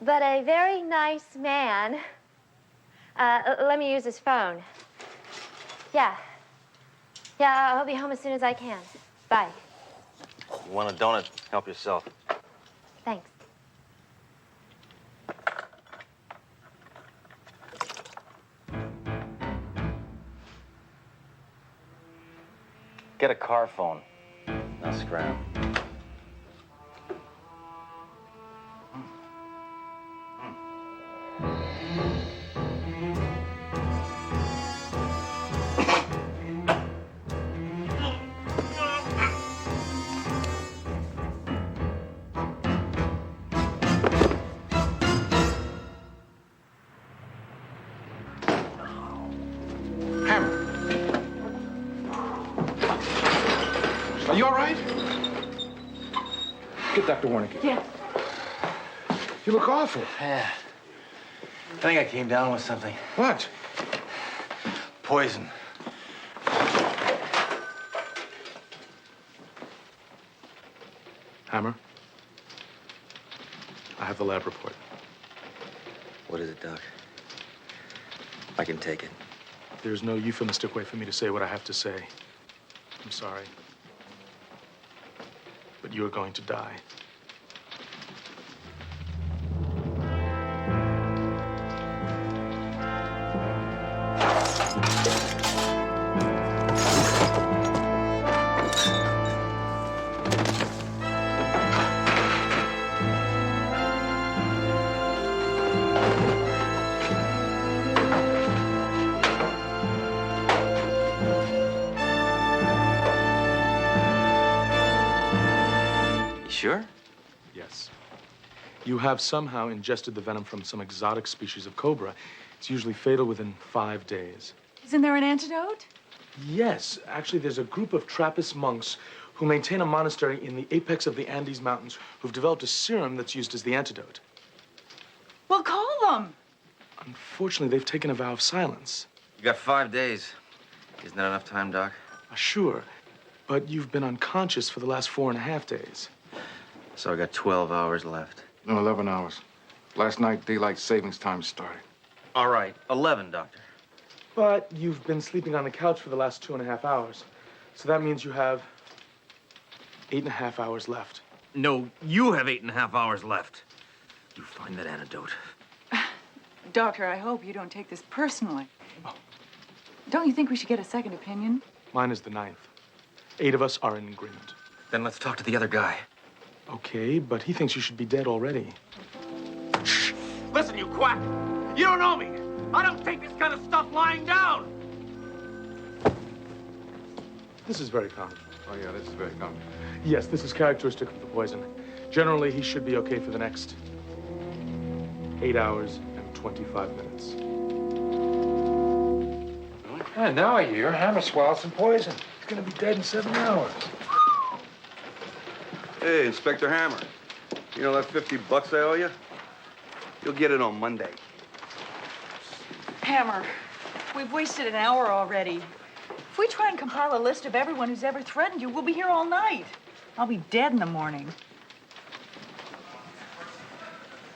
but a very nice man. Let me use his phone. Yeah. Yeah, I'll be home as soon as I can. Bye. You want a donut? Help yourself. Thanks. Get a car phone. Now scram. Are you all right? Get Dr. Warnicki. Yeah. You look awful. Yeah. I think I came down with something. What? Poison. Hammer, I have the lab report. What is it, Doc? I can take it. There's no euphemistic way for me to say what I have to say. I'm sorry. But you are going to die. Sure? Yes. You have somehow ingested the venom from some exotic species of cobra. It's usually fatal within 5 days. Isn't there an antidote? Yes. Actually, there's a group of Trappist monks who maintain a monastery in the apex of the Andes Mountains who've developed a serum that's used as the antidote. Well, call them. Unfortunately, they've taken a vow of silence. You got 5 days. Isn't that enough time, Doc? Sure. But you've been unconscious for the last 4.5 days. So I got 12 hours left. No, 11 hours. Last night, daylight savings time started. All right, 11, Doctor. But you've been sleeping on the couch for the last 2.5 hours. So that means you have 8.5 hours left. No, you have 8.5 hours left. You find that antidote. Doctor, I hope you don't take this personally. Don't you think we should get a second opinion? Mine is the 9th. 8 of us are in agreement. Then let's talk to the other guy. Okay, but he thinks you should be dead already. Listen, you quack. You don't know me. I don't take this kind of stuff lying down. This is very common. Oh, yeah, this is very common. Yes, this is characteristic of the poison. Generally, he should be okay for the next 8 hours and 25 minutes. Yeah, now I hear Hammer swallowed some poison. He's gonna be dead in 7 hours. Hey, Inspector Hammer. You know that $50 I owe you? You'll get it on Monday. Hammer, we've wasted an hour already. If we try and compile a list of everyone who's ever threatened you, we'll be here all night. I'll be dead in the morning.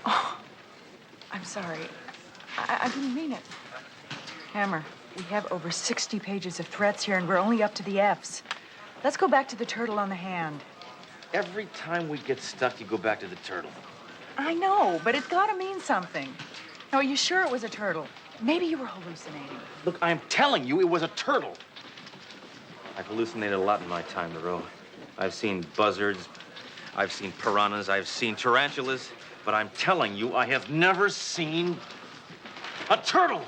Oh, I'm sorry. I didn't mean it. Hammer, we have over 60 pages of threats here, and we're only up to the F's. Let's go back to the turtle on the hand. Every time we get stuck, you go back to the turtle. I know, but it's got to mean something. Now, are you sure it was a turtle? Maybe you were hallucinating. Look, I'm telling you, it was a turtle. I've hallucinated a lot in my time, Moreau. I've seen buzzards, I've seen piranhas, I've seen tarantulas, but I'm telling you, I have never seen a turtle.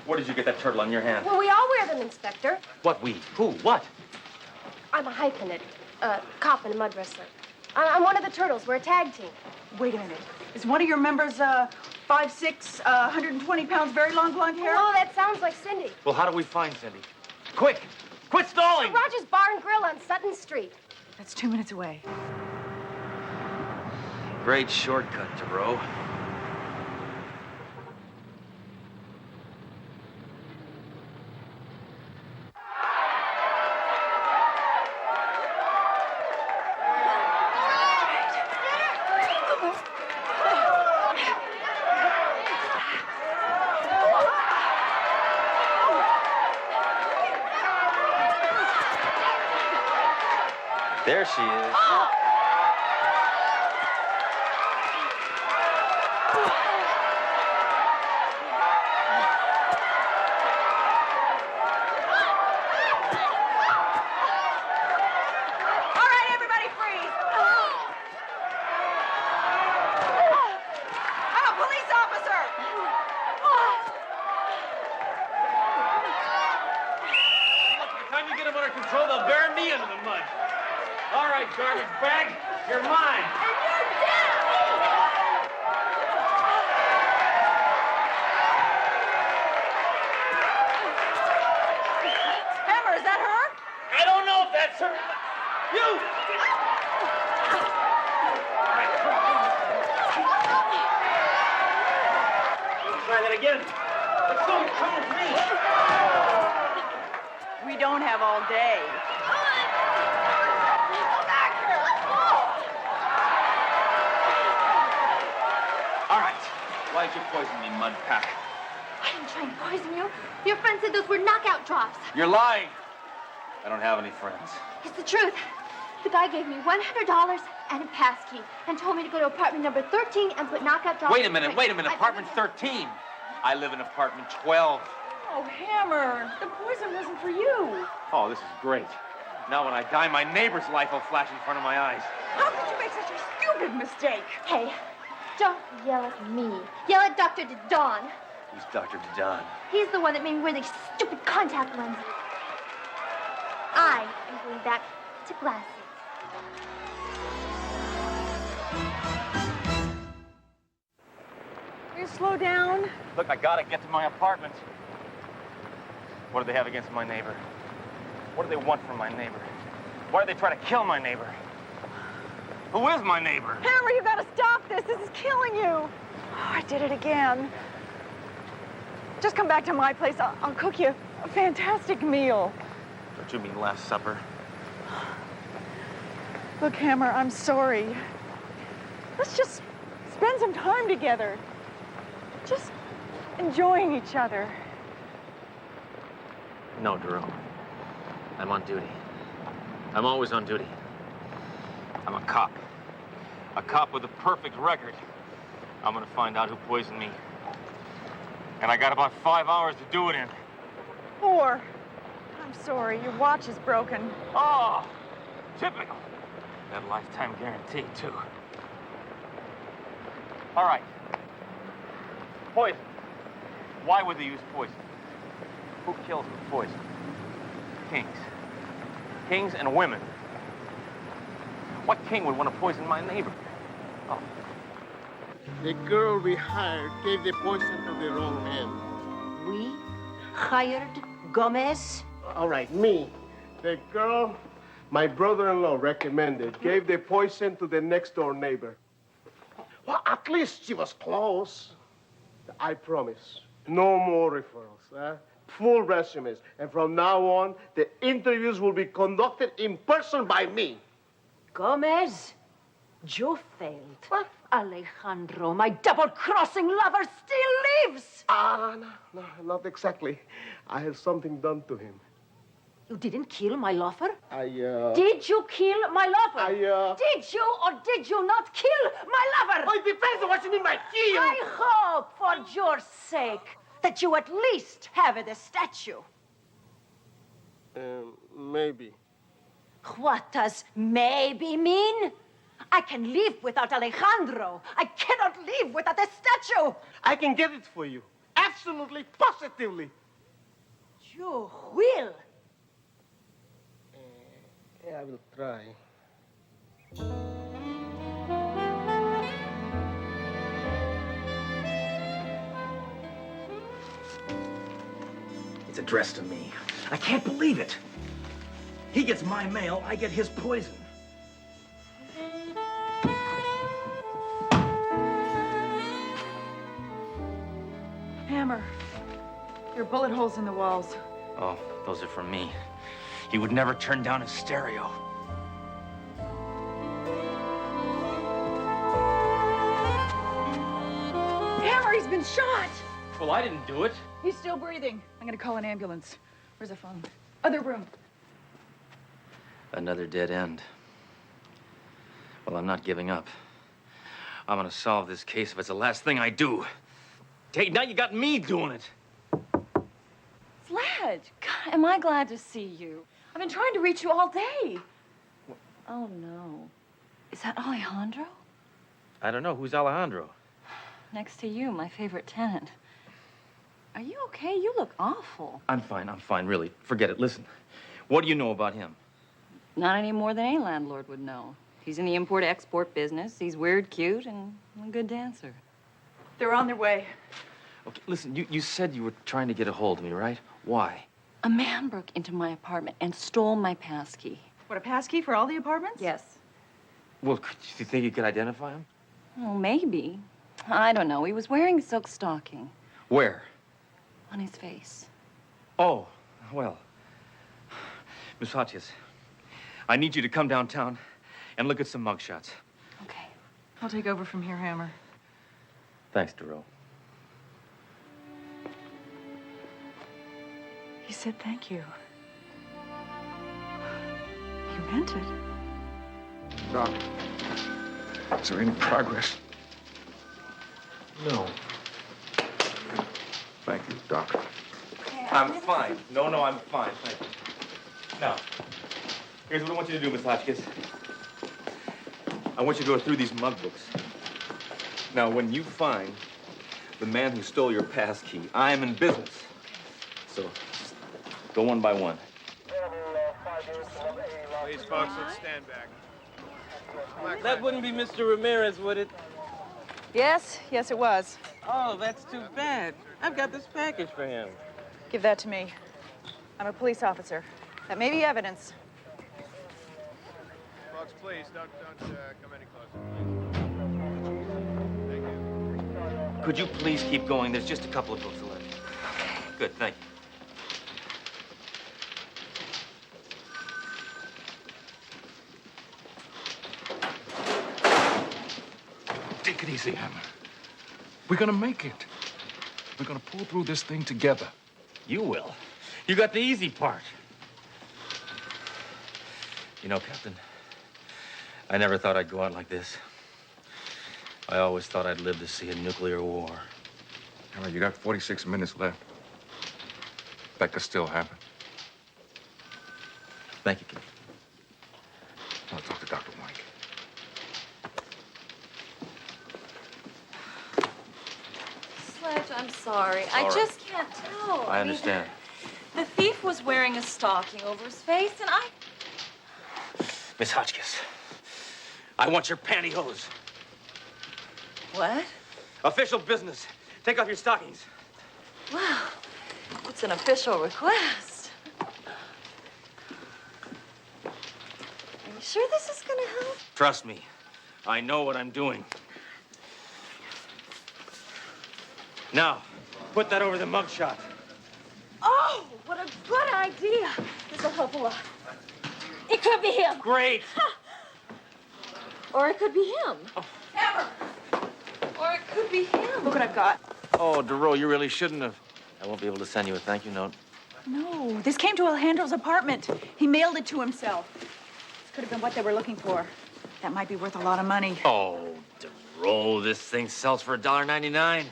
Where did you get that turtle on your hand? Well, we all wear them, Inspector. What we? Who? What? I'm a hyphenate, cop and a mud wrestler. I'm one of the turtles. We're a tag team. Wait a minute. Is one of your members 5'6", 120 pounds, very long blonde hair? Oh, that sounds like Cindy. Well, how do we find Cindy? Quick! Quit stalling! Roger's Bar and Grill on Sutton Street. That's 2 minutes away. Great shortcut, DeRoe. There she is. Control, they'll bury me under the mud. All right, garbage bag, you're mine. And you're dead! Hammer, is that her? I don't know if that's her. You! All right, we'll try that again. Let's go, come with me. We don't have all day. All right. Why'd you poison me, mud pack? I trying to poison you. Your friend said those were knockout drops. You're lying. I don't have any friends. It's the truth. The guy gave me $100 and a pass key and told me to go to apartment number 13 and put knockout drops. Wait a minute. Apartment 13. I live in apartment 12. Oh, Hammer, the poison wasn't for you. Oh, this is great. Now when I die, my neighbor's life will flash in front of my eyes. How could you make such a stupid mistake? Hey, don't yell at me. Yell at Dr. DeDon. Who's Dr. DeDon? He's the one that made me wear these stupid contact lenses. I am going back to glasses. Will you slow down? Look, I gotta get to my apartment. What do they have against my neighbor? What do they want from my neighbor? Why do they try to kill my neighbor? Who is my neighbor? Hammer, you gotta stop this. This is killing you. Oh, I did it again. Just come back to my place. I'll cook you a fantastic meal. Don't you mean Last Supper? Look, Hammer, I'm sorry. Let's just spend some time together. Just enjoying each other. No, Drew. I'm on duty. I'm always on duty. I'm a cop. A cop with a perfect record. I'm gonna find out who poisoned me. And I got about 5 hours to do it in. 4. I'm sorry, your watch is broken. Oh, typical. That lifetime guarantee, too. All right. Poison. Why would they use poison? Who kills with poison? Kings. Kings and women. What king would want to poison my neighbor? Oh. The girl we hired gave the poison to the wrong man. We hired Gomez? All right, me. The girl my brother-in-law recommended gave the poison to the next-door neighbor. Well, at least she was close. I promise, no more referrals, huh? Full resumes. And from now on, the interviews will be conducted in person by me. Gomez, you failed. What? Alejandro, my double-crossing lover, still lives. No, not exactly. I had something done to him. You didn't kill my lover? Did you kill my lover? Did you or did you not kill my lover? Oh, it depends on what you mean by kill. I hope, for your sake, that you at least have the statue. Maybe. What does maybe mean? I can live without Alejandro. I cannot live without the statue. I can get it for you. Absolutely, positively. You will. I will try. It's addressed to me. I can't believe it. He gets my mail, I get his poison. Hammer, there are bullet holes in the walls. Oh, those are from me. He would never turn down his stereo. Hammer, he's been shot! Well, I didn't do it. He's still breathing. I'm gonna call an ambulance. Where's the phone? Other room. Another dead end. Well, I'm not giving up. I'm gonna solve this case if it's the last thing I do. Hey, now you got me doing it. Sledge! God, am I glad to see you. I've been trying to reach you all day. Oh, no. Is that Alejandro? I don't know. Who's Alejandro? Next to you, my favorite tenant. Are you okay? You look awful. I'm fine, really. Forget it. Listen, what do you know about him? Not any more than any landlord would know. He's in the import-export business. He's weird, cute, and a good dancer. They're on their way. Okay, listen, you said you were trying to get a hold of me, right? Why? A man broke into my apartment and stole my passkey. What, a passkey for all the apartments? Yes. Well, do you think you could identify him? Well, maybe. I don't know. He was wearing a silk stocking. Where? On his face. Oh, well. Miss Hotchkiss, I need you to come downtown and look at some mugshots. Okay. I'll take over from here, Hammer. Thanks, Duro. He said thank you. He meant it. Doc, is there any progress? No. Thank you, Doc. I'm fine. No, I'm fine. Thank you. Now, here's what I want you to do, Miss Hotchkiss. I want you to go through these mug books. Now, when you find the man who stole your pass key, I'm in business. So, just go one by one. Please, folks, let's stand back. That wouldn't be Mr. Ramirez, would it? Yes, it was. Oh, that's too bad. I've got this package for him. Give that to me. I'm a police officer. That may be evidence. Folks, please, don't come any closer. Thank you. Could you please keep going? There's just a couple of books left. Good, thank you. Take it easy, Hammer. We're gonna make it. We're gonna pull through this thing together. You will. You got the easy part. You know, Captain, I never thought I'd go out like this. I always thought I'd live to see a nuclear war. Hammer, you got 46 minutes left. That could still happen. Thank you, Captain. I'll talk to Dr. Mike. Sledge, I'm sorry. I All right. just can't tell. I understand. The thief was wearing a stocking over his face, and I... Miss Hotchkiss, I want your pantyhose. What? Official business. Take off your stockings. Wow, it's an official request. Are you sure this is gonna help? Trust me, I know what I'm doing. Now, put that over the mugshot. Oh, what a good idea. This'll help a lot. It could be him. Great. Or it could be him. Hammer. Or it could be him. Look what I've got. Oh, DeRoe, you really shouldn't have. I won't be able to send you a thank you note. No, this came to Alejandro's apartment. He mailed it to himself. This could have been what they were looking for. That might be worth a lot of money. Oh, DeRoe, this thing sells for $1.99.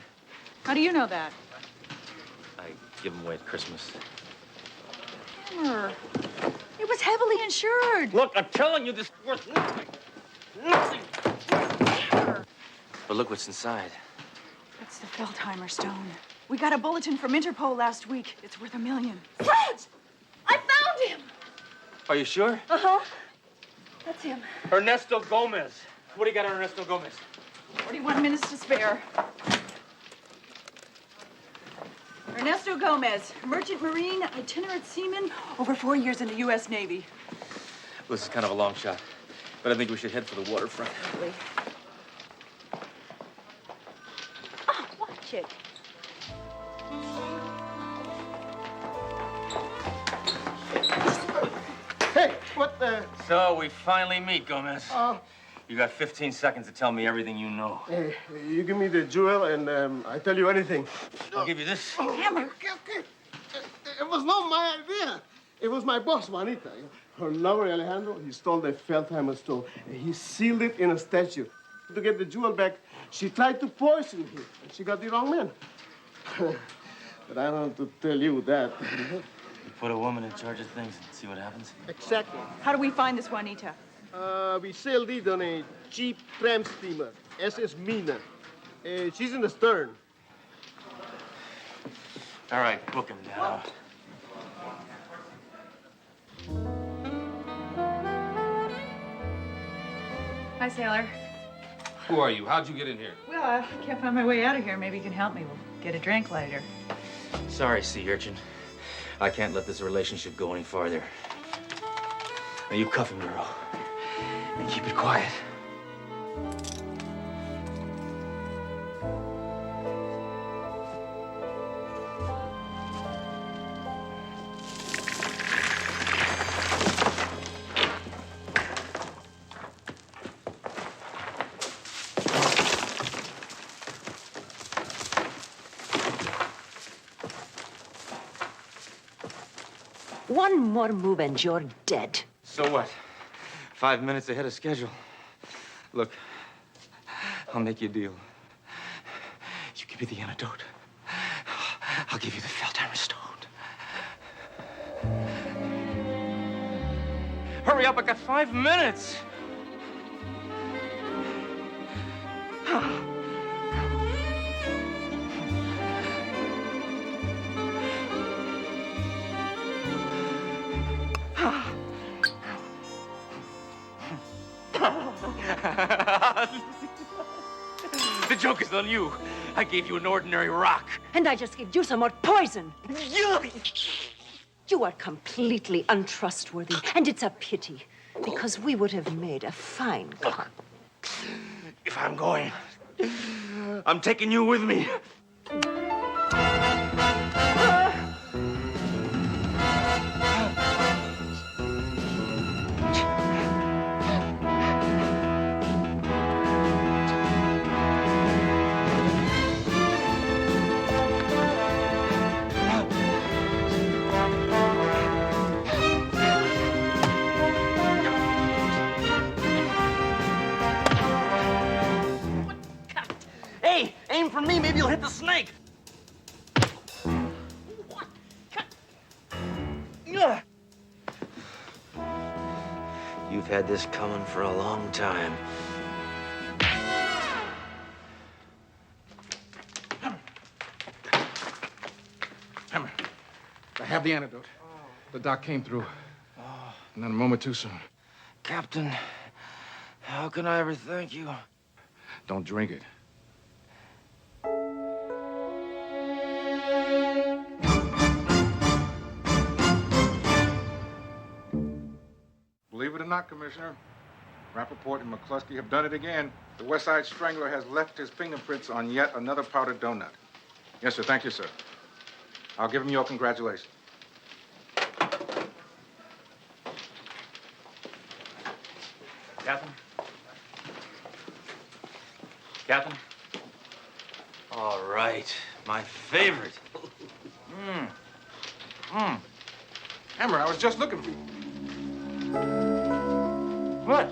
How do you know that? I give them away at Christmas. Hammer, it was heavily insured. Look, I'm telling you, this is worth nothing. Nothing. But look what's inside. It's the Feldheimer stone. We got a bulletin from Interpol last week. It's worth $1 million. Sledge! I found him! Are you sure? Uh-huh. That's him. Ernesto Gomez. What do you got on Ernesto Gomez? 41 minutes to spare. Ernesto Gomez, merchant marine, itinerant seaman, over 4 years in the U.S. Navy. Well, this is kind of a long shot, but I think we should head for the waterfront. Really? Oh, watch it. Hey, what the... So we finally meet, Gomez. You got 15 seconds to tell me everything you know. Hey, you give me the jewel and I tell you anything. I'll give you this. Hammer. Okay. It was not my idea. It was my boss, Juanita. Her lover, Alejandro, he stole the Feldheimer stone. He sealed it in a statue. To get the jewel back, she tried to poison him, and she got the wrong man. But I don't have to tell you that. You put a woman in charge of things and see what happens. Exactly. How do we find this Juanita? We sailed it on a cheap tramp steamer, SS Mina. She's in the stern. All right, book him now. Hi, sailor. Who are you? How'd you get in here? Well, I can't find my way out of here. Maybe you can help me. We'll get a drink later. Sorry, sea urchin. I can't let this relationship go any farther. Now you cuff him, girl. And keep it quiet. One more move and you're dead. So what? 5 minutes ahead of schedule. Look, I'll make you a deal. You give me the antidote. I'll give you the Feldheimer stone. Hurry up, I got 5 minutes. The joke is on you. I gave you an ordinary rock. And I just gave you some more poison. You are completely untrustworthy, and it's a pity, because we would have made a fine couple. If I'm going, I'm taking you with me. Hey, aim for me, maybe you'll hit the snake. You've had this coming for a long time. Hammer, I have the antidote. The doc came through. Not a moment too soon. Captain, how can I ever thank you? Don't drink it. Believe it or not, Commissioner, Rappaport and McCluskey have done it again. The West Side Strangler has left his fingerprints on yet another powdered donut. Yes, sir. Thank you, sir. I'll give him your congratulations. Captain? Captain? All right. My favorite. Hammer, I was just looking for you. What?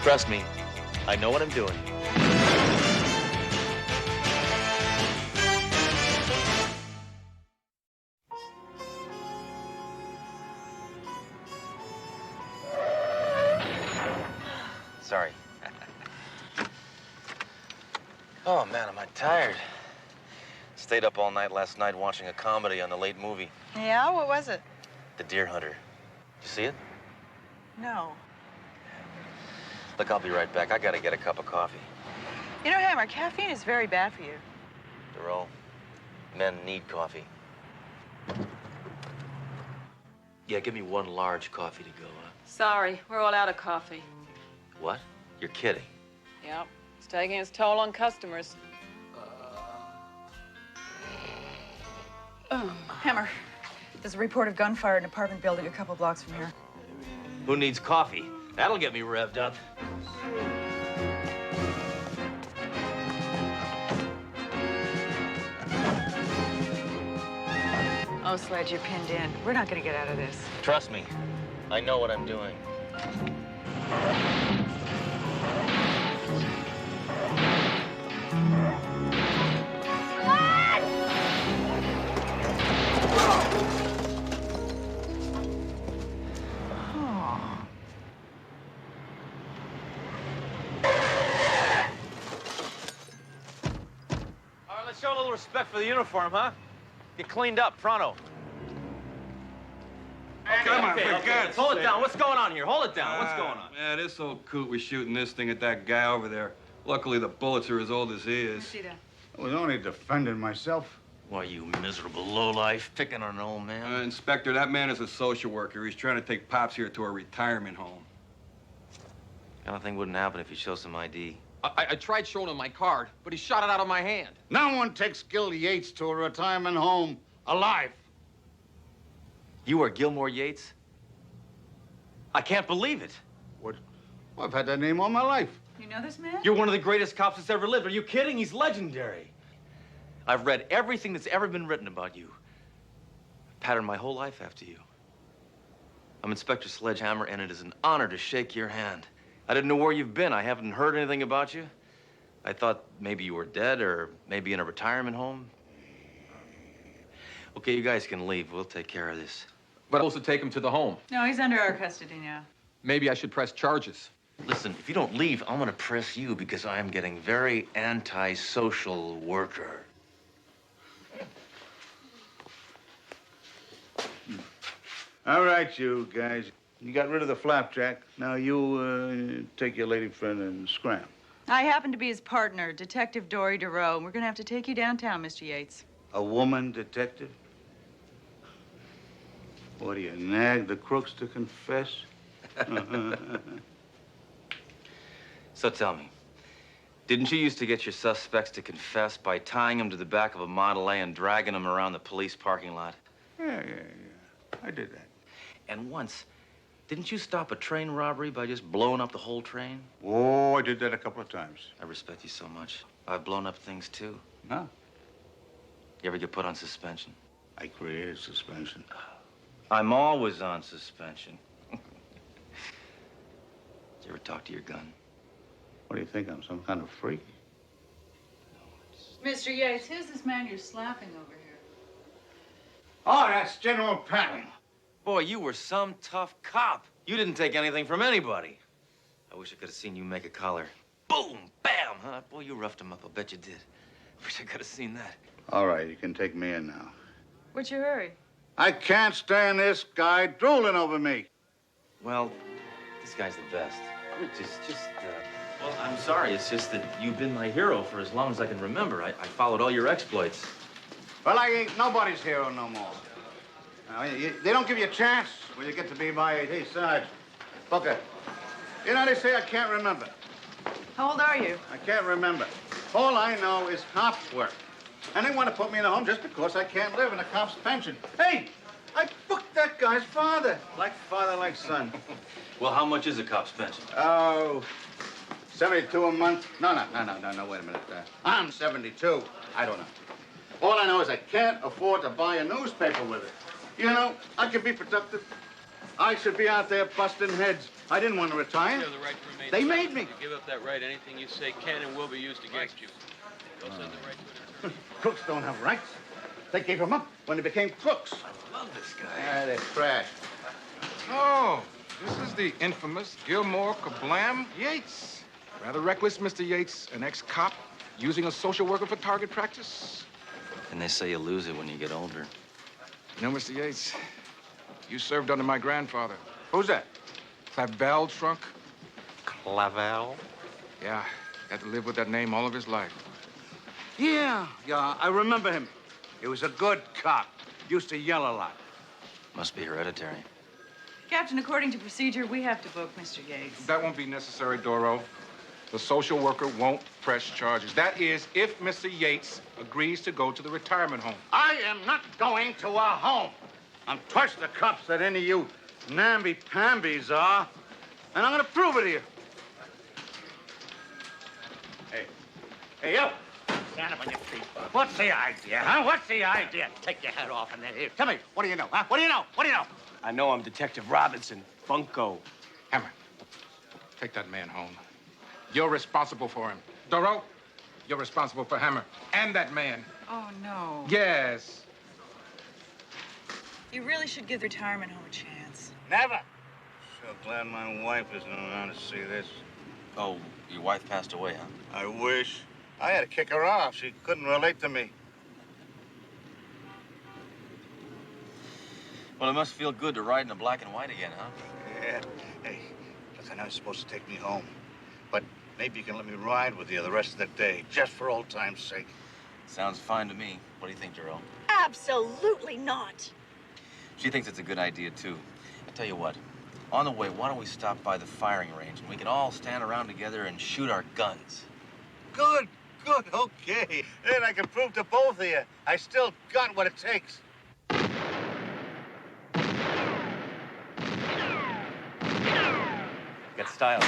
Trust me, I know what I'm doing. Sorry. Oh, man, am I tired. Stayed up all night last night watching a comedy on the late movie. Yeah? What was it? The Deer Hunter. Did you see it? No. Look, I'll be right back. I gotta get a cup of coffee. You know, Hammer, caffeine is very bad for you. Darrell, men need coffee. Yeah, give me one large coffee to go, huh? Sorry, we're all out of coffee. What? You're kidding. Yep, it's taking its toll on customers. Hammer, there's a report of gunfire in an apartment building a couple blocks from here. Who needs coffee? That'll get me revved up. Oh, Sledge, you're pinned in. We're not going to get out of this. Trust me, I know what I'm doing. All right, let's show a little respect for the uniform, huh? Get cleaned up, pronto. Come on, for Okay. God's Hold it sake. down. What's going on here? Hold it down. What's going on? Man, this old coot was shooting this thing at that guy over there. Luckily, the bullets are as old as he is. I was only defending myself. Why, you miserable lowlife, picking on an old man. Inspector, that man is a social worker. He's trying to take Pops here to a retirement home. Kind of thing wouldn't happen if you show some ID. I tried showing him my card, but he shot it out of my hand. No one takes Gil Yates to a retirement home alive. You are Gilmore Yates? I can't believe it. What? Well, I've had that name all my life. You know this man? You're one of the greatest cops that's ever lived. Are you kidding? He's legendary. I've read everything that's ever been written about you. Patterned my whole life after you. I'm Inspector Sledgehammer, and it is an honor to shake your hand. I didn't know where you've been. I haven't heard anything about you. I thought maybe you were dead or maybe in a retirement home. Okay, you guys can leave. We'll take care of this. But I'm supposed to take him to the home. No, he's under our custody now. Maybe I should press charges. Listen, if you don't leave, I'm gonna press you because I am getting very anti-social worker. All right, you guys. You got rid of the flapjack. Now you take your lady friend and scram. I happen to be his partner, Detective Dory DeRoe, and we're going to have to take you downtown, Mr. Yates. A woman detective? What do you nag the crooks to confess? So tell me, didn't you used to get your suspects to confess by tying them to the back of a Model A and dragging them around the police parking lot? Yeah. I did that. And once, didn't you stop a train robbery by just blowing up the whole train? Oh, I did that a couple of times. I respect you so much. I've blown up things, too. No. You ever get put on suspension? I created suspension. I'm always on suspension. Did you ever talk to your gun? What do you think? I'm some kind of freak? Mr. Yates, who's this man you're slapping over here? Oh, that's General Patton. Boy, you were some tough cop. You didn't take anything from anybody. I wish I could have seen you make a collar. Boom, bam, huh? Boy, you roughed him up. I bet you did. Wish I could have seen that. All right, you can take me in now. What's your hurry? I can't stand this guy drooling over me. Well, this guy's the best. Well, I'm sorry. It's just that you've been my hero for as long as I can remember. I followed all your exploits. Well, I ain't nobody's hero no more. Now, they don't give you a chance when you get to be my age. Hey, Sarge, Booker, you know, they say I can't remember. How old are you? I can't remember. All I know is cops work. And they want to put me in a home just because I can't live in a cop's pension. Hey, I booked that guy's father. Like father, like son. Well, how much is a cop's pension? Oh, 72 a month? No, wait a minute. I'm 72. I don't know. All I know is I can't afford to buy a newspaper with it. You know, I could be productive. I should be out there busting heads. I didn't want to retire. You have the right to remain They silent. made me. If you give up that right, anything you say can and will be used against you. You also have the right to it. Crooks don't have rights. They gave them up when they became crooks. I love this guy. Ah, they're trash. Oh, this is the infamous Gilmore Kablam Yates. Rather reckless, Mr. Yates, an ex-cop using a social worker for target practice. And they say you lose it when you get older. You know, Mr. Yates, you served under my grandfather. Who's that? Clavel Trunk. Clavel? Yeah, had to live with that name all of his life. Yeah, I remember him. He was a good cop. Used to yell a lot. Must be hereditary. Captain, according to procedure, we have to book Mr. Yates. That won't be necessary, Doro. The social worker won't press charges. That is, if Mr. Yates agrees to go to the retirement home. I am not going to a home. I'm twice the cops that any of you namby-pambies are, and I'm going to prove it to you. Hey, yo, Stand up on your feet, Bob. What's the idea, huh? What's the idea? Take your head off and then here. Tell me, what do you know, huh? What do you know? What do you know? I know I'm Detective Robinson, Bunko. Hammer, take that man home. You're responsible for him. Doro, you're responsible for Hammer and that man. Oh, no. Yes. You really should give the retirement home a chance. Never. So glad my wife isn't around to see this. Oh, your wife passed away, huh? I wish. I had to kick her off. She couldn't relate to me. Well, it must feel good to ride in the black and white again, huh? Yeah. Hey, look, I know you're supposed to take me home, but maybe you can let me ride with you the rest of the day, just for old time's sake. Sounds fine to me. What do you think, Jerome? Absolutely not. She thinks it's a good idea, too. I tell you what, on the way, why don't we stop by the firing range and we can all stand around together and shoot our guns? Good, good, okay. Then I can prove to both of you I still got what it takes. Get style.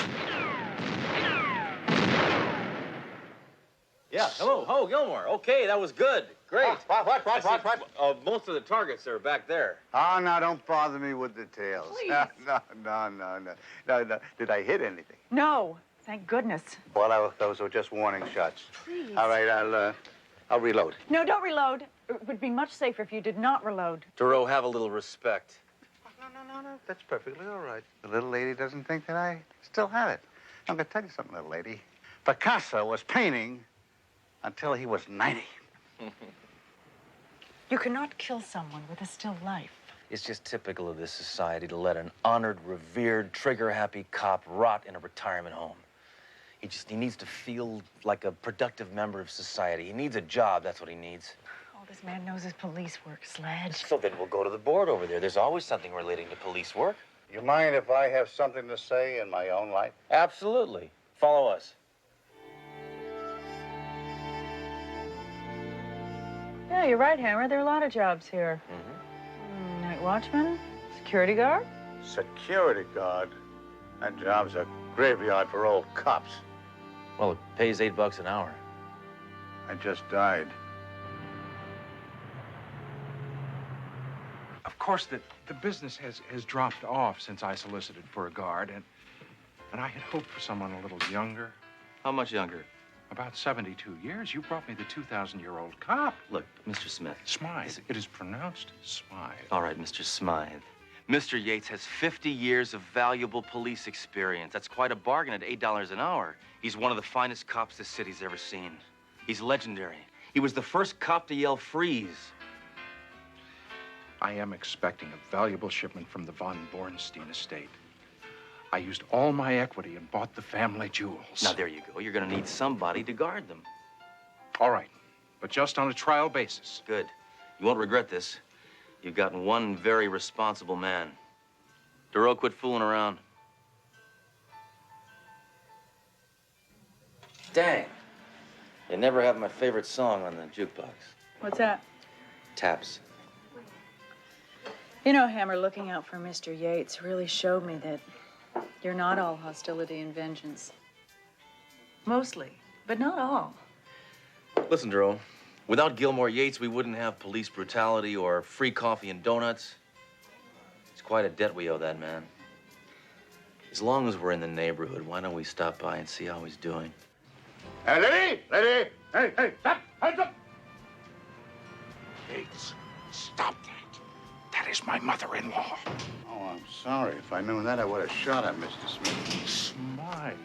Yeah, hello. Oh, Gilmore. Okay, that was good. Great. What? Most of the targets are back there. Oh, now, don't bother me with details. Please. No. Did I hit anything? No, thank goodness. Well, those were just warning shots. Please. All right, I'll reload. No, don't reload. It would be much safer if you did not reload. Duro, have a little respect. No, that's perfectly all right. The little lady doesn't think that I still have it. I'm going to tell you something, little lady. Picasso was painting until he was 90. You cannot kill someone with a still life. It's just typical of this society to let an honored, revered, trigger-happy cop rot in a retirement home. He needs to feel like a productive member of society. He needs a job, that's what he needs. All this man knows is police work, Sledge. So then we'll go to the board over there. There's always something relating to police work. You mind if I have something to say in my own life? Absolutely. Follow us. Yeah, you're right, Hammer. There are a lot of jobs here. Night watchman, security guard. Security guard? That job's a graveyard for old cops. Well, it pays $8 an hour. I just died. Of course, the business has dropped off since I solicited for a guard, and I had hoped for someone a little younger. How much younger? About 72 years. You brought me the 2,000-year-old cop. Look, Mr. Smith. Smythe. It is pronounced Smythe. All right, Mr. Smythe. Mr. Yates has 50 years of valuable police experience. That's quite a bargain at $8 an hour. He's one of the finest cops this city's ever seen. He's legendary. He was the first cop to yell freeze. I am expecting a valuable shipment from the von Bornstein estate. I used all my equity and bought the family jewels. Now, there you go. You're going to need somebody to guard them. All right, but just on a trial basis. Good. You won't regret this. You've gotten one very responsible man. Duro, quit fooling around. Dang. They never have my favorite song on the jukebox. What's that? Taps. You know, Hammer, looking out for Mr. Yates really showed me that you're not all hostility and vengeance. Mostly, but not all. Listen, Duro. Without Gilmore Yates, we wouldn't have police brutality or free coffee and donuts. It's quite a debt we owe that man. As long as we're in the neighborhood, why don't we stop by and see how he's doing? Lady! Hey, stop! Hands up! Yates, stop that. That is my mother-in-law. Oh, I'm sorry. If I knew that, I would have shot at Mr. Smith. Smythe.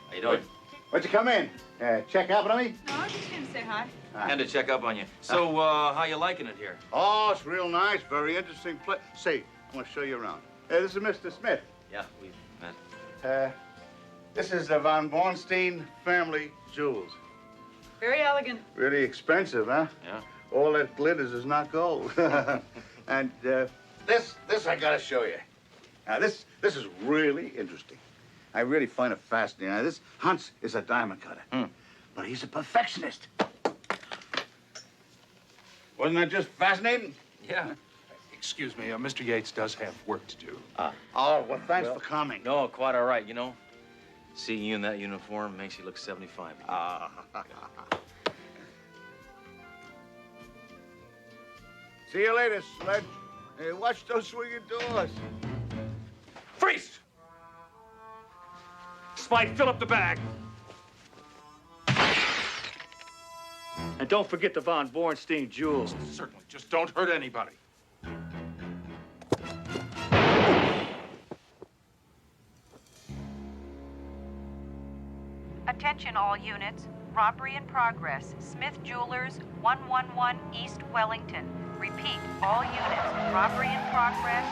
How you doing? What'd you come in? Check up on me? No, I just came to say hi. And to check up on you. So, how you liking it here? Oh, it's real nice. Very interesting place. Say, I want to show you around. This is Mr. Smith. Yeah, we've met. This is the von Bornstein family jewels. Very elegant. Really expensive, huh? Yeah. All that glitters is not gold. And this I gotta show you. Now, this is really interesting. I really find it fascinating. Now, this Hans is a diamond cutter, but he's a perfectionist. Wasn't that just fascinating? Yeah. Excuse me, Mr. Yates does have work to do. Oh, well, thanks for coming. No, quite all right, you know. Seeing you in that uniform makes you look 75. See you later, Sledge. Hey, watch those swinging doors. Freeze! Spike, fill up the bag. And don't forget the Von Bornstein jewels. Certainly. Just don't hurt anybody. Attention all units. Robbery in progress. Smith Jewelers, 111 East Wellington. Repeat, all units. Robbery in progress.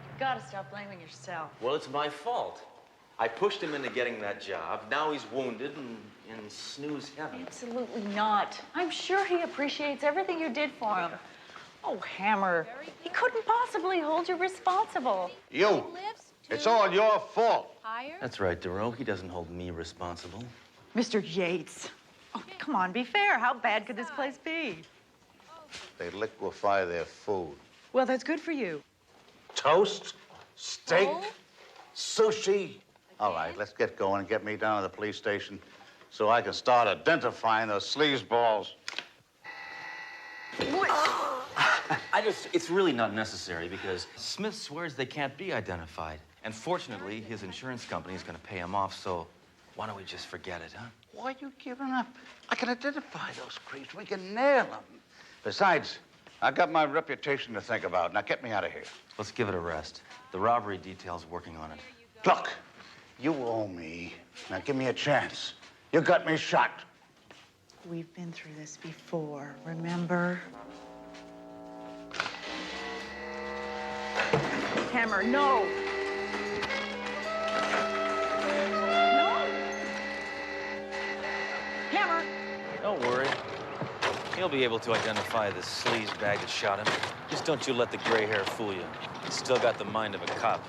You gotta stop blaming yourself. Well, it's my fault. I pushed him into getting that job. Now he's wounded and in snooze heaven. Absolutely not. I'm sure he appreciates everything you did for him. Oh, Hammer, he couldn't possibly hold you responsible. You. It's all your fault. That's right, Duro. He doesn't hold me responsible. Mr. Yates. Oh, come on, be fair. How bad could this place be? They liquefy their food. Well, that's good for you. Toast, steak, sushi. All right, let's get going and get me down to the police station so I can start identifying those sleazeballs. It's really not necessary because Smith swears they can't be identified. And fortunately, his insurance company is going to pay him off, so why don't we just forget it, huh? Why are you giving up? I can identify those creeps. We can nail them. Besides, I got my reputation to think about. Now get me out of here. Let's give it a rest. The robbery detail's working on it. Look, you owe me. Now give me a chance. You got me shot. We've been through this before, remember? Hammer, no. No. Hammer. Don't worry. He'll be able to identify the sleaze bag that shot him. Just don't you let the gray hair fool you. He's still got the mind of a cop.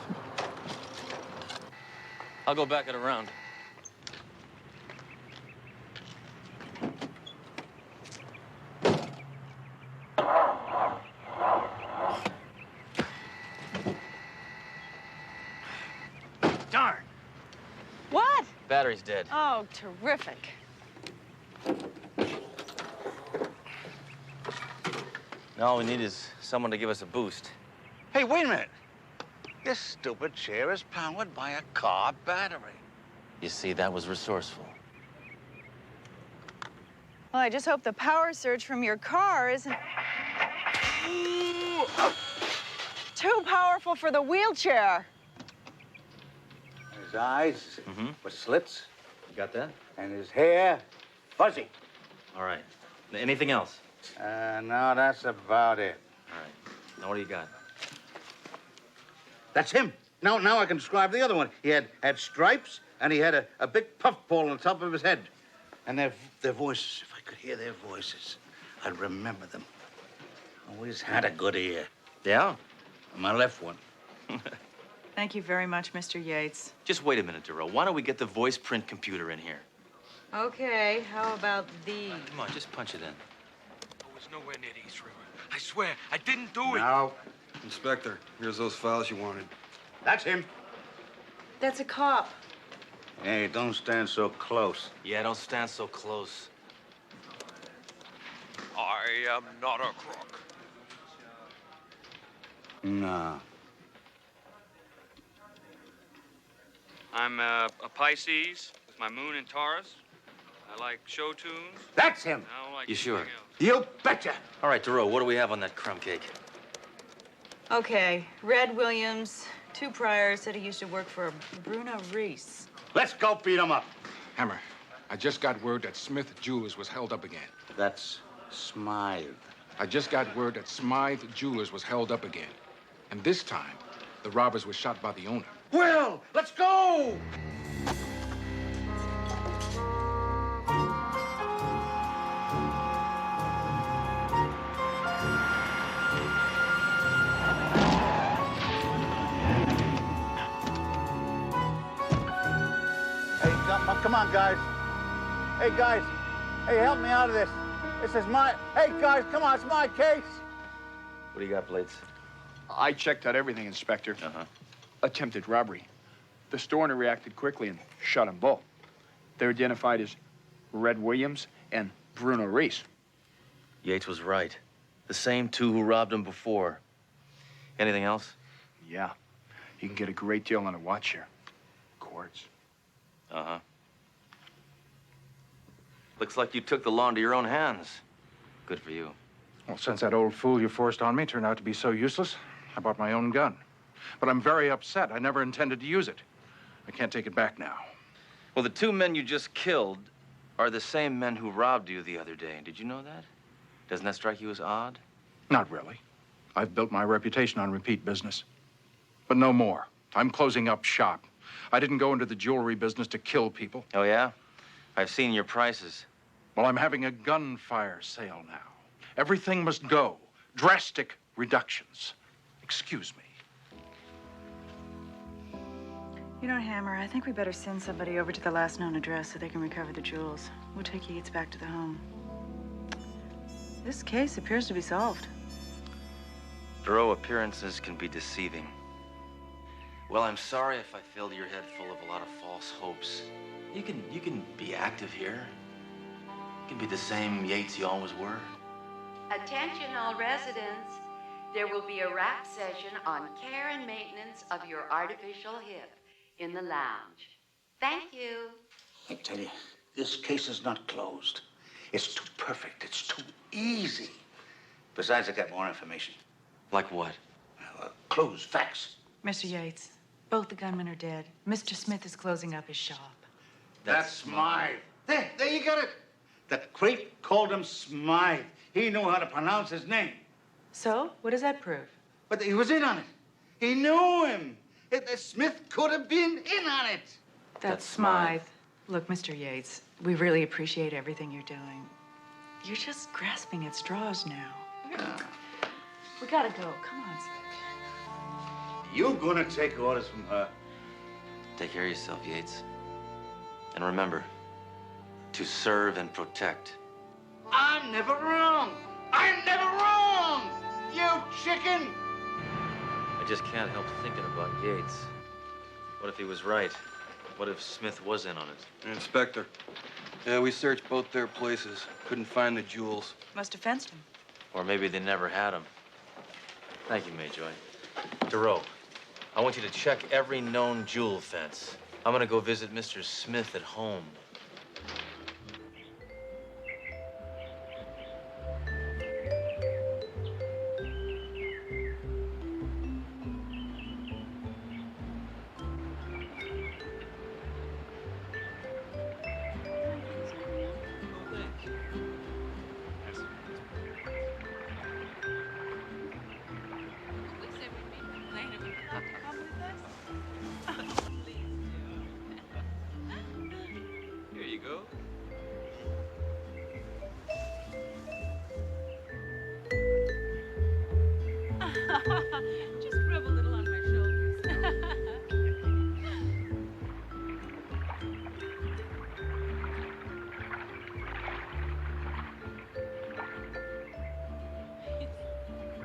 I'll go back it around. Darn. What? Battery's dead. Oh, terrific. Now all we need is someone to give us a boost. Hey, wait a minute. This stupid chair is powered by a car battery. You see, that was resourceful. Well, I just hope the power surge from your car isn't too powerful for the wheelchair. His eyes were slits. You got that? And his hair, fuzzy. All right. Anything else? No, that's about it. All right. Now what do you got? That's him. Now I can describe the other one. He had stripes, and he had a big puffball on top of his head. And their voices, if I could hear their voices, I'd remember them. Always had a good ear. Yeah? My left one. Thank you very much, Mr. Yates. Just wait a minute, Duro. Why don't we get the voice print computer in here? Okay, how about these? Come on, just punch it in. I was nowhere near the East River. I swear, I didn't do it. No. Inspector, here's those files you wanted. That's him. That's a cop. Hey, don't stand so close. Yeah, don't stand so close. I am not a crook. No. I'm a Pisces with my moon in Taurus. I like show tunes. That's him. I don't like You sure? anything else. You betcha. All right, Duro, what do we have on that crumb cake? Okay, Red Williams, 2 priors, said he used to work for Bruno Reese. Let's go beat him up. Hammer, I just got word that Smith Jewelers was held up again. That's Smythe. I just got word that Smythe Jewelers was held up again. And this time, the robbers were shot by the owner. Well, let's go! Come on, guys. Hey, guys. Hey, help me out of this. This is my... Hey, guys, come on. It's my case. What do you got, Blades? I checked out everything, Inspector. Attempted robbery. The store owner reacted quickly and shot them both. They're identified as Red Williams and Bruno Reese. Yates was right. The same two who robbed him before. Anything else? Yeah. You can get a great deal on a watch here. Quartz. Uh-huh. Looks like you took the law into your own hands. Good for you. Well, since that old fool you forced on me turned out to be so useless, I bought my own gun. But I'm very upset. I never intended to use it. I can't take it back now. Well, the two men you just killed are the same men who robbed you the other day. Did you know that? Doesn't that strike you as odd? Not really. I've built my reputation on repeat business. But no more. I'm closing up shop. I didn't go into the jewelry business to kill people. Oh, yeah? I've seen your prices. Well, I'm having a gunfire sale now. Everything must go. Drastic reductions. Excuse me. You know, Hammer, I think we better send somebody over to the last known address so they can recover the jewels. We'll take Yates back to the home. This case appears to be solved. Thoreau, appearances can be deceiving. Well, I'm sorry if I filled your head full of a lot of false hopes. You can be active here. You can be the same Yates you always were. Attention all residents. There will be a rap session on care and maintenance of your artificial hip in the lounge. Thank you. I tell you, this case is not closed. It's too perfect. It's too easy. Besides, I got more information. Like what? Clues, facts. Mr. Yates, both the gunmen are dead. Mr. Smith is closing up his shop. That's Smythe. There you got it. That crate called him Smythe. He knew how to pronounce his name. So, what does that prove? But he was in on it. He knew him. Smith could have been in on it. That's Smythe. Look, Mr. Yates, we really appreciate everything you're doing. You're just grasping at straws now. We gotta go. Come on, Sledge. You gonna take orders from her? Take care of yourself, Yates. And remember, to serve and protect. I'm never wrong. I'm never wrong. You chicken. I just can't help thinking about Yates. What if he was right? What if Smith was in on it? Inspector, yeah, we searched both their places. Couldn't find the jewels. Must have fenced him. Or maybe they never had him. Thank you, Mayjoy. Thoreau, I want you to check every known jewel fence. I'm gonna go visit Mr. Smith at home. Here you go. Just rub a little on my shoulders.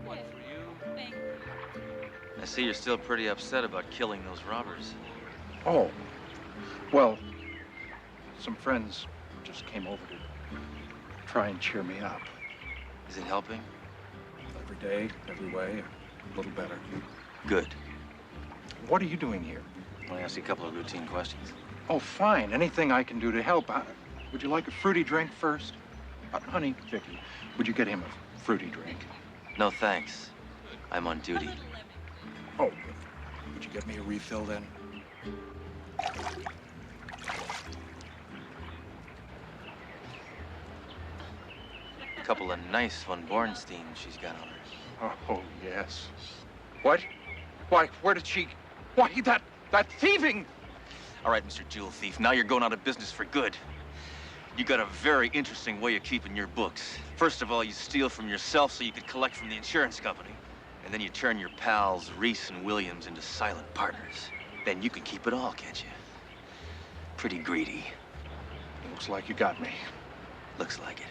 One for you. Thank you. I see you're still pretty upset about killing those robbers. Oh. Well, some friends just came over to try and cheer me up. Is it helping? Every day, every way, a little better. Good. What are you doing here? I want to ask you a couple of routine questions. Oh, fine. Anything I can do to help. Would you like a fruity drink first? Honey, Vicky, would you get him a fruity drink? No, thanks. I'm on duty. Oh, would you get me a refill then? A couple of nice von Bornsteins she's got on her. Oh, yes. What? Why, where did she... Why, that thieving... All right, Mr. Jewel Thief, now you're going out of business for good. You got a very interesting way of keeping your books. First of all, you steal from yourself so you could collect from the insurance company. And then you turn your pals, Reese and Williams, into silent partners. Then you can keep it all, can't you? Pretty greedy. Looks like you got me. Looks like it.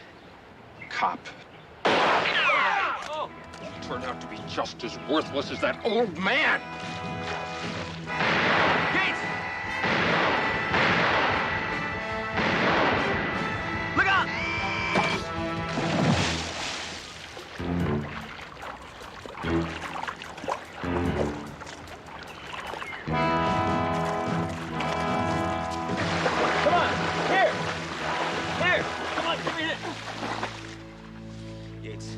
Cop. You turned out to be just as worthless as that old man. Gates! Look out! Come on, here! Here! Come on, give me this! Yates,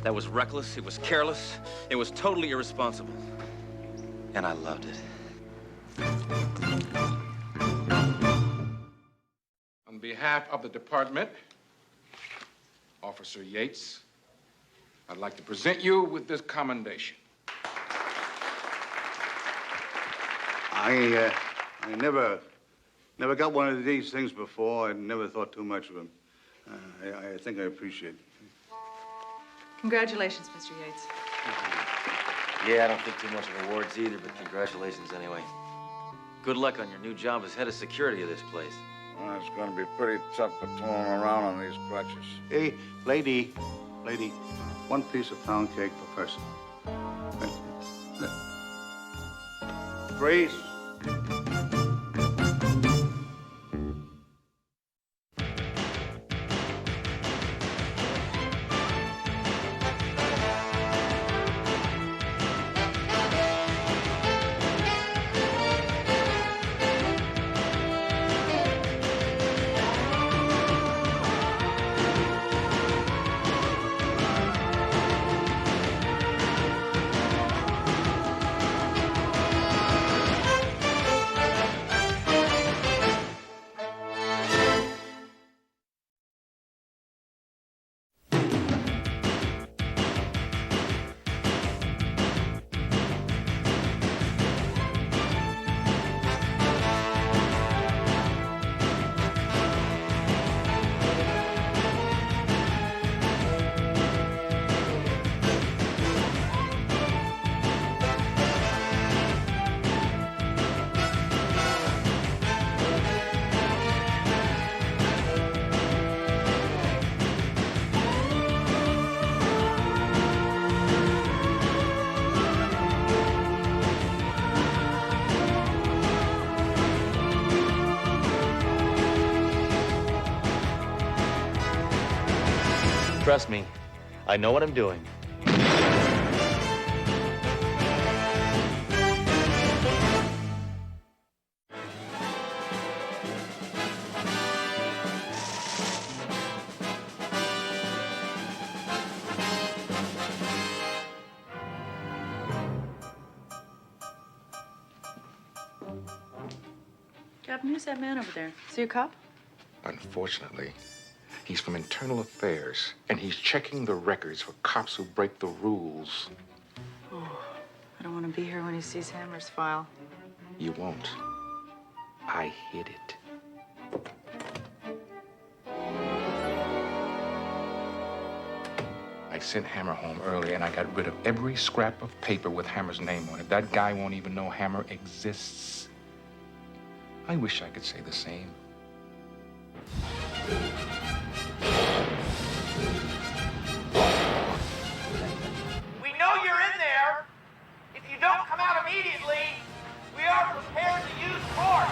that was reckless, it was careless, it was totally irresponsible. And I loved it. On behalf of the department, Officer Yates, I'd like to present you with this commendation. I never got one of these things before. I never thought too much of them. I think I appreciate it. Congratulations, Mr. Yates. Yeah, I don't think too much of awards either, but congratulations anyway. Good luck on your new job as head of security of this place. Well, it's going to be pretty tough patrolling around on these crutches. Hey, lady, one piece of pound cake per person. Freeze. Trust me, I know what I'm doing. Captain, who's that man over there? Is he a cop? Unfortunately, he's from Internal Affairs, and he's checking the records for cops who break the rules. Oh, I don't want to be here when he sees Hammer's file. You won't. I hid it. I sent Hammer home early, and I got rid of every scrap of paper with Hammer's name on it. That guy won't even know Hammer exists. I wish I could say the same. We know you're in there. If you don't come out immediately, we are prepared to use force.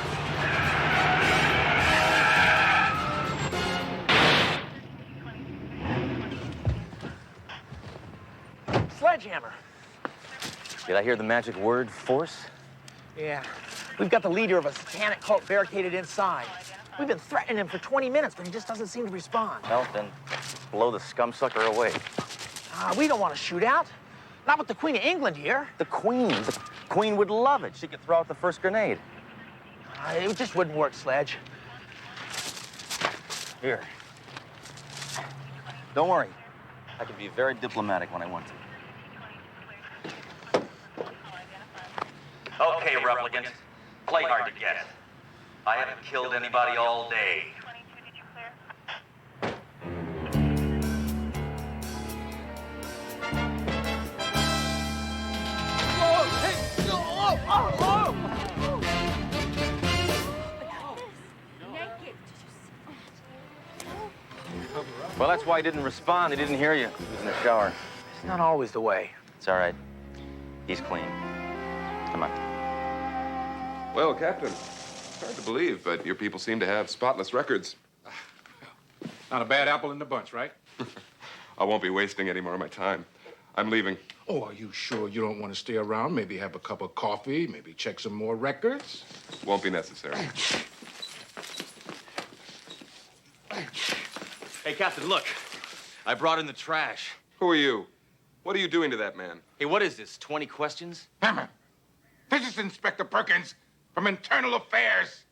Sledgehammer. Did I hear the magic word, force? Yeah. We've got the leader of a satanic cult barricaded inside. We've been threatening him for 20 minutes, but he just doesn't seem to respond. Well, then blow the scumsucker away. We don't want to shoot out. Not with the Queen of England here. The Queen? The Queen would love it. She could throw out the first grenade. It just wouldn't work, Sledge. Here. Don't worry. I can be very diplomatic when I want to. Okay, replicant. Play hard to get. I haven't killed anybody all day. that's why he didn't respond. He didn't hear you. He was in the shower. It's not always the way. It's all right. He's clean. Come on. Well, Captain, it's hard to believe, but your people seem to have spotless records. Not a bad apple in the bunch, right? I won't be wasting any more of my time. I'm leaving. Oh, are you sure you don't want to stay around? Maybe have a cup of coffee, maybe check some more records? Won't be necessary. Hey, Captain, look. I brought in the trash. Who are you? What are you doing to that man? Hey, what is this, 20 questions? Hammer, this is Inspector Perkins from Internal Affairs.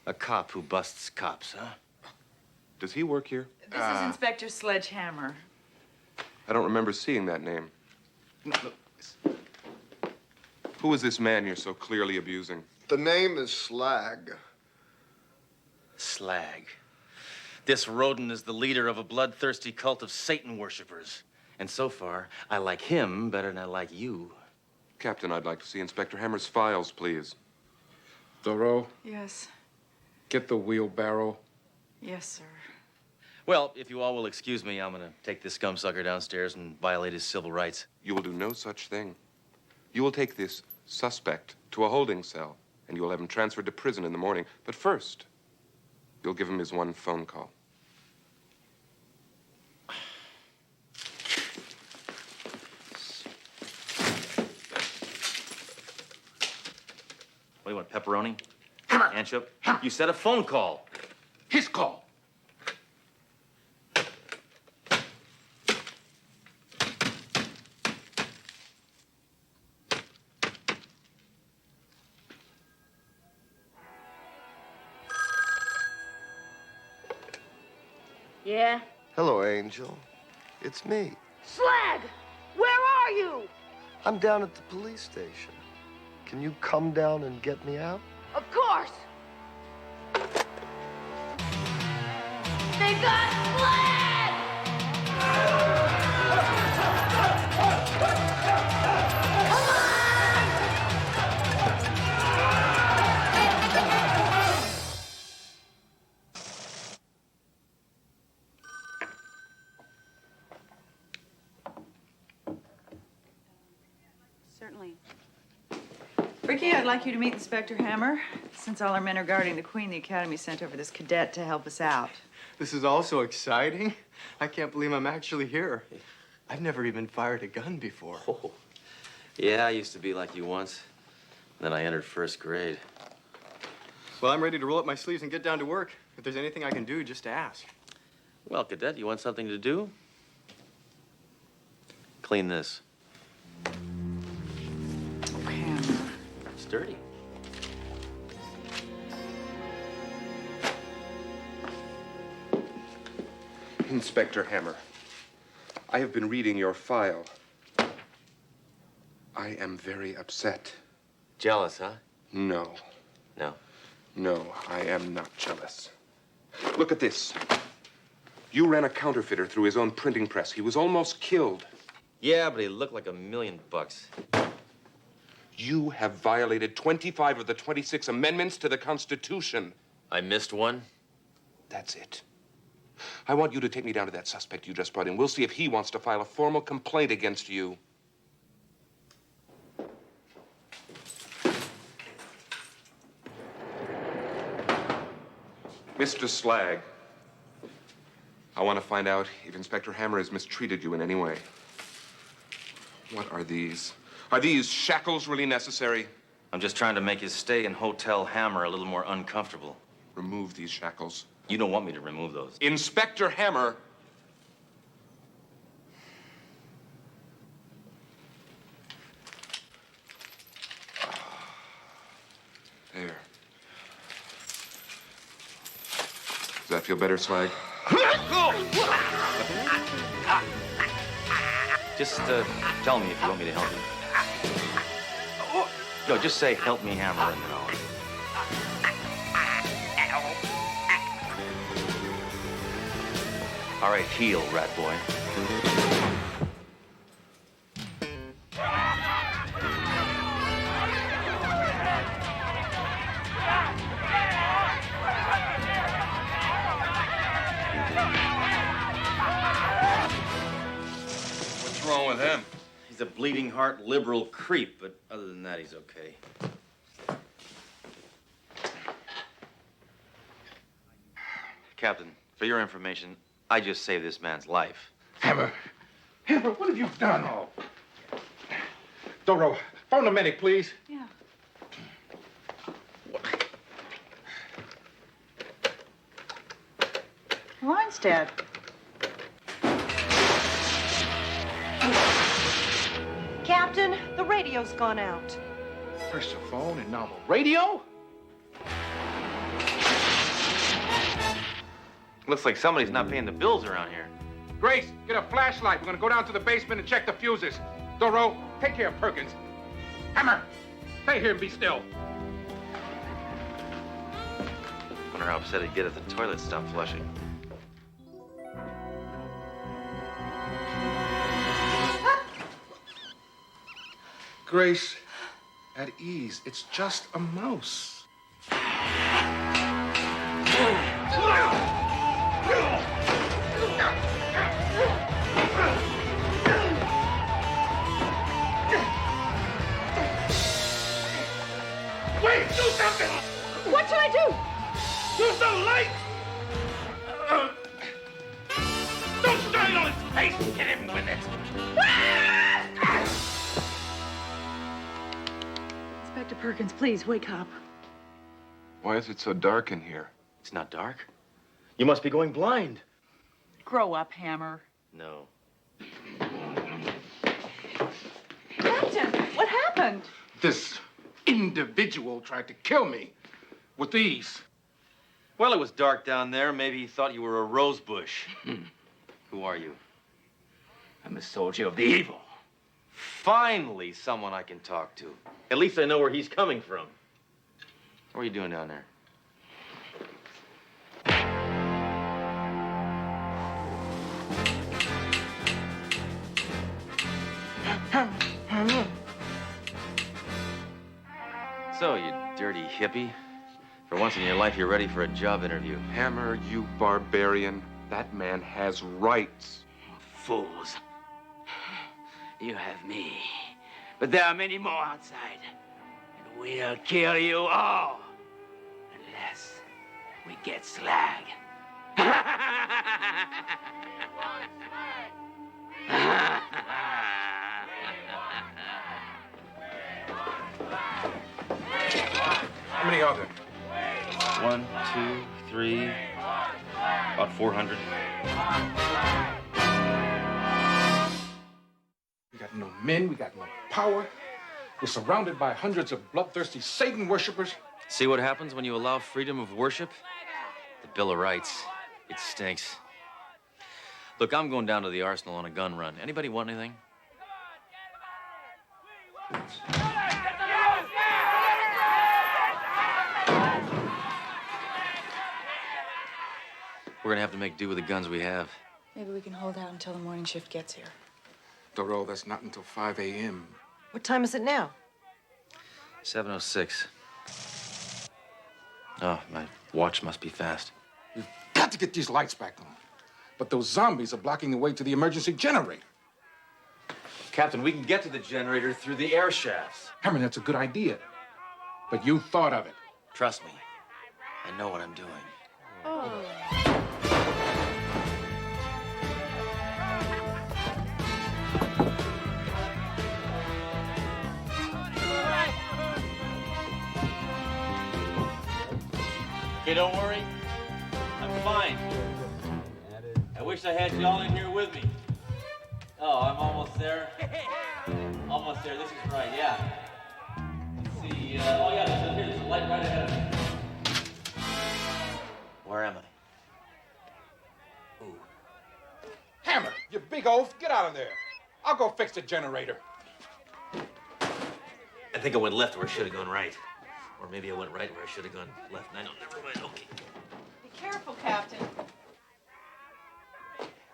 A cop who busts cops, huh? Does he work here? This is Inspector Sledgehammer. I don't remember seeing that name. Who is this man you're so clearly abusing? The name is Slag. Slag. This rodent is the leader of a bloodthirsty cult of Satan worshippers. And so far, I like him better than I like you. Captain, I'd like to see Inspector Hammer's files, please. Thoreau, Yes. get the wheelbarrow. Yes, sir. Well, if you all will excuse me, I'm gonna take this scumsucker downstairs and violate his civil rights. You will do no such thing. You will take this suspect to a holding cell, and you will have him transferred to prison in the morning. But first, you'll give him his one phone call. What do you want, pepperoni? Anchop? You said a phone call. His call. Yeah? Hello, Angel. It's me. Slag! Where are you? I'm down at the police station. Can you come down and get me out? Of course! They got Slag! Certainly. Ricky, I'd like you to meet Inspector Hammer. Since all our men are guarding the Queen, the Academy sent over this cadet to help us out. This is all so exciting. I can't believe I'm actually here. I've never even fired a gun before. Oh. Yeah, I used to be like you once. Then I entered first grade. Well, I'm ready to roll up my sleeves and get down to work. If there's anything I can do, just ask. Well, cadet, you want something to do? Clean this. Oh, Hammer. It's dirty. Inspector Hammer, I have been reading your file. I am very upset. Jealous, huh? No. No? No, I am not jealous. Look at this. You ran a counterfeiter through his own printing press. He was almost killed. Yeah, but he looked like $1,000,000. You have violated 25 of the 26 amendments to the Constitution. I missed one? That's it. I want you to take me down to that suspect you just brought in. We'll see if he wants to file a formal complaint against you. Mr. Slag, I want to find out if Inspector Hammer has mistreated you in any way. What are these? Are these shackles really necessary? I'm just trying to make his stay in Hotel Hammer a little more uncomfortable. Remove these shackles. You don't want me to remove those. Inspector Hammer. There. Does that feel better, Slag? Just tell me if you want me to help you. No, just say, help me, Hammer, and then I'll... All right, heel, rat boy. wrong with him? He's a bleeding heart liberal creep, but other than that, he's okay. Captain, for your information, I just saved this man's life. Hammer, what have you done? Oh. Doro, phone the medic, please. Yeah. Line's dead. Captain, the radio's gone out. First a phone and now a radio? Looks like somebody's not paying the bills around here. Grace, get a flashlight. We're gonna go down to the basement and check the fuses. Doro, take care of Perkins. Hammer, stay here and be still. Wonder how upset he'd get if the toilet stopped flushing. Grace, at ease. It's just a mouse. Wait, do something! What should I do? Use the light! Don't shine on his face! Hit him with it! Inspector Perkins, please wake up. Why is it so dark in here? It's not dark. You must be going blind. Grow up, Hammer. No. Captain, what happened? This individual tried to kill me with these. Well, it was dark down there. Maybe he thought you were a rose bush. Who are you? I'm a soldier of the evil. Finally, someone I can talk to. At least I know where he's coming from. What are you doing down there? So, you dirty hippie. For once in your life, you're ready for a job interview. Hammer, you barbarian. That man has rights. Fools. You have me. But there are many more outside. And we'll kill you all. Unless we get Slag. How many are there? 1, 2, 3, about 400. We got no men, we got no power. We're surrounded by hundreds of bloodthirsty Satan worshippers. See what happens when you allow freedom of worship? The Bill of Rights. It stinks. Look, I'm going down to the arsenal on a gun run. Anybody want anything? We're gonna have to make do with the guns we have. Maybe we can hold out until the morning shift gets here. Doro, that's not until 5 a.m. What time is it now? 7:06. Oh, my watch must be fast. We've got to get these lights back on. But those zombies are blocking the way to the emergency generator. Captain, we can get to the generator through the air shafts. Hammer, that's a good idea. But you thought of it. Trust me. I know what I'm doing. Oh. Okay, don't worry. I'm fine. I wish I had y'all in here with me. Oh, I'm almost there. Almost there. This is right, yeah. Let's see. Oh, yeah, there's a light right ahead of me. Where am I? Hammer, you big oaf, get out of there. I'll go fix the generator. I think I went left where I should have gone right. Or maybe I went right where I should have gone left. I don't never mind. Okay. Be careful, Captain.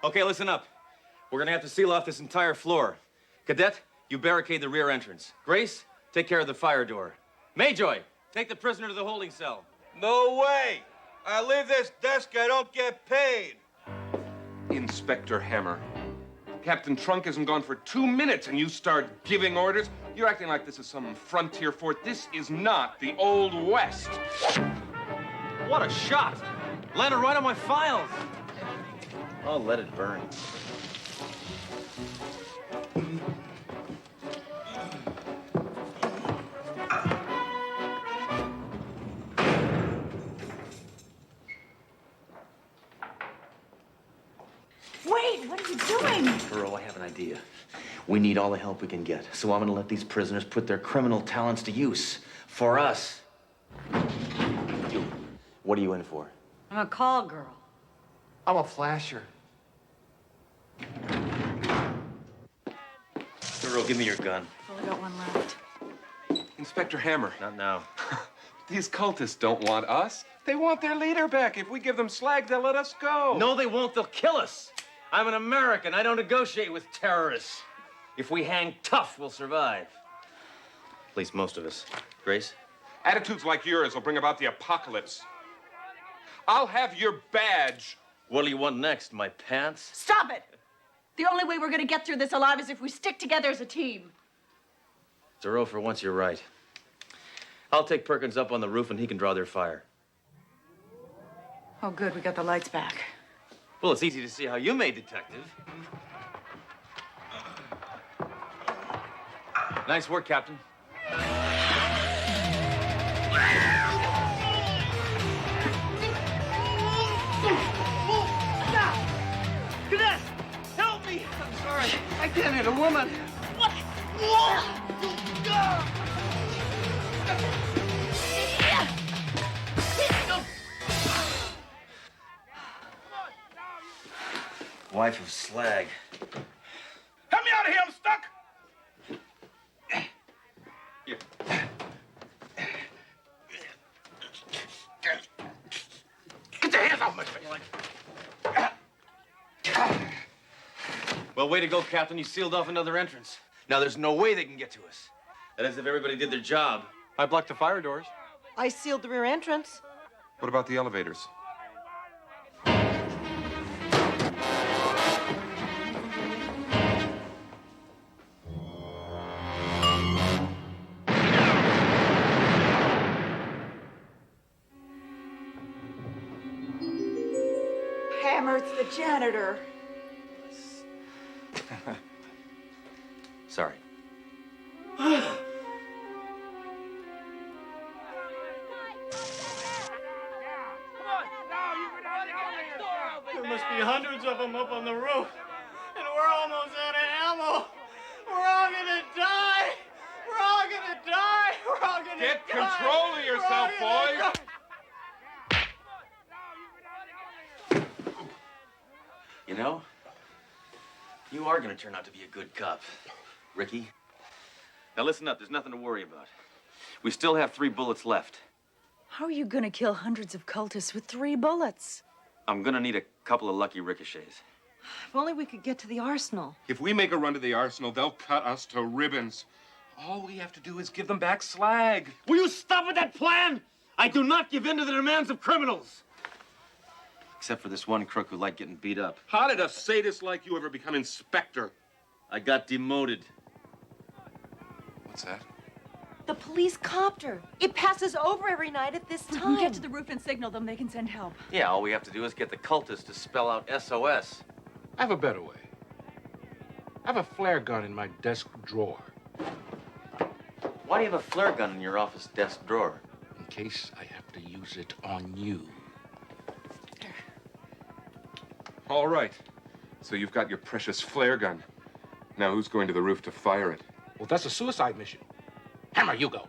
Okay, listen up. We're gonna have to seal off this entire floor. Cadet, you barricade the rear entrance. Grace, take care of the fire door. Mayjoy, take the prisoner to the holding cell. No way! I leave this desk, I don't get paid. Inspector Hammer, Captain Trunk isn't gone for 2 minutes and you start giving orders? You're acting like this is some frontier fort. This is not the Old West. What a shot! Landed right on my files. Oh, let it burn. Wait, what are you doing? Burrow, I have an idea. We need all the help we can get, so I'm gonna let these prisoners put their criminal talents to use. For us. You, what are you in for? I'm a call girl. I'm a flasher. Burrow, give me your gun. Only got one left. Inspector Hammer. Not now. These cultists don't want us. They want their leader back. If we give them slag, they'll let us go. No, they won't. They'll kill us. I'm an American. I don't negotiate with terrorists. If we hang tough, we'll survive. At least most of us. Grace? Attitudes like yours will bring about the apocalypse. I'll have your badge. What do you want next, my pants? Stop it! The only way we're gonna get through this alive is if we stick together as a team. Thoreau, for once, you're right. I'll take Perkins up on the roof and he can draw their fire. Oh, good, we got the lights back. Well, it's easy to see how you made detective. Nice work, Captain. Cadet, help me! I'm sorry. I can't hit a woman. What? Wife of Slag. Help me out of here, I'm stuck! Get your hands off my face! Well, way to go, Captain. You sealed off another entrance. Now there's no way they can get to us. That is if everybody did their job. I blocked the fire doors. I sealed the rear entrance. What about the elevators? Hammer, it's the janitor. Sorry. There must be hundreds of them up on the roof. And we're almost out of ammo. We're all gonna die. We're all gonna die. We're all gonna Get die. control of yourself, We're all gonna boys. You know, you are going to turn out to be a good cop, Ricky. Now listen up, there's nothing to worry about. We still have 3 bullets left. How are you gonna kill hundreds of cultists with 3 bullets? I'm going to need a couple of lucky ricochets. If only we could get to the arsenal. If we make a run to the arsenal, they'll cut us to ribbons. All we have to do is give them back slag. Will you stop with that plan? I do not give in to the demands of criminals. Except for this one crook who liked getting beat up. How did a sadist like you ever become inspector? I got demoted. What's that? The police copter. It passes over every night at this We time. can get to the roof and signal them. They can send help. Yeah, all we have to do is get the cultists to spell out SOS. I have a better way. I have a flare gun in my desk drawer. Why do you have a flare gun in your office desk drawer? In case I have to use it on you. All right. So you've got your precious flare gun. Now who's going to the roof to fire it? Well, that's a suicide mission. Hammer, you go.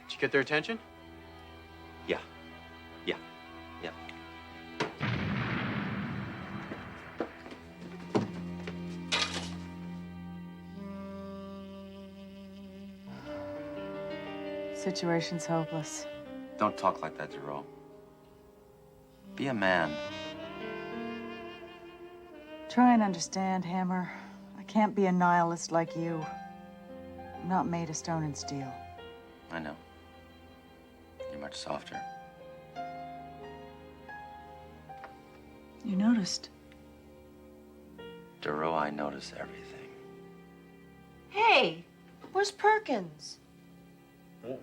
Did you get their attention? Yeah. Yeah. Yeah. Situation's hopeless. Don't talk like that, Jerome. Be a man. Try and understand, Hammer. I can't be a nihilist like you. I'm not made of stone and steel. I know. You're much softer. You noticed. Duro, I notice everything. Hey, where's Perkins? Whoa.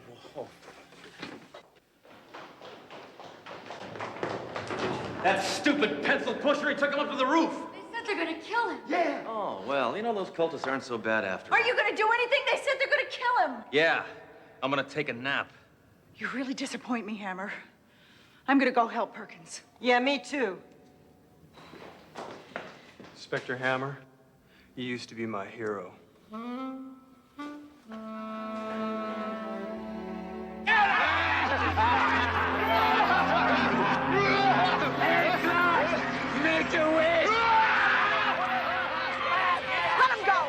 That stupid pencil pusher, he took him up to the roof. They said they're gonna kill him. Yeah. Oh, well, you know, those cultists aren't so bad after all. Are you gonna do anything? They said they're gonna kill him. Yeah, I'm gonna take a nap. You really disappoint me, Hammer. I'm gonna go help Perkins. Yeah, me too. Inspector Hammer, you used to be my hero. Make a wish! Let him go.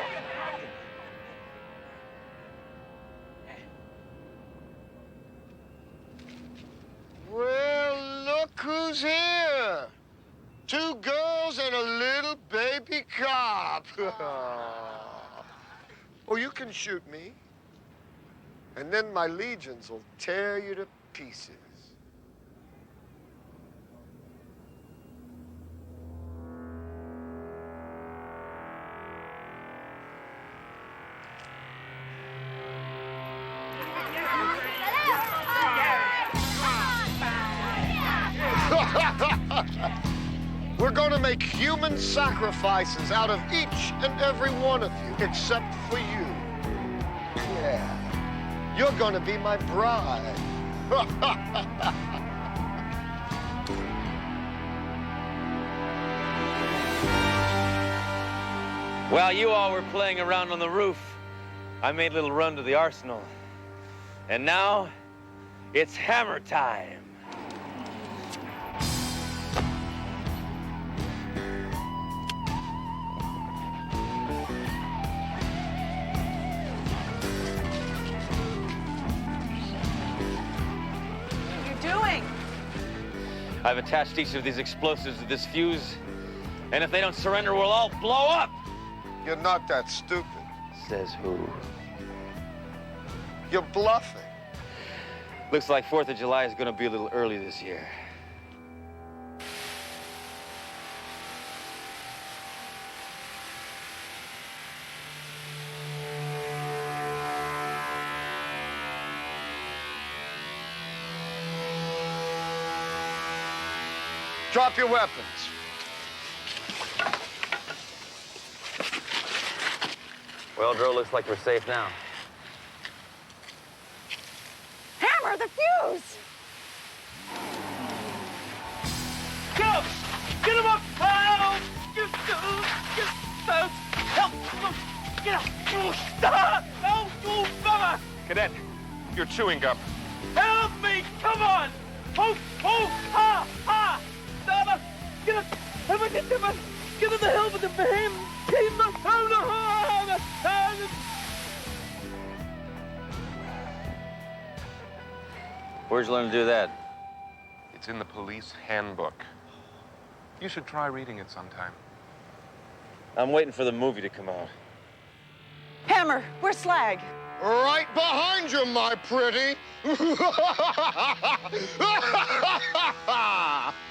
Well, look who's here. 2 girls and a little baby cop. Oh, you can shoot me. And then my legions will tear you to pieces. We're gonna make human sacrifices out of each and every one of you, except for you. Yeah, you're gonna be my bride. While you all were playing around on the roof, I made a little run to the arsenal. And now, it's hammer time. I've attached each of these explosives to this fuse, and if they don't surrender, we'll all blow up! You're not that stupid. Says who? You're bluffing. Looks like 4th of July is gonna be a little early this year. Drop your weapons. Well, Dro, looks like we're safe now. Hammer, the fuse! Get up! Get him up! Help! Help! Get up! Stop! Help! Oh, mama! Cadet, you're chewing gum. Help me! Come on! Oh! Oh! Ha! Ha! Stop! Get up! Get to the help of him! Where'd you learn to do that? It's in the police handbook. You should try reading it sometime. I'm waiting for the movie to come out. Hammer, where's Slag? Right behind you, my pretty.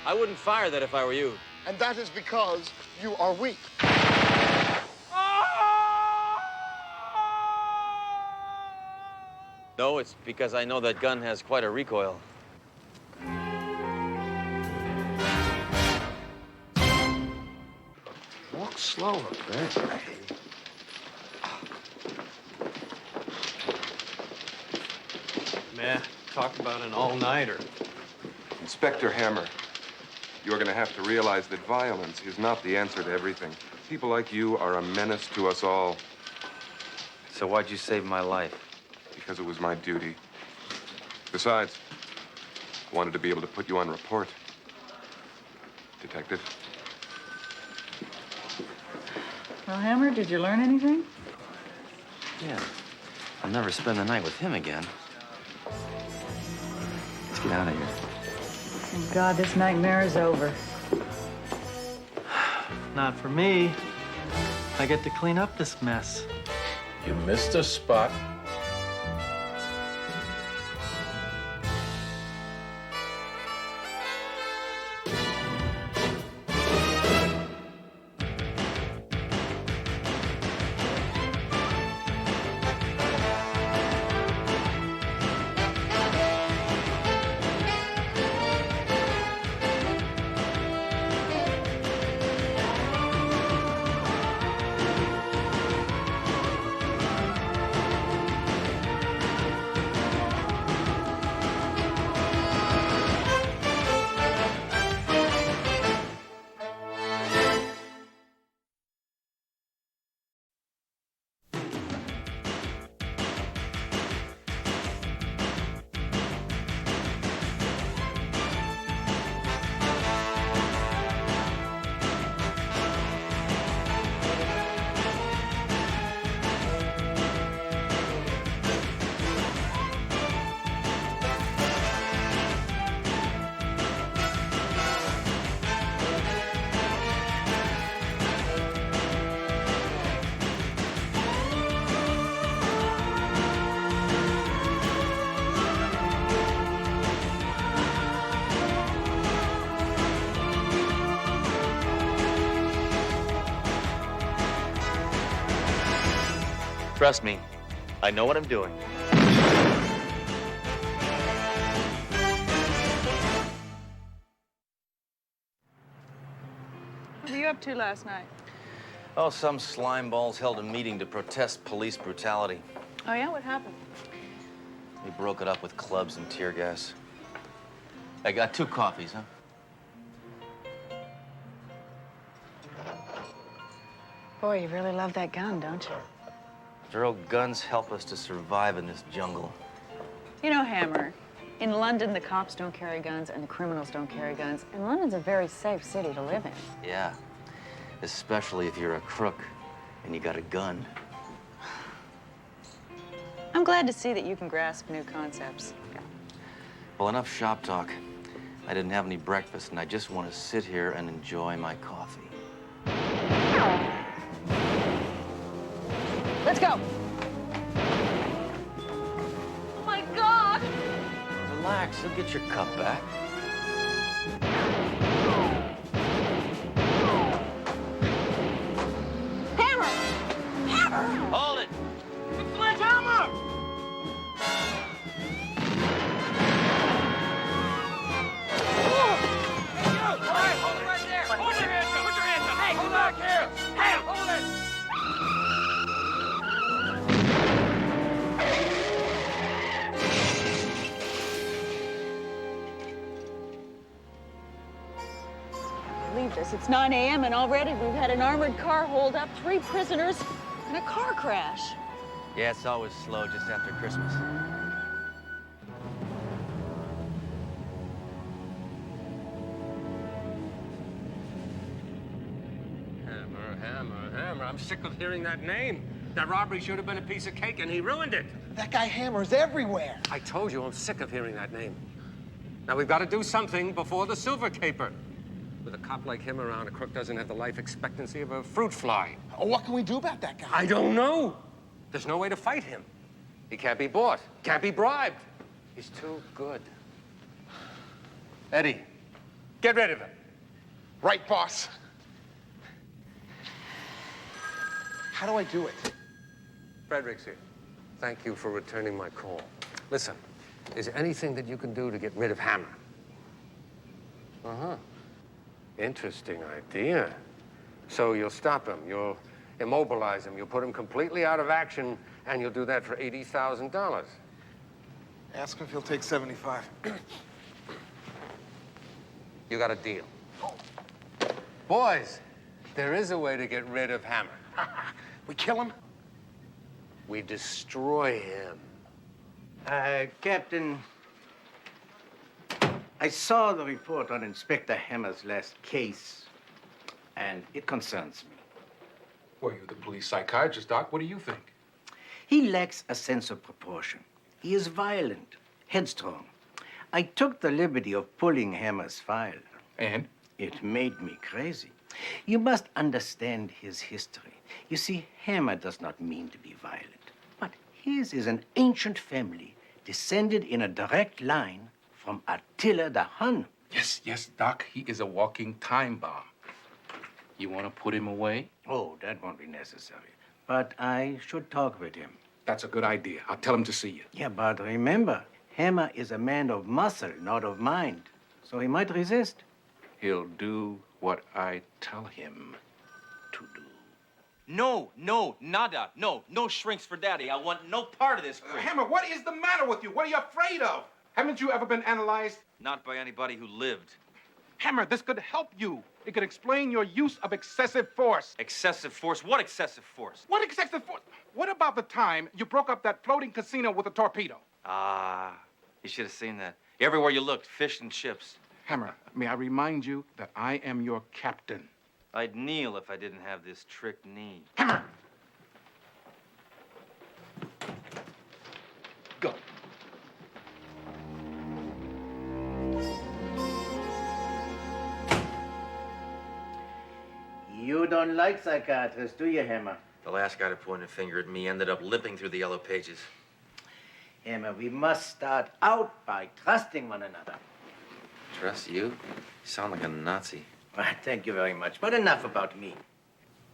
I wouldn't fire that if I were you. And that is because you are weak. No, it's because I know that gun has quite a recoil. Walk slower, Ben. Man, talk about an all-nighter. Inspector Hammer, you're going to have to realize that violence is not the answer to everything. People like you are a menace to us all. So why'd you save my life? Because it was my duty. Besides, I wanted to be able to put you on report. Detective. Well, Hammer, did you learn anything? Yeah. I'll never spend the night with him again. get out of here. Thank God this nightmare is over. Not for me. I get to clean up this mess. You missed a spot. Trust me, I know what I'm doing. What were you up to last night? Oh, some slimeballs held a meeting to protest police brutality. Oh, yeah? What happened? We broke it up with clubs and tear gas. I got 2 coffees, huh? Boy, you really love that gun, don't you? After all, guns help us to survive in this jungle. You know, Hammer, in London, the cops don't carry guns and the criminals don't carry guns. And London's a very safe city to live in. Yeah, especially if you're a crook and you got a gun. I'm glad to see that you can grasp new concepts. Well, enough shop talk. I didn't have any breakfast, and I just want to sit here and enjoy my coffee. Let's go. Oh my God! Relax, you'll get your cup back. Hammer! Hammer! Hold it! It's Sledgehammer! Believe this, it's 9 a.m. and already we've had an armored car hold up, 3 prisoners, and a car crash. Yeah, it's always slow just after Christmas. Hammer. I'm sick of hearing that name. That robbery should have been a piece of cake, and he ruined it. That guy Hammer's everywhere. I told you I'm sick of hearing that name. Now, we've got to do something before the silver caper. With a cop like him around, a crook doesn't have the life expectancy of a fruit fly. Oh, what can we do about that guy? I don't know. There's no way to fight him. He can't be bought, can't be bribed. He's too good. Eddie, get rid of him. Right, boss. How do I do it? Frederick's here. Thank you for returning my call. Listen, is there anything that you can do to get rid of Hammer? Uh-huh. Interesting idea. So you'll stop him, you'll immobilize him, you'll put him completely out of action, and you'll do that for $80,000. Ask him if he'll take 75. You got a deal. Boys, there is a way to get rid of Hammer. We kill him? We destroy him. Captain, I saw the report on Inspector Hammer's last case, and it concerns me. Well, you're the police psychiatrist, Doc. What do you think? He lacks a sense of proportion. He is violent, headstrong. I took the liberty of pulling Hammer's file. And? It made me crazy. You must understand his history. You see, Hammer does not mean to be violent, but his is an ancient family descended in a direct line from Attila the Hun. Yes, Doc, he is a walking time bomb. You want to put him away? Oh, that won't be necessary. But I should talk with him. That's a good idea. I'll tell him to see you. Yeah, but remember, Hammer is a man of muscle, not of mind. So he might resist. He'll do what I tell him to do. No, nada. No shrinks for daddy. I want no part of this creep. Hammer, what is the matter with you? What are you afraid of? Haven't you ever been analyzed? Not by anybody who lived. Hammer, this could help you. It could explain your use of excessive force. Excessive force? What excessive force? What excessive force? What about the time you broke up that floating casino with a torpedo? You should have seen that. Everywhere you looked, fish and chips. Hammer, may I remind you that I am your captain. I'd kneel if I didn't have this trick knee. Hammer! Go. You don't like psychiatrists, do you, Hammer? The last guy to point a finger at me ended up limping through the yellow pages. Hammer, we must start out by trusting one another. Trust you? You sound like a Nazi. Well, thank you very much, but enough about me.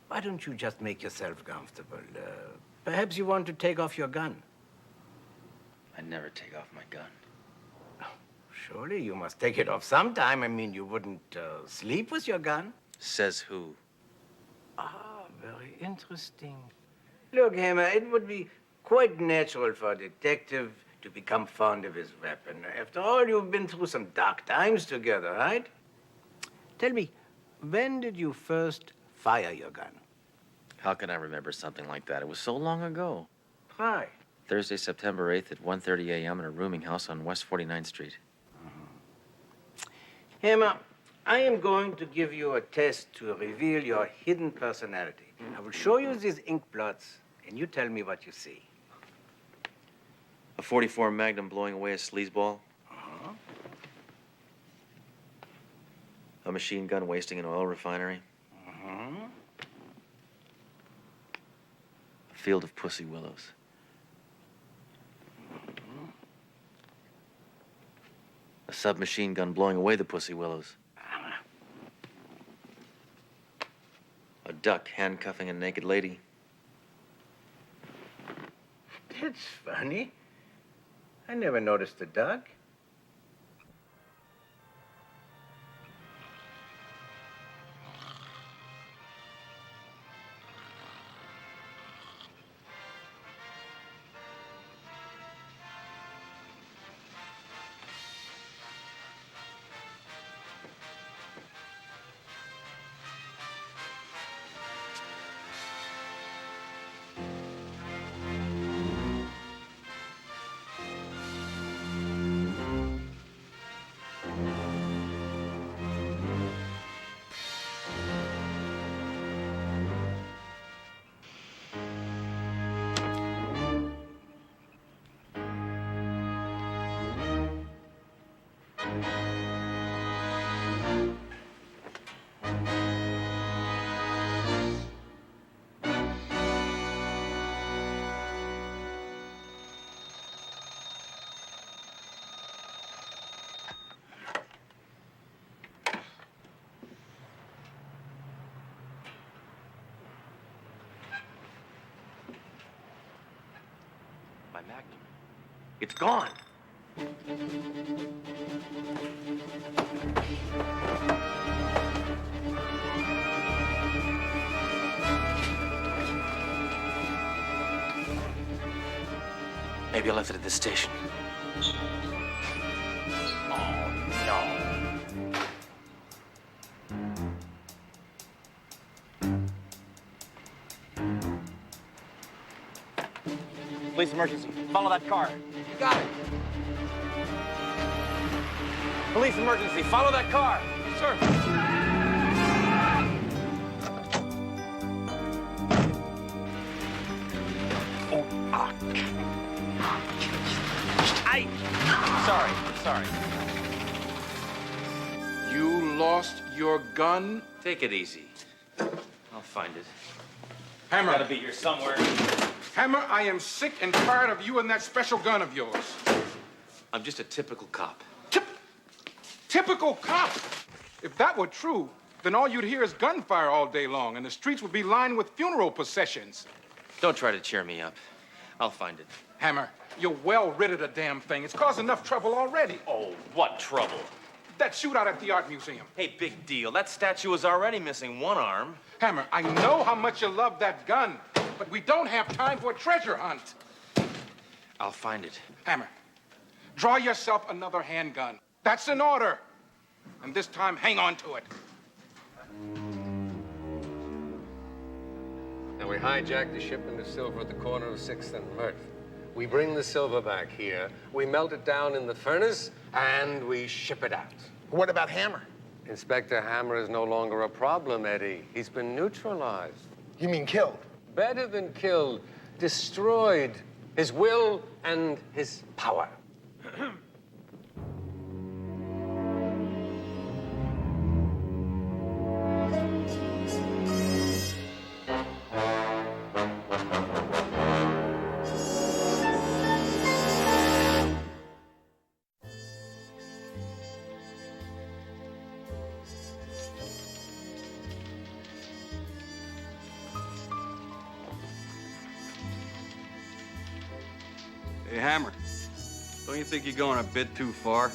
Why don't you just make yourself comfortable? Perhaps you want to take off your gun. I'd never take off my gun. Surely you must take it off sometime. I mean, you wouldn't sleep with your gun. Says who? Ah, very interesting. Look, Hammer, it would be quite natural for a detective to become fond of his weapon. After all, you've been through some dark times together, right? Tell me, when did you first fire your gun? How can I remember something like that? It was so long ago. Why? Thursday, September 8th at 1:30 a.m. in a rooming house on West 49th Street. Hammer, I am going to give you a test to reveal your hidden personality. I will show you these ink blots, and you tell me what you see. A .44 Magnum blowing away a sleazeball. A machine gun wasting an oil refinery. A field of pussy willows. A submachine gun blowing away the pussy willows. A duck handcuffing a naked lady. That's funny. I never noticed the duck. My Magnum. It's gone. Maybe I left it at this station. Oh, no. Police emergency. Follow that car. You got it. Police emergency. Follow that car. Yes, sir. Sorry. You lost your gun? Take it easy. I'll find it. Hammer. Gotta be here somewhere. Hammer, I am sick and tired of you and that special gun of yours. I'm just a typical cop. Typical cop! If that were true, then all you'd hear is gunfire all day long, and the streets would be lined with funeral processions. Don't try to cheer me up. I'll find it. Hammer, you're well rid of the damn thing. It's caused enough trouble already. Oh, what trouble? That shootout at the art museum. Hey, big deal. That statue is already missing one arm. Hammer, I know how much you love that gun, but we don't have time for a treasure hunt. I'll find it. Hammer, draw yourself another handgun. That's an order. And this time, hang on to it. And we hijack the shipment of silver at the corner of 6th and Myrtle. We bring the silver back here, we melt it down in the furnace, and we ship it out. What about Hammer? Inspector Hammer is no longer a problem, Eddie. He's been neutralized. You mean killed? Better than killed. Destroyed. His will and his power. Hey, Hammer, don't you think you're going a bit too far?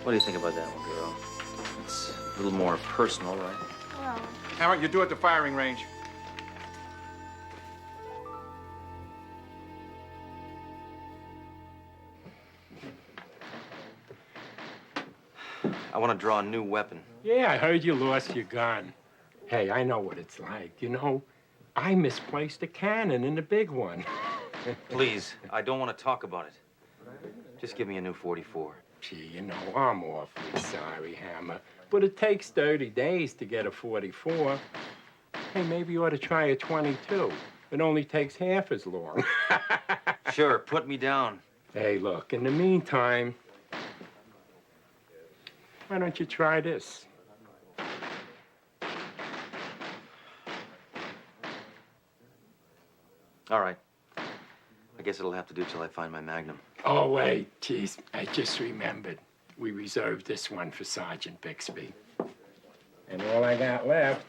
What do you think about that one, girl? It's a little more personal, right? Well, Hammer, you do at the firing range. I want to draw a new weapon. Yeah, I heard you lost your gun. Hey, I know what it's like. You know, I misplaced a cannon in the big one. Please, I don't want to talk about it. Just give me a new 44. Gee, you know, I'm awfully sorry, Hammer. But it takes 30 days to get a 44. Hey, maybe you ought to try a 22. It only takes half as long. Sure, put me down. Hey, look, in the meantime, why don't you try this? All right. I guess it'll have to do till I find my Magnum. Oh, wait, geez, I just remembered. We reserved this one for Sergeant Bixby. And all I got left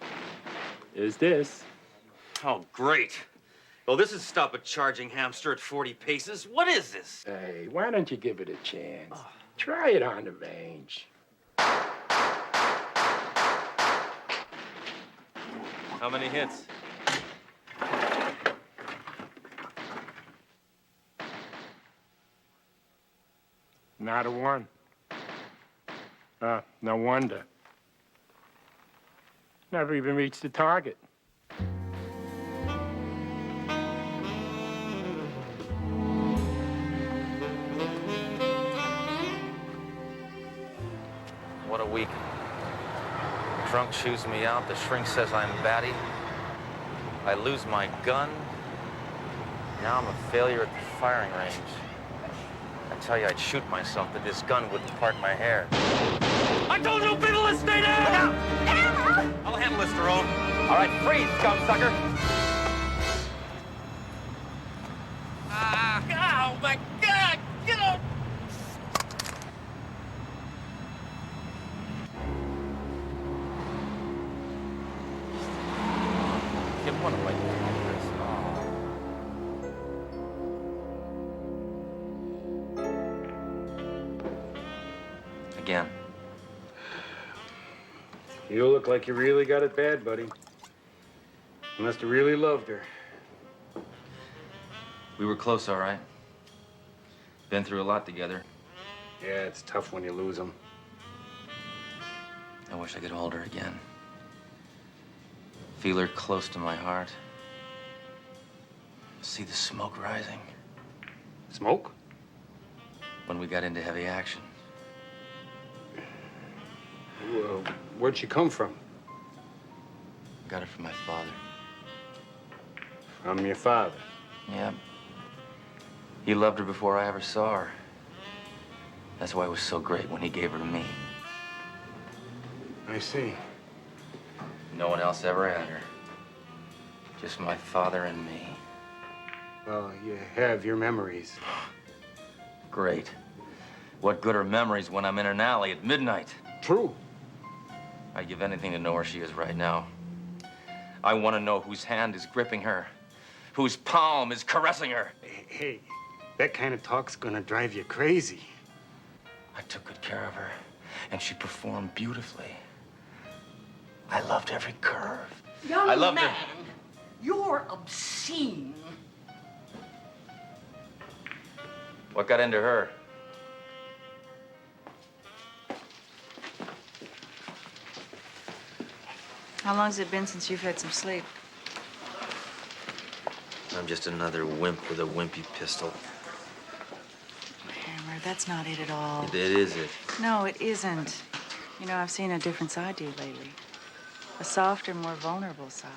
is this. Oh, great. Well, this is stop a charging hamster at 40 paces. What is this? Hey, why don't you give it a chance? Try it on the range. How many hits? Not a one. No wonder. Never even reached the target. What a week. Drunk chews me out. The shrink says I'm batty. I lose my gun. Now I'm a failure at the firing range. I tell you, I'd shoot myself, but this gun wouldn't part my hair. I told you people to stay down! Look out! Hammer! I'll handle this, Jerome. All right, freeze, scum-sucker. Oh, my God! Get up! Get one away. Again. You look like you really got it bad, buddy. You must have really loved her. We were close, all right. Been through a lot together. Yeah, it's tough when you lose them. I wish I could hold her again. Feel her close to my heart. See the smoke rising. Smoke? When we got into heavy action. Well, where'd she come from? Got it from my father. From your father? Yeah. He loved her before I ever saw her. That's why it was so great when he gave her to me. I see. No one else ever had her. Just my father and me. Well, you have your memories. Great. What good are memories when I'm in an alley at midnight? True. I'd give anything to know where she is right now. I want to know whose hand is gripping her, whose palm is caressing her. Hey, that kind of talk's gonna drive you crazy. I took good care of her, and she performed beautifully. I loved every curve. Young I loved man, her. you're obscene. What got into her? How long's it been since you've had some sleep? I'm just another wimp with a wimpy pistol. Hammer, that's not it at all. It is it. No, it isn't. You know, I've seen a different side to you lately. A softer, more vulnerable side.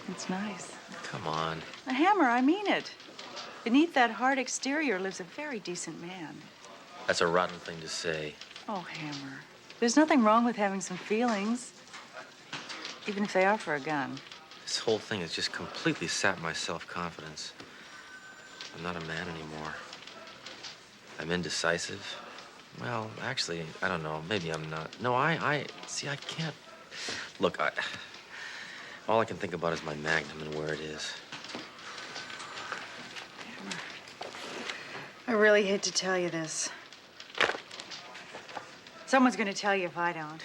It's nice. Come on. A Hammer, I mean it. Beneath that hard exterior lives a very decent man. That's a rotten thing to say. Oh, Hammer. There's nothing wrong with having some feelings, even if they are for a gun. This whole thing has just completely sapped my self-confidence. I'm not a man anymore. I'm indecisive. Well, actually, I don't know. Maybe I'm not. No, see, I can't. Look, all I can think about is my Magnum and where it is. I really hate to tell you this. Someone's gonna tell you if I don't.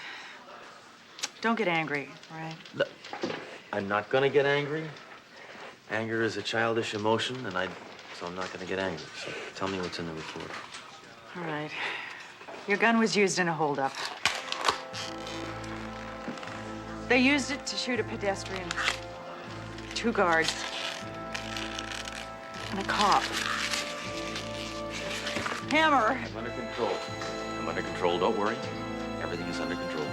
Don't get angry, all right? Look, I'm not gonna get angry. Anger is a childish emotion, so I'm not gonna get angry. So tell me what's in the report. All right. Your gun was used in a holdup. They used it to shoot a pedestrian, 2 guards, and a cop. Hammer! I'm under control. I'm under control. Don't worry. Everything is under control.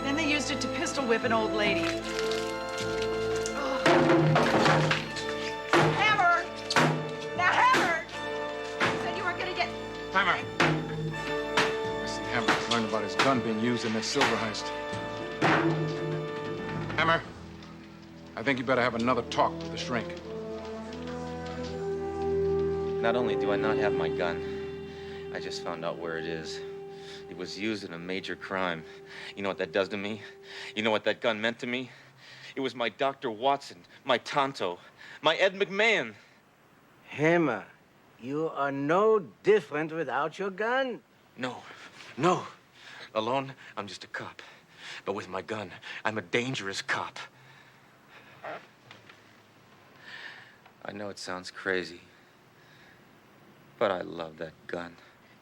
Then they used it to pistol whip an old lady. Hammer! Now, Hammer! You said you weren't gonna get... Hammer! I see Hammer has learned about his gun being used in that silver heist. Hammer, I think you better have another talk with the shrink. Not only do I not have my gun, I just found out where it is. It was used in a major crime. You know what that does to me? You know what that gun meant to me? It was my Dr. Watson, my Tonto, my Ed McMahon. Hammer, you are no different without your gun. No. Alone, I'm just a cop. But with my gun, I'm a dangerous cop. I know it sounds crazy, but I love that gun.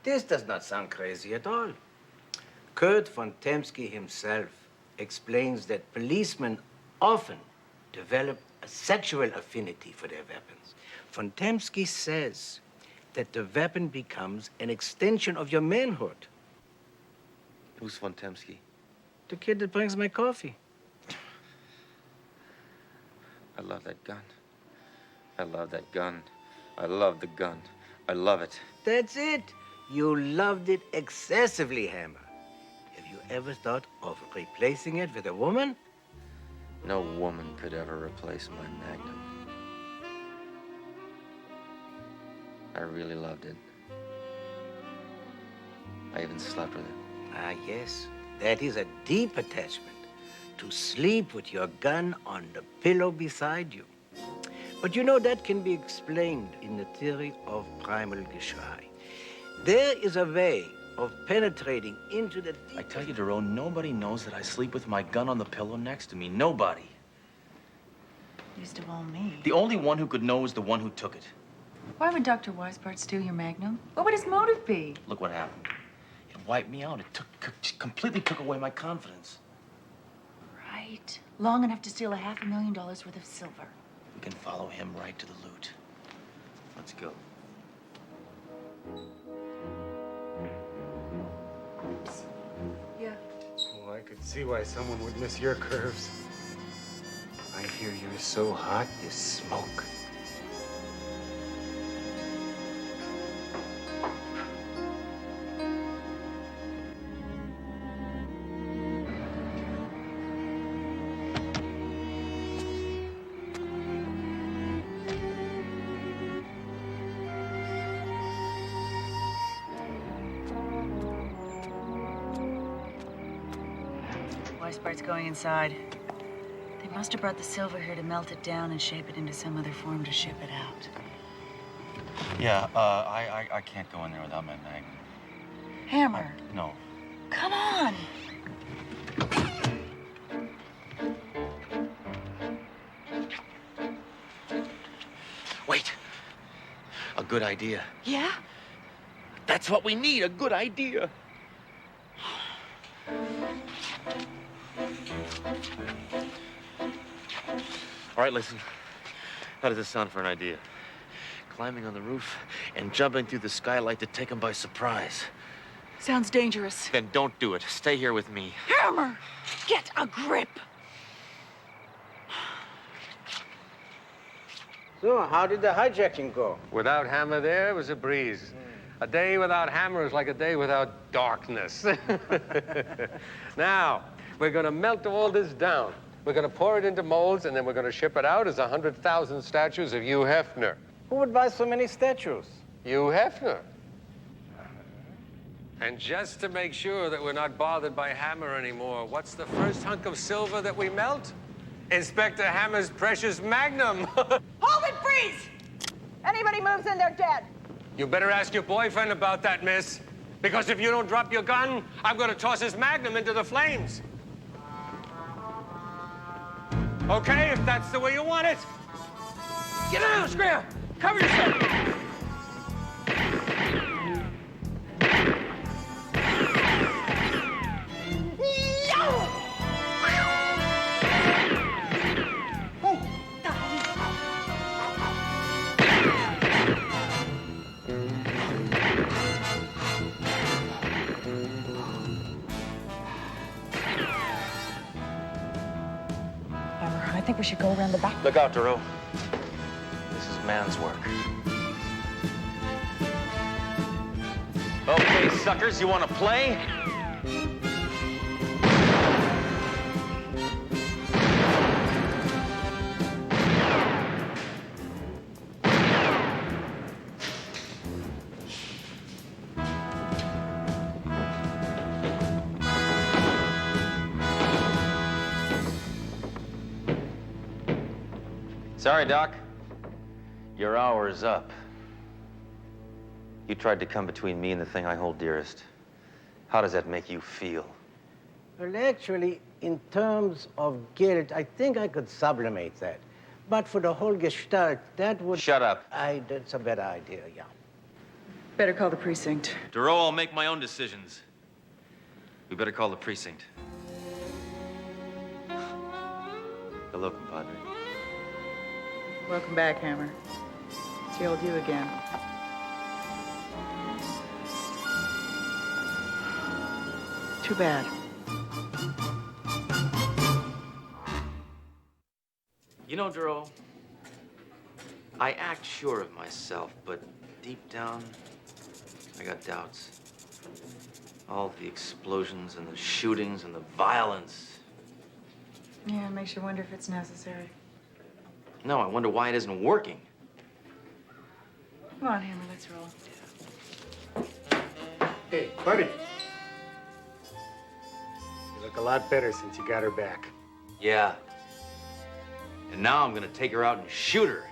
This does not sound crazy at all. Kurt von Temsky himself explains that policemen often develop a sexual affinity for their weapons. Von Temsky says that the weapon becomes an extension of your manhood. Who's von Temsky? The kid that brings my coffee. I love that gun. I love that gun. I love the gun. I love it. That's it. You loved it excessively, Hammer. Have you ever thought of replacing it with a woman? No woman could ever replace my Magnum. I really loved it. I even slept with it. Ah, yes. That is a deep attachment. To sleep with your gun on the pillow beside you. But you know, that can be explained in the theory of primal Geschrei. There is a way of penetrating into the... I tell you, Daron, nobody knows that I sleep with my gun on the pillow next to me. Nobody. Least of all me. The only one who could know is the one who took it. Why would Dr. Weisbart steal your Magnum? What would his motive be? Look what happened. It wiped me out. It completely took away my confidence. Right. Long enough to steal $500,000 worth of silver. We can follow him right to the loot. Let's go. Yeah. Well, I could see why someone would miss your curves. I hear you're so hot you smoke. Weisbart's going inside. They must have brought the silver here to melt it down and shape it into some other form to ship it out. Yeah, I can't go in there without my mag. Hammer, No. come on. Wait. A good idea. Yeah? That's what we need, a good idea. All right, listen. How does this sound for an idea? Climbing on the roof and jumping through the skylight to take them by surprise. Sounds dangerous. Then don't do it. Stay here with me. Hammer, get a grip. So, how did the hijacking go? Without Hammer there, it was a breeze. A day without Hammer is like a day without darkness. Now, we're going to melt all this down. We're going to pour it into molds, and then we're going to ship it out as 100,000 statues of Hugh Hefner. Who would buy so many statues? Hugh Hefner. And just to make sure that we're not bothered by Hammer anymore, what's the first hunk of silver that we melt? Inspector Hammer's precious magnum. Hold it, freeze! Anybody moves in, they're dead. You better ask your boyfriend about that, miss. Because if you don't drop your gun, I'm going to toss his magnum into the flames. Okay, if that's the way you want it. Get down, Scram! Cover yourself! I think we should go around the back. Look out, Duro. This is man's work. Okay, suckers, you want to play? Sorry, Doc. Your hour is up. You tried to come between me and the thing I hold dearest. How does that make you feel? Well, actually, in terms of guilt, I think I could sublimate that. But for the whole gestalt, that would... Shut up. That's a better idea, yeah. Better call the precinct. Duro, I'll make my own decisions. We better call the precinct. Hello, compadre. Welcome back, Hammer. It's the old you again. Too bad. You know, Duro, I act sure of myself, but deep down, I got doubts. All the explosions and the shootings and the violence. Yeah, it makes you wonder if it's necessary. No, I wonder why it isn't working. Come on, Hammer, let's roll. Hey, buddy. You look a lot better since you got her back. Yeah. And now I'm gonna take her out and shoot her.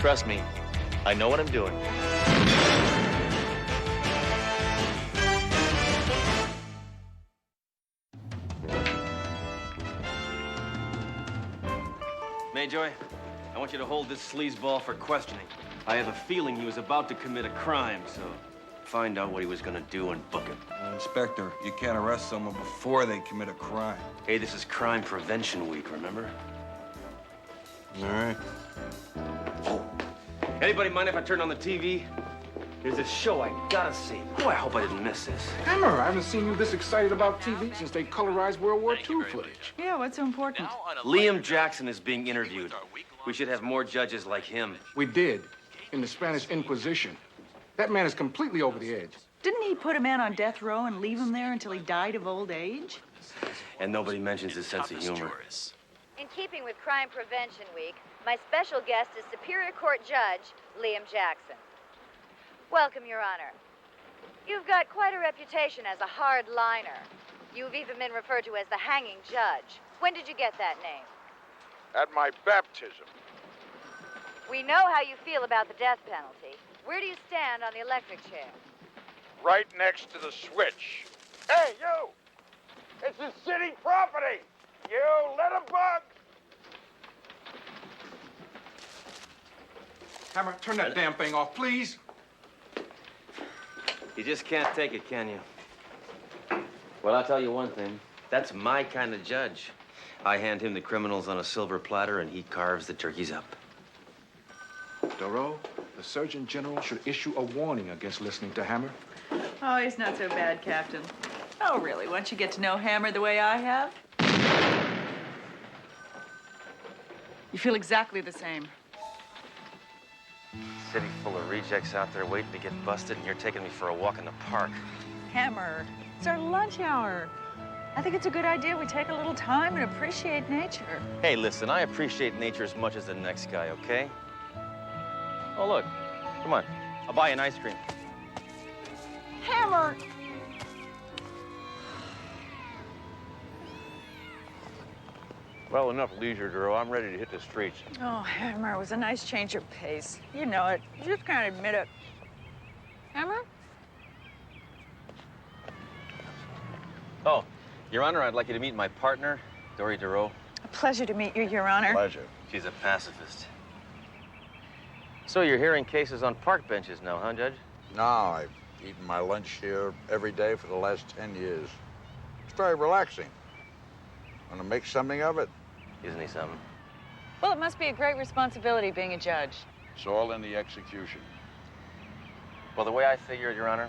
Trust me, I know what I'm doing. Mayjoy, I want you to hold this sleazeball for questioning. I have a feeling he was about to commit a crime, so find out what he was gonna do and book him. Inspector, you can't arrest someone before they commit a crime. Hey, this is Crime Prevention Week, remember? All right. Anybody mind if I turn on the TV? There's a show I gotta see. Boy, I hope I didn't miss this. Hammer, I haven't seen you this excited about TV since they colorized World War II footage. Yeah, what's so important? Liam Jackson is being interviewed. We should have more judges like him. We did, in the Spanish Inquisition. That man is completely over the edge. Didn't he put a man on death row and leave him there until he died of old age? And nobody mentions his sense of humor. In keeping with Crime Prevention Week, my special guest is Superior Court Judge Liam Jackson. Welcome, Your Honor. You've got quite a reputation as a hard liner. You've even been referred to as the hanging judge. When did you get that name? At my baptism. We know how you feel about the death penalty. Where do you stand on the electric chair? Right next to the switch. Hey, you! It's a city property! You little bug! Hammer, turn that damn thing off, please. You just can't take it, can you? Well, I'll tell you one thing. That's my kind of judge. I hand him the criminals on a silver platter, and he carves the turkeys up. Doro, the Surgeon General should issue a warning against listening to Hammer. Oh, he's not so bad, Captain. Oh, really? Once you get to know Hammer the way I have, you feel exactly the same. City full of rejects out there waiting to get busted, and you're taking me for a walk in the park. Hammer, it's our lunch hour. I think it's a good idea we take a little time and appreciate nature. Hey, listen, I appreciate nature as much as the next guy, okay? Oh, look. Come on. I'll buy you an ice cream. Hammer! Well, enough leisure, Duro. I'm ready to hit the streets. Oh, Hammer, it was a nice change of pace. You know it. You just can't admit it. Hammer? Oh, Your Honor, I'd like you to meet my partner, Dory Duro. A pleasure to meet you, Your Honor. Pleasure. She's a pacifist. So you're hearing cases on park benches now, huh, Judge? No, I've eaten my lunch here every day for the last 10 years. It's very relaxing. Want to make something of it? Isn't he something? Well, it must be a great responsibility being a judge. It's all in the execution. Well, the way I figure it, Your Honor,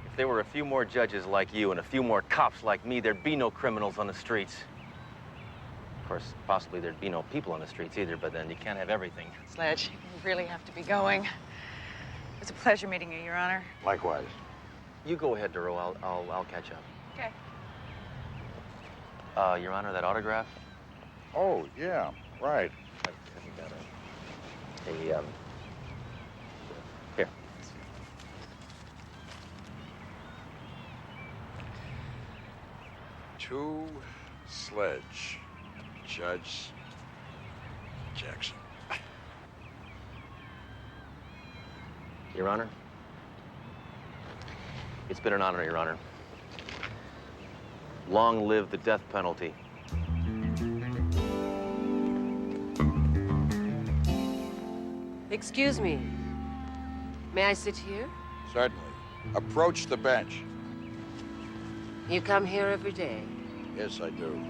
if there were a few more judges like you and a few more cops like me, there'd be no criminals on the streets. Of course, possibly there'd be no people on the streets either, but then you can't have everything. Sledge, you really have to be going. It's a pleasure meeting you, Your Honor. Likewise. You go ahead, Duro. I'll catch up. Okay. Your Honor, that autograph? Oh, yeah, right. Have you got it? Hey, here. To Sledge, Judge Jackson. Your Honor, it's been an honor, Your Honor. Long live the death penalty. Excuse me. May I sit here? Certainly. Approach the bench. You come here every day. Yes, I do.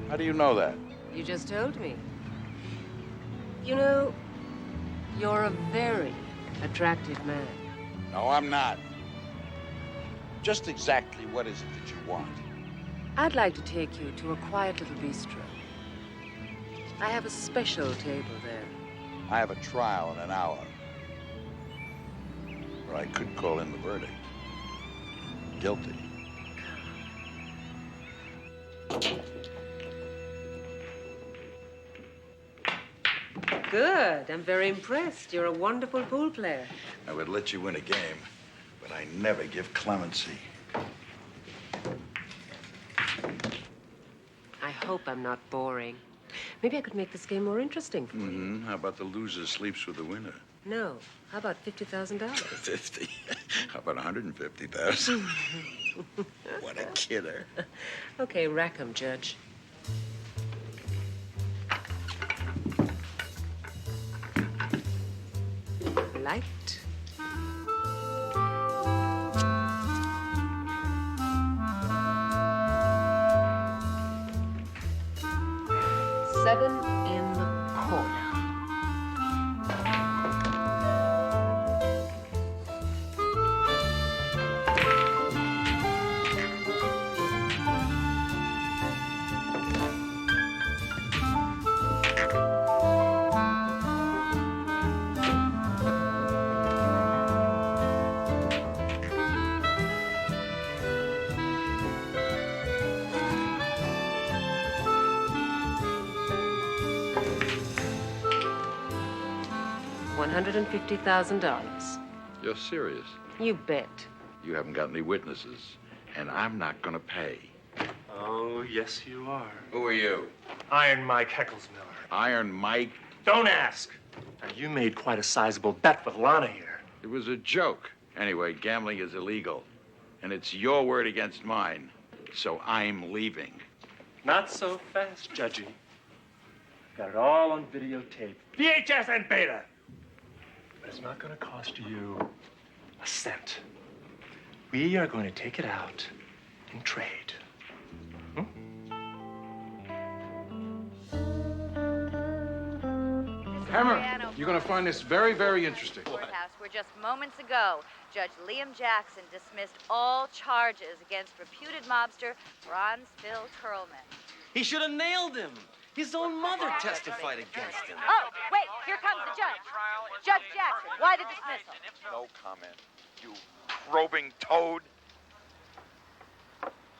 How do you know that? You just told me. You know, you're a very attractive man. No, I'm not. Just exactly what is it that you want? I'd like to take you to a quiet little bistro. I have a special table there. I have a trial in an hour. Or I could call in the verdict. Guilty. Good. I'm very impressed. You're a wonderful pool player. I would let you win a game, but I never give clemency. I hope I'm not boring. Maybe I could make this game more interesting for you. Mm-hmm. How about the loser sleeps with the winner? No. How about $50,000? 50. How about 150,000? What a kidder. Okay, rack 'em, Judge. Light. Seven in the corner. $150,000. You're serious? You bet. You haven't got any witnesses, and I'm not gonna pay. Oh, yes, you are. Who are you? Iron Mike Heckelsmiller. Iron Mike? Don't ask. Now, you made quite a sizable bet with Lana here. It was a joke. Anyway, gambling is illegal, and it's your word against mine, so I'm leaving. Not so fast, Judgy. Got it all on videotape. VHS and beta. But it's not going to cost you a cent. We are going to take it out in trade. Hammer, you're going to find this very, very interesting. Courthouse, where just moments ago, Judge Liam Jackson dismissed all charges against reputed mobster Franz Phil Kurlman. He should have nailed him. His own mother testified against him. Oh, wait, here comes the judge. Judge Jackson, why the dismissal? No comment, you probing toad.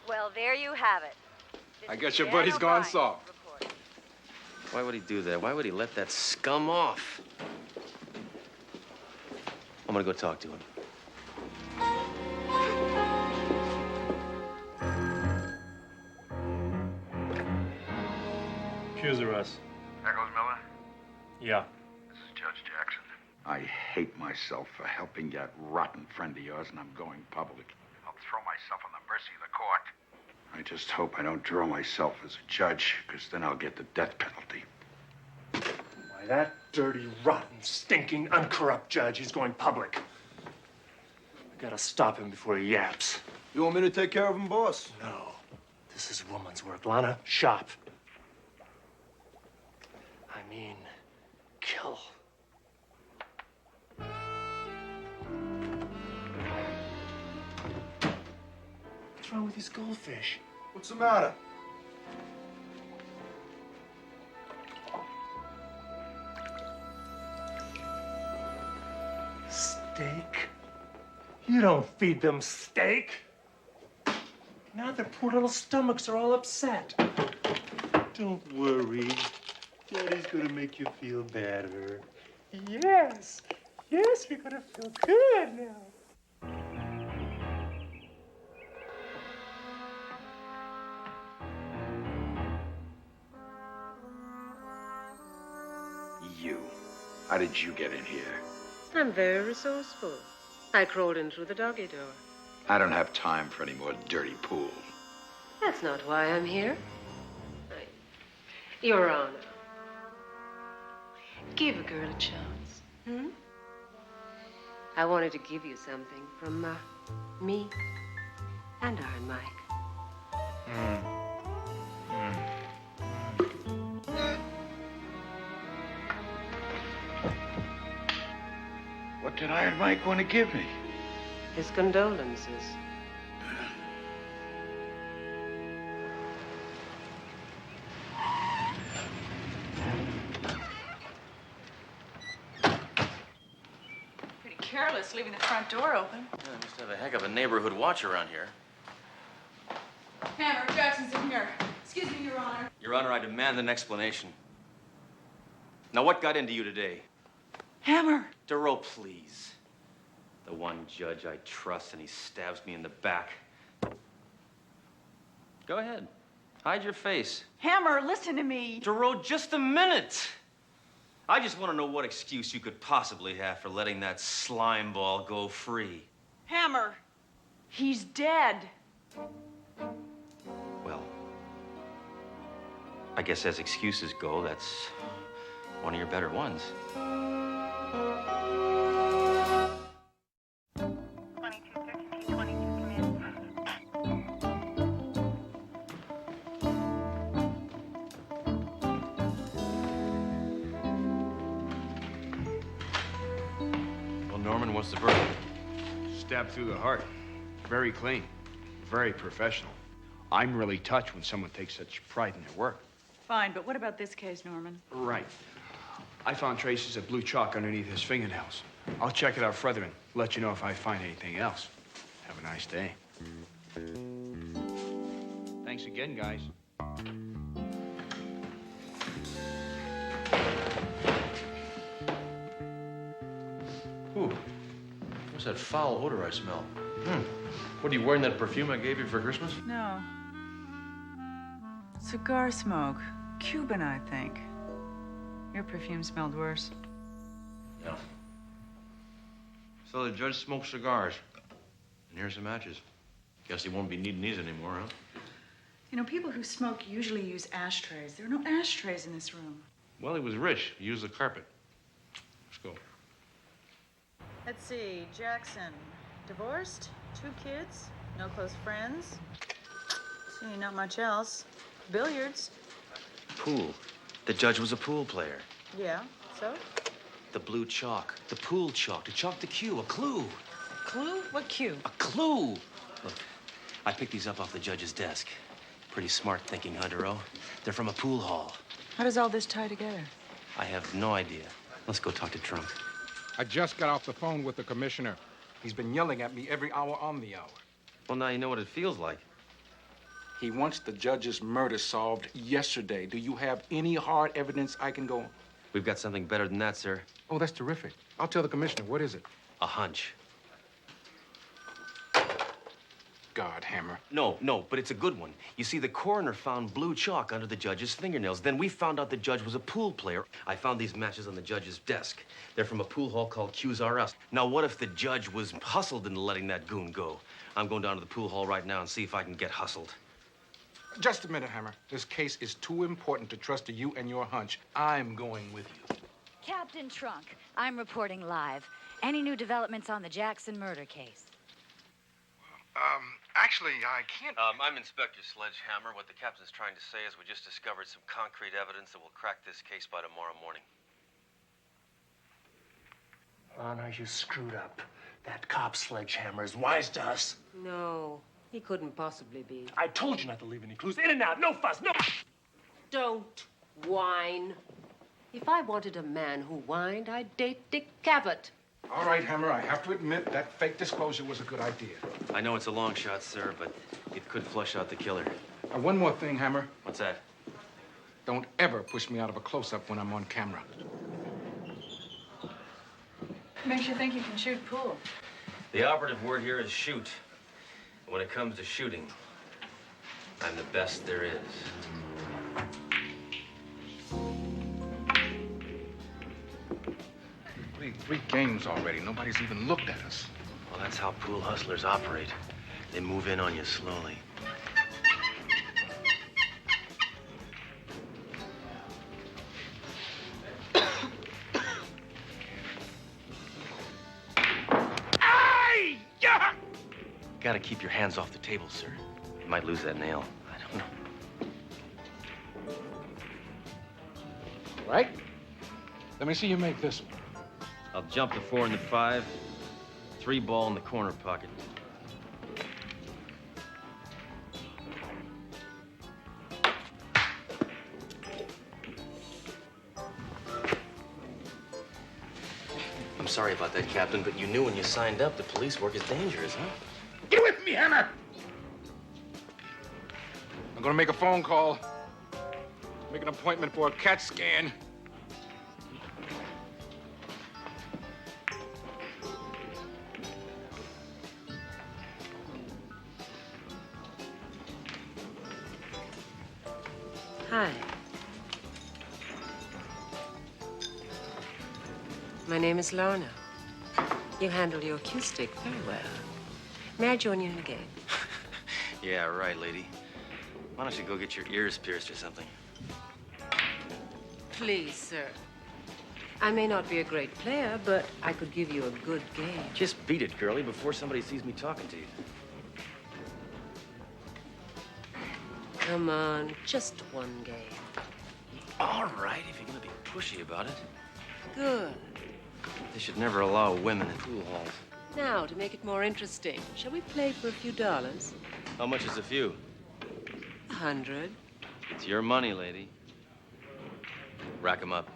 Well, there you have it. I guess your buddy's gone soft. Why would he do that? Why would he let that scum off? I'm gonna go talk to him. Accuser us. Heckelsmiller? Yeah. This is Judge Jackson. I hate myself for helping that rotten friend of yours, and I'm going public. I'll throw myself on the mercy of the court. I just hope I don't draw myself as a judge, because then I'll get the death penalty. Why, that dirty, rotten, stinking, uncorrupt judge, he's going public. We gotta stop him before he yaps. You want me to take care of him, boss? No. This is woman's work. Lana, shop. I mean, kill. What's wrong with these goldfish? What's the matter? Steak? You don't feed them steak. Now their poor little stomachs are all upset. Don't worry. Daddy's gonna make you feel better. Yes. Yes, you're gonna feel good now. You. How did you get in here? I'm very resourceful. I crawled in through the doggy door. I don't have time for any more dirty pool. That's not why I'm here. Your Honor, give a girl a chance. I wanted to give you something from me and Iron Mike. What did Iron Mike want to give me? His condolences. Pretty careless leaving the front door open. Yeah, they must have a heck of a neighborhood watch around here. Hammer, Jackson's in here. Excuse me, Your Honor. Your Honor, I demand an explanation. Now, what got into you today? Hammer! Duro, please. The one judge I trust, and he stabs me in the back. Go ahead. Hide your face. Hammer, listen to me. Duro, just a minute. I just want to know what excuse you could possibly have for letting that slime ball go free. Hammer, he's dead. Well, I guess as excuses go, that's one of your better ones. Well, Norman, what's the verdict? Stabbed through the heart. Very clean. Very professional. I'm really touched when someone takes such pride in their work. Fine, but what about this case, Norman? Right. I found traces of blue chalk underneath his fingernails. I'll check it out further and let you know if I find anything else. Have a nice day. Thanks again, guys. Ooh, what's that foul odor I smell? What, are you wearing that perfume I gave you for Christmas? No. Cigar smoke. Cuban, I think. Your perfume smelled worse. Yeah. So the judge smokes cigars. And here's some matches. Guess he won't be needing these anymore, huh? You know, people who smoke usually use ashtrays. There are no ashtrays in this room. Well, he was rich. He used the carpet. Let's go. Let's see. Jackson. Divorced? 2 kids? No close friends? See, not much else. Billiards? Pool. The judge was a pool player. Yeah, so? The blue chalk. The pool chalk. To chalk the cue. A clue. Clue? What cue? A clue. Look, I picked these up off the judge's desk. Pretty smart thinking, Huntero. They're from a pool hall. How does all this tie together? I have no idea. Let's go talk to Trunk. I just got off the phone with the commissioner. He's been yelling at me every hour on the hour. Well, now you know what it feels like. He wants the judge's murder solved yesterday. Do you have any hard evidence I can go on? We've got something better than that, sir. Oh, that's terrific. I'll tell the commissioner. What is it? A hunch. God, Hammer. No, but it's a good one. You see, the coroner found blue chalk under the judge's fingernails. Then we found out the judge was a pool player. I found these matches on the judge's desk. They're from a pool hall called Q's R Us. Now, what if the judge was hustled into letting that goon go? I'm going down to the pool hall right now and see if I can get hustled. Just a minute, Hammer. This case is too important to trust to you and your hunch. I'm going with you. Captain Trunk, I'm reporting live. Any new developments on the Jackson murder case? Actually, I can't... I'm Inspector Sledgehammer. What the captain's trying to say is we just discovered some concrete evidence that will crack this case by tomorrow morning. Honor, you screwed up. That cop Sledgehammer is wise to us. No, he couldn't possibly be. I told you not to leave any clues. In and out, no fuss, no... Don't whine. If I wanted a man who whined, I'd date Dick Cavett. All right, Hammer, I have to admit that fake disclosure was a good idea. I know it's a long shot, sir, but it could flush out the killer. One more thing, Hammer. What's that? Don't ever push me out of a close-up when I'm on camera. Makes you think you can shoot pool. The operative word here is shoot. When it comes to shooting, I'm the best there is. Played 3 games already. Nobody's even looked at us. Well, that's how pool hustlers operate. They move in on you slowly. Gotta keep your hands off the table, sir. You might lose that nail. I don't know. Right? Let me see you make this one. I'll jump the 4 and the 5. 3 ball in the corner pocket. I'm sorry about that, Captain, but you knew when you signed up the police work is dangerous, huh? Get with me, Hammer! I'm gonna make a phone call. Make an appointment for a CAT scan. Hi. My name is Lorna. You handle your cue stick very well. May I join you in a game? Yeah, right, lady. Why don't you go get your ears pierced or something? Please, sir. I may not be a great player, but I could give you a good game. Just beat it, girlie, before somebody sees me talking to you. Come on, just one game. All right, if you're gonna be pushy about it. Good. They should never allow women in pool halls. Now, to make it more interesting, shall we play for a few dollars? How much is a few? 100. It's your money, lady. Rack 'em up.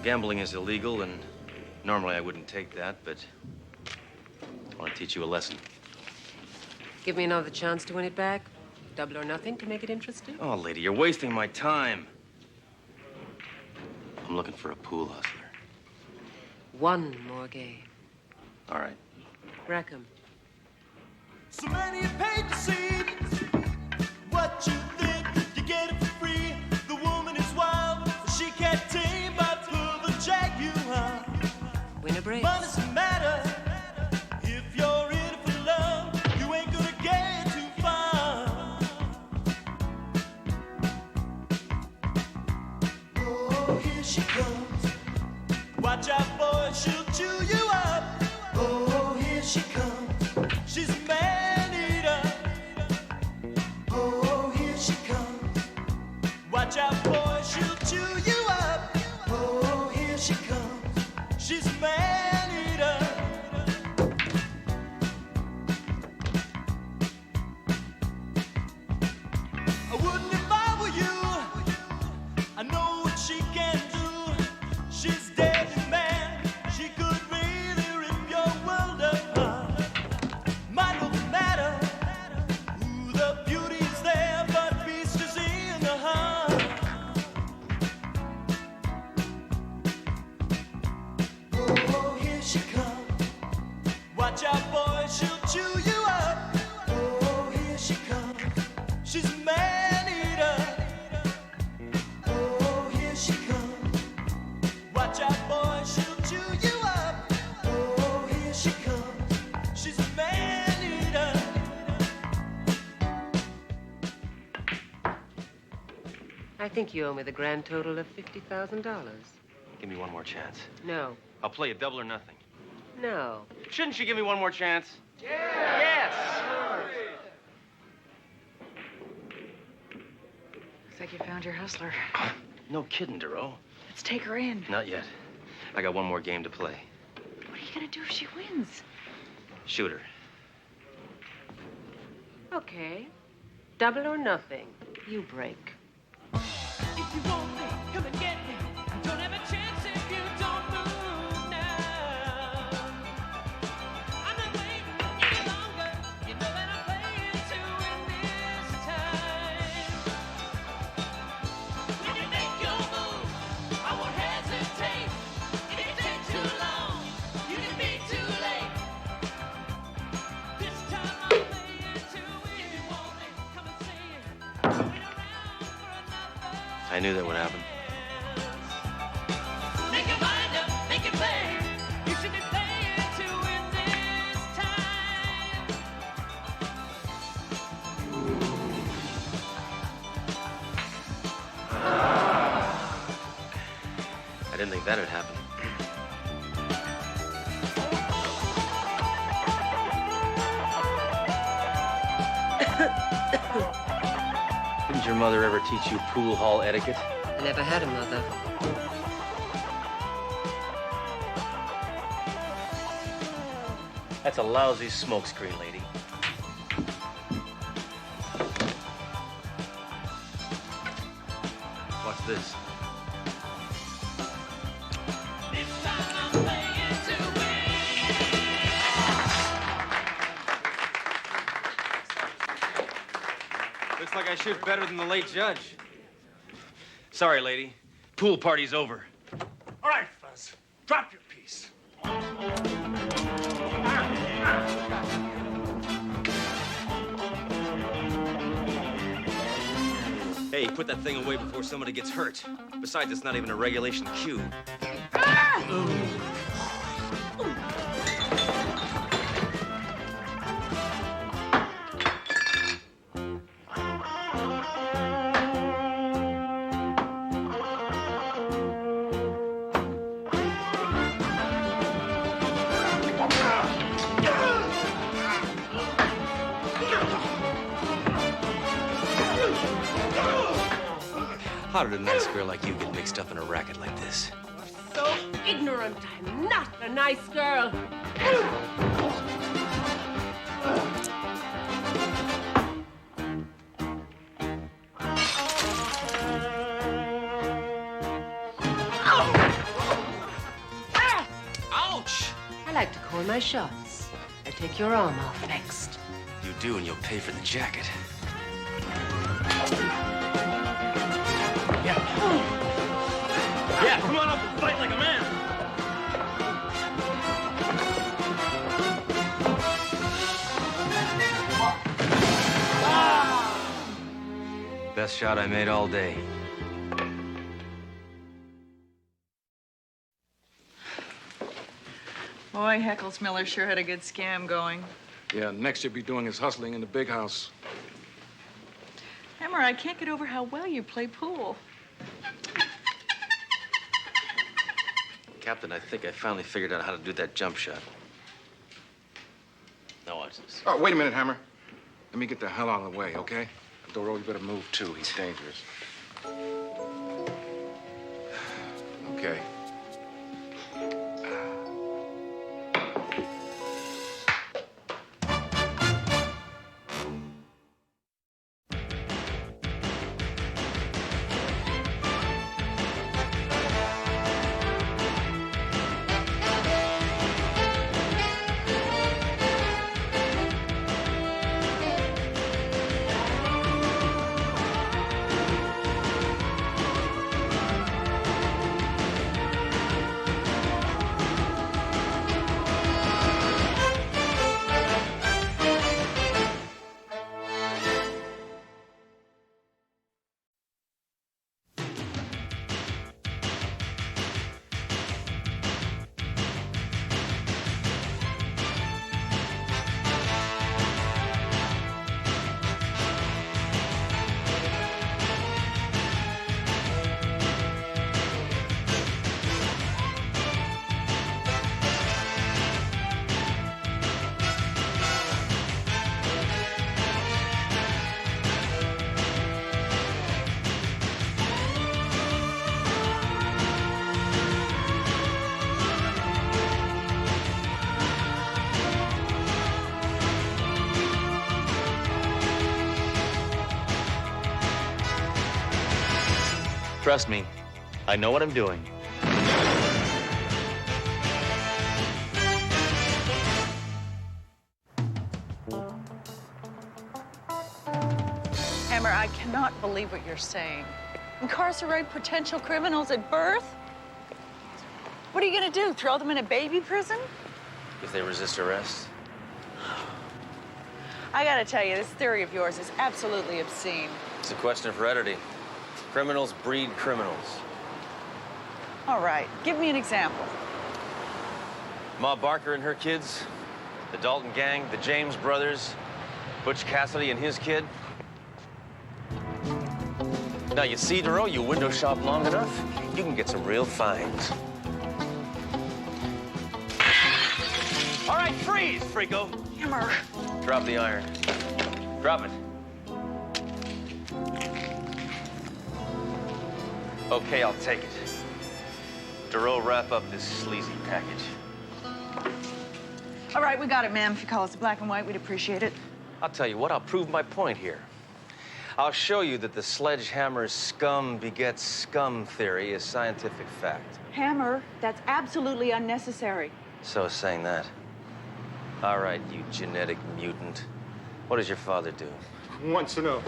Gambling is illegal, and normally I wouldn't take that, but I want to teach you a lesson. Give me another chance to win it back. Double or nothing to make it interesting. Oh, lady, you're wasting my time. I'm looking for a pool hustler. One more game. All right. Rack 'em. So many paid to see what you think, you get it for free. The woman is wild, she can't tame, but pull the jag you are. Win a brace. Money doesn't matter if you're in it for love, you ain't gonna get too far. Oh, here she comes. Watch out, boy, she'll chew you up. Oh, here she comes. She's a man-eater. Oh, here she comes. Watch out, boy, she'll chew you up. Oh, here she comes. She's a man-eater. I wouldn't if I were you. I know what she can do. She's deadly, man. She could really rip your world apart. Might not matter who the beauty's there, but beast is in the heart. Oh, here she comes. Watch out, boy, she'll chew you up. Oh, here she comes. She's a man-eater. Oh, here she comes. Watch out, boy, she'll chew you up. Oh, here she comes. She's a man-eater. I think you owe me the grand total of $50,000. Give me one more chance. No. I'll play you double or nothing. No. Shouldn't you give me one more chance? Looks like you found your hustler. No kidding, Duro. Let's take her in. Not yet. I got one more game to play. What are you gonna do if she wins? Shoot her. Okay. Double or nothing. You break. If you want me, come and get me. Don't have a chance if you don't move now. I'm not waiting any longer. You know that I'm playing to win this time. When you make your move, I won't hesitate. If it takes too long, you can be too late. This time I'm playing to win. If you want me, come and say it. Wait around for another. I knew that would happen. Make your mind up, make it play. You should be playing to win this time. I didn't think that'd happen. Didn't your mother ever teach you pool hall etiquette? I never had a mother. That's a lousy smokescreen, lady. What's this? Looks like I shoot better than the late judge. Sorry, lady. Pool party's over. All right, Fuzz. Drop your piece. Hey, put that thing away before somebody gets hurt. Besides, it's not even a regulation cue. How did a nice girl like you get mixed up in a racket like this? So ignorant. I'm not a nice girl. Ouch! I like to call my shots. I take your arm off next. You do, and you'll pay for the jacket. Yeah, come on up and fight like a man. Best shot I made all day. Boy, Heckles Miller sure had a good scam going. Yeah, next you'll be doing his hustling in the big house. Hammer, I can't get over how well you play pool. Captain, I think I finally figured out how to do that jump shot. Now watch this. Oh, wait a minute, Hammer. Let me get the hell out of the way, okay? Doro, you better move, too. He's dangerous. Okay. Trust me, I know what I'm doing. Hammer, I cannot believe what you're saying. Incarcerate potential criminals at birth? What are you gonna do, throw them in a baby prison? If they resist arrest. I gotta tell you, this theory of yours is absolutely obscene. It's a question of heredity. Criminals breed criminals. All right, give me an example. Ma Barker and her kids, the Dalton gang, the James brothers, Butch Cassidy and his kid. Now, you see, Duro, you window shop long enough, you can get some real finds. All right, freeze, Frico. Hammer. Drop the iron. Drop it. Okay, I'll take it. Darrow, wrap up this sleazy package. All right, we got it, ma'am. If you call us black and white, we'd appreciate it. I'll tell you what, I'll prove my point here. I'll show you that the sledgehammer's scum begets scum theory is scientific fact. Hammer, that's absolutely unnecessary. So saying that. All right, you genetic mutant. What does your father do? Wants to know.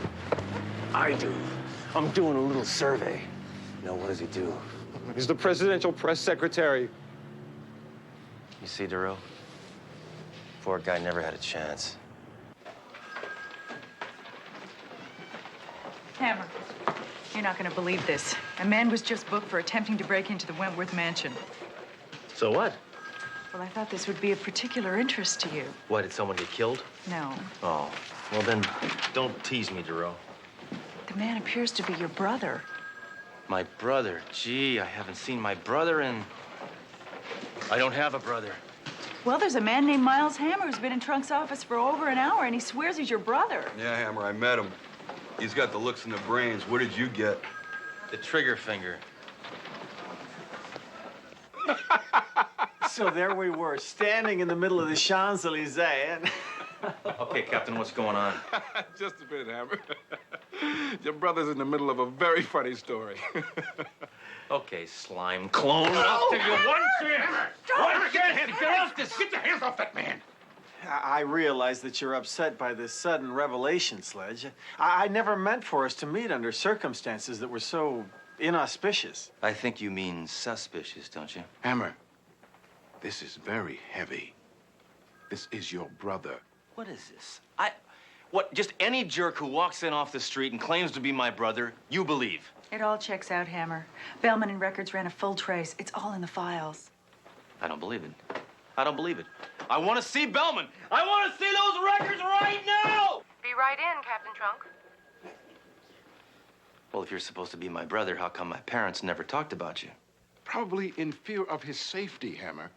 I do. I'm doing a little survey. Now, what does he do? He's the presidential press secretary. You see, Darrow? Poor guy never had a chance. Hammer, you're not going to believe this. A man was just booked for attempting to break into the Wentworth mansion. So what? Well, I thought this would be of particular interest to you. Why, did someone get killed? No. Oh, well then, don't tease me, Darrow. The man appears to be your brother. My brother? Gee, I haven't seen my brother in... I don't have a brother. Well, there's a man named Miles Hammer who's been in Trunk's office for over an hour, and he swears he's your brother. Yeah, Hammer, I met him. He's got the looks and the brains. What did you get? The trigger finger. So there we were, standing in the middle of the Champs-Elysees, and... Okay, Captain, what's going on? Just a bit, Hammer. Your brother's in the middle of a very funny story. Okay, slime clone. I'll tell you one thing. Get your hands off that man. I realize that you're upset by this sudden revelation, Sledge. I never meant for us to meet under circumstances that were so inauspicious. I think you mean suspicious, don't you? Hammer, this is very heavy. This is your brother. What is this? What, just any jerk who walks in off the street and claims to be my brother, you believe? It all checks out, Hammer. Bellman and Records ran a full trace. It's all in the files. I don't believe it. I don't believe it. I want to see Bellman. I want to see those records right now! Be right in, Captain Trunk. Well, if you're supposed to be my brother, how come my parents never talked about you? Probably in fear of his safety, Hammer.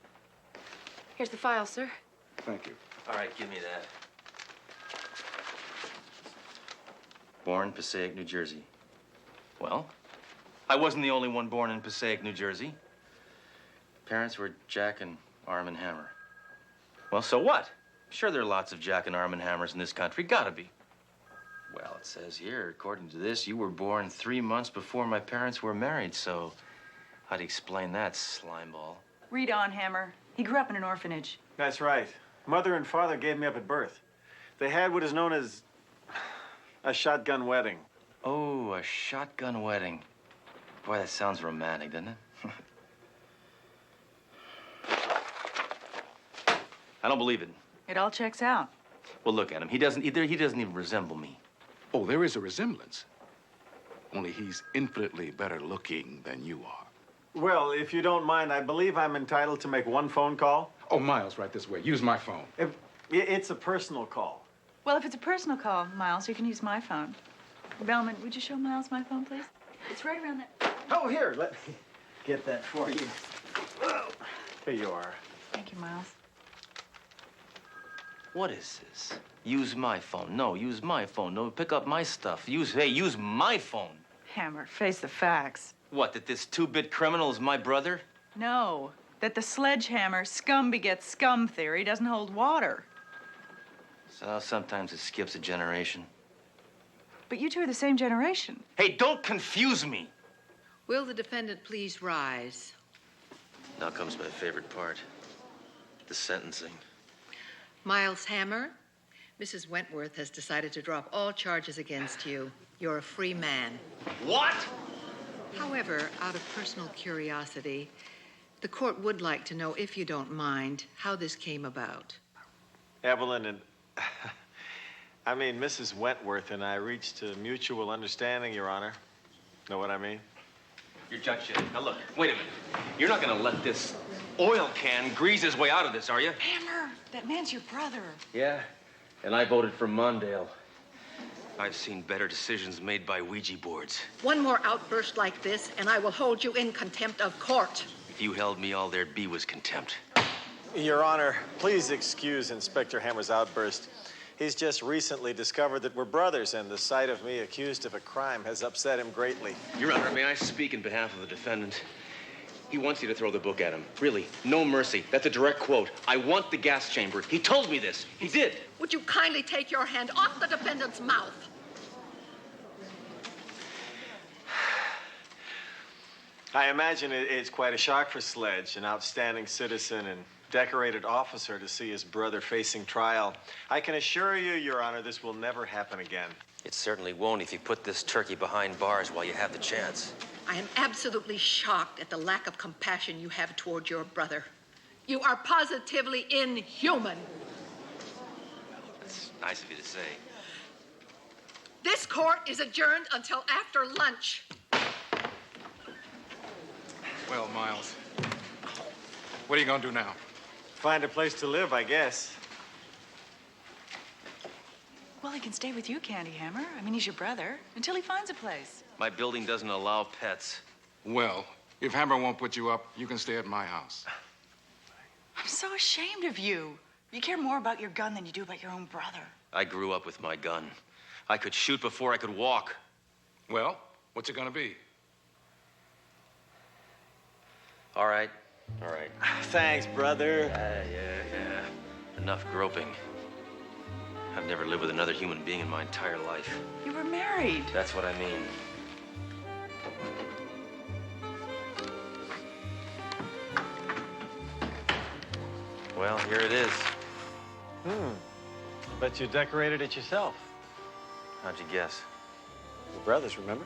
Here's the file, sir. Thank you. All right, give me that. Born Passaic, New Jersey. Well, I wasn't the only one born in Passaic, New Jersey. Parents were Jack and Arm and Hammer. Well, so what? Sure, there are lots of Jack and Arm and Hammers in this country. Gotta be. Well, it says here, according to this, you were born 3 months before my parents were married, so how'd you explain that, slimeball? Read on, Hammer. He grew up in an orphanage. That's right. Mother and father gave me up at birth. They had what is known as a shotgun wedding. Oh, a shotgun wedding. Boy, that sounds romantic, doesn't it? I don't believe it. It all checks out. Well, look at him. He doesn't even resemble me. Oh, there is a resemblance. Only he's infinitely better looking than you are. Well, if you don't mind, I believe I'm entitled to make one phone call. Oh, Miles, right this way. Use my phone. It's a personal call. Well, if it's a personal call, Miles, you can use my phone. Bellman, would you show Miles my phone, please? It's right around that. Oh, here, let me get that for you. Here you are. Thank you, Miles. What is this? Use my phone. No, use my phone. No, pick up my stuff. Use my phone. Hammer, face the facts. What, that this two-bit criminal is my brother? No, that the sledgehammer scum begets scum theory doesn't hold water. So sometimes it skips a generation. But you two are the same generation. Hey, don't confuse me. Will the defendant please rise? Now comes my favorite part. The sentencing. Miles Hammer, Mrs. Wentworth has decided to drop all charges against you. You're a free man. What? However, out of personal curiosity, the court would like to know, if you don't mind, how this came about. Evelyn and... I mean, Mrs. Wentworth and I reached a mutual understanding, Your Honor. Know what I mean? You're judge shit. Now look, wait a minute. You're not gonna let this oil can grease his way out of this, are you? Hammer, that man's your brother. Yeah, and I voted for Mondale. I've seen better decisions made by Ouija boards. One more outburst like this, and I will hold you in contempt of court. If you held me, all there'd be was contempt. Your Honor, please excuse Inspector Hammer's outburst. He's just recently discovered that we're brothers, and the sight of me accused of a crime has upset him greatly. Your Honor, may I speak in behalf of the defendant? He wants you to throw the book at him. Really, no mercy. That's a direct quote. I want the gas chamber. He told me this. He did. Would you kindly take your hand off the defendant's mouth? I imagine it's quite a shock for Sledge, an outstanding citizen and decorated officer, to see his brother facing trial. I can assure you, Your Honor, this will never happen again. It certainly won't if you put this turkey behind bars while you have the chance. I am absolutely shocked at the lack of compassion you have toward your brother. You are positively inhuman. That's nice of you to say. This court is adjourned until after lunch. Well, Miles, what are you gonna do now? Find a place to live, I guess. Well, he can stay with you, Candy Hammer. I mean, he's your brother, until he finds a place. My building doesn't allow pets. Well, if Hammer won't put you up, you can stay at my house. I'm so ashamed of you. You care more about your gun than you do about your own brother. I grew up with my gun. I could shoot before I could walk. Well, what's it gonna be? All right. All right. Thanks, brother. Yeah. Enough groping. I've never lived with another human being in my entire life. You were married. That's what I mean. Well, here it is. Bet you decorated it yourself. How'd you guess? We're brothers, remember?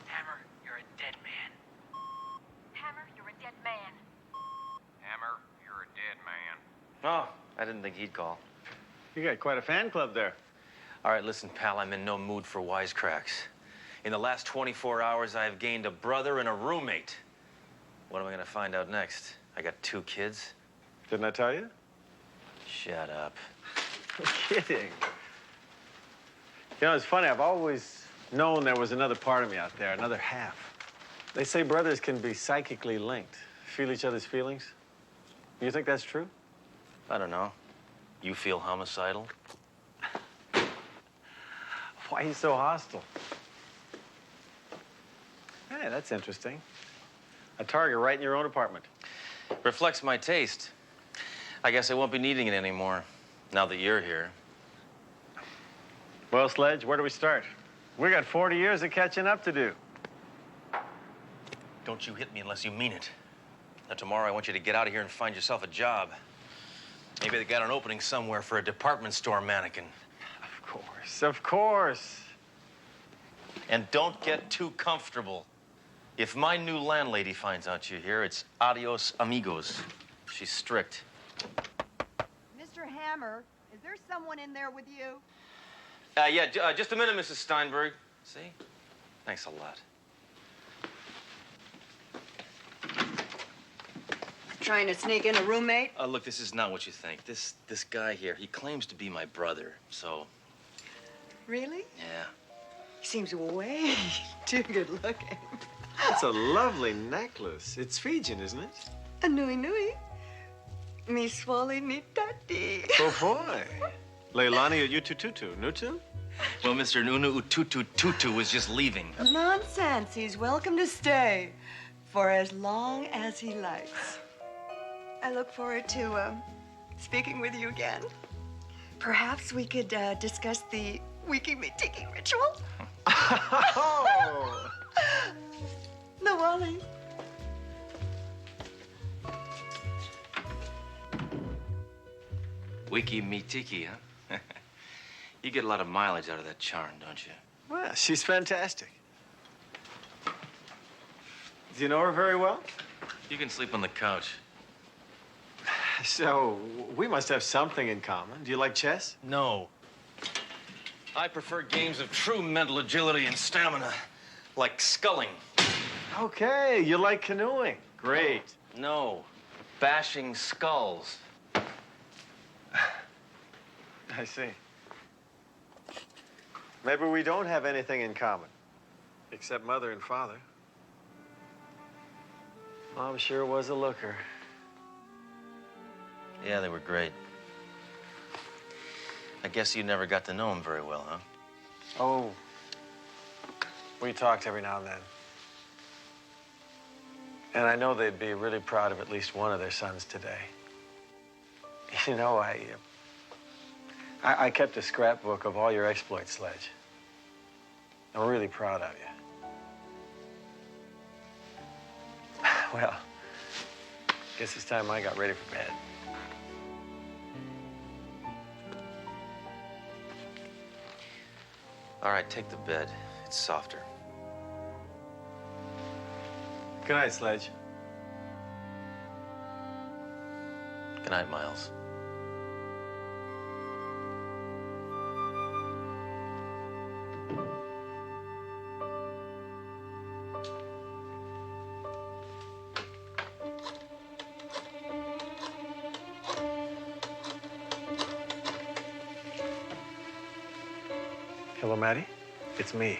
Hammer, you're a dead man. Hammer, you're a dead man. Hammer, you're a dead man. Oh, I didn't think he'd call. You got quite a fan club there. All right, listen, pal, I'm in no mood for wisecracks. In the last 24 hours, I have gained a brother and a roommate. What am I gonna find out next? I got 2 kids? Didn't I tell you? Shut up. I'm kidding. You know, it's funny. I've always known there was another part of me out there, another half. They say brothers can be psychically linked, feel each other's feelings. You think that's true? I don't know. You feel homicidal? Why are you so hostile? Hey, that's interesting. A target right in your own apartment. Reflects my taste. I guess I won't be needing it anymore, now that you're here. Well, Sledge, where do we start? We got 40 years of catching up to do. Don't you hit me unless you mean it. Now, tomorrow I want you to get out of here and find yourself a job. Maybe they got an opening somewhere for a department store mannequin. Of course, of course. And don't get too comfortable. If my new landlady finds out you're here, it's adios amigos. She's strict. Mr. Hammer, is there someone in there with you? Just a minute, Mrs. Steinberg. See? Thanks a lot. Trying to sneak in a roommate? Look, this is not what you think. This guy here, he claims to be my brother, so... Really? Yeah. He seems way too good looking. That's a lovely necklace. It's Fijian, isn't it? A nui nui. Mi swali ni tati. Oh, boy. Leilani Utututu. Nutu? Well, Mr. Nunu Ututu Tutu was just leaving. Nonsense. He's welcome to stay for as long as he likes. I look forward to speaking with you again. Perhaps we could discuss the Wiki Me Tiki ritual. Oh! Nawali. Wiki me tiki, huh? You get a lot of mileage out of that charm, don't you? Well, she's fantastic. Do you know her very well? You can sleep on the couch. So, we must have something in common. Do you like chess? No. I prefer games of true mental agility and stamina, like sculling. Okay, you like canoeing. Great. No, bashing skulls. I see. Maybe we don't have anything in common, except mother and father. Mom sure was a looker. Yeah, they were great. I guess you never got to know them very well, huh? Oh, we talked every now and then. And I know they'd be really proud of at least one of their sons today. You know, I kept a scrapbook of all your exploits, Sledge. I'm really proud of you. Well, guess it's time I got ready for bed. All right, take the bed. It's softer. Good night, Sledge. Good night, Miles. Hello, Maddie. It's me.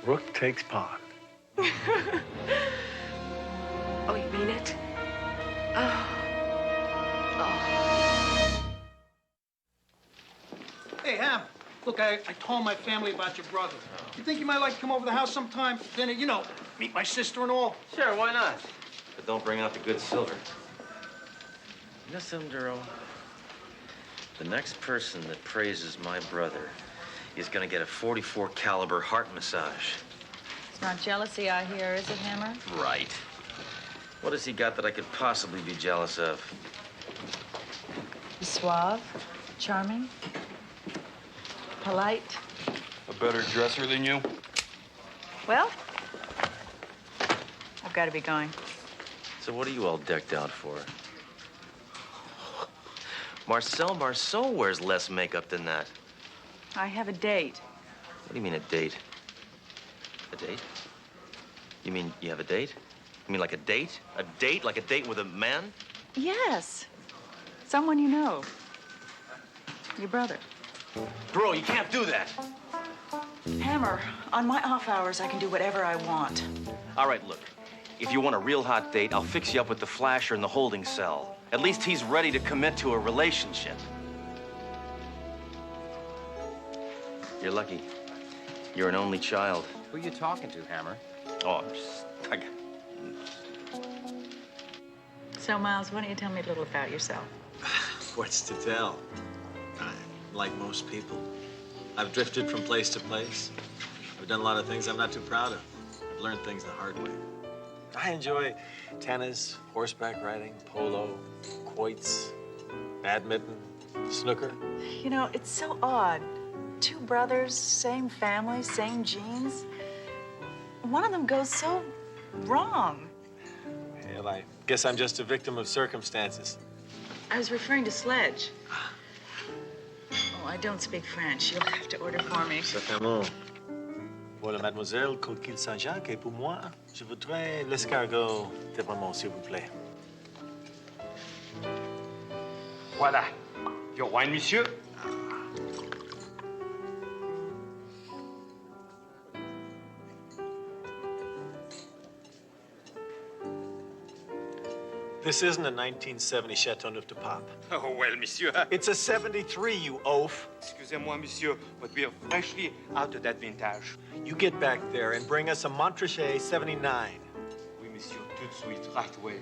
Rook takes pawn. Oh, you mean it? Oh. Hey, Ham, look, I told my family about your brother. You think you might like to come over to the house sometime? Then, you know, meet my sister and all? Sure, why not? But don't bring out the good silver. You know something, Duro? The next person that praises my brother is gonna get a .44 caliber heart massage. It's not jealousy, I hear, is it, Hammer? Right. What has he got that I could possibly be jealous of? He's suave, charming, polite. A better dresser than you? Well, I've got to be going. So what are you all decked out for? Marcel Marceau wears less makeup than that. I have a date. What do you mean, a date? A date? You mean you have a date? You mean like a date? A date? Like a date with a man? Yes. Someone you know. Your brother. Bro, you can't do that. Hammer, on my off hours, I can do whatever I want. All right, look. If you want a real hot date, I'll fix you up with the flasher in the holding cell. At least he's ready to commit to a relationship. You're lucky. You're an only child. Who are you talking to, Hammer? Oh, I'm just... So, Miles, why don't you tell me a little about yourself? What's to tell? I'm like most people. I've drifted from place to place. I've done a lot of things I'm not too proud of. I've learned things the hard way. I enjoy tennis, horseback riding, polo, quoits, badminton, snooker. You know, it's so odd. Two brothers, same family, same genes. One of them goes so wrong. Hell, I guess I'm just a victim of circumstances. I was referring to Sledge. Oh, I don't speak French. You'll have to order for me. Certainement. Voilà, mademoiselle, coquille Saint-Jacques, et pour moi, je voudrais l'escargot de Bremont, s'il vous plaît. Voilà. Your wine, monsieur? This isn't a 1970 Chateau Neuf de Pape. Oh, well, monsieur. It's a 73, you oaf. Excusez-moi, monsieur, but we are freshly out of that vintage. You get back there and bring us a Montrachet 79. Oui, monsieur, tout de suite, right away.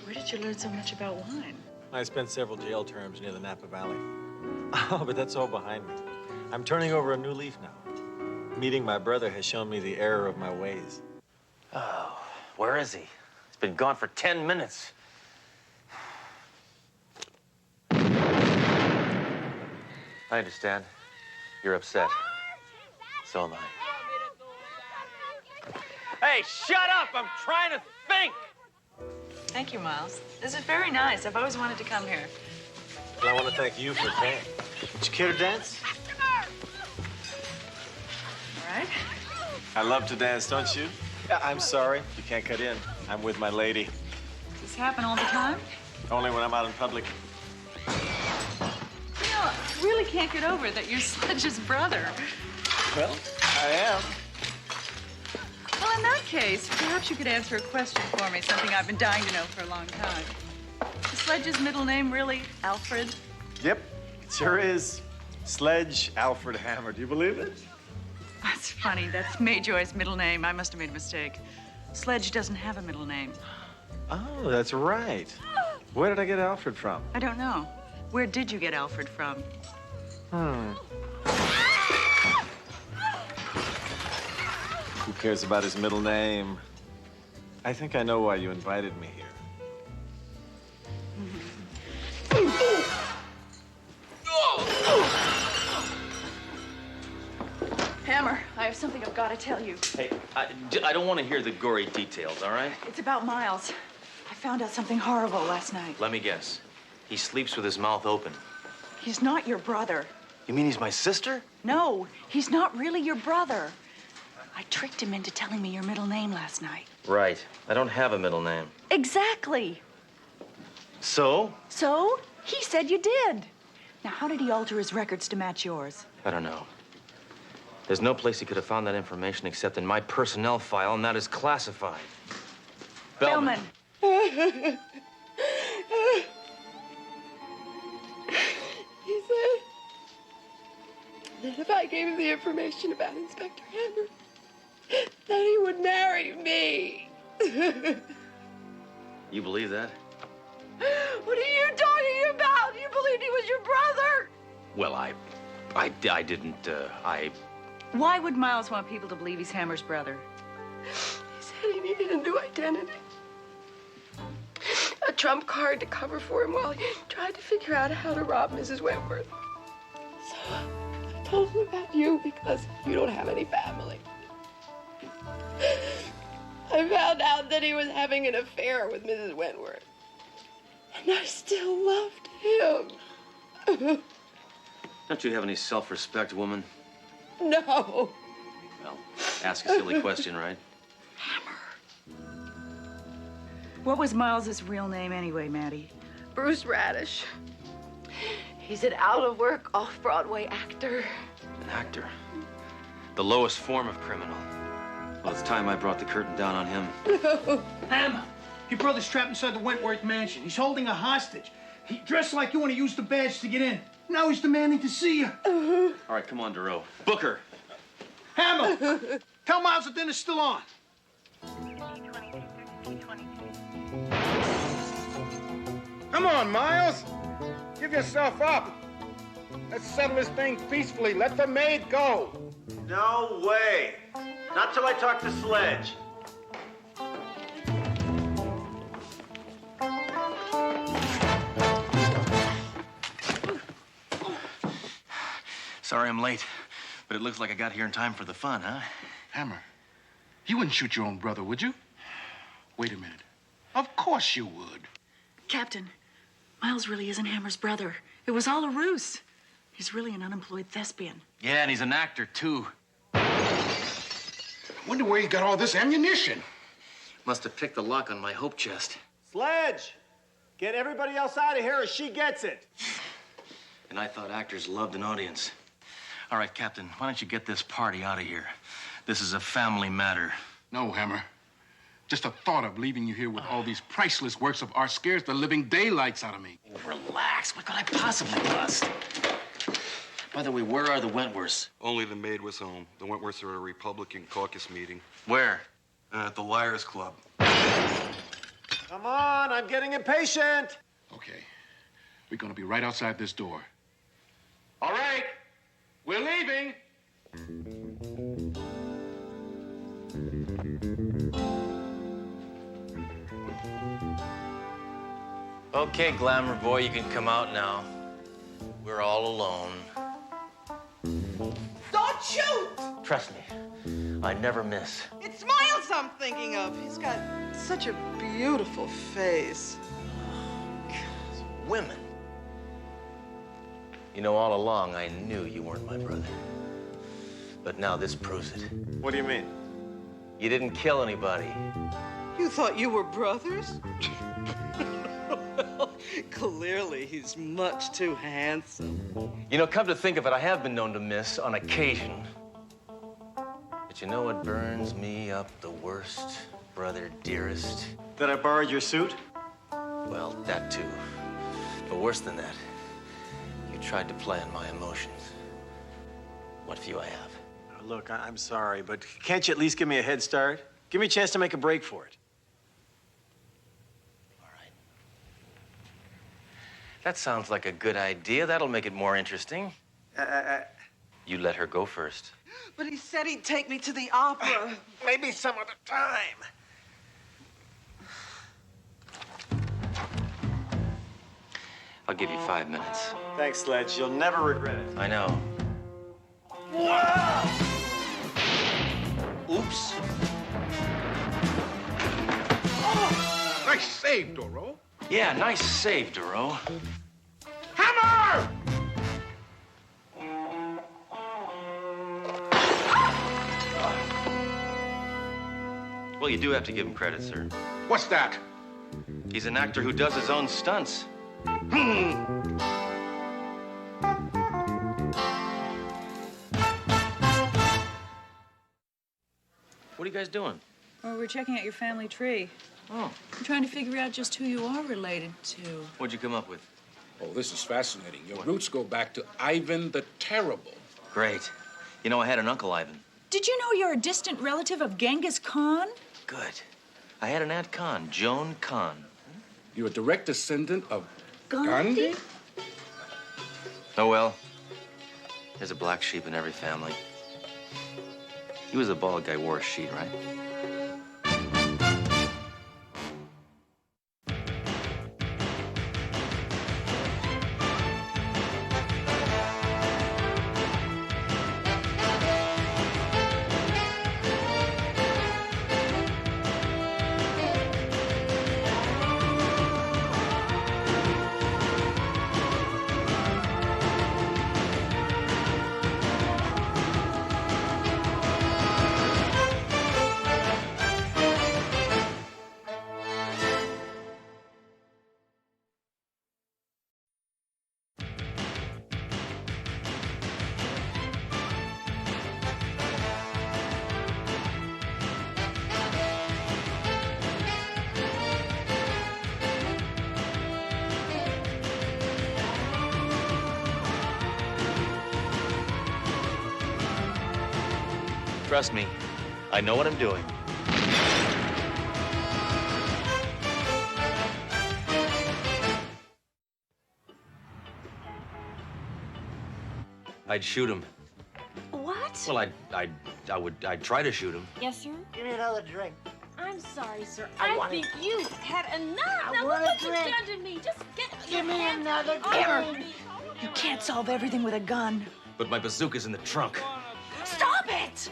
Where did you learn so much about wine? I spent several jail terms near the Napa Valley. Oh, but that's all behind me. I'm turning over a new leaf now. Meeting my brother has shown me the error of my ways. Oh, where is he? He's been gone for 10 minutes. I understand. You're upset. So am I. Hey, shut up! I'm trying to think! Thank you, Miles. This is very nice. I've always wanted to come here. And I want to thank you for paying. Would you care to dance? All right. I love to dance, don't you? Yeah, I'm sorry. You can't cut in. I'm with my lady. Does this happen all the time? Only when I'm out in public. You know, I really can't get over that you're Sledge's brother. Well, I am. Well, in that case, perhaps you could answer a question for me, something I've been dying to know for a long time. Is Sledge's middle name really Alfred? Yep, it sure is. Sledge Alfred Hammer. Do you believe it? That's funny. That's Mayjoy's middle name. I must have made a mistake. Sledge doesn't have a middle name. Oh, that's right. Where did I get Alfred from? I don't know. Where did you get Alfred from? Who cares about his middle name? I think I know why you invited me here. Hammer, I have something I've got to tell you. Hey, I don't want to hear the gory details, all right? It's about Miles. I found out something horrible last night. Let me guess. He sleeps with his mouth open. He's not your brother. You mean he's my sister? No, he's not really your brother. I tricked him into telling me your middle name last night. Right. I don't have a middle name. Exactly. So? So? He said you did. Now, how did he alter his records to match yours? I don't know. There's no place he could have found that information except in my personnel file, and that is classified. Bellman. He said that if I gave him the information about Inspector Hammer, that he would marry me. You believe that? What are you talking about? You believed he was your brother? Well, I didn't, Why would Miles want people to believe he's Hammer's brother? He said he needed a new identity. A trump card to cover for him while he tried to figure out how to rob Mrs. Wentworth. So I told him about you because you don't have any family. I found out that he was having an affair with Mrs. Wentworth. And I still loved him. Don't you have any self-respect, woman? No. Well, ask a silly question, right? What was Miles's real name anyway, Maddie? Bruce Radish. He's an out-of-work, off-Broadway actor. An actor. The lowest form of criminal. Well, it's time I brought the curtain down on him. Hammer, your brother's trapped inside the Wentworth mansion. He's holding a hostage. He dressed like you and he used the badge to get in. Now he's demanding to see you. All right, come on, Duro. Booker. Hammer, tell Miles the dinner's still on. Come on, Miles. Give yourself up. Let's settle this thing peacefully. Let the maid go. No way. Not till I talk to Sledge. Sorry I'm late, but it looks like I got here in time for the fun, huh? Hammer, you wouldn't shoot your own brother, would you? Wait a minute. Of course you would. Captain, Miles really isn't Hammer's brother. It was all a ruse. He's really an unemployed thespian. Yeah, and he's an actor, too. Wonder where he got all this ammunition. Must have picked the lock on my hope chest. Sledge! Get everybody else out of here or she gets it. And I thought actors loved an audience. All right, Captain, why don't you get this party out of here? This is a family matter. No, Hammer. Just the thought of leaving you here with all these priceless works of art scares the living daylights out of me. Oh, relax. What could I possibly bust? By the way, where are the Wentworths? Only the maid was home. The Wentworths are at a Republican caucus meeting. Where? At the Liars Club. Come on, I'm getting impatient. Okay. We're gonna be right outside this door. All right. We're leaving. Okay, Glamour Boy, you can come out now. We're all alone. Don't shoot! Trust me, I never miss. It's Miles I'm thinking of. He's got such a beautiful face. Women. You know, all along, I knew you weren't my brother. But now this proves it. What do you mean? You didn't kill anybody. You thought you were brothers? Well, clearly he's much too handsome. You know, come to think of it, I have been known to miss on occasion. But But you know what burns me up the worst, brother dearest? That I borrowed your suit? Well, that too. But worse than that, you tried to play on my emotions. What few I have. Look, I'm sorry, but can't you at least give me a head start? Give me a chance to make a break for it. That sounds like a good idea. That'll make it more interesting. You let her go first. But he said he'd take me to the opera. Maybe some other time. I'll give you 5 minutes. Thanks, Sledge. You'll never regret it. I know. Oops. Oh, nice save, Doro. Yeah, nice save, Duro. Hammer! Well, you do have to give him credit, sir. What's that? He's an actor who does his own stunts. What are you guys doing? Well, we're checking out your family tree. Oh. I'm trying to figure out just who you are related to. What'd you come up with? Oh, this is fascinating. Your roots go back to Ivan the Terrible. Great. You know, I had an Uncle Ivan. Did you know you're a distant relative of Genghis Khan? Good. I had an Aunt Khan, Joan Khan. You're a direct descendant of Gandhi? Oh, well. There's a black sheep in every family. He was a bald guy, wore a sheet, right? Trust me, I know what I'm doing. I'd shoot him. What? Well, I'd try to shoot him. Yes, sir? Give me another drink. I'm sorry, sir. I I want think you had enough. I Now want look a what you've drink. done to me. Just get Give your me hands another off drink. me. You can't solve everything with a gun. But my bazooka's in the trunk. Stop it!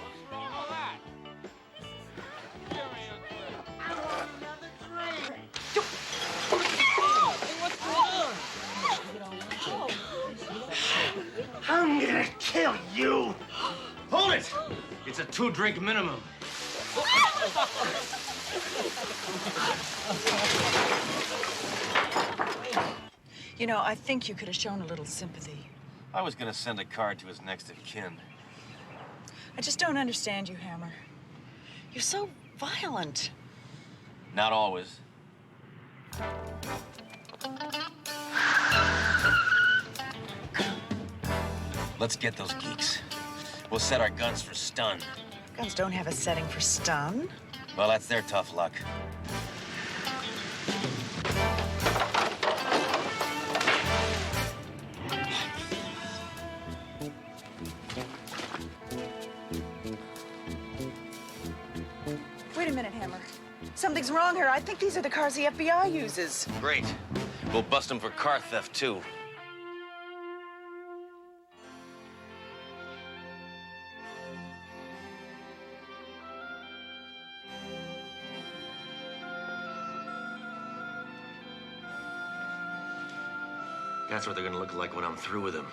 I'm gonna kill you. Hold it! It's a 2-drink minimum. You know, I think you could have shown a little sympathy. I was gonna send a card to his next of kin. I just don't understand you, Hammer. You're so violent. Not always. Let's get those geeks. We'll set our guns for stun. Guns don't have a setting for stun. Well, that's their tough luck. Wait a minute, Hammer. Something's wrong here. I think these are the cars the FBI uses. Great. We'll bust them for car theft, too. That's what they're gonna look like when I'm through with them.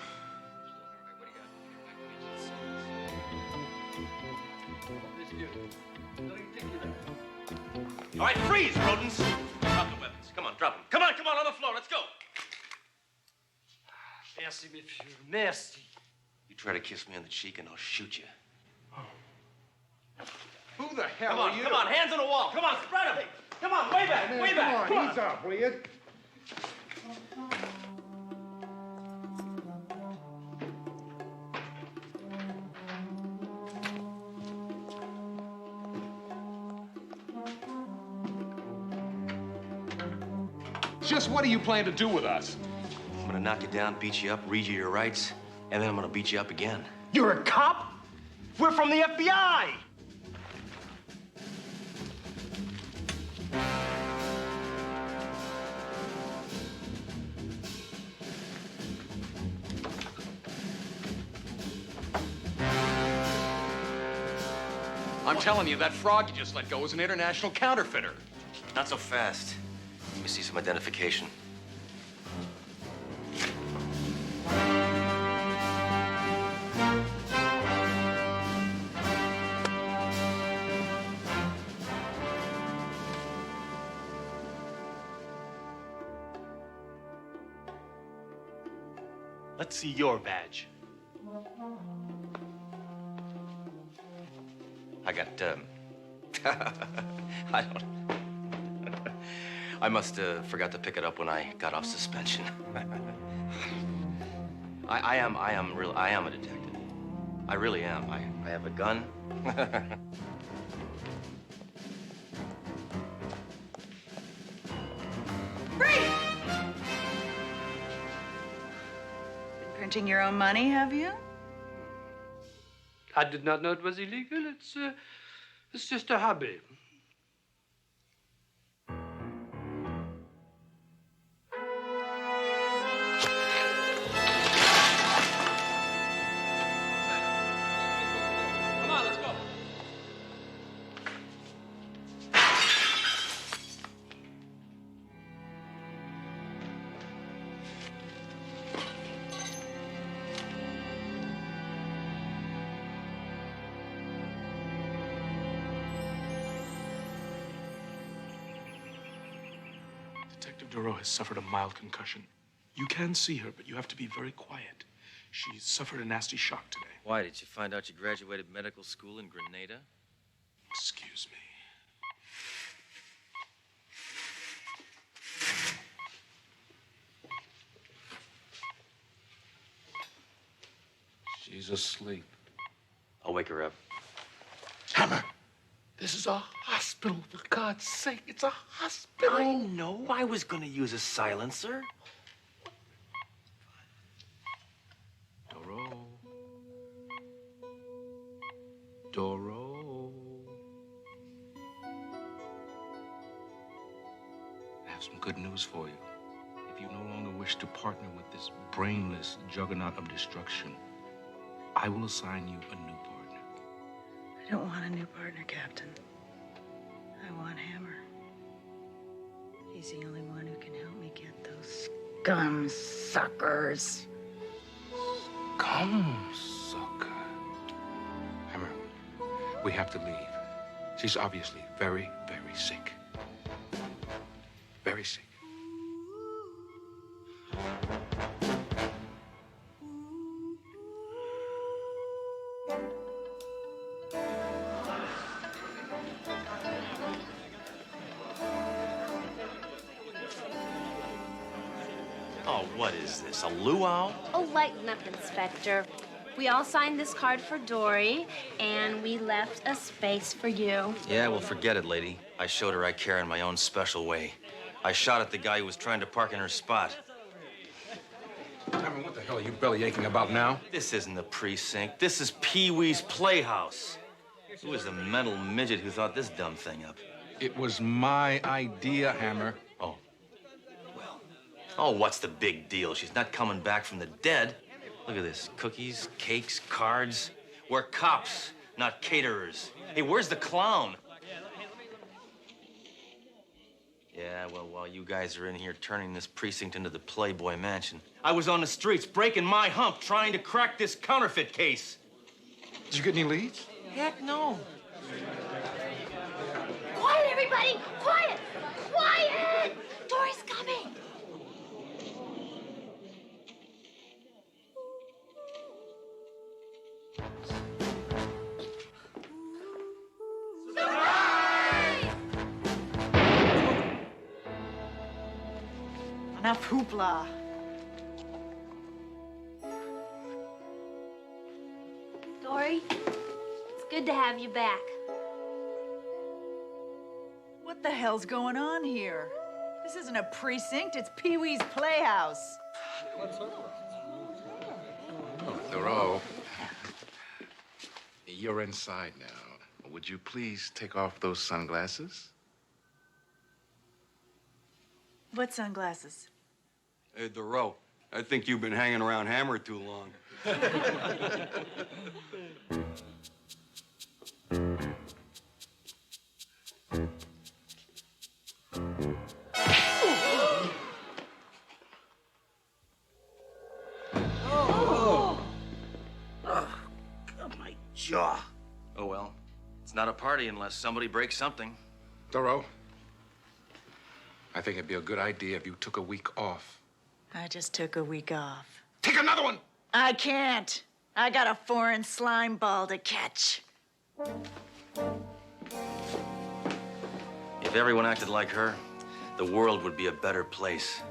All right, freeze, rodents! Drop the weapons. Come on, drop them. Come on the floor. Let's go. Merci, monsieur. Merci. You try to kiss me on the cheek and I'll shoot you. Who the hell Come are on, you? come on, hands on the wall. Come on, spread them. Come on, way back, Man, way back. Come on, ease up, will you? Just what do you plan to do with us? I'm gonna knock you down, beat you up, read you your rights, and then I'm gonna beat you up again. You're a cop? We're from the FBI! I'm telling you, that frog you just let go is an international counterfeiter. Not so fast. Let me see some identification. Let's see your badge. I got, I don't... I must have forgot to pick it up when I got off suspension. I am a detective. I really am. I have a gun. Been printing your own money, have you? I did not know it was illegal. It's just a hobby. Come on, let's go. Detective Duro has suffered a mild concussion. You can see her, but you have to be very quiet. She's suffered a nasty shock today. Why, did you find out you graduated medical school in Grenada? Excuse me. She's asleep. I'll wake her up. Hammer! This is a hospital, for God's sake. It's a hospital. I know. I was gonna use a silencer. Doro. Doro. I have some good news for you. If you no longer wish to partner with this brainless juggernaut of destruction, I will assign you a new partner. I don't want a new partner, Captain. I want Hammer. He's the only one who can help me get those scum suckers. Come, sucker. Hammer, we have to leave. She's obviously very, very sick. Very sick. Oh, what is this, a luau? Oh, lighten up, Inspector. We all signed this card for Dory, and we left a space for you. Yeah, well, forget it, lady. I showed her I care in my own special way. I shot at the guy who was trying to park in her spot. Hammer, what the hell are you belly aching about now? This isn't the precinct. This is Pee-wee's Playhouse. Who was the mental midget who thought this dumb thing up? It was my idea, Hammer. Oh. Well. Oh, what's the big deal? She's not coming back from the dead. Look at this. Cookies, cakes, cards. We're cops, not caterers. Hey, where's the clown? Yeah, well, while you guys are in here turning this precinct into the Playboy Mansion, I was on the streets breaking my hump trying to crack this counterfeit case. Did you get any leads? Heck no. Quiet, everybody! Quiet! Quiet! Dory's coming! Enough hoopla. Dory, it's good to have you back. What the hell's going on here? This isn't a precinct, it's Pee-wee's Playhouse. Thoreau, you're inside now. Would you please take off those sunglasses? What sunglasses? Hey, Thoreau, I think you've been hanging around Hammer too long. My jaw. Oh, well, it's not a party unless somebody breaks something. Thoreau, I think it'd be a good idea if you took a week off. I just took a week off. Take another one! I can't. I got a foreign slime ball to catch. If everyone acted like her, the world would be a better place.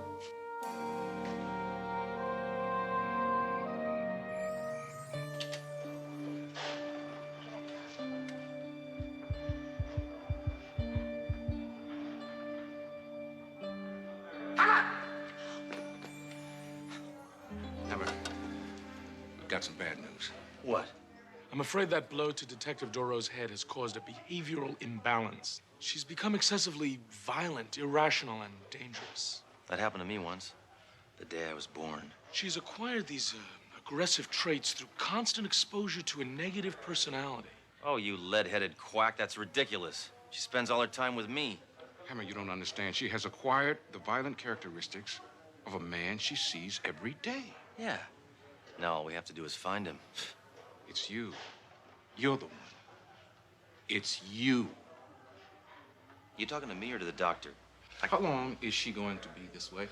Hammer, I've got some bad news. What? I'm afraid that blow to Detective Doro's head has caused a behavioral imbalance. She's become excessively violent, irrational, and dangerous. That happened to me once, the day I was born. She's acquired these aggressive traits through constant exposure to a negative personality. Oh, you lead-headed quack, that's ridiculous. She spends all her time with me. Hammer, you don't understand. She has acquired the violent characteristics of a man she sees every day. Yeah. Now all we have to do is find him. It's you. You're the one. It's you. You talking to me or to the doctor? How long is she going to be this way?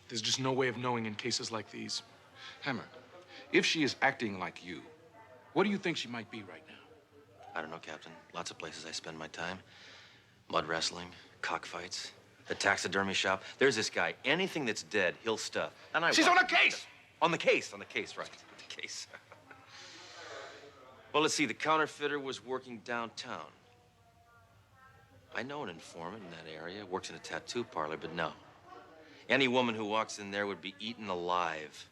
There's just no way of knowing in cases like these. Hammer, if she is acting like you, what do you think she might be right now? I don't know, Captain. Lots of places I spend my time. Mud wrestling, cockfights, the taxidermy shop. There's this guy. Anything that's dead, he'll stuff. And I She's on a case! On the case, right. The case. Well, let's see. The counterfeiter was working downtown. I know an informant in that area. Works in a tattoo parlor, but no. Any woman who walks in there would be eaten alive.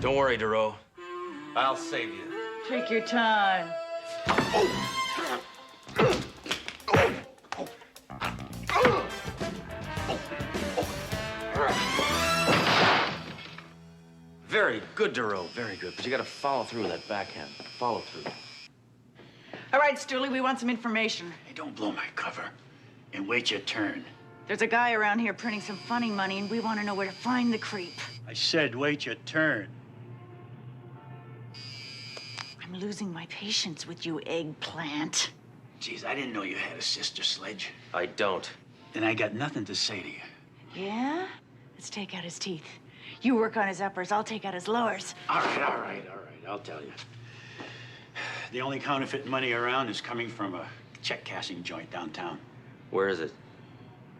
Don't worry, Duro. I'll save you. Take your time. Very good, Duro. Very good. But you gotta follow through with that backhand. Follow through. All right, Stooley, we want some information. Hey, don't blow my cover. And wait your turn. There's a guy around here printing some funny money, and we want to know where to find the creep. I said wait your turn. I'm losing my patience with you, eggplant. Geez, I didn't know you had a sister, Sledge. I don't. Then I got nothing to say to you. Yeah? Let's take out his teeth. You work on his uppers, I'll take out his lowers. All right. I'll tell you. The only counterfeit money around is coming from a check-cashing joint downtown. Where is it?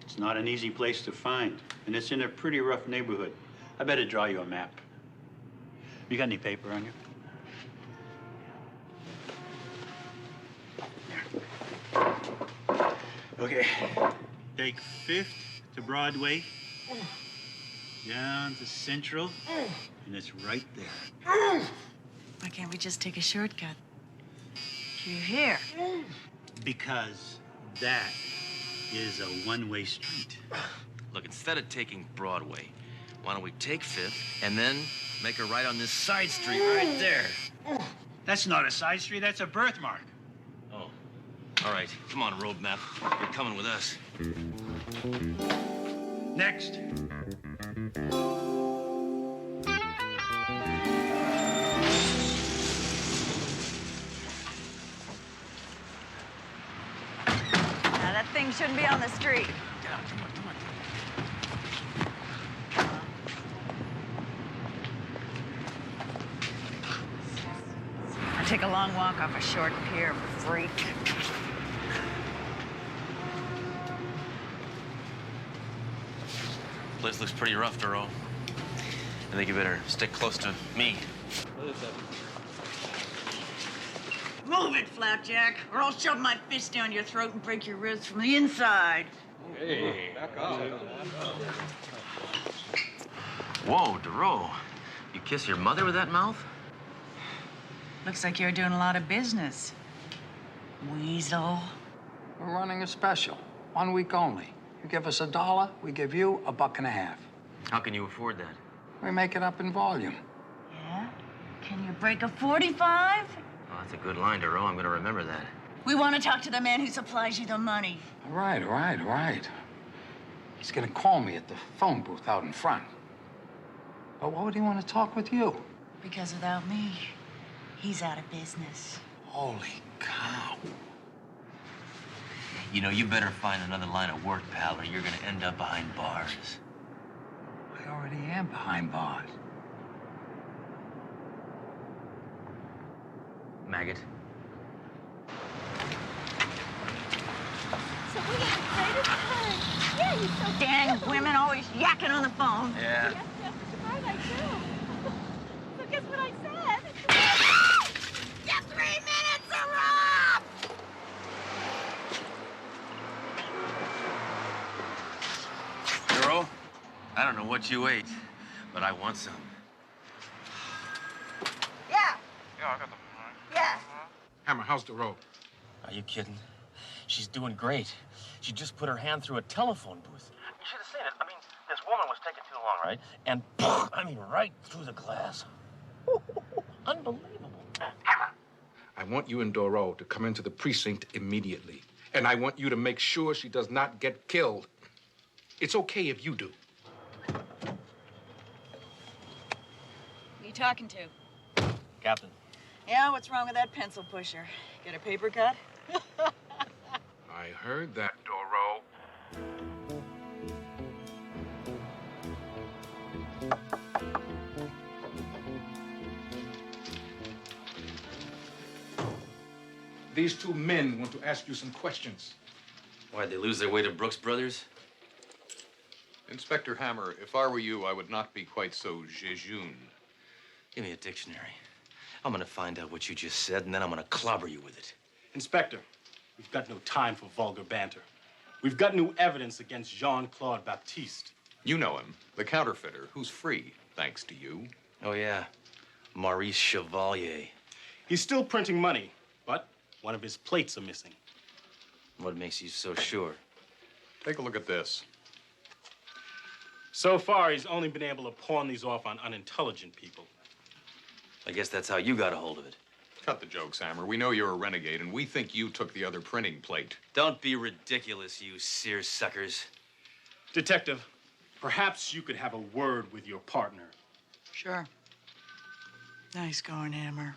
It's not an easy place to find, and it's in a pretty rough neighborhood. I better draw you a map. You got any paper on you? Okay. Take 5th to Broadway, down to Central, and it's right there. Why can't we just take a shortcut? You're here. Because that is a one-way street. Look, instead of taking Broadway, why don't we take Fifth and then make a right on this side street right there? That's not a side street, that's a birthmark. Oh, all right. Come on, road map. You're coming with us. Next. Now, that thing shouldn't be on the street. Get out, come on, come on. Take a long walk off a short pier, freak. Place looks pretty rough, Duro. I think you better stick close to me. Move it, Flapjack, or I'll shove my fist down your throat and break your ribs from the inside. Hey, back off. Whoa, Duro. You kiss your mother with that mouth? Looks like you're doing a lot of business. Weasel. We're running a special. 1 week only. You give us $1, we give you $1.50. How can you afford that? We make it up in volume. Yeah? Can you break a 45? Oh, that's a good line, Duro. I'm gonna remember that. We want to talk to the man who supplies you the money. All right. He's gonna call me at the phone booth out in front. But why would he want to talk with you? Because without me, he's out of business. Holy cow. You know, you better find another line of work, pal, or you're gonna end up behind bars. I already am behind bars. Maggot. So we had the greatest time. Yeah, you're so Dang women always yakking on the phone. Yeah. Yes, right, I do. So guess what I said? Just 3 minutes are up! Duro, I don't know what you ate, but I want some. Yeah. Yeah, I got them. Yeah. Hammer, how's the road? Are you kidding? She's doing great. She just put her hand through a telephone booth. You should have seen it. I mean, this woman was taking too long, right? And, I mean, right through the glass. Unbelievable. Hammer, I want you and Doro to come into the precinct immediately. And I want you to make sure she does not get killed. It's okay if you do. Who are you talking to? Captain. Yeah, what's wrong with that pencil pusher? Get a paper cut? I heard that, Doro. These two men want to ask you some questions. Why'd they lose their way to Brooks Brothers? Inspector Hammer, if I were you, I would not be quite so jejune. Give me a dictionary. I'm gonna find out what you just said, and then I'm gonna clobber you with it. Inspector, we've got no time for vulgar banter. We've got new evidence against Jean-Claude Baptiste. You know him, the counterfeiter, who's free, thanks to you. Oh, yeah. Maurice Chevalier. He's still printing money, but one of his plates are missing. What makes you so sure? Take a look at this. So far, he's only been able to pawn these off on unintelligent people. I guess that's how you got a hold of it. Cut the jokes, Hammer. We know you're a renegade, and we think you took the other printing plate. Don't be ridiculous, you seersuckers. Detective, perhaps you could have a word with your partner. Sure. Nice going, Hammer.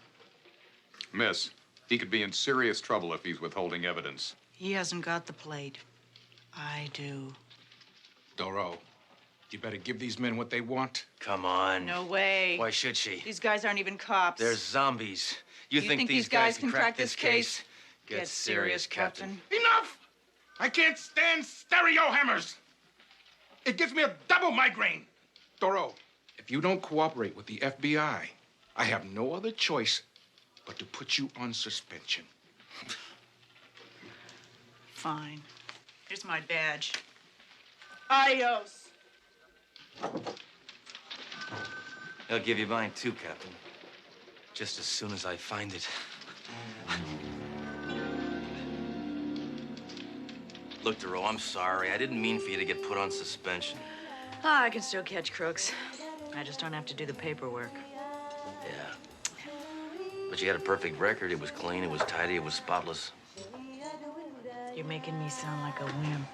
Miss, he could be in serious trouble if he's withholding evidence. He hasn't got the plate. I do. Doro, you better give these men what they want. Come on. No way. Why should she? These guys aren't even cops. They're zombies. You think these guys can crack this case? Get serious, Captain. Enough! I can't stand stereo hammers. It gives me a double migraine. Doro, if you don't cooperate with the FBI, I have no other choice but to put you on suspension. Fine. Here's my badge. Adios. I'll give you mine too, Captain. Just as soon as I find it. Look, Duro, I'm sorry. I didn't mean for you to get put on suspension. I can still catch crooks. I just don't have to do the paperwork. Yeah. But you had a perfect record. It was clean, it was tidy, it was spotless. You're making me sound like a wimp.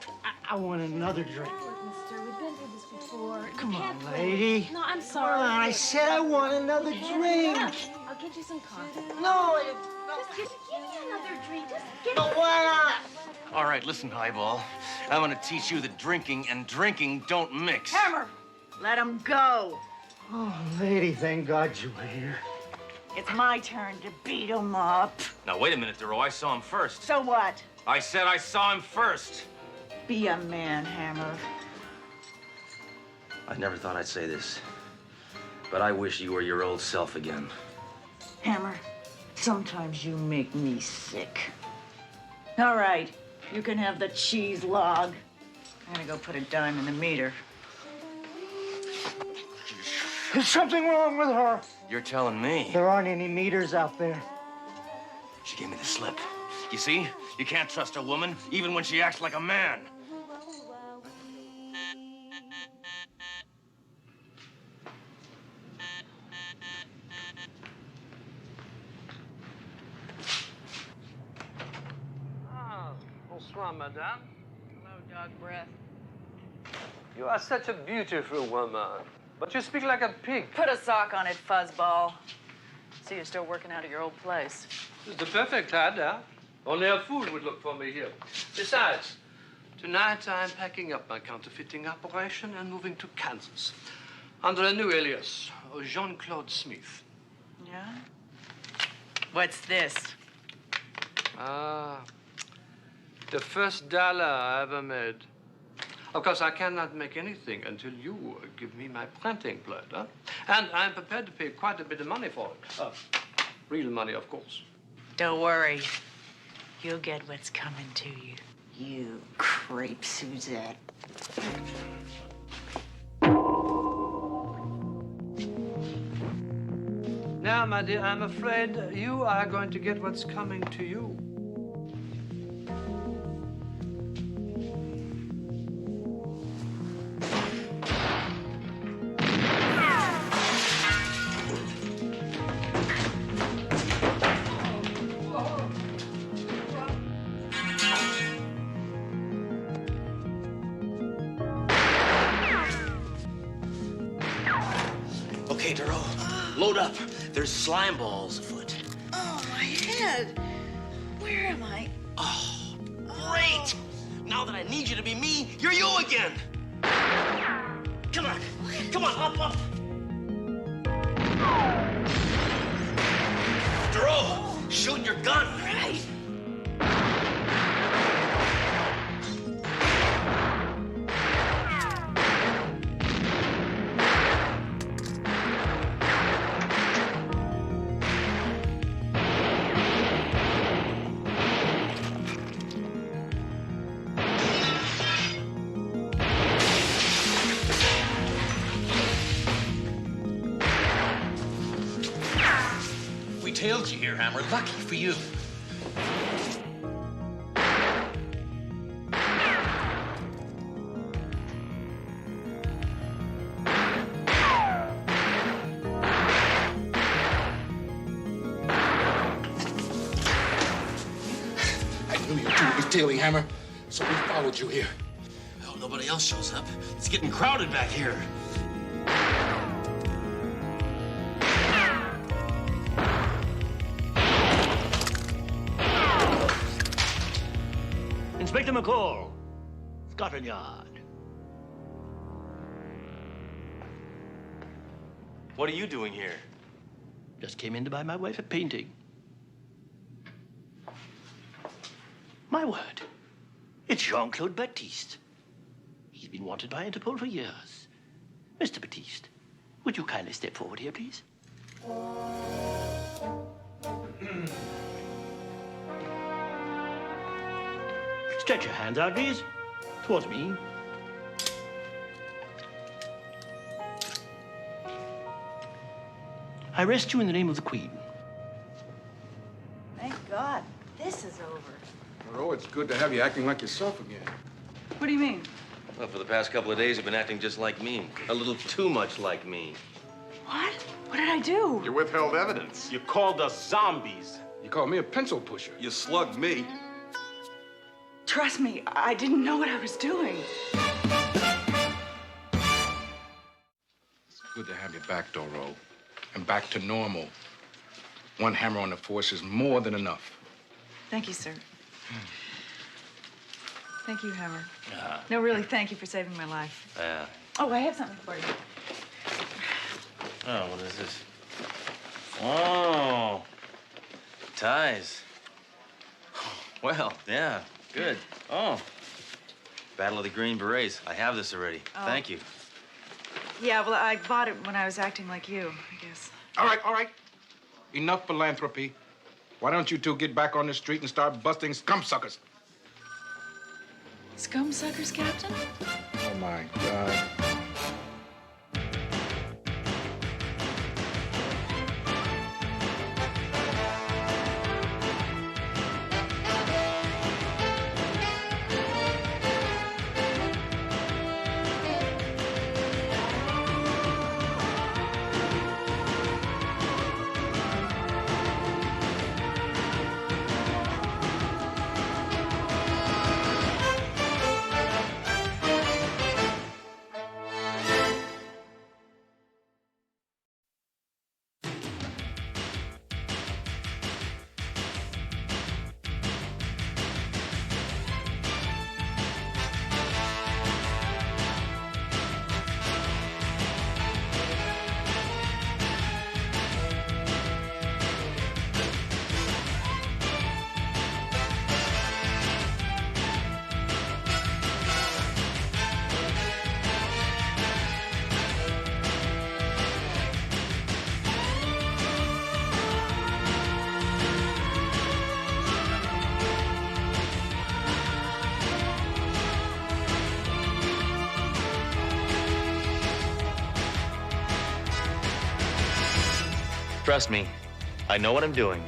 I want another drink. Mister, we've been through this before. Come You on, can't- lady. No, I'm sorry. Come on, I said I want another drink. I'll get you some coffee. No, Just give me another drink. Just give no, me. why All right, listen, Highball. I'm gonna teach you that drinking and drinking don't mix. Hammer, let him go. Oh, lady, thank God you were here. It's my turn to beat him up. Now, wait a minute, Duro. I saw him first. So what? I said I saw him first. Be a man, Hammer. I never thought I'd say this, but I wish you were your old self again. Hammer, sometimes you make me sick. All right, you can have the cheese log. I'm gonna go put a dime in the meter. There's something wrong with her. You're telling me. There aren't any meters out there. She gave me the slip. You see? You can't trust a woman, even when she acts like a man. Ah, bonsoir, madame. Hello, dog breath. You are such a beautiful woman, but you speak like a pig. Put a sock on it, fuzzball. See, you're still working out at your old place. It's the perfect hideout. Only a fool would look for me here. Besides, tonight I'm packing up my counterfeiting operation and moving to Kansas under a new alias, Jean-Claude Smith. Yeah? What's this? Ah, the first dollar I ever made. Of course, I cannot make anything until you give me my printing blood, huh? And I'm prepared to pay quite a bit of money for it. Real money, of course. Don't worry. You'll get what's coming to you. You creep, Suzette. Now, my dear, I'm afraid you are going to get what's coming to you. Okay, Duro, load up. There's slime balls afoot. Oh, my head. Where am I? Oh, great! Now that I need you to be me, you're you again. Come on. Come on, up. Duro, shoot your gun. Right. We tailed you here, Hammer. Lucky for you. I knew you two would be tailing, Hammer, so we followed you here. Well, nobody else shows up. It's getting crowded back here. Inspector McCall, Scotland Yard. What are you doing here? Just came in to buy my wife a painting. My word, it's Jean-Claude Baptiste. He's been wanted by Interpol for years. Mr. Baptiste, would you kindly step forward here, please? Stretch your hands out, please. Towards me. I arrest you in the name of the Queen. Thank God this is over. Doro, it's good to have you acting like yourself again. What do you mean? Well, for the past couple of days, you've been acting just like me. A little too much like me. What? What did I do? You withheld evidence. You called us zombies. You called me a pencil pusher. You slugged me. Trust me, I didn't know what I was doing. It's good to have you back, Doro. And back to normal. One hammer on the force is more than enough. Thank you, sir. Thank you, Hammer. No, really, thank you for saving my life. Yeah. Oh, I have something for you. Oh, what is this? Oh. Ties. Well, yeah, good. Oh. Battle of the Green Berets. I have this already. Oh. Thank you. Yeah, well, I bought it when I was acting like you, I guess. All right. Enough philanthropy. Why don't you two get back on the street and start busting scum suckers? Scum suckers, Captain? Oh, my God. Trust me, I know what I'm doing.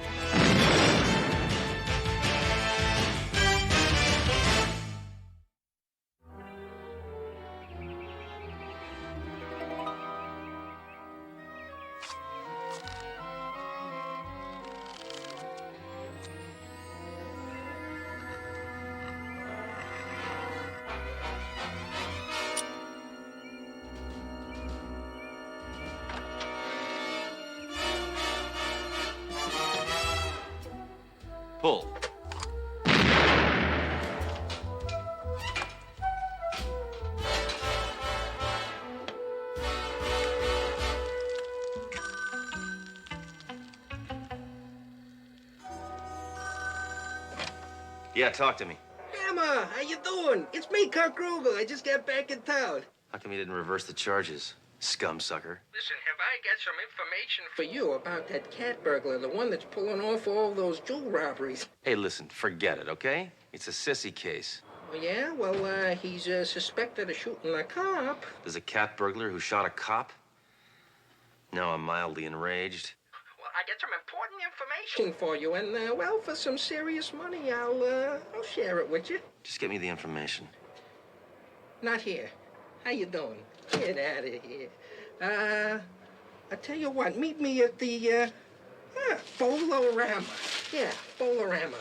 Pull. Yeah, talk to me. Emma, how you doing? It's me, Kurt Kruger. I just got back in town. How come you didn't reverse the charges, scum sucker? Listen, have I got some information for you about that cat burglar, the one that's pulling off all those jewel robberies? Hey, listen, forget it, okay? It's a sissy case. Oh, yeah? Well, he's suspected of shooting a cop. There's a cat burglar who shot a cop? Now I'm mildly enraged. Well, I got some important information for you, and, well, for some serious money, I'll share it with you. Just get me the information. Not here. How you doing? Get out of here. I tell you what, meet me at the, Bolorama. Yeah, Bolorama.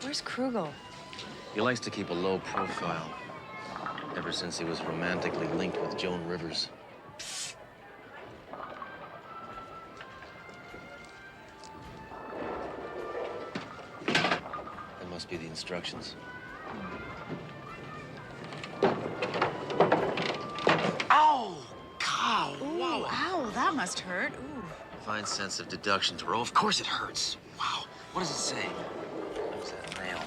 Where's Krugel? He likes to keep a low profile. Ever since he was romantically linked with Joan Rivers. That must be the instructions. Ow! Cow! Wow! Ow, that must hurt. Ooh. Fine sense of deduction, Thoreau. Of course it hurts. Wow. What does it say? What's that nail?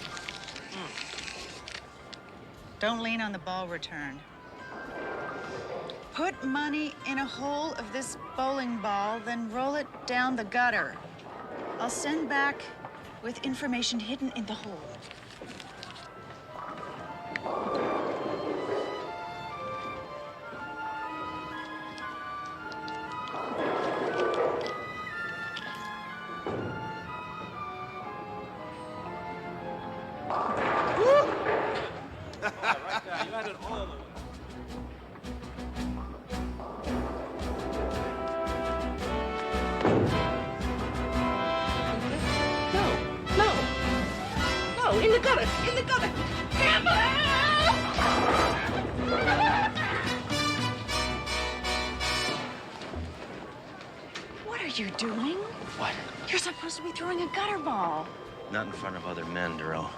Don't lean on the ball return. Put money in a hole of this bowling ball, then roll it down the gutter. I'll send back with information hidden in the hole. You had it all the way. No, in the gutter, in the gutter. What are you doing? What? You're supposed to be throwing a gutter ball. Not in front of other men, Duro.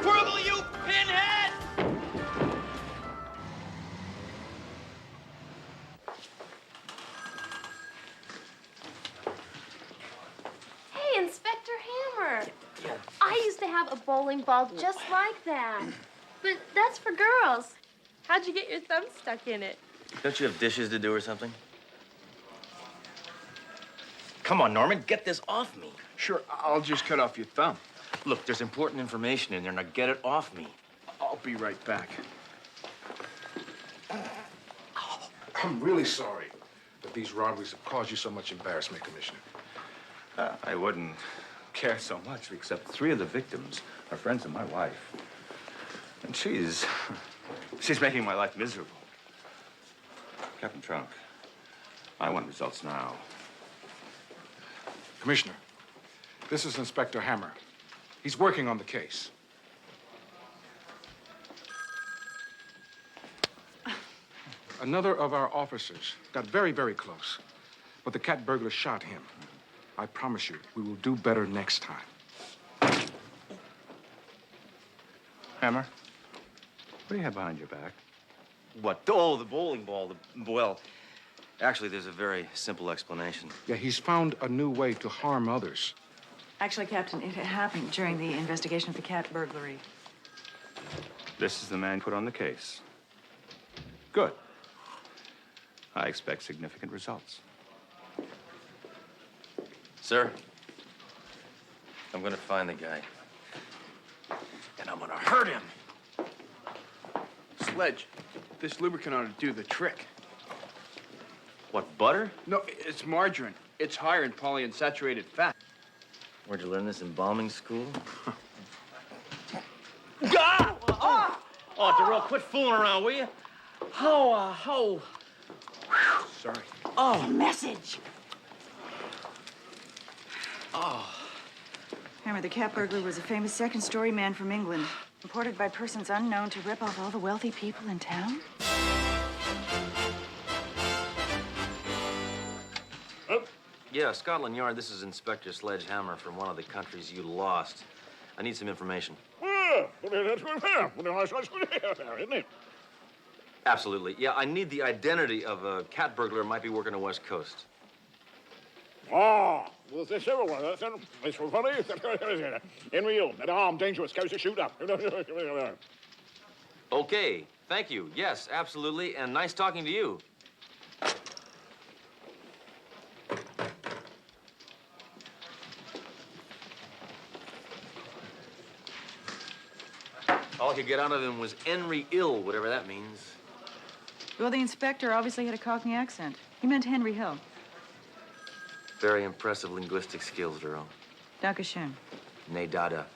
Whirgle, you pinhead! Hey, Inspector Hammer. I used to have a bowling ball just like that. But that's for girls. How'd you get your thumb stuck in it? Don't you have dishes to do or something? Come on, Norman, get this off me. Sure, I'll just cut off your thumb. Look, there's important information in there. Now get it off me. I'll be right back. I'm really sorry that these robberies have caused you so much embarrassment, Commissioner. I wouldn't care so much, except 3 of the victims are friends of my wife. And she's making my life miserable. Captain Trunk, I want results now. Commissioner, this is Inspector Hammer. He's working on the case. Another of our officers got very, very close, but the cat burglar shot him. I promise you, we will do better next time. Hammer, what do you have behind your back? What? Oh, the bowling ball. Well, actually, there's a very simple explanation. Yeah, he's found a new way to harm others. Actually, Captain, it happened during the investigation of the cat burglary. This is the man put on the case. Good. I expect significant results. Sir, I'm gonna find the guy. And I'm gonna hurt him. Sledge, this lubricant ought to do the trick. What, butter? No, it's margarine. It's higher in polyunsaturated fat. Where'd you learn this, embalming school? Oh, Darrell, quit fooling around, will you? Sorry. Oh, message. Oh. Hammer, the cat burglar was a famous second-story man from England, imported by persons unknown to rip off all the wealthy people in town. Yeah, Scotland Yard, this is Inspector Sledge Hammer from one of the countries you lost. I need some information. Absolutely. Yeah, I need the identity of a cat burglar who might be working the West Coast. Ah, well, there's several ones. It's funny. Henry Hill, an armed, dangerous, goes to shoot up. Okay, thank you. Yes, absolutely, and nice talking to you. All I could get out of him was Henry Ill, whatever that means. Well, the inspector obviously had a Cockney accent. He meant Henry Hill. Very impressive linguistic skills, Darrell. Dankeschön. Ne dada.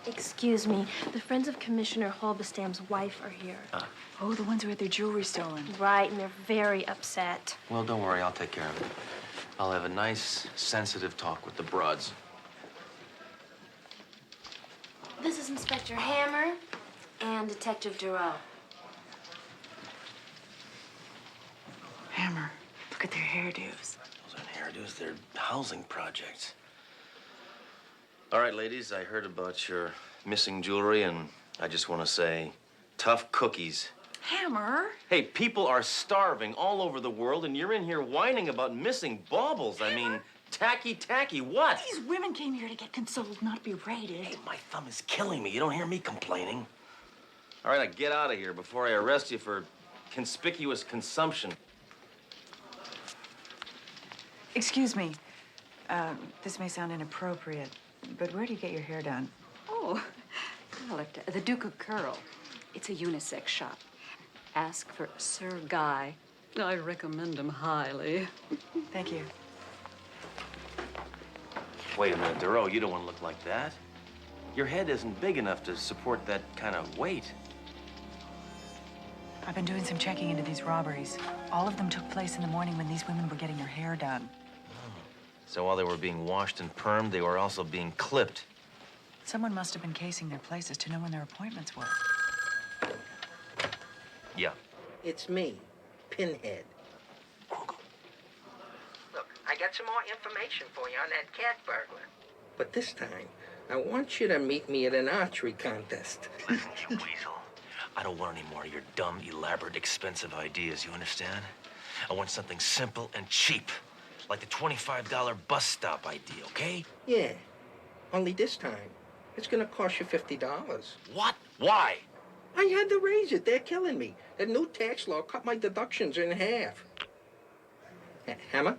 Excuse me. The friends of Commissioner Halberstam's wife are here. Oh, the ones who had their jewelry stolen. Right, and they're very upset. Well, don't worry, I'll take care of it. I'll have a nice, sensitive talk with the broads. This is Inspector Hammer and Detective Duro. Hammer, look at their hairdos. Those aren't hairdos, they're housing projects. All right, ladies, I heard about your missing jewelry, and I just want to say Tough cookies. Hammer? Hey, people are starving all over the world, and you're in here whining about missing baubles. I mean, tacky, what? These women came here to get consoled, not berated. Hey, my thumb is killing me. You don't hear me complaining. All right, now get out of here before I arrest you for conspicuous consumption. Excuse me. This may sound inappropriate, but where do you get your hair done? Oh, well, at the Duke of Curl. It's a unisex shop. Ask for Sir Guy. I recommend him highly. Thank you. Wait a minute, Duro, you don't want to look like that. Your head isn't big enough to support that kind of weight. I've been doing some checking into these robberies. All of them took place in the morning when these women were getting their hair done. So while they were being washed and permed, they were also being clipped. Someone must have been casing their places to know when their appointments were. Yeah. It's me, Pinhead. Look, I got some more information for you on that cat burglar. But this time, I want you to meet me at an archery contest. Listen, you weasel. I don't want any more of your dumb, elaborate, expensive ideas, you understand? I want something simple and cheap, like the $25 bus stop idea, okay? Yeah, only this time, it's gonna cost you $50. What? Why? I had to raise it. They're killing me. The new tax law cut my deductions in half. Hammer?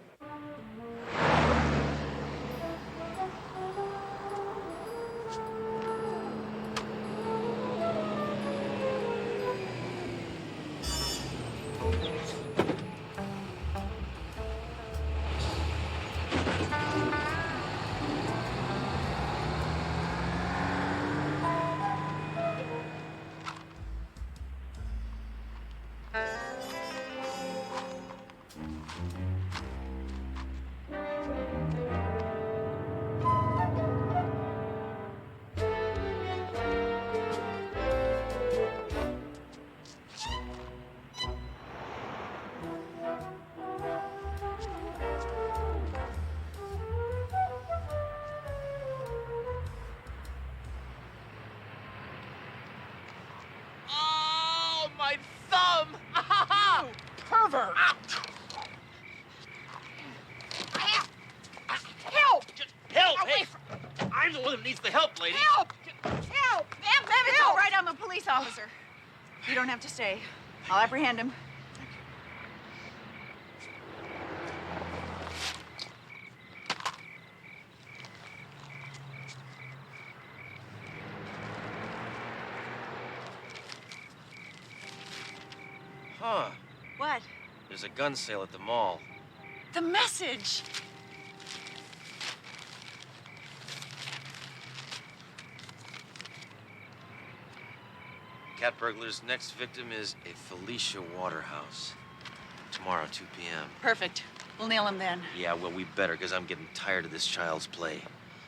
Oh, my thumb! Ow! Pervert! Help! Help! Away Hey! I'm the one that needs the help, lady. Help! Help! Ma'am, it's all right. I'm a police officer. You don't have to stay. I'll apprehend him. Huh. What? There's a gun sale at the mall. The message! Cat burglar's next victim is a Felicia Waterhouse. Tomorrow, 2 p.m. Perfect. We'll nail him then. Yeah, well, we better, because I'm getting tired of this child's play.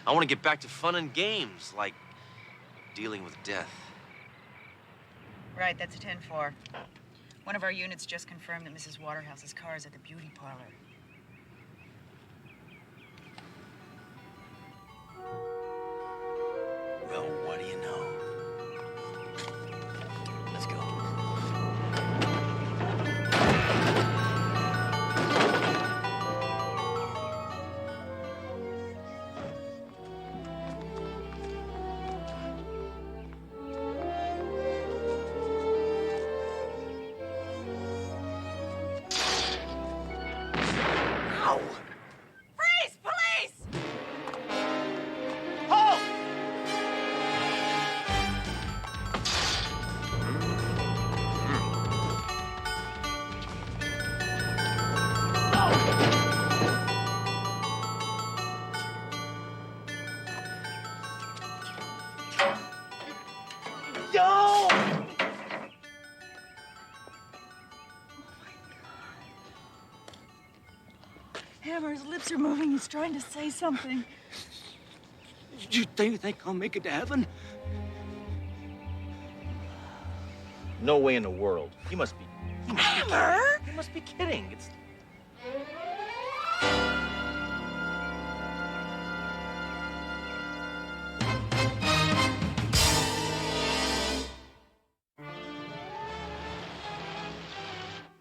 I want to get back to fun and games, like dealing with death. Right, that's a 10-4. One of our units just confirmed that Mrs. Waterhouse's car is at the beauty parlor. Well, what do you know? Let's go. Ow! Freeze! Police! Halt! Yo! Hammer's lips are moving. He's trying to say something. You think I'll make it to heaven? No way in the world. You must be Hammer? You must be kidding. It's...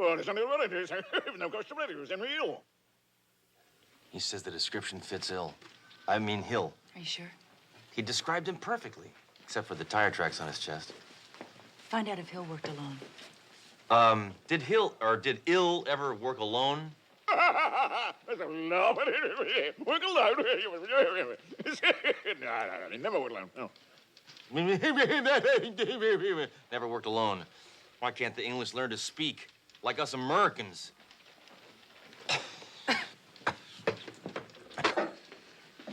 No customer is in real. He says the description fits Hill. I mean Hill. Are you sure? He described him perfectly, except for the tire tracks on his chest. Find out if Hill worked alone. Did Ill ever work alone? That's a love. Work alone. No, never work alone. No. Never worked alone. Why can't the English learn to speak like us Americans?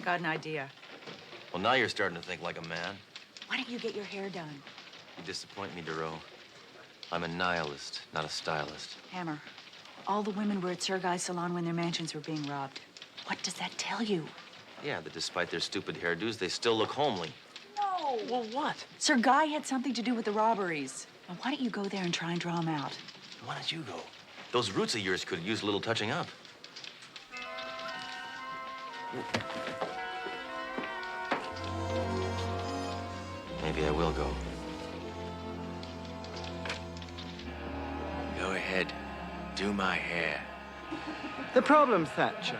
Got an idea. Well, now you're starting to think like a man. Why don't you get your hair done? You disappoint me, Duro. I'm a nihilist, not a stylist. Hammer, all the women were at Sir Guy's salon when their mansions were being robbed. What does that tell you? Yeah, that despite their stupid hairdos, they still look homely. No. Well, what? Sir Guy had something to do with the robberies. Now, why don't you go there and try and draw him out? Why don't you go? Those roots of yours could use a little touching up. Maybe I will go. Go ahead. Do my hair. The problem, Thatcher,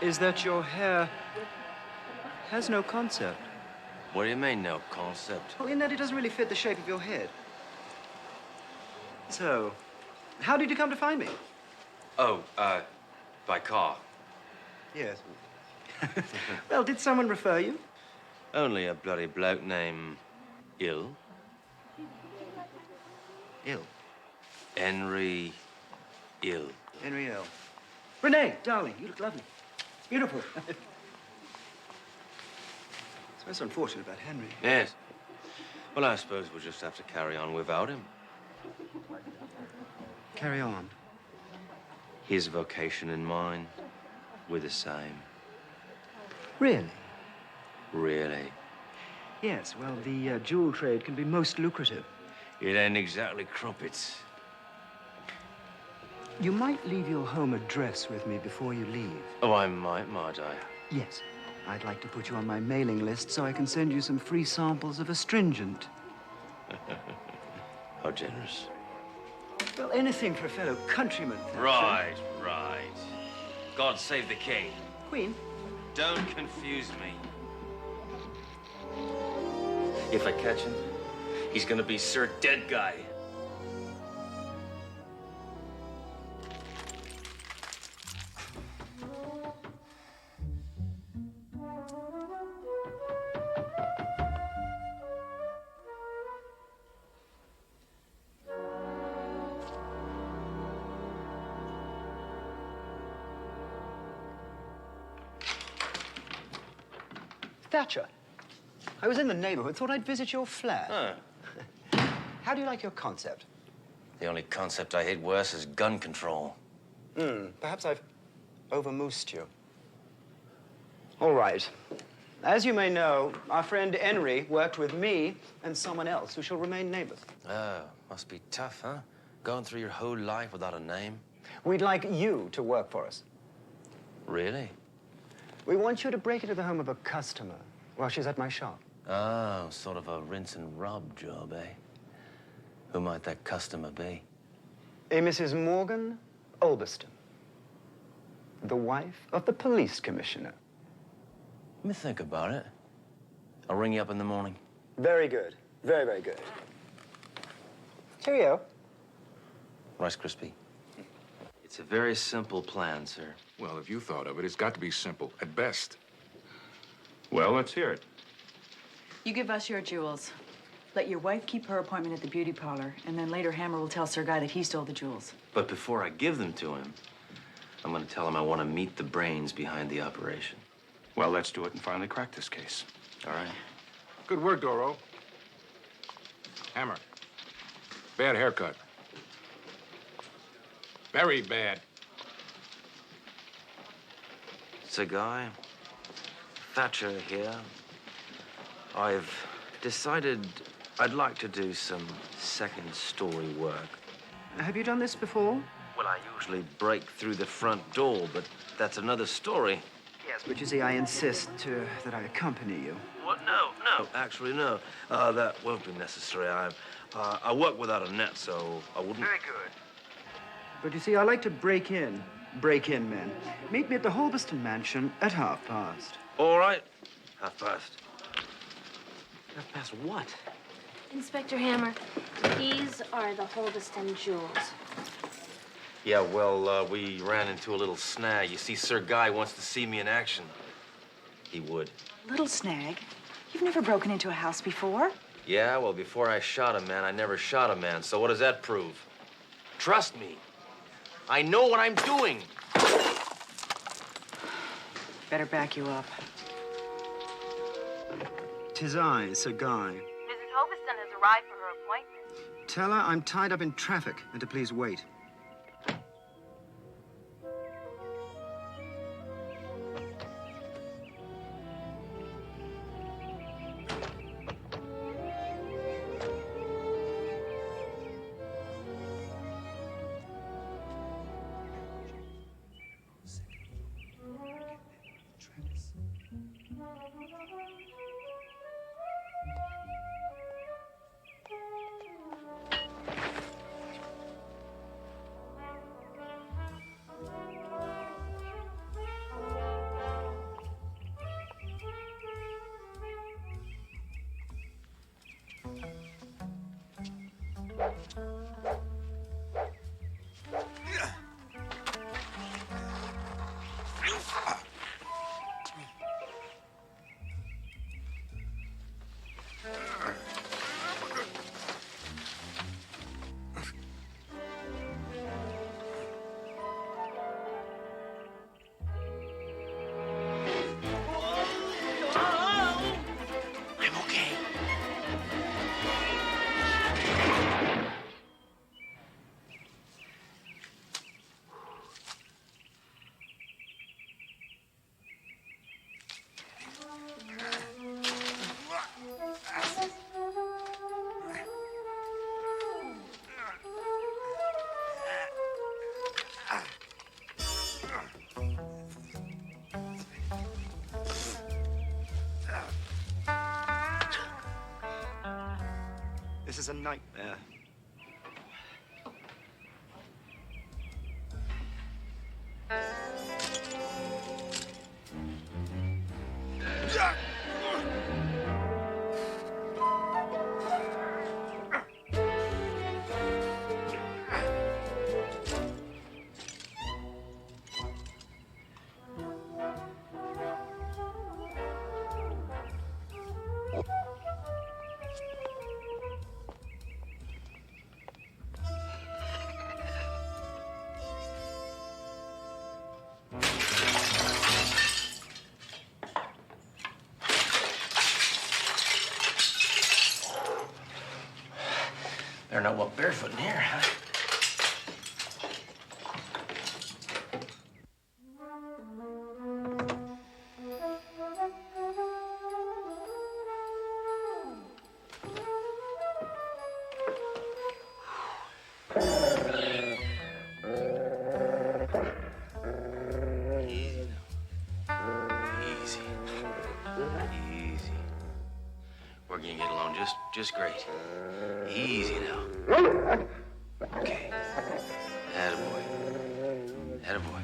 is that your hair has no concept. What do you mean, no concept? Well, in that it doesn't really fit the shape of your head. So, how did you come to find me? Oh, by car. Yes. Well, did someone refer you? Only a bloody bloke named Ill. Ill. Henry Ill. Henry Ill. Renee, darling, you look lovely. Beautiful. It's most unfortunate about Henry. Yes. Well, I suppose we'll just have to carry on without him. Carry on. His vocation and mine, we're the same. Really? Really. Yes, well, the jewel trade can be most lucrative. It ain't exactly crumpets. You might leave your home address with me before you leave. Oh, I might I? Yes. I'd like to put you on my mailing list so I can send you some free samples of astringent. How generous. Well, anything for a fellow countryman. Thatcher. Right. God save the king. Queen? Don't confuse me. If I catch him, he's gonna be Sir Dead Guy. Thatcher, I was in the neighborhood, thought I'd visit your flat. Huh. How do you like your concept? The only concept I hate worse is gun control. Perhaps I've overmoosed you. All right. As you may know, our friend Henry worked with me and someone else who shall remain nameless. Oh, must be tough, huh? Going through your whole life without a name? We'd like you to work for us. Really? We want you to break into the home of a customer while she's at my shop. Oh, sort of a rinse and rob job, eh? Who might that customer be? A Mrs. Morgan Olberston, the wife of the police commissioner. Let me think about it. I'll ring you up in the morning. Very good. Very, very good. Cheerio. Rice Krispie. It's a very simple plan, sir. Well, if you thought of it, it's got to be simple at best. Well, let's hear it. You give us your jewels. Let your wife keep her appointment at the beauty parlor, and then later Hammer will tell Sir Guy that he stole the jewels. But before I give them to him, I'm going to tell him I want to meet the brains behind the operation. Well, let's do it and finally crack this case. All right. Good work, Doro. Hammer. Bad haircut. Very bad. Sir Guy, Thatcher here. I've decided I'd like to do some second-story work. Have you done this before? Well, I usually break through the front door, but that's another story. Yes, but you see, I insist that I accompany you. What? No. Actually, no. That won't be necessary. I work without a net, so I wouldn't... Very good. But you see, I like to break in men. Meet me at the Holbeston Mansion at past. All right. past. 1:30 what? Inspector Hammer, these are the Holbeston jewels. Yeah, well, we ran into a little snag. You see, Sir Guy wants to see me in action. He would. Little snag? You've never broken into a house before? Yeah, well, before I shot a man, I never shot a man. So what does that prove? Trust me. I know what I'm doing. Better back you up. 'Tis I, Sir Guy. Mrs. Holbeston has arrived for her appointment. Tell her I'm tied up in traffic and to please wait. This is a nightmare. Better not walk barefoot in here, huh? Easy. Easy. We're gonna get along just great. Easy now. Okay. Attaboy. Attaboy.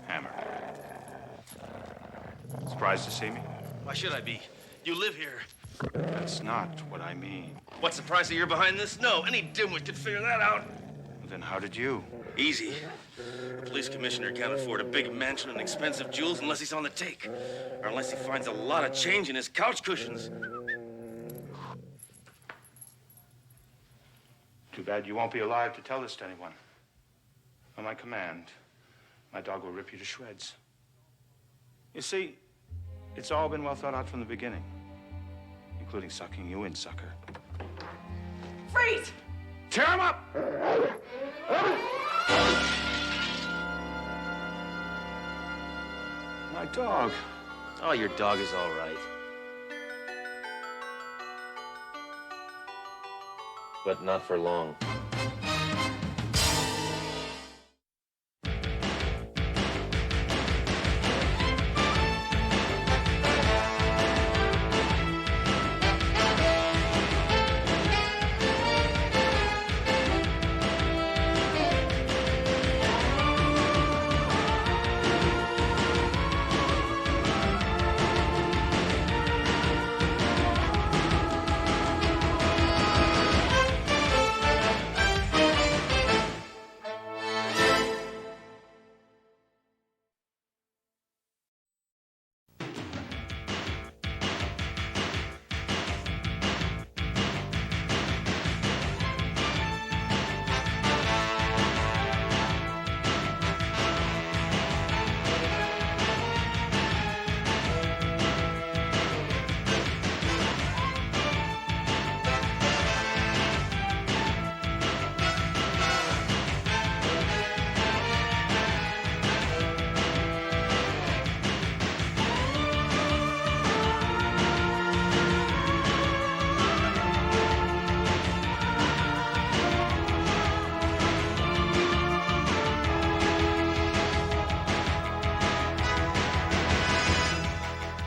Hammer. Surprised to see me? Why should I be? You live here. That's not what I mean. What's the price that you're behind this? No, any dimwit could figure that out. Then how did you? Easy. The police commissioner can't afford a big mansion and expensive jewels unless he's on the take. Or unless he finds a lot of change in his couch cushions. Too bad you won't be alive to tell this to anyone. On my command, my dog will rip you to shreds. You see, it's all been well thought out from the beginning, including sucking you in, sucker. Freeze! Tear him up! My dog. Oh, your dog is all right. But not for long.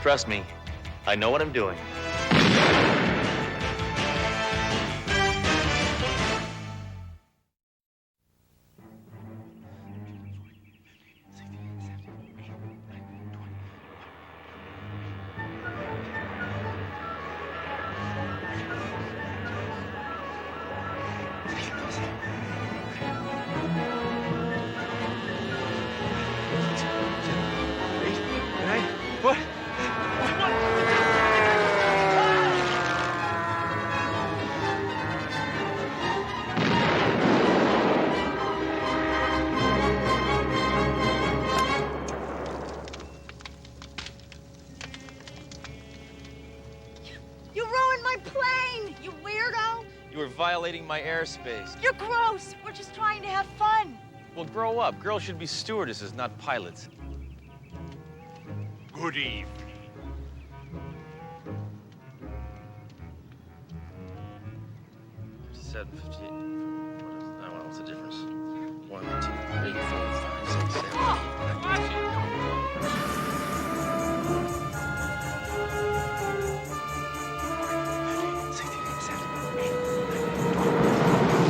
Trust me, I know what I'm doing. What? You ruined my plane, you weirdo! You were violating my airspace. You're gross! We're just trying to have fun. Well, grow up. Girls should be stewardesses, not pilots. Good evening. Seven 58. What's the difference? 1, 2, 3, 4, 5, 6, 7,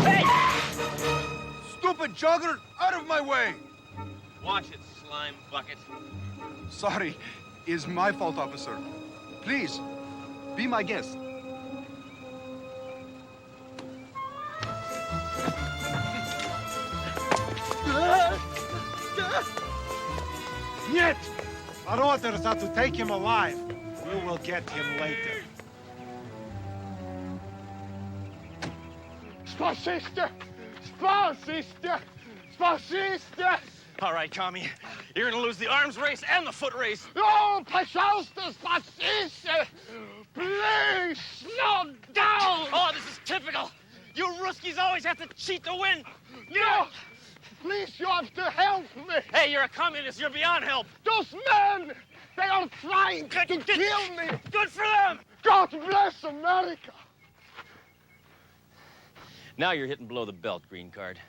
8. Stupid jogger, out of my way! Watch it, slime bucket. Sorry, it's my fault, officer. Please, be my guest. Yet! Our orders are to take him alive. We will get him later. Spasista! Spasista! Spasista! All right, Tommy. You're gonna lose the arms race and the foot race. Oh, pожалуйста, spasista! Please, slow down! Oh, this is typical. You Ruskies always have to cheat to win. No! Please, you have to help me! Hey, you're a communist. You're beyond help. Those men! They are trying to kill me! Good for them! God bless America! Now you're hitting below the belt, green card.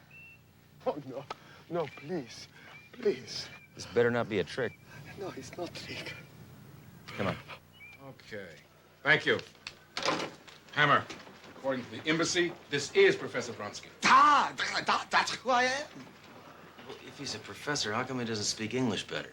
Oh, no. No, please. Please. This better not be a trick. No, it's not trick. Come on. Okay. Thank you. Hammer, according to the embassy, this is Professor Vronsky. That's who I am. Well, if he's a professor, how come he doesn't speak English better?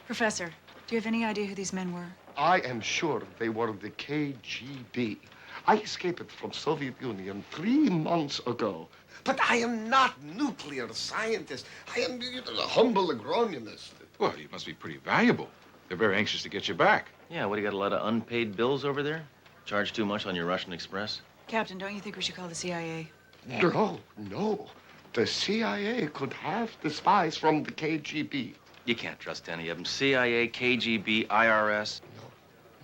Professor, do you have any idea who these men were? I am sure they were the KGB. I escaped from Soviet Union 3 months ago. But I am not nuclear scientist. I am a humble agronomist. Well, you must be pretty valuable. They're very anxious to get you back. Yeah, what, do you got a lot of unpaid bills over there? Charge too much on your Russian Express? Captain, don't you think we should call the CIA? No, no. The CIA could have the spies from the KGB. You can't trust any of them. CIA, KGB, IRS.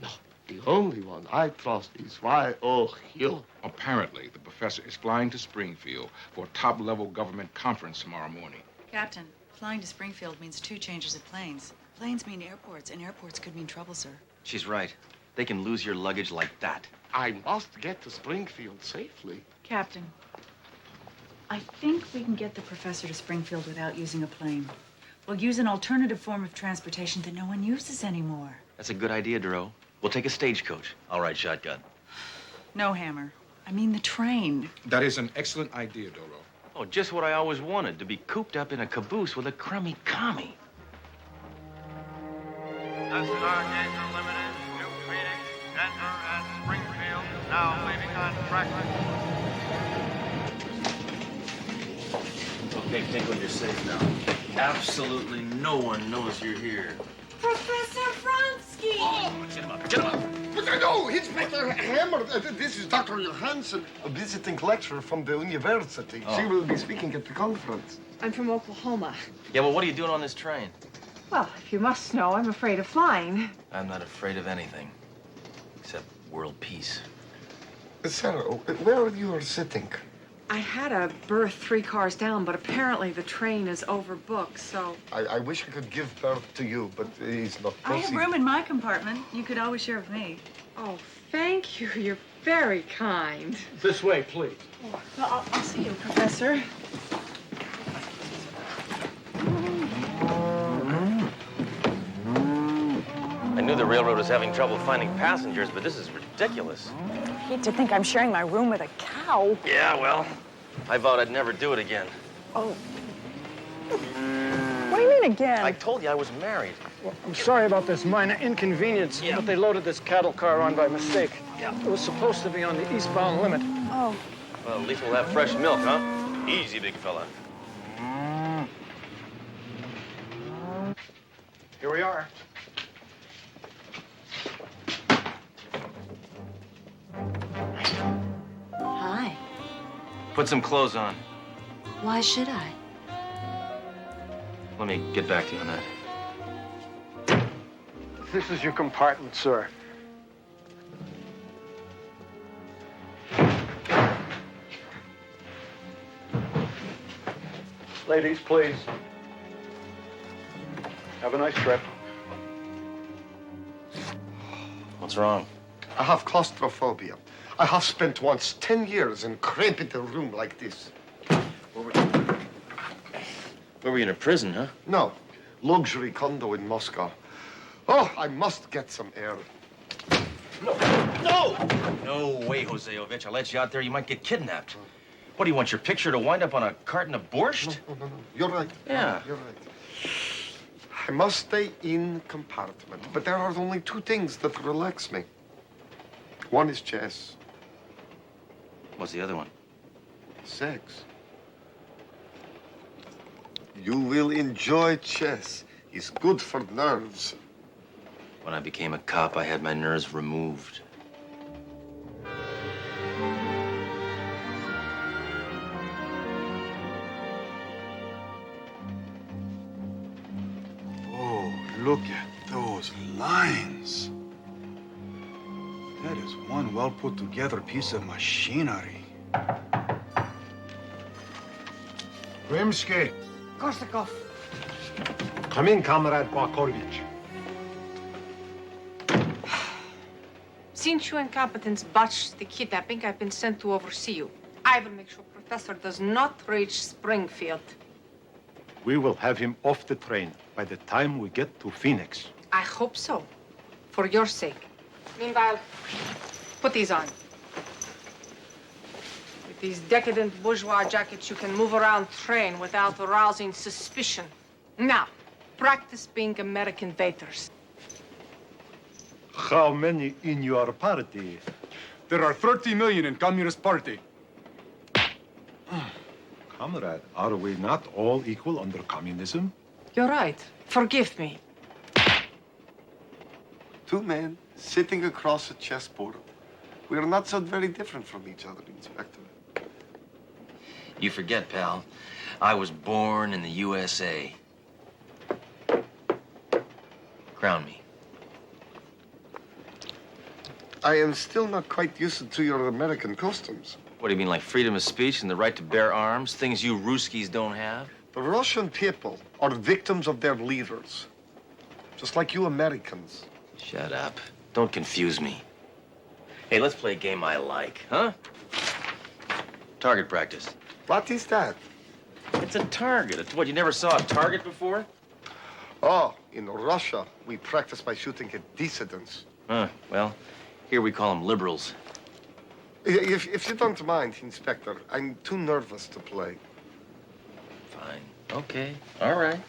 No. The only one I trust is Y.O. Hill. Apparently, the professor is flying to Springfield for a top-level government conference tomorrow morning. Captain, flying to Springfield means 2 changes of planes. Planes mean airports, and airports could mean trouble, sir. She's right. They can lose your luggage like that. I must get to Springfield safely. Captain, I think we can get the professor to Springfield without using a plane. We'll use an alternative form of transportation that no one uses anymore. That's a good idea, Duro. We'll take a stagecoach. All right, shotgun. No, Hammer. I mean the train. That is an excellent idea, Doro. Oh, just what I always wanted, to be cooped up in a caboose with a crummy commie. Estar Gator Limited, New Phoenix, Denver, and Springfield, now leaving on track. Okay, Tinkle, you're safe now. Absolutely no one knows you're here. Professor Vronsky! Oh, get him up, get him up! But no, Inspector Hammer. This is Dr. Johansson, a visiting lecturer from the university. Oh. She will be speaking at the conference. I'm from Oklahoma. Yeah, well, what are you doing on this train? Well, if you must know, I'm afraid of flying. I'm not afraid of anything. Except world peace. Sarah, where are you sitting? I had a berth 3 cars down, but apparently the train is overbooked, so... I wish I could give birth to you, but it's not I have possible. room in my compartment. You could always share with me. Oh, thank you. You're very kind. This way, please. Well, I'll see you, Professor. I knew the railroad was having trouble finding passengers, but this is ridiculous. I hate to think I'm sharing my room with a cow. Yeah, well, I vowed I'd never do it again. Oh. What do you mean again? I told you I was married. Well, I'm sorry about this minor inconvenience, but they loaded this cattle car on by mistake. Yeah. It was supposed to be on the eastbound limit. Oh. Well, at least we'll have fresh milk, huh? Easy, big fella. Here we are. Hi. Put some clothes on. Why should I? Let me get back to you on that. This is your compartment, sir. Ladies, please. Have a nice trip. What's wrong? I have claustrophobia. I have spent once 10 years in cramped room like this. Where were you, in a prison, huh? No, luxury condo in Moscow. Oh, I must get some air. No! No way, Josevich. I'll let you out there. You might get kidnapped. What, do you want your picture to wind up on a carton of borscht? No. You're right. Yeah. You're right. I must stay in compartment, but there are only two things that relax me. One is chess. What's the other one? Sex. You will enjoy chess. It's good for nerves. When I became a cop, I had my nerves removed. Oh, look at those lines. That is one well put together piece of machinery. Rimsky. Korsakov. Come in, Comrade Barkovich. Since your incompetence botched the kidnapping, I've been sent to oversee you. I will make sure Professor does not reach Springfield. We will have him off the train by the time we get to Phoenix. I hope so, for your sake. Meanwhile, put these on. With these decadent bourgeois jackets, you can move around train without arousing suspicion. Now, practice being American waiters. How many in your party? There are 30 million in Communist Party. Comrade, are we not all equal under communism? You're right. Forgive me. Two men sitting across a chessboard. We are not so very different from each other, Inspector. You forget, pal. I was born in the USA. Crown me. I am still not quite used to your American customs. What do you mean, like freedom of speech and the right to bear arms? Things you Ruskies don't have? The Russian people are victims of their leaders, just like you Americans. Shut up. Don't confuse me. Hey, let's play a game I like, huh? Target practice. What is that? It's a target. It's what, you never saw a target before? Oh, in Russia, we practice by shooting at dissidents. Huh, well, here we call them liberals. If you don't mind, Inspector, I'm too nervous to play. Fine. Okay. All right.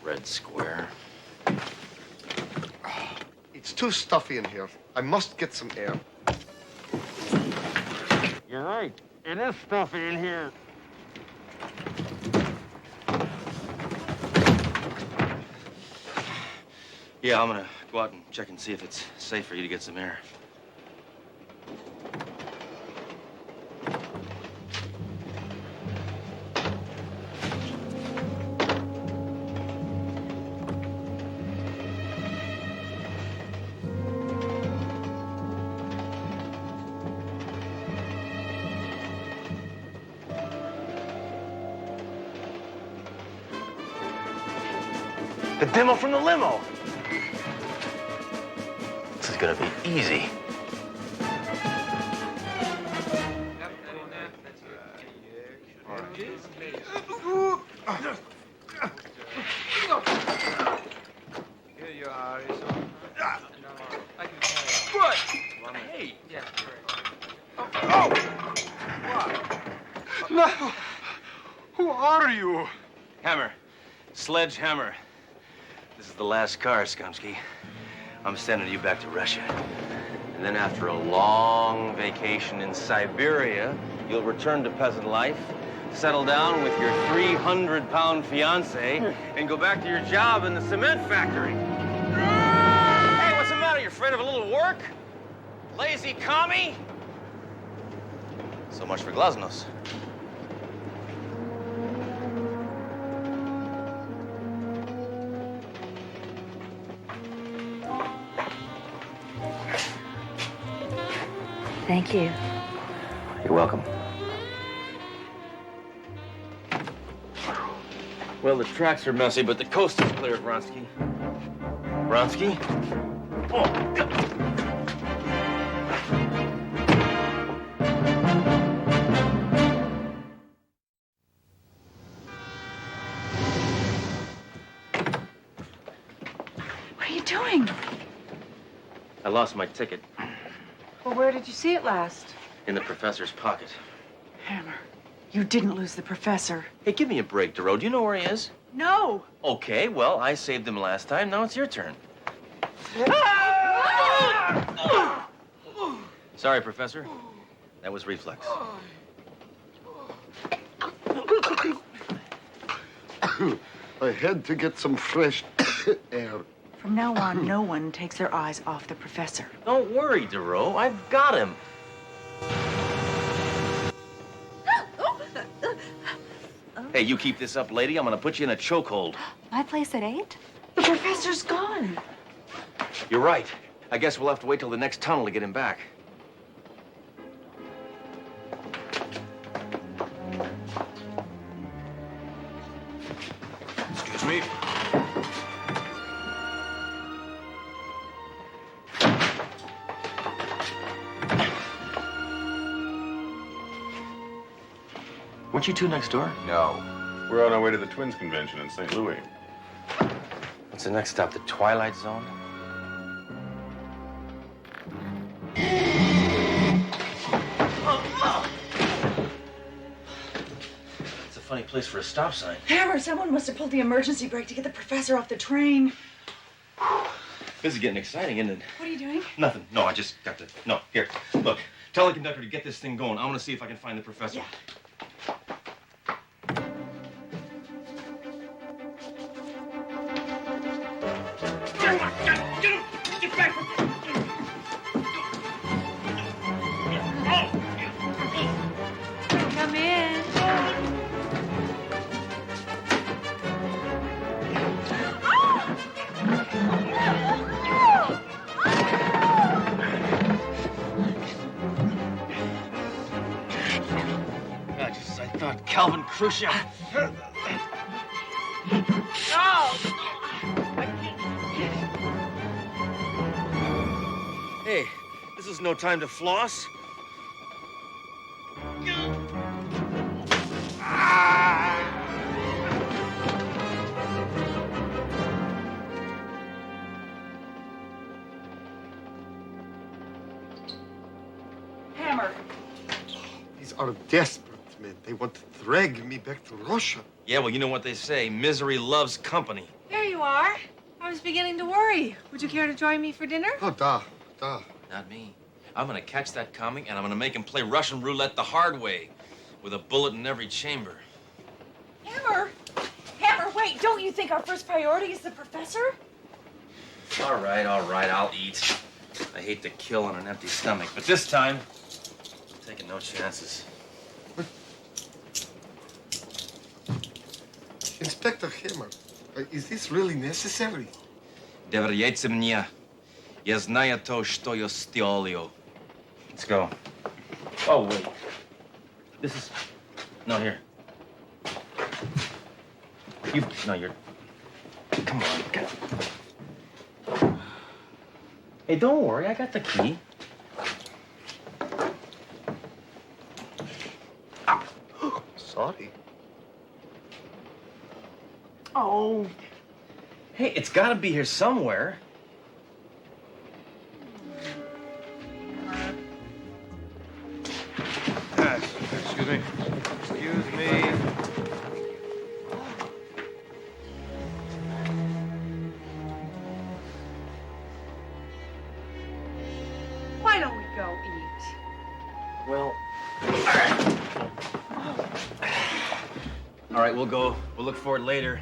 Red square. It's too stuffy in here. I must get some air. You're right. It is stuffy in here. Yeah, I'm gonna go out and check and see if it's safe for you to get some air. The demo from the limo. This is gonna be easy. Here you What? Hey! Yeah, No! Who are you? Hammer. Sledge Hammer. This is the last car, Skumsky. I'm sending you back to Russia. And then after a long vacation in Siberia, you'll return to peasant life, settle down with your 300-pound fiancé, and go back to your job in the cement factory. Hey, what's the matter? You afraid of a little work? Lazy commie? So much for glasnost. Thank you. You're welcome. Well, the tracks are messy, but the coast is clear, Vronsky. Vronsky? Oh, God. What are you doing? I lost my ticket Well, where did you see it last? in the professor's pocket. Hammer, you didn't lose the professor. Hey, give me a break, Dero. Do you know where he is? No! Okay, well, I saved him last time. Now it's your turn. Sorry, Professor. That was reflex. I had to get some fresh air. From now on, no one takes their eyes off the professor. Don't worry, Dero. I've got him. Hey, you keep this up, lady. I'm gonna put you in a chokehold. My place at 8? The professor's gone. You're right. I guess we'll have to wait till the next tunnel to get him back. Excuse me. Weren't you two next door? No. We're on our way to the Twins Convention in St. Louis. What's the next stop? The Twilight Zone? It's a funny place for a stop sign. Hammer, someone must have pulled the emergency brake to get the professor off the train. This is getting exciting, isn't it? What are you doing? Nothing. No, I just got to... No, here. Look, tell the conductor to get this thing going. I want to see if I can find the professor. Yeah. Come in. God, just as I thought. Calvin Khrushchev. Hey, this is no time to floss. Hammer. These are desperate men. They want to drag me back to Russia. Yeah, well, you know what they say. Misery loves company. There you are. I was beginning to worry. Would you care to join me for dinner? Oh, da. Not me. I'm gonna catch that comic, and I'm gonna make him play Russian roulette the hard way, with a bullet in every chamber. Hammer! Hammer, wait! Don't you think our first priority is the professor? All right, I'll eat. I hate to kill on an empty stomach, but this time, I'm taking no chances. Inspector Hammer, is this really necessary? Доверяйте мне. Я знаю то, что я сделаю. Let's go. Oh, wait. This is... No, here. No, you're... Come on. Hey, don't worry. I got the key. Sorry. Oh. Hey, it's gotta be here somewhere. Excuse me. Excuse me. Why don't we go eat? Well, all right, we'll go. We'll look for it later.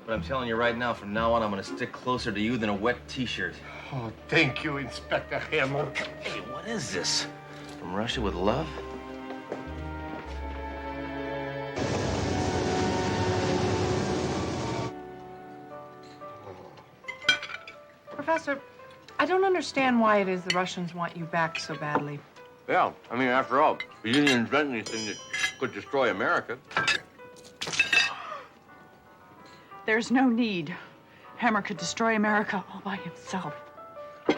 But I'm telling you right now, from now on, I'm gonna stick closer to you than a wet T-shirt. Oh, thank you, Inspector Hammer. Hey, what is this? From Russia with love? Professor, I don't understand why it is the Russians want you back so badly. Yeah, I mean, after all, you didn't invent anything that could destroy America. There's no need. Hammer could destroy America all by himself.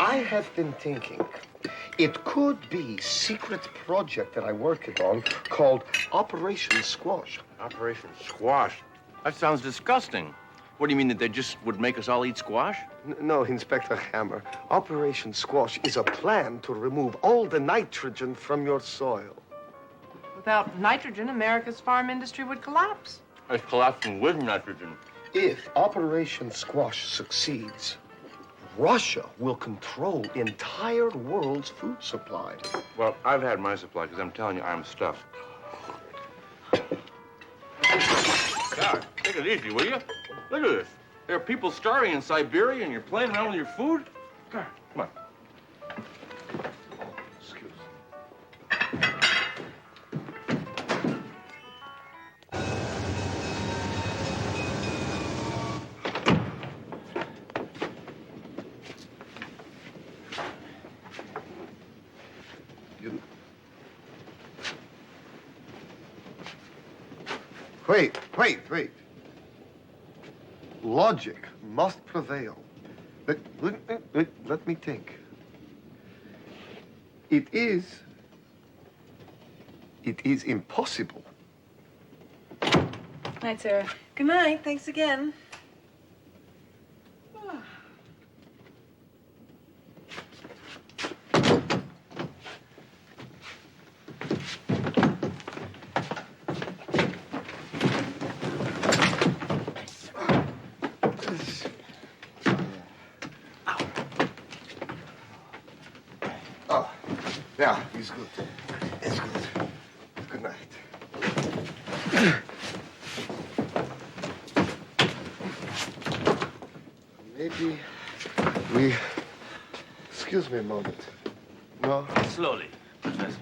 I have been thinking it could be secret project that I worked on called Operation Squash. Operation Squash? That sounds disgusting. What do you mean, that they just would make us all eat squash? No, Inspector Hammer. Operation Squash is a plan to remove all the nitrogen from your soil. Without nitrogen, America's farm industry would collapse. It's collapsing with nitrogen. If Operation Squash succeeds, Russia will control entire world's food supply. Well, I've had my supply, because I'm telling you, I'm stuffed. God, take it easy, will you? Look at this. There are people starving in Siberia, and you're playing around with your food? God, come on. Excuse me. Wait. Logic must prevail. Let me think. It is impossible. Night, Sarah. Good night. Thanks again. Yeah, he's good. It's good. Good night. Maybe we... Excuse me a moment. No? Slowly, Professor.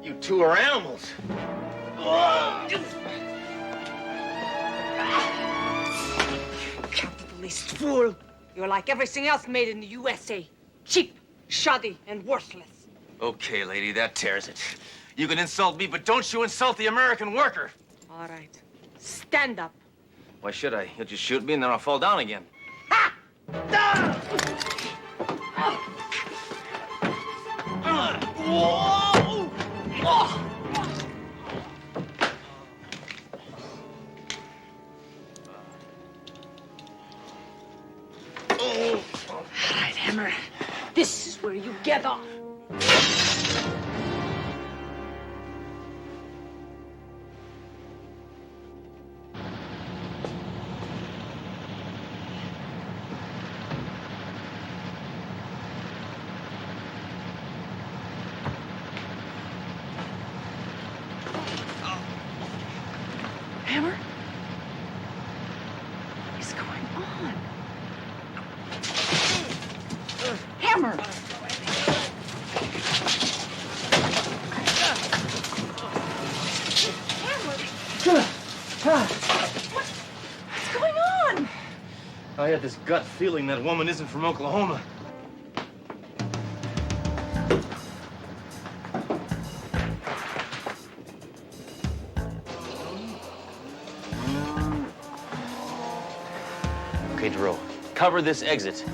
You two are animals. Capitalist fool. You're like everything else made in the USA. Cheap, shoddy, and worthless. Okay, lady, that tears it. You can insult me, but don't you insult the American worker. All right. Stand up. Why should I? You'll just shoot me and then I'll fall down again. All right, Hammer. This is where you get off. Hammer! What's going on? I had this gut feeling that woman isn't from Oklahoma. Okay, Drew, cover this exit.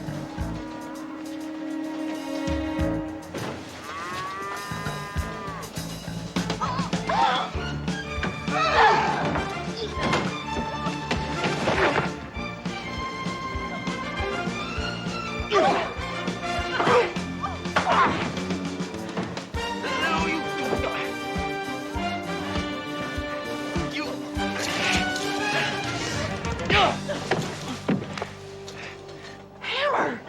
Hammer!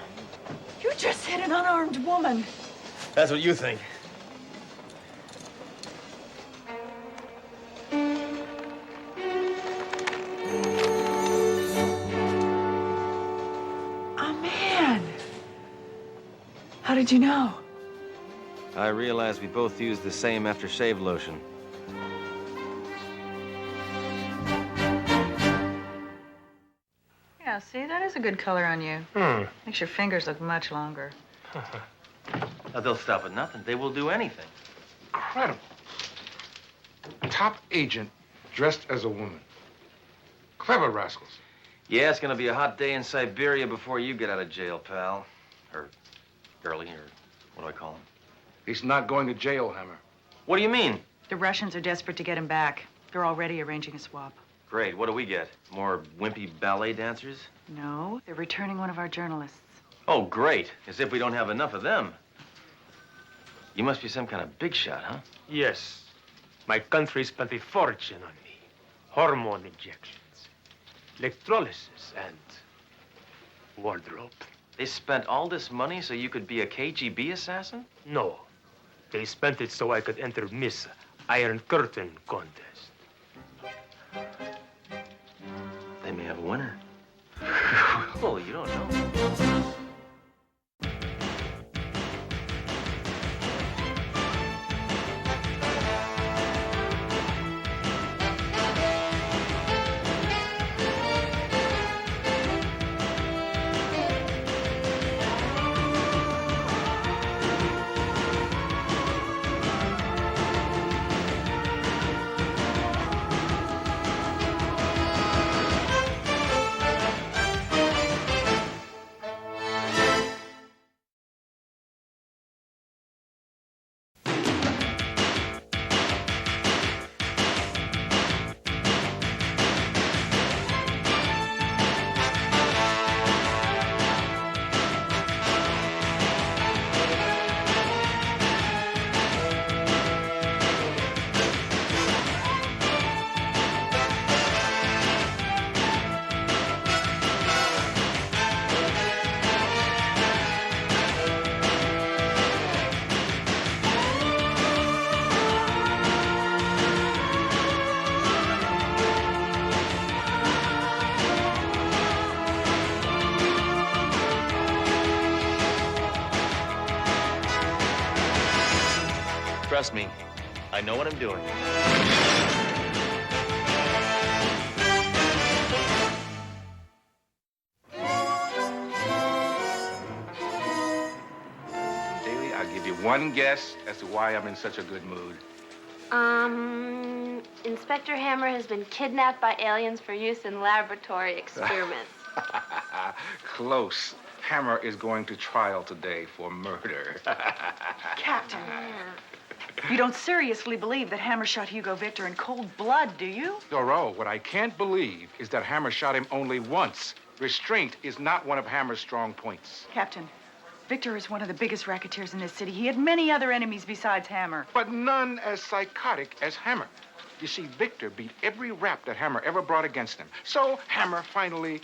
You just hit an unarmed woman. That's what you think. Oh, man. How did you know? I realized we both used the same aftershave lotion. Yeah, see, that is a good color on you. Makes your fingers look much longer. Now, they'll stop at nothing. They will do anything. Incredible. A top agent dressed as a woman. Clever rascals. Yeah, it's gonna be a hot day in Siberia before you get out of jail, pal. Or girlie, or what do I call him? He's not going to jail, Hammer. What do you mean? The Russians are desperate to get him back. They're already arranging a swap. Great. What do we get? More wimpy ballet dancers? No, they're returning one of our journalists. Oh, great. As if we don't have enough of them. You must be some kind of big shot, huh? Yes. My country spent a fortune on me. Hormone injections, electrolysis, and wardrobe. They spent all this money so you could be a KGB assassin? No. They spent it so I could enter Miss Iron Curtain contest. They may have a winner. Oh, you don't know. Trust me, I know what I'm doing. Daly, I'll give you one guess as to why I'm in such a good mood. Inspector Hammer has been kidnapped by aliens for use in laboratory experiments. Close. Hammer is going to trial today for murder. Captain, you don't seriously believe that Hammer shot Hugo Victor in cold blood, do you? Doro, what I can't believe is that Hammer shot him only once. Restraint is not one of Hammer's strong points. Captain, Victor is one of the biggest racketeers in this city. He had many other enemies besides Hammer. But none as psychotic as Hammer. You see, Victor beat every rap that Hammer ever brought against him. So Hammer finally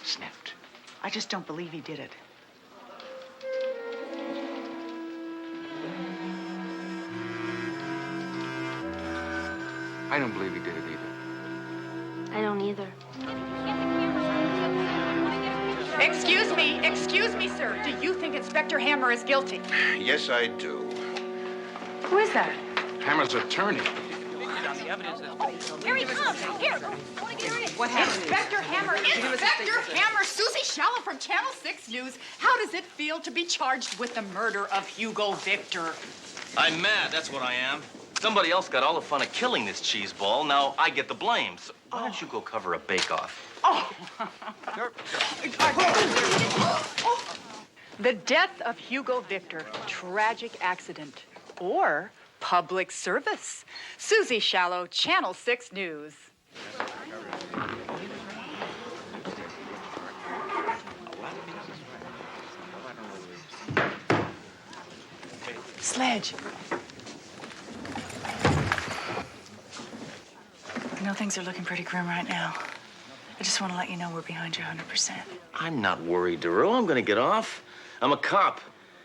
snapped. I just don't believe he did it. I don't believe he did it either. I don't either. Excuse me, sir. Do you think Inspector Hammer is guilty? Yes, I do. Who is that? Hammer's attorney. Here he comes. Here. What happened? Inspector Hammer. Inspector Hammer. Susie Shallow from Channel 6 News. How does it feel to be charged with the murder of Hugo Victor? I'm mad, that's what I am. Somebody else got all the fun of killing this cheese ball. Now I get the blame. So why don't you go cover a bake-off? The death of Hugo Victor, tragic accident, or public service. Susie Shallow, Channel 6 News. Sledge. I know things are looking pretty grim right now. I just want to let you know we're behind you 100%. I'm not worried, Duro. I'm gonna get off. I'm a cop.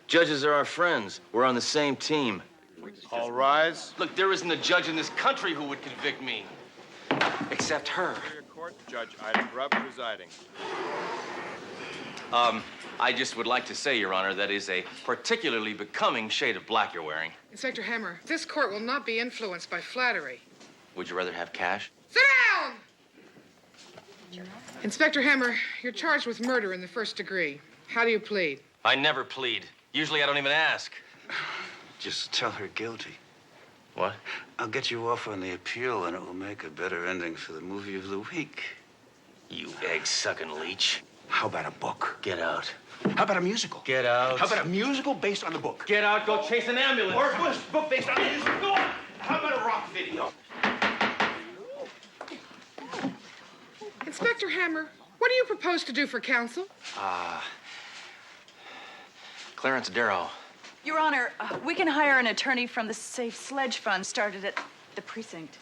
Judges are our friends. We're on the same team. All rise. Look, there isn't a judge in this country who would convict me. Except her. Court, Judge Ida Grubb presiding. I just would like to say, Your Honor, that is a particularly becoming shade of black you're wearing. Inspector Hammer, this court will not be influenced by flattery. Would you rather have cash? Sit down! Inspector Hammer, you're charged with murder in the first degree. How do you plead? I never plead. Usually I don't even ask. Just tell her guilty. What? I'll get you off on the appeal, and it will make a better ending for the movie of the week. You egg-sucking leech. How about a book? Get out. How about a musical? Get out. How about a musical based on the book? Get out, go chase an ambulance. Or a book based on the musical? How about a rock video? Inspector Hammer, what do you propose to do for counsel? Clarence Darrow. Your Honor, we can hire an attorney from the Safe Sledge Fund started at the precinct.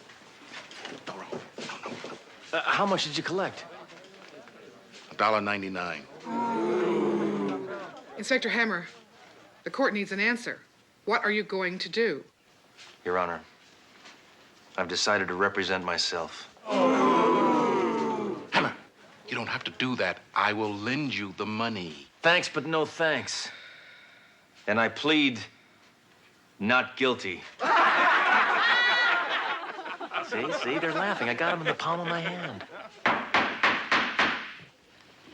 How much did you collect? $1.99. Inspector Hammer, the court needs an answer. What are you going to do? Your Honor, I've decided to represent myself. Hammer, you don't have to do that. I will lend you the money. Thanks, but no thanks. And I plead not guilty. See, they're laughing. I got them in the palm of my hand.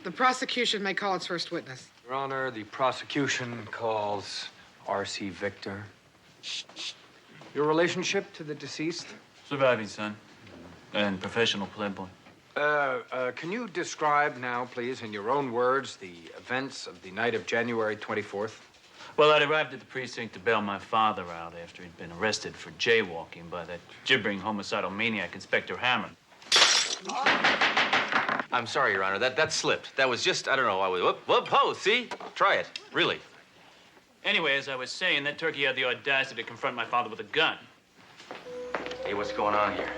The prosecution may call its first witness. Your Honor, the prosecution calls R.C. Victor. Your relationship to the deceased? Surviving son and professional playboy. Can you describe now, please, in your own words, the events of the night of January 24th? Well, I'd arrived at the precinct to bail my father out after he'd been arrested for jaywalking by that gibbering homicidal maniac, Inspector Hammer. I'm sorry, Your Honor. That slipped. That was just, I don't know. I was, whoop, see? Try it. Really. Anyway, as I was saying, that turkey had the audacity to confront my father with a gun. Hey, what's going on here?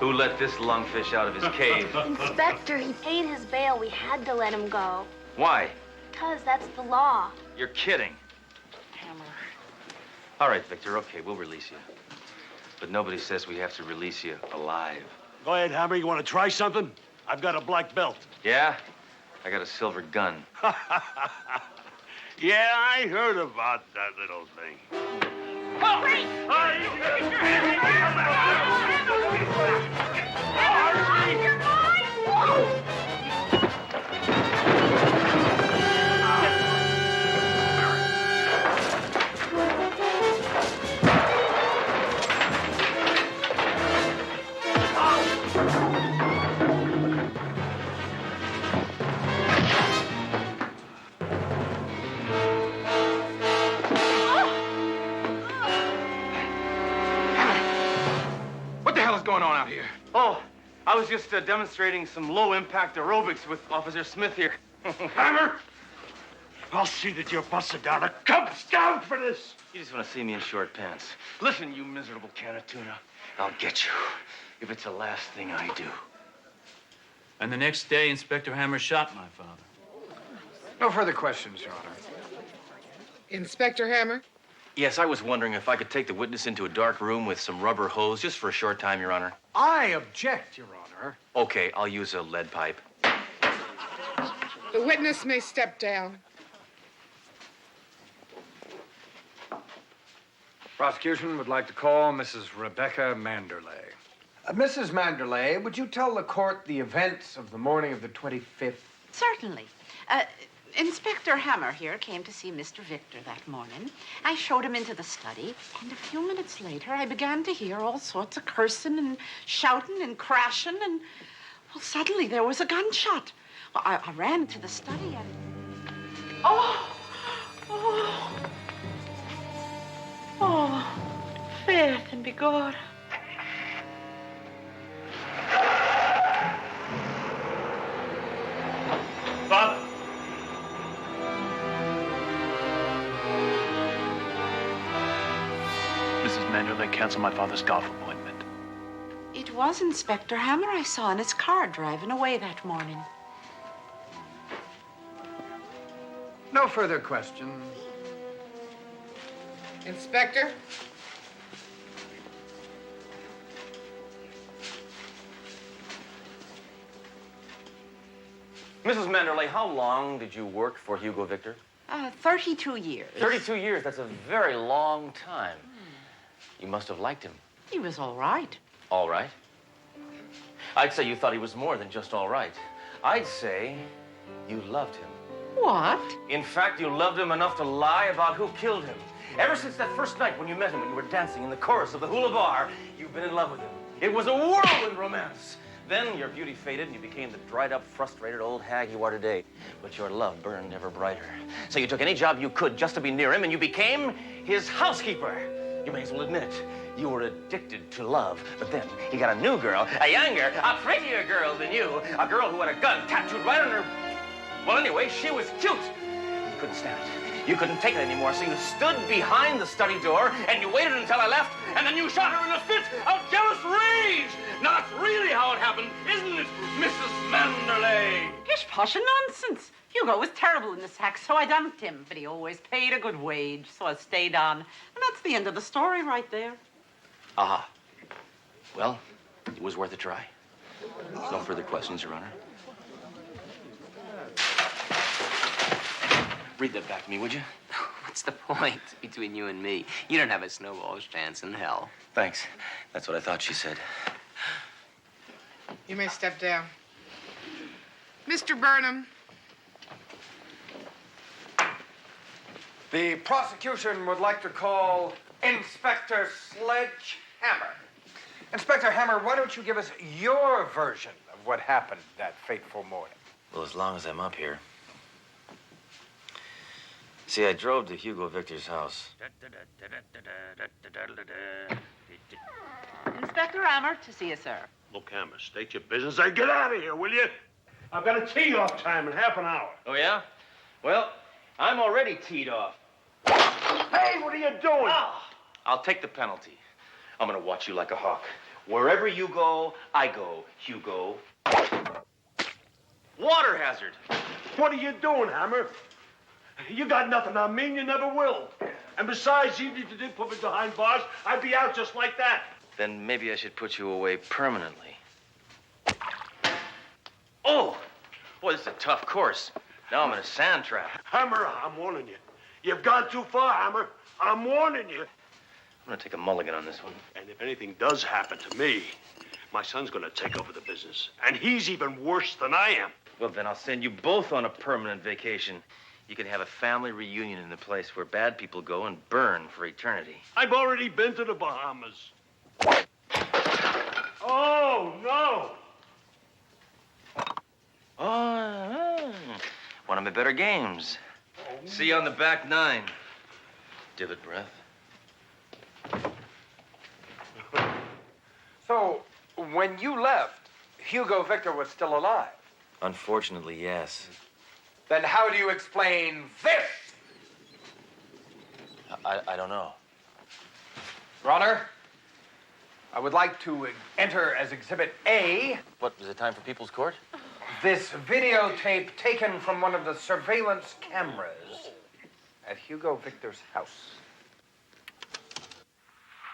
Who let this lungfish out of his cave? Inspector, he paid his bail. We had to let him go. Why? Because that's the law. You're kidding. Hammer. All right, Victor, okay, we'll release you. But nobody says we have to release you alive. Go ahead, Hammer. You want to try something? I've got a black belt. Yeah? I got a silver gun. Yeah, I heard about that little thing. Oh, wait! What the hell is going on out here? Oh, I was just demonstrating some low-impact aerobics with Officer Smith here. Hammer! I'll see that you're busted down. The Cubs down for this! You just want to see me in short pants. Listen, you miserable can of tuna. I'll get you if it's the last thing I do. And the next day, Inspector Hammer shot my father. No further questions, Your Honor. Inspector Hammer? Yes, I was wondering if I could take the witness into a dark room with some rubber hose just for a short time, Your Honor. I object, Your Honor. Okay, I'll use a lead pipe. The witness may step down. Prosecution would like to call Mrs. Rebecca Manderley. Mrs. Manderley, would you tell the court the events of the morning of the 25th? Certainly. Inspector Hammer here came to see Mr. Victor that morning. I showed him into the study, and a few minutes later, I began to hear all sorts of cursing and shouting and crashing, and, well, suddenly there was a gunshot. Well, I ran to the study and... Oh! Faith and be God. Father. Mrs. Manderley, cancel my father's golf appointment. It was Inspector Hammer I saw in his car driving away that morning. No further questions. Inspector? Mrs. Manderley, how long did you work for Hugo Victor? 32 years. 32 years. That's a very long time. You must have liked him. He was all right. All right? I'd say you thought he was more than just all right. I'd say you loved him. What? In fact, you loved him enough to lie about who killed him. Ever since that first night when you met him and you were dancing in the chorus of the hula bar, you've been in love with him. It was a whirlwind romance. Then your beauty faded and you became the dried-up, frustrated old hag you are today. But your love burned ever brighter. So you took any job you could just to be near him, and you became his housekeeper. You may as well admit it. You were addicted to love. But then he got a new girl, a younger, a prettier girl than you. A girl who had a gun tattooed right on her... Well, anyway, she was cute. You couldn't stand it. You couldn't take it anymore, so you stood behind the study door and you waited until I left, and then you shot her in a fit of jealous rage. Now, that's really how it happened, isn't it, Mrs. Manderley? Gish, posh and nonsense. Hugo was terrible in the sack, so I dumped him. But he always paid a good wage, so I stayed on. And that's the end of the story right there. Aha. Well, it was worth a try. No further questions, Your Honor. Read that back to me, would you? What's the point between you and me? You don't have a snowball's chance in hell. Thanks. That's what I thought she said. You may step down. Mr. Burnham. The prosecution would like to call Inspector Sledge Hammer. Inspector Hammer, why don't you give us your version of what happened that fateful morning? Well, as long as I'm up here. See, I drove to Hugo Victor's house. Inspector Hammer, to see you, sir. Look, Hammer, state your business and get out of here, will you? I've got a tee-off time in half an hour. Oh, yeah? Well, I'm already teed off. Hey, what are you doing? I'll take the penalty. I'm gonna watch you like a hawk. Wherever you go, I go, Hugo. Water hazard. What are you doing, Hammer? You got nothing on me and you never will. And besides, even if you did put me behind bars, I'd be out just like that. Then maybe I should put you away permanently. Oh! Boy, this is a tough course. Now I'm in a sand trap. Hammer, I'm warning you. You've gone too far, Hammer. I'm warning you. I'm gonna take a mulligan on this one. And if anything does happen to me, my son's gonna take over the business. And he's even worse than I am. Well, then I'll send you both on a permanent vacation. You can have a family reunion in the place where bad people go and burn for eternity. I've already been to the Bahamas. Oh, no. Oh, one of my better games. See you on the back nine. Divot breath. So, when you left, Hugo Victor was still alive? Unfortunately, yes. Then how do you explain this? I don't know. Your Honor, I would like to enter as Exhibit A. What, is it time for People's Court? This videotape taken from one of the surveillance cameras at Hugo Victor's house.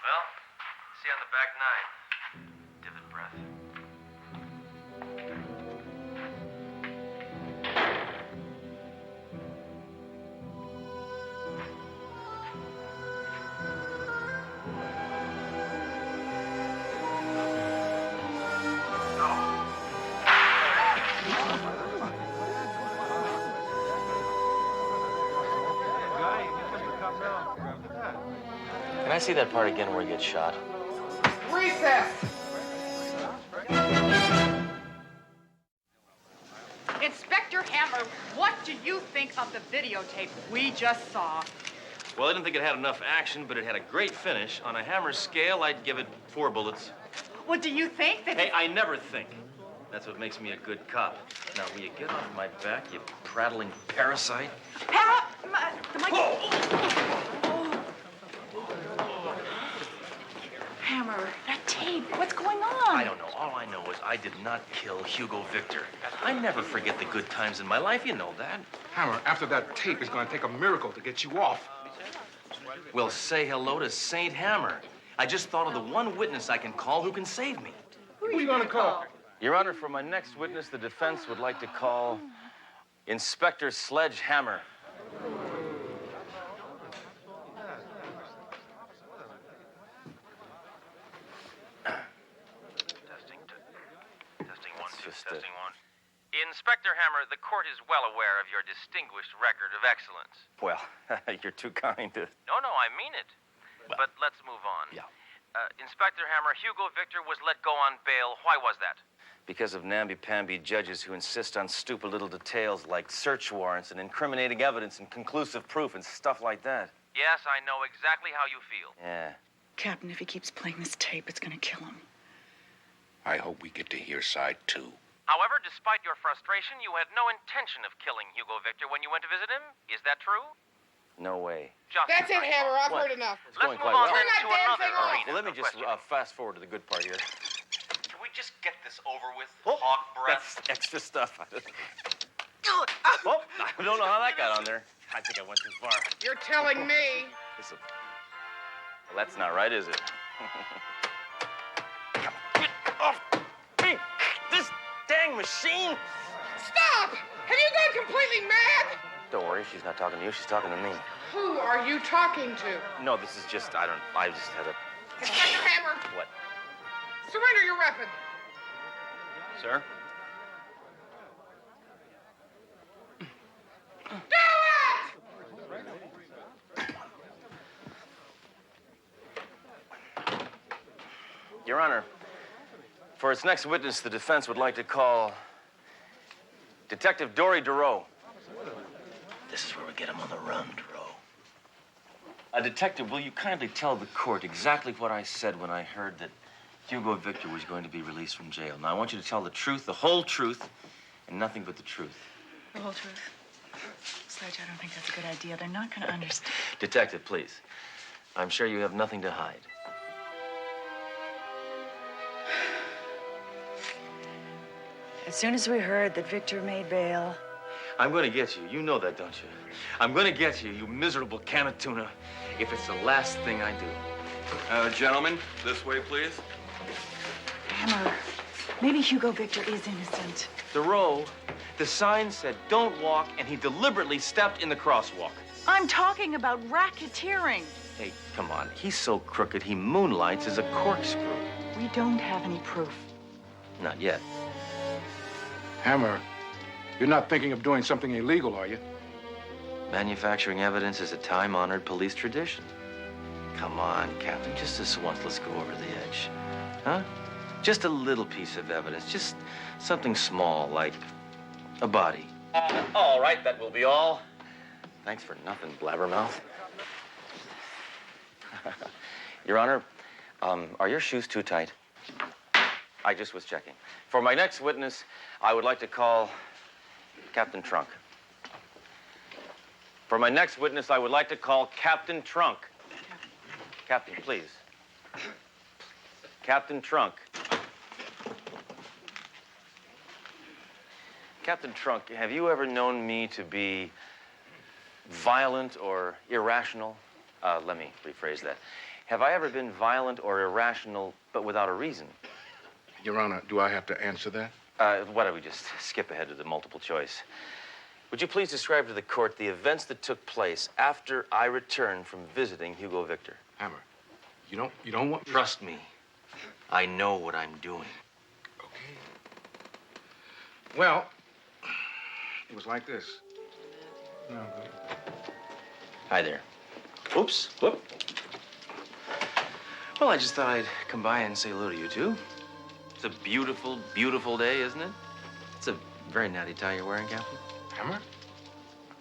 Well, see you on the back nine. Divot breath. Can I see that part again where he gets shot? Recess! Inspector Hammer, what do you think of the videotape we just saw? Well, I didn't think it had enough action, but it had a great finish. On a Hammer scale, I'd give it 4 bullets. Well, do you think that... Hey, I never think. That's what makes me a good cop. Now, will you get off my back, you prattling parasite? Hammer, that tape, what's going on? I don't know. All I know is I did not kill Hugo Victor. I never forget the good times in my life. You know that. Hammer, after that tape is going to take a miracle to get you off. Well, say hello to Saint Hammer. I just thought of the one witness I can call who can save me. Who are you going to call? Your Honor, for my next witness, the defense would like to call Inspector Sledge Hammer. Testing one. Inspector Hammer, the court is well aware of your distinguished record of excellence. Well, you're too kind to... No, I mean it. But let's move on. Yeah. Inspector Hammer, Hugo Victor was let go on bail. Why was that? Because of namby-pamby judges who insist on stupid little details like search warrants and incriminating evidence and conclusive proof and stuff like that. Yes, I know exactly how you feel. Yeah. Captain, if he keeps playing this tape, it's gonna kill him. I hope we get to hear side 2. However, despite your frustration, you had no intention of killing Hugo Victor when you went to visit him. Is that true? No way. That's it, Hammer. I've heard enough. It's going quite well. Let's move on then to another All right, arena well, let me of just questioning. fast forward to the good part here. Can we just get this over with? Hog breath. That's extra stuff. Oh, I don't know how that got on there. I think I went too far. You're telling me. Listen. Well, that's not right, is it? Get off me! This dang machine! Stop! Have you gone completely mad? Don't worry, she's not talking to you. She's talking to me. Who are you talking to? No, this is just, I just had a... Inspector Hammer, What? surrender your weapon. Sir? Your Honor, for its next witness, the defense would like to call Detective Dory Durow. This is where we get him on the run, Durow. Detective, will you kindly tell the court exactly what I said when I heard that Hugo Victor was going to be released from jail? Now, I want you to tell the truth, the whole truth, and nothing but the truth. The whole truth. Sledge, I don't think that's a good idea. They're not gonna understand. Detective, please. I'm sure you have nothing to hide. As soon as we heard that Victor made bail, I'm going to get you. You know that, don't you? I'm going to get you, you miserable can of tuna, if it's the last thing I do. Gentlemen, this way, please. Hammer, maybe Hugo Victor is innocent. Durow, the sign said don't walk, and he deliberately stepped in the crosswalk. I'm talking about racketeering. Hey, come on. He's so crooked, he moonlights as a corkscrew. We don't have any proof. Not yet. Hammer, you're not thinking of doing something illegal, are you? Manufacturing evidence is a time-honored police tradition. Come on, Captain, just this once, let's go over the edge. Huh? Just a little piece of evidence, just something small, like a body. All right, that will be all. Thanks for nothing, blabbermouth. Your Honor, are your shoes too tight? I just was checking. For my next witness, I would like to call Captain Trunk. For my next witness, I would like to call Captain Trunk. Captain, please. Captain Trunk. Captain Trunk, have you ever known me to be violent or irrational? Let me rephrase that. Have I ever been violent or irrational, but without a reason? Your Honor, do I have to answer that? Why don't we just skip ahead to the multiple choice? Would you please describe to the court the events that took place after I returned from visiting Hugo Victor? Hammer, you don't want... Trust me. I know what I'm doing. Okay. Well, it was like this. Hi there. Oops. Whoop. Well, I just thought I'd come by and say hello to you two. It's a beautiful, beautiful day, isn't it? It's a very natty tie you're wearing, Captain. Hammer?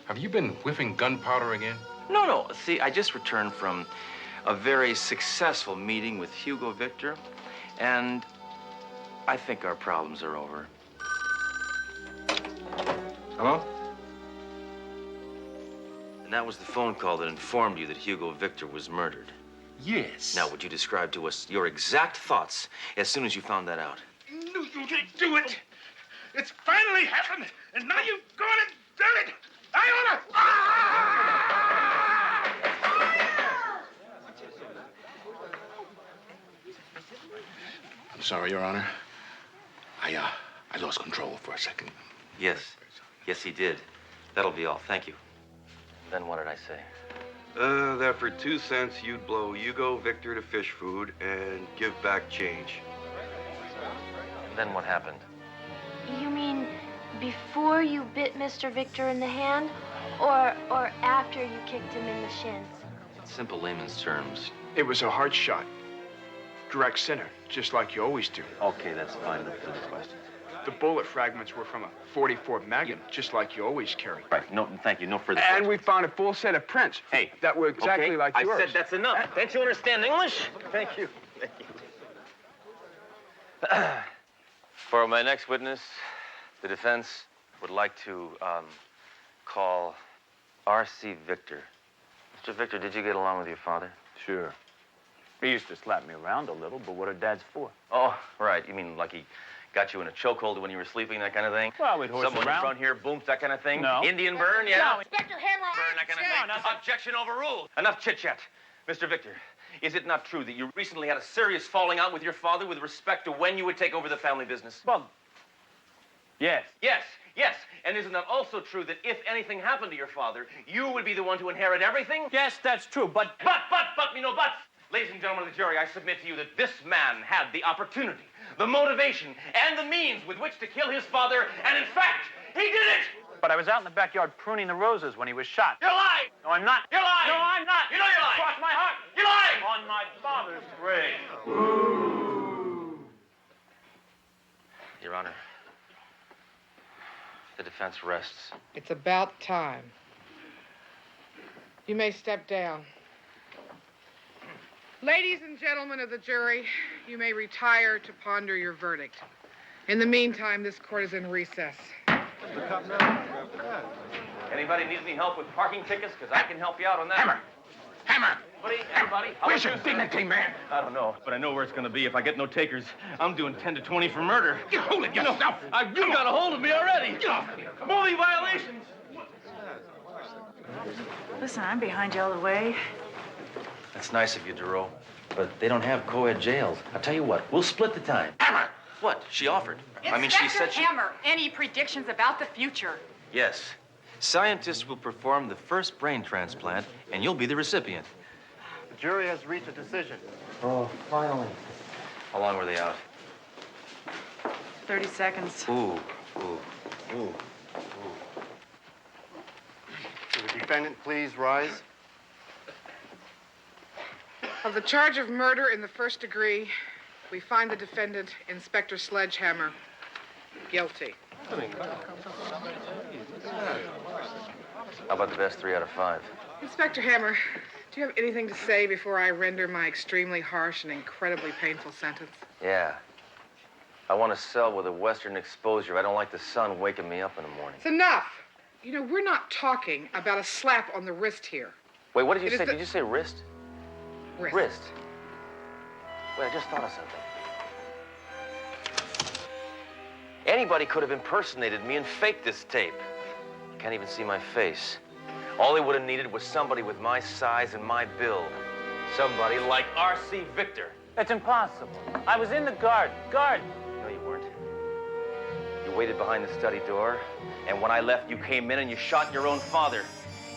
Have you been whiffing gunpowder again? No, no. See, I just returned from a very successful meeting with Hugo Victor, and I think our problems are over. Hello? And that was the phone call that informed you that Hugo Victor was murdered. Yes. Now, would you describe to us your exact thoughts as soon as you found that out? Knew you could do it. It's finally happened, and now you've gone and done it. I I'm sorry, Your Honor. I lost control for a second. Yes. Yes, he did. That'll be all. Thank you. Then what did I say? That for 2 cents, you'd blow Hugo Victor to fish food and give back change. Then what happened? You mean before you bit Mr. Victor in the hand, or after you kicked him in the shins? In simple layman's terms. It was a hard shot. Direct center, just like you always do. Okay, that's fine. No further questions. The bullet fragments were from a .44 Magnum, just like you always carry. Right. No, thank you. No further And questions. we found a full set of prints. Hey. That were exactly okay, like yours. I said that's enough. Don't you understand English? Thank you. Thank you. For my next witness, the defense would like to call R.C. Victor. Mr. Victor, did you get along with your father? Sure. He used to slap me around a little, but what are dads for? Oh, right. You mean like he got you in a chokehold when you were sleeping, that kind of thing? Well, we'd horse Someone around. in front here, boom, that kind of thing? No. Indian burn, yeah? No. Inspector Hammer, Burn, that kind of thing? Objection overruled. Enough chit-chat. Mr. Victor, is it not true that you recently had a serious falling out with your father with respect to when you would take over the family business? Well, yes. Yes, yes. And isn't it also true that if anything happened to your father, you would be the one to inherit everything? Yes, that's true, but... But, me no buts. Ladies and gentlemen of the jury, I submit to you that this man had the opportunity, the motivation, and the means with which to kill his father, and in fact, he did it! But I was out in the backyard pruning the roses when he was shot. You're lying! No, I'm not. You're lying! No, I'm not. You know you're lying! Cross my heart. You're lying! On my father's grave. Your Honor, the defense rests. It's about time. You may step down. Ladies and gentlemen of the jury, you may retire to ponder your verdict. In the meantime, this court is in recess. Anybody needs any help with parking tickets? Because I can help you out on that. Hammer! Everybody? Where's your dignity, man? I don't know, but I know where it's going to be if I get no takers. I'm doing 10 to 20 for murder. Get hold of yourself! You got a hold of me already. Get off! Moving violations. Listen, I'm behind you all the way. That's nice of you, Duro. But they don't have co-ed jails. I'll tell you what, we'll split the time. Hammer! What? She offered. Inspector Hammer, any predictions about the future? Yes. Scientists will perform the first brain transplant, and you'll be the recipient. The jury has reached a decision. Oh, finally. How long were they out? 30 seconds. Ooh. Will the defendant please rise? Of the charge of murder in the first degree, we find the defendant, Inspector Sledgehammer, guilty. How about the best 3 out of 5? Inspector Hammer, do you have anything to say before I render my extremely harsh and incredibly painful sentence? Yeah. I want to sell with a Western exposure. I don't like the sun waking me up in the morning. It's enough. You know, we're not talking about a slap on the wrist here. Wait, what did you It is say? the- Did you say wrist? Wrist. Wait, I just thought of something. Anybody could have impersonated me and faked this tape. You can't even see my face. All they would have needed was somebody with my size and my build. Somebody like R.C. Victor. That's impossible. I was in the garden. No, you weren't. You waited behind the study door, and when I left, you came in and you shot your own father.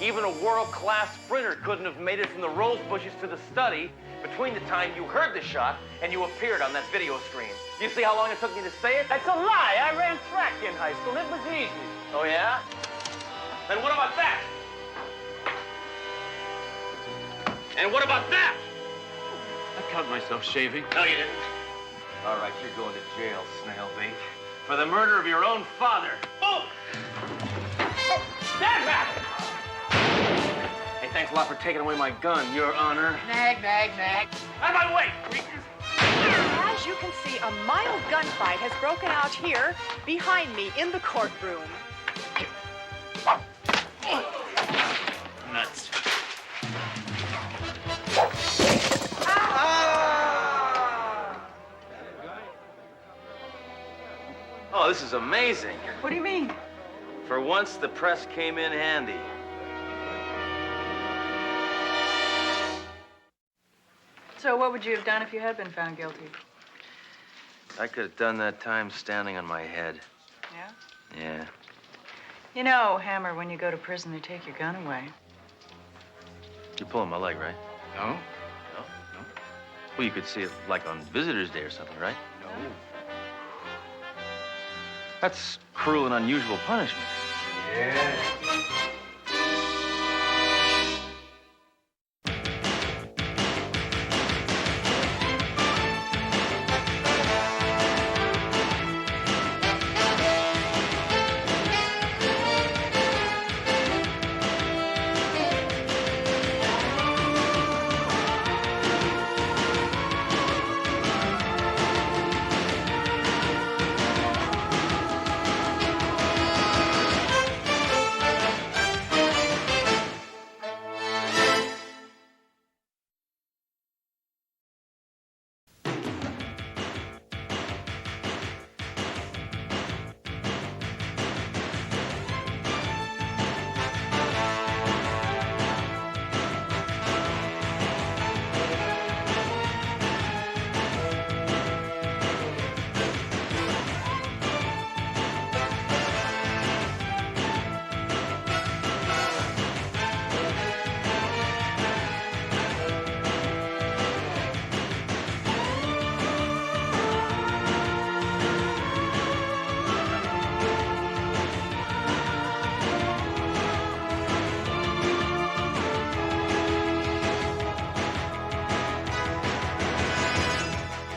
Even a world-class sprinter couldn't have made it from the rose bushes to the study between the time you heard the shot and you appeared on that video screen. You see how long it took me to say it? That's a lie. I ran track in high school. It was easy. Oh, yeah? Then what about that? And what about that? I cut myself shaving. No, you didn't. All right, you're going to jail, snail bait, for the murder of your own father. Oh! Stand back! Hey, thanks a lot for taking away my gun, Your Honor. Nag, nag, nag. Out of my way, creatures! As you can see, a mild gunfight has broken out here behind me in the courtroom. Nuts. Oh, this is amazing. What do you mean? For once, the press came in handy. So what would you have done if you had been found guilty? I could have done that time standing on my head. Yeah? Yeah. You know, Hammer, when you go to prison, they take your gun away. You're pulling my leg, right? No? No? No? Well, you could see it like on Visitor's Day or something, right? No. That's cruel and unusual punishment. Yeah.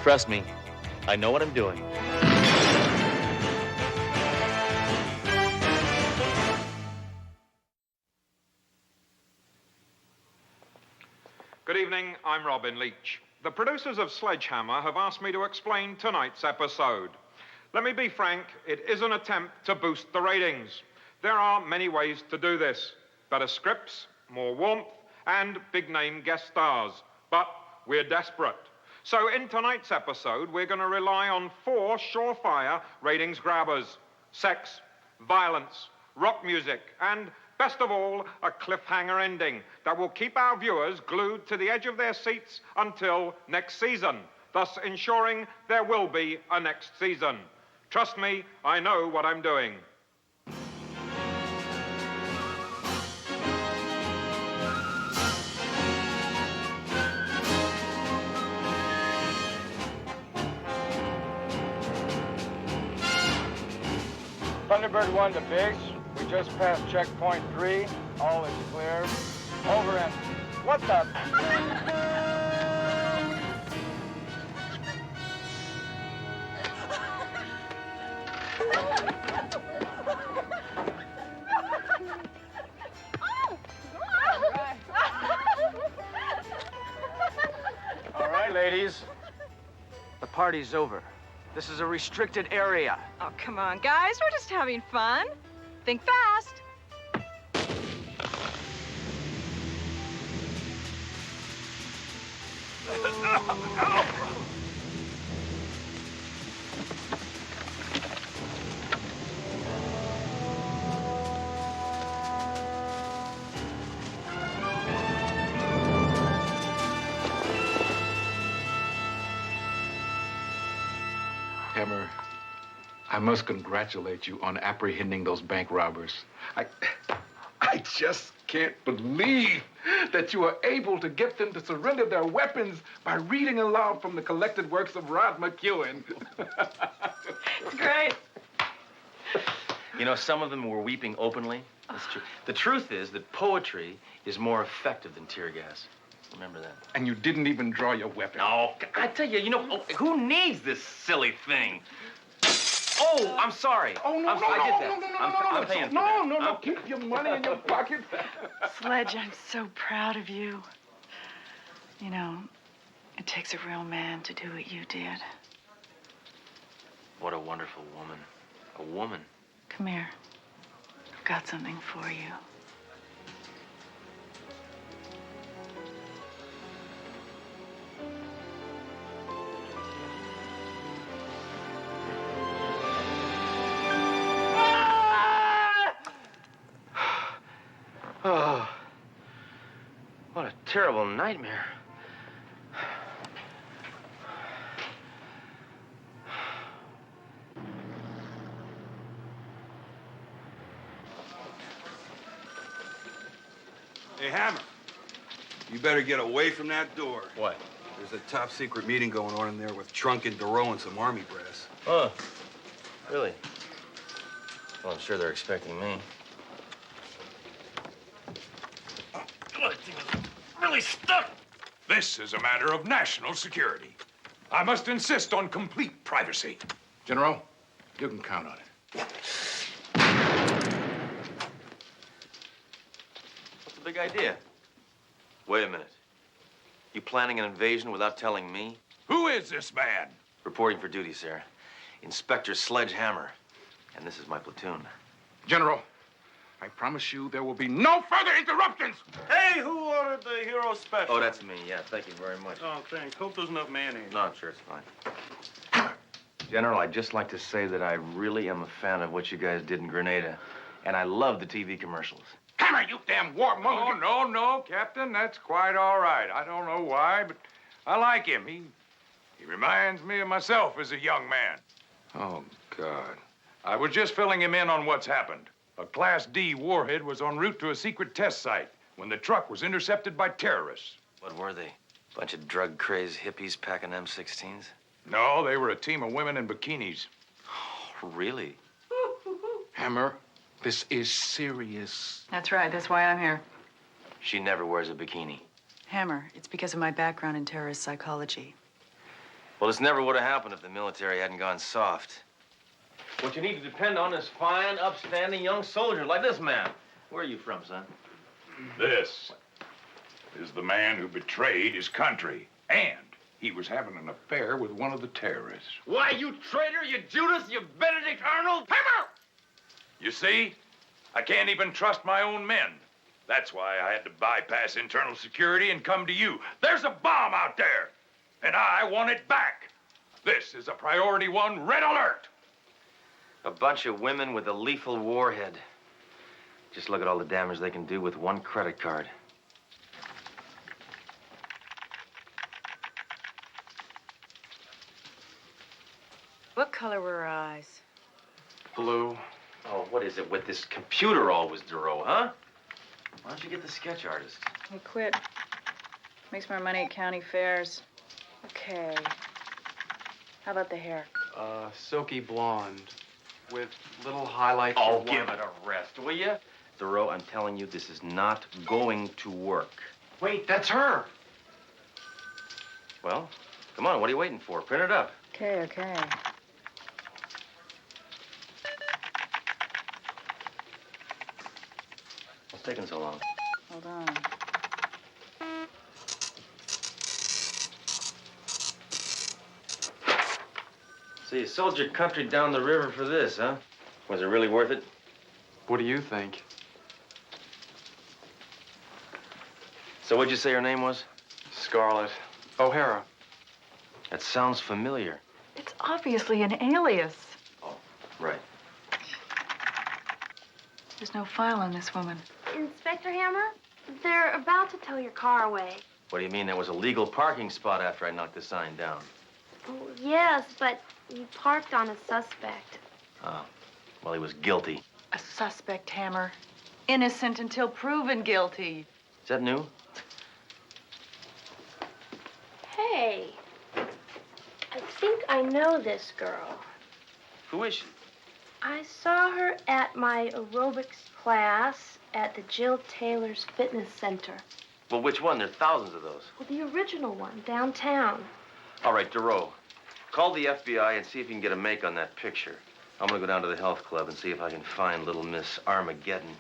Trust me, I know what I'm doing. Good evening, I'm Robin Leach. The producers of Sledgehammer have asked me to explain tonight's episode. Let me be frank, it is an attempt to boost the ratings. There are many ways to do this. Better scripts, more warmth, and big-name guest stars. But we're desperate. So in tonight's episode, we're going to rely on 4 surefire ratings grabbers: sex, violence, rock music, and best of all, a cliffhanger ending that will keep our viewers glued to the edge of their seats until next season, thus ensuring there will be a next season. Trust me, I know what I'm doing. Thunderbird 1 to base. We just passed checkpoint 3. All is clear. Over and... What the... All right, ladies. The party's over. This is a restricted area. Oh, come on, guys. We're just having fun. Think fast. Hammer, I must congratulate you on apprehending those bank robbers. I just can't believe that you were able to get them to surrender their weapons by reading aloud from the collected works of Rod McEwen. It's great. You know, some of them were weeping openly. That's true. The truth is that poetry is more effective than tear gas. Remember that. And you didn't even draw your weapon. No, I tell you, who needs this silly thing? Oh, I'm sorry. Oh, no, I did that. I'm no, paying for no, that. no, no, keep your money in your pocket. Sledge, I'm so proud of you. You know, it takes a real man to do what you did. What a wonderful woman. A woman. Come here. I've got something for you. Oh, what a terrible nightmare. Hey, Hammer, you better get away from that door. What? There's a top secret meeting going on in there with Trunk and Duro and some army brass. Huh. Really? Well, I'm sure they're expecting me. God, really stuck. This is a matter of national security. I must insist on complete privacy. General, you can count on it. What's the big idea? Wait a minute. You planning an invasion without telling me? Who is this man? Reporting for duty, sir. Inspector Sledge Hammer. And this is my platoon. General, I promise you there will be no further interruptions. Hey, who ordered the hero special? Oh, that's me. Yeah, thank you very much. Oh, thanks. Hope there's enough mayonnaise. No, I'm sure it's fine. General, I'd just like to say that I really am a fan of what you guys did in Grenada. And I love the TV commercials. Hammer, you damn warmonger. Oh, no, Captain. That's quite all right. I don't know why, but I like him. He reminds me of myself as a young man. Oh, God. I was just filling him in on what's happened. A Class D warhead was en route to a secret test site when the truck was intercepted by terrorists. What were they? Bunch of drug-crazed hippies packing M16s? No, they were a team of women in bikinis. Really? Hammer, this is serious. That's right. That's why I'm here. She never wears a bikini. Hammer, it's because of my background in terrorist psychology. Well, this never would have happened if the military hadn't gone soft. What you need to depend on is fine, upstanding young soldiers like this man. Where are you from, son? This is the man who betrayed his country. And he was having an affair with one of the terrorists. Why, you traitor, you Judas, you Benedict Arnold! Hammer! You see, I can't even trust my own men. That's why I had to bypass internal security and come to you. There's a bomb out there, and I want it back. This is a priority 1 red alert. A bunch of women with a lethal warhead. Just look at all the damage they can do with one credit card. What color were her eyes? Blue. Oh, what is it with this computer always, Duro, huh? Why don't you get the sketch artist? I quit. Makes more money at county fairs. Okay. How about the hair? Silky blonde with little highlights. Oh, give it a rest, will you? Thoreau, I'm telling you, this is not going to work. Wait, that's her. Well, come on, what are you waiting for? Print it up. Okay, okay. What's taking so long? Hold on. So you sold your country down the river for this, huh? Was it really worth it? What do you think? So what'd you say her name was? Scarlett O'Hara. That sounds familiar. It's obviously an alias. Right. There's no file on this woman. Inspector Hammer, they're about to tow your car away. What do you mean there was a legal parking spot after I knocked the sign down? Oh, yes, but you parked on a suspect. Oh, well, he was guilty. A suspect, Hammer. Innocent until proven guilty. Is that new? Hey, I think I know this girl. Who is she? I saw her at my aerobics class at the Jill Taylor's Fitness Center. Well, which one? There are thousands of those. Well, the original one, downtown. All right, Duro, call the FBI and see if you can get a make on that picture. I'm gonna go down to the health club and see if I can find little Miss Armageddon.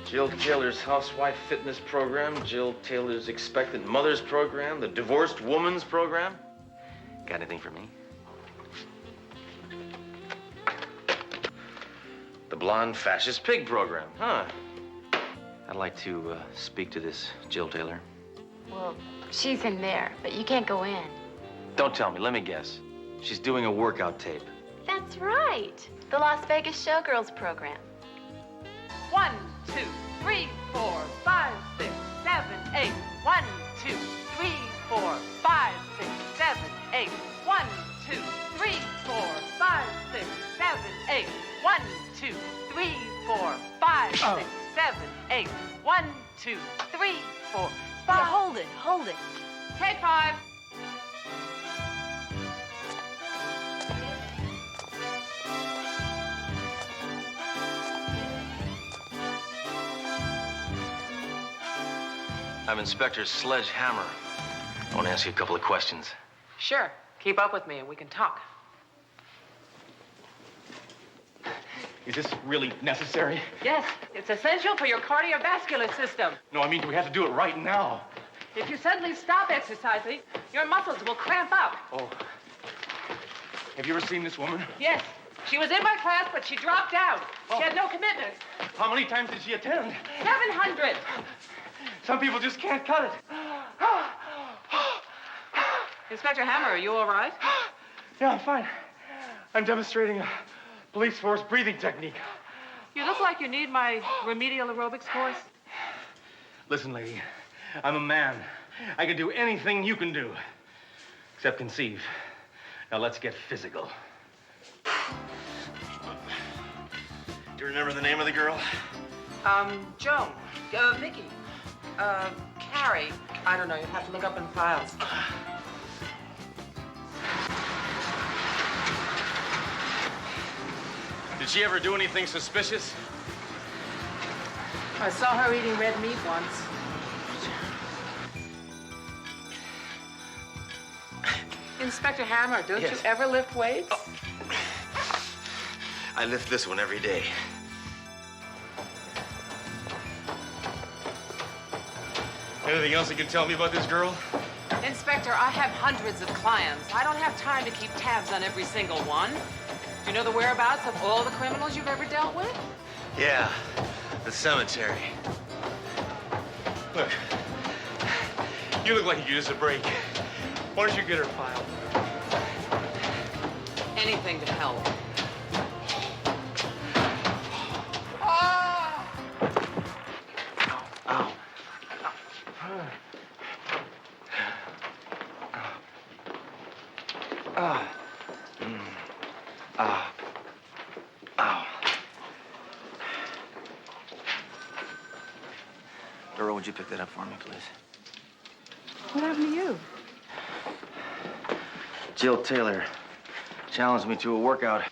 Jill Taylor's housewife fitness program, Jill Taylor's expectant mother's program, the divorced woman's program. Got anything for me? The blonde fascist pig program, huh? I'd like to speak to this Jill Taylor. Well, she's in there, but you can't go in. Don't tell me, let me guess. She's doing a workout tape. That's right. The Las Vegas Showgirls program. 1, 2, 3, 4, 5, 6, 7, 8. 1, 2, 3, 4, 5, 6, 7, 8. 1, 2, 3, 4, 5, 6, 7, 8. 1, 2, 3, 4, 5, 6, 7, 8. 1, 2, 3, 4, 5. Hold it. Take 5. I'm Inspector Sledge Hammer. I want to ask you a couple of questions. Sure. Keep up with me and we can talk. Is this really necessary? Yes, it's essential for your cardiovascular system. No, I mean, do we have to do it right now? If you suddenly stop exercising, your muscles will cramp up. Oh. Have you ever seen this woman? Yes, she was in my class, but she dropped out. She had no commitment. How many times did she attend? 700. Some people just can't cut it. Inspector Hammer, are you all right? Yeah, I'm fine. I'm demonstrating a police force breathing technique. You look like you need my remedial aerobics course. Listen, lady, I'm a man. I can do anything you can do, except conceive. Now let's get physical. Do you remember the name of the girl? Joan, Vicky, Carrie. I don't know, you have to look up in files. Did she ever do anything suspicious? I saw her eating red meat once. Inspector Hammer, don't you ever lift weights? I lift this one every day. Anything else you can tell me about this girl? Inspector, I have hundreds of clients. I don't have time to keep tabs on every single one. Do you know the whereabouts of all the criminals you've ever dealt with? Yeah, the cemetery. Look, you look like you could use a break. Why don't you get her file? Anything to help. Ow. Ow. Dora, would you pick that up for me, please? What happened to you? Jill Taylor challenged me to a workout.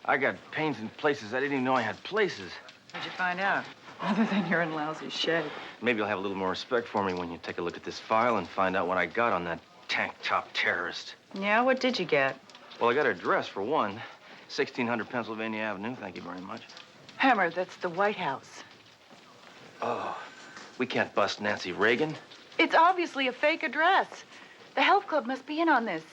I got pains in places I didn't even know I had places. What'd you find out? Other than you're in lousy shape. Maybe you'll have a little more respect for me when you take a look at this file and find out what I got on that tank top terrorist. Yeah, what did you get? Well, I got her address, for one. 1600 Pennsylvania Avenue. Thank you very much. Hammer, that's the White House. Oh, we can't bust Nancy Reagan. It's obviously a fake address. The health club must be in on this.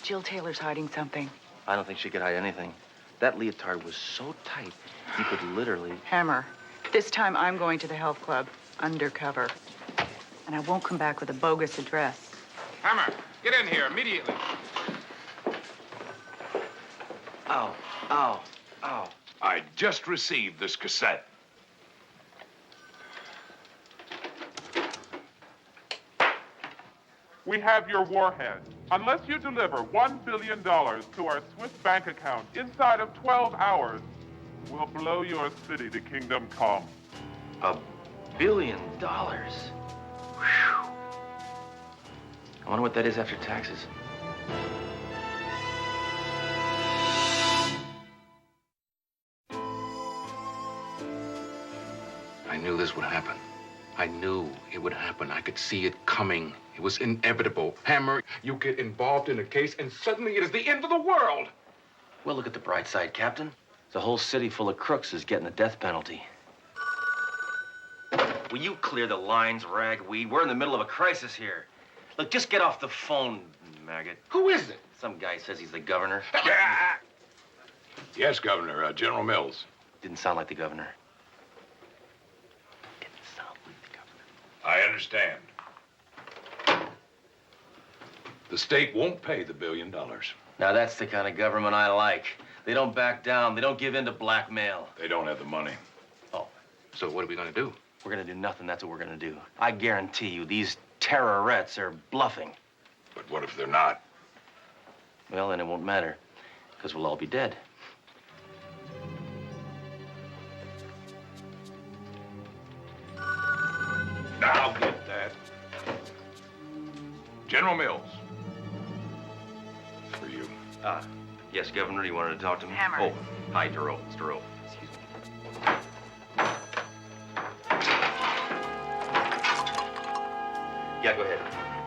Jill Taylor's hiding something. I don't think she could hide anything. That leotard was so tight, you could literally... Hammer, this time I'm going to the health club, undercover. And I won't come back with a bogus address. Hammer, get in here immediately. Ow, ow, ow. I just received this cassette. We have your warhead. Unless you deliver $1 billion to our Swiss bank account inside of 12 hours, we'll blow your city to kingdom come. $1 billion? Whew. I wonder what that is after taxes. I knew this would happen. I knew it would happen. I could see it coming. It was inevitable. Hammer, you get involved in a case, and suddenly it is the end of the world. Well, look at the bright side, Captain. The whole city full of crooks is getting the death penalty. Will you clear the lines, ragweed? We're in the middle of a crisis here. Look, just get off the phone, maggot. Who is it? Some guy says he's the governor. Yes, Governor. General Mills. Didn't sound like the governor. I understand. The state won't pay the $1 billion. Now, that's the kind of government I like. They don't back down. They don't give in to blackmail. They don't have the money. Oh. So what are we going to do? We're going to do nothing. That's what we're going to do. I guarantee you, these terrorists are bluffing. But what if they're not? Well, then it won't matter, because we'll all be dead. I'll get that. General Mills. For you. Yes, Governor, you wanted to talk to me? Hammer. Oh, hi, Duro. It's Duro. Excuse me. Yeah, go ahead.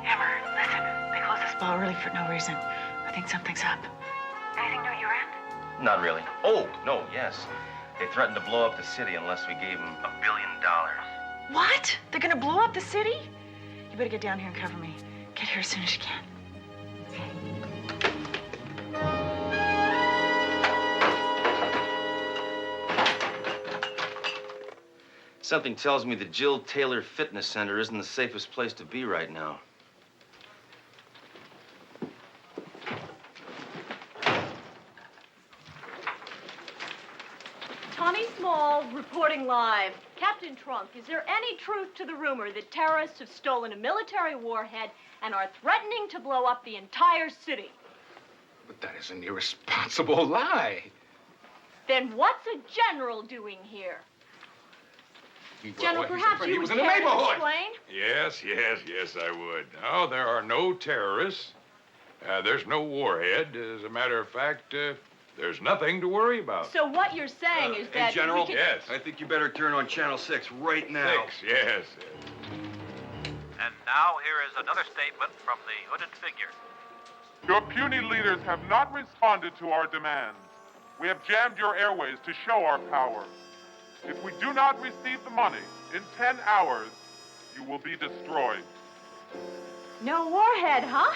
Hammer, listen. They closed this ball early for no reason. I think something's up. Anything new at your end? Not really. Oh, no, yes. They threatened to blow up the city unless we gave them $1 billion. What? They're gonna blow up the city? You better get down here and cover me. Get here as soon as you can. Something tells me the Jill Taylor Fitness Center isn't the safest place to be right now. Tommy Small reporting live. Captain Trunk, is there any truth to the rumor that terrorists have stolen a military warhead and are threatening to blow up the entire city? But that is an irresponsible lie. Then what's a general doing here? General, perhaps you was would in the care to neighborhood. explain? Yes, I would. No, there are no terrorists. There's no warhead. As a matter of fact, there's nothing to worry about. So what you're saying is that we can... Yes. I think you better turn on Channel 6 right now. 6, yes. And now here is another statement from the hooded figure. Your puny leaders have not responded to our demands. We have jammed your airways to show our power. If we do not receive the money in 10 hours, you will be destroyed. No warhead, huh?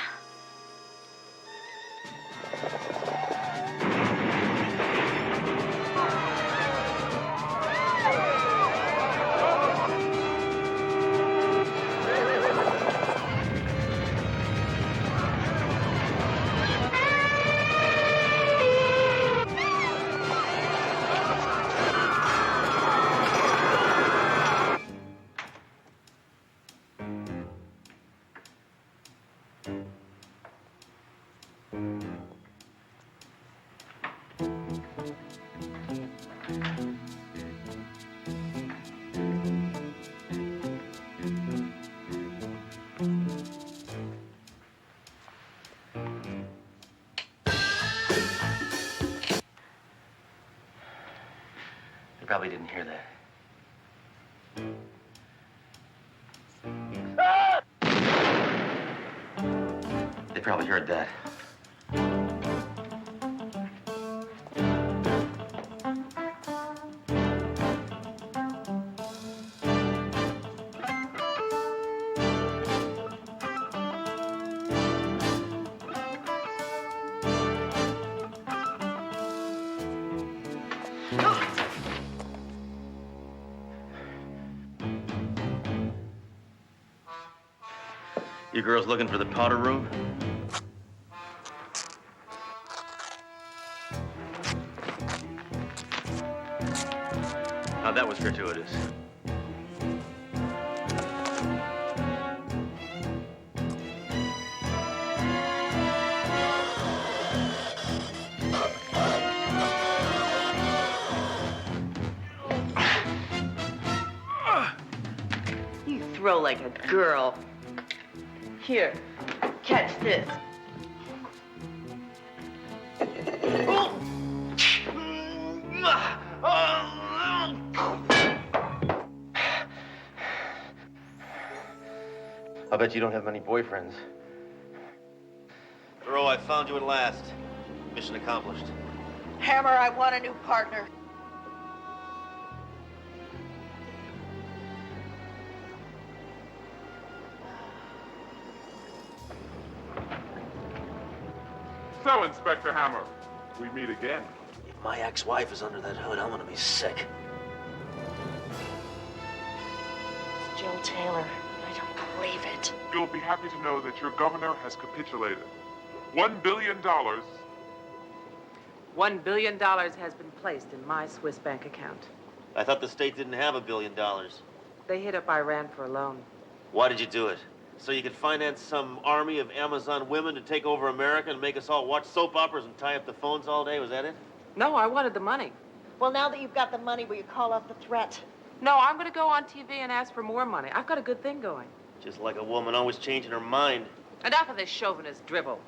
You probably didn't hear that. They probably heard that. You girls looking for the powder room? Now that was gratuitous. You throw like a girl. Here, Catch this. I bet you don't have many boyfriends. Thoreau, I found you at last. Mission accomplished. Hammer, I want a new partner. So, Inspector Hammer, we meet again. If my ex-wife is under that hood, I'm gonna be sick. It's Jill Taylor. I don't believe it. You'll be happy to know that your governor has capitulated. $1 billion. $1 billion has been placed in my Swiss bank account. I thought the state didn't have $1 billion. They hit up Iran for a loan. Why did you do it? So you could finance some army of Amazon women to take over America and make us all watch soap operas and tie up the phones all day? Was that it? No, I wanted the money. Well, now that you've got the money, will you call off the threat? No, I'm going to go on TV and ask for more money. I've got a good thing going. Just like a woman always changing her mind. Enough of this chauvinist drivel.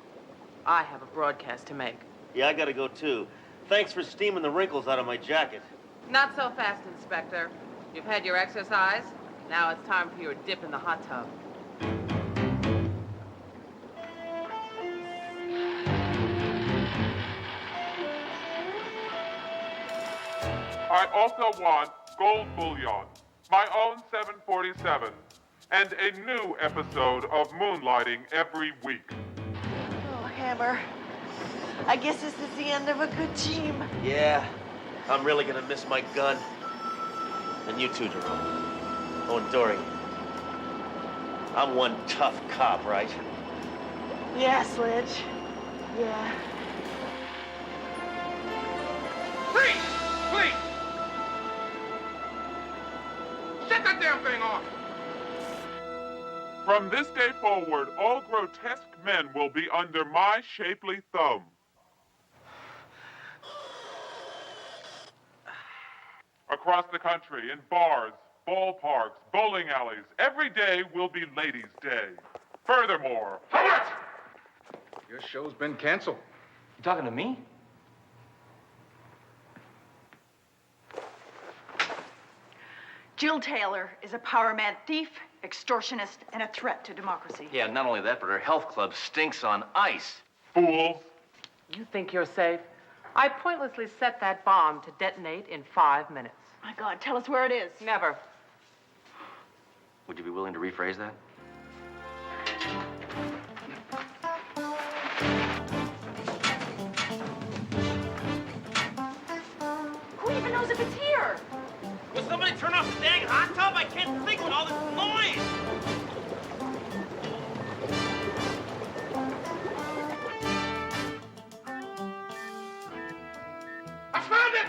I have a broadcast to make. Yeah, I gotta go too. Thanks for steaming the wrinkles out of my jacket. Not so fast, Inspector. You've had your exercise. Now it's time for your dip in the hot tub. I also want gold bullion, my own 747, and a new episode of Moonlighting every week. Oh, Hammer. I guess this is the end of a good team. Yeah, I'm really gonna miss my gun. And you too, Jerome. Oh, and Dory. I'm one tough cop, right? Yeah, Sledge. Yeah. Freeze! Please! Shut that damn thing off! From this day forward, all grotesque men will be under my shapely thumb. Across the country, in bars, ballparks, bowling alleys, every day will be Ladies' Day. Furthermore, Howard! Your show's been canceled. You talking to me? Jill Taylor is a power-mad thief, extortionist, and a threat to democracy. Yeah, not only that, but her health club stinks on ice. Fools. You think you're safe? I pointlessly set that bomb to detonate in 5 minutes. My God, tell us where it is. Never. Would you be willing to rephrase that? Who even knows if it's here? Will somebody turn off the dang hot tub? I can't think with all this noise. I found it!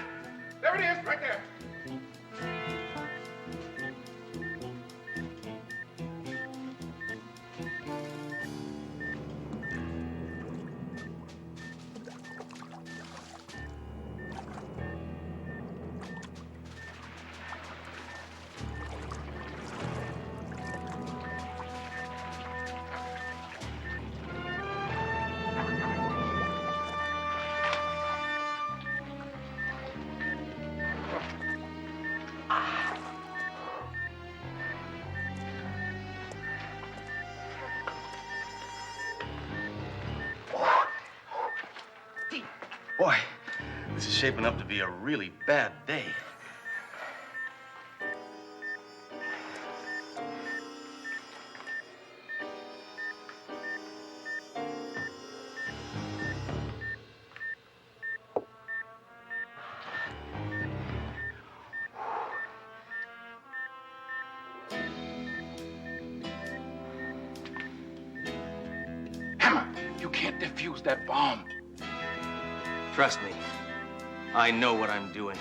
There it is, right there. Boy, this is shaping up to be a really bad day. Hammer, you can't defuse that bomb. Trust me, I know what I'm doing.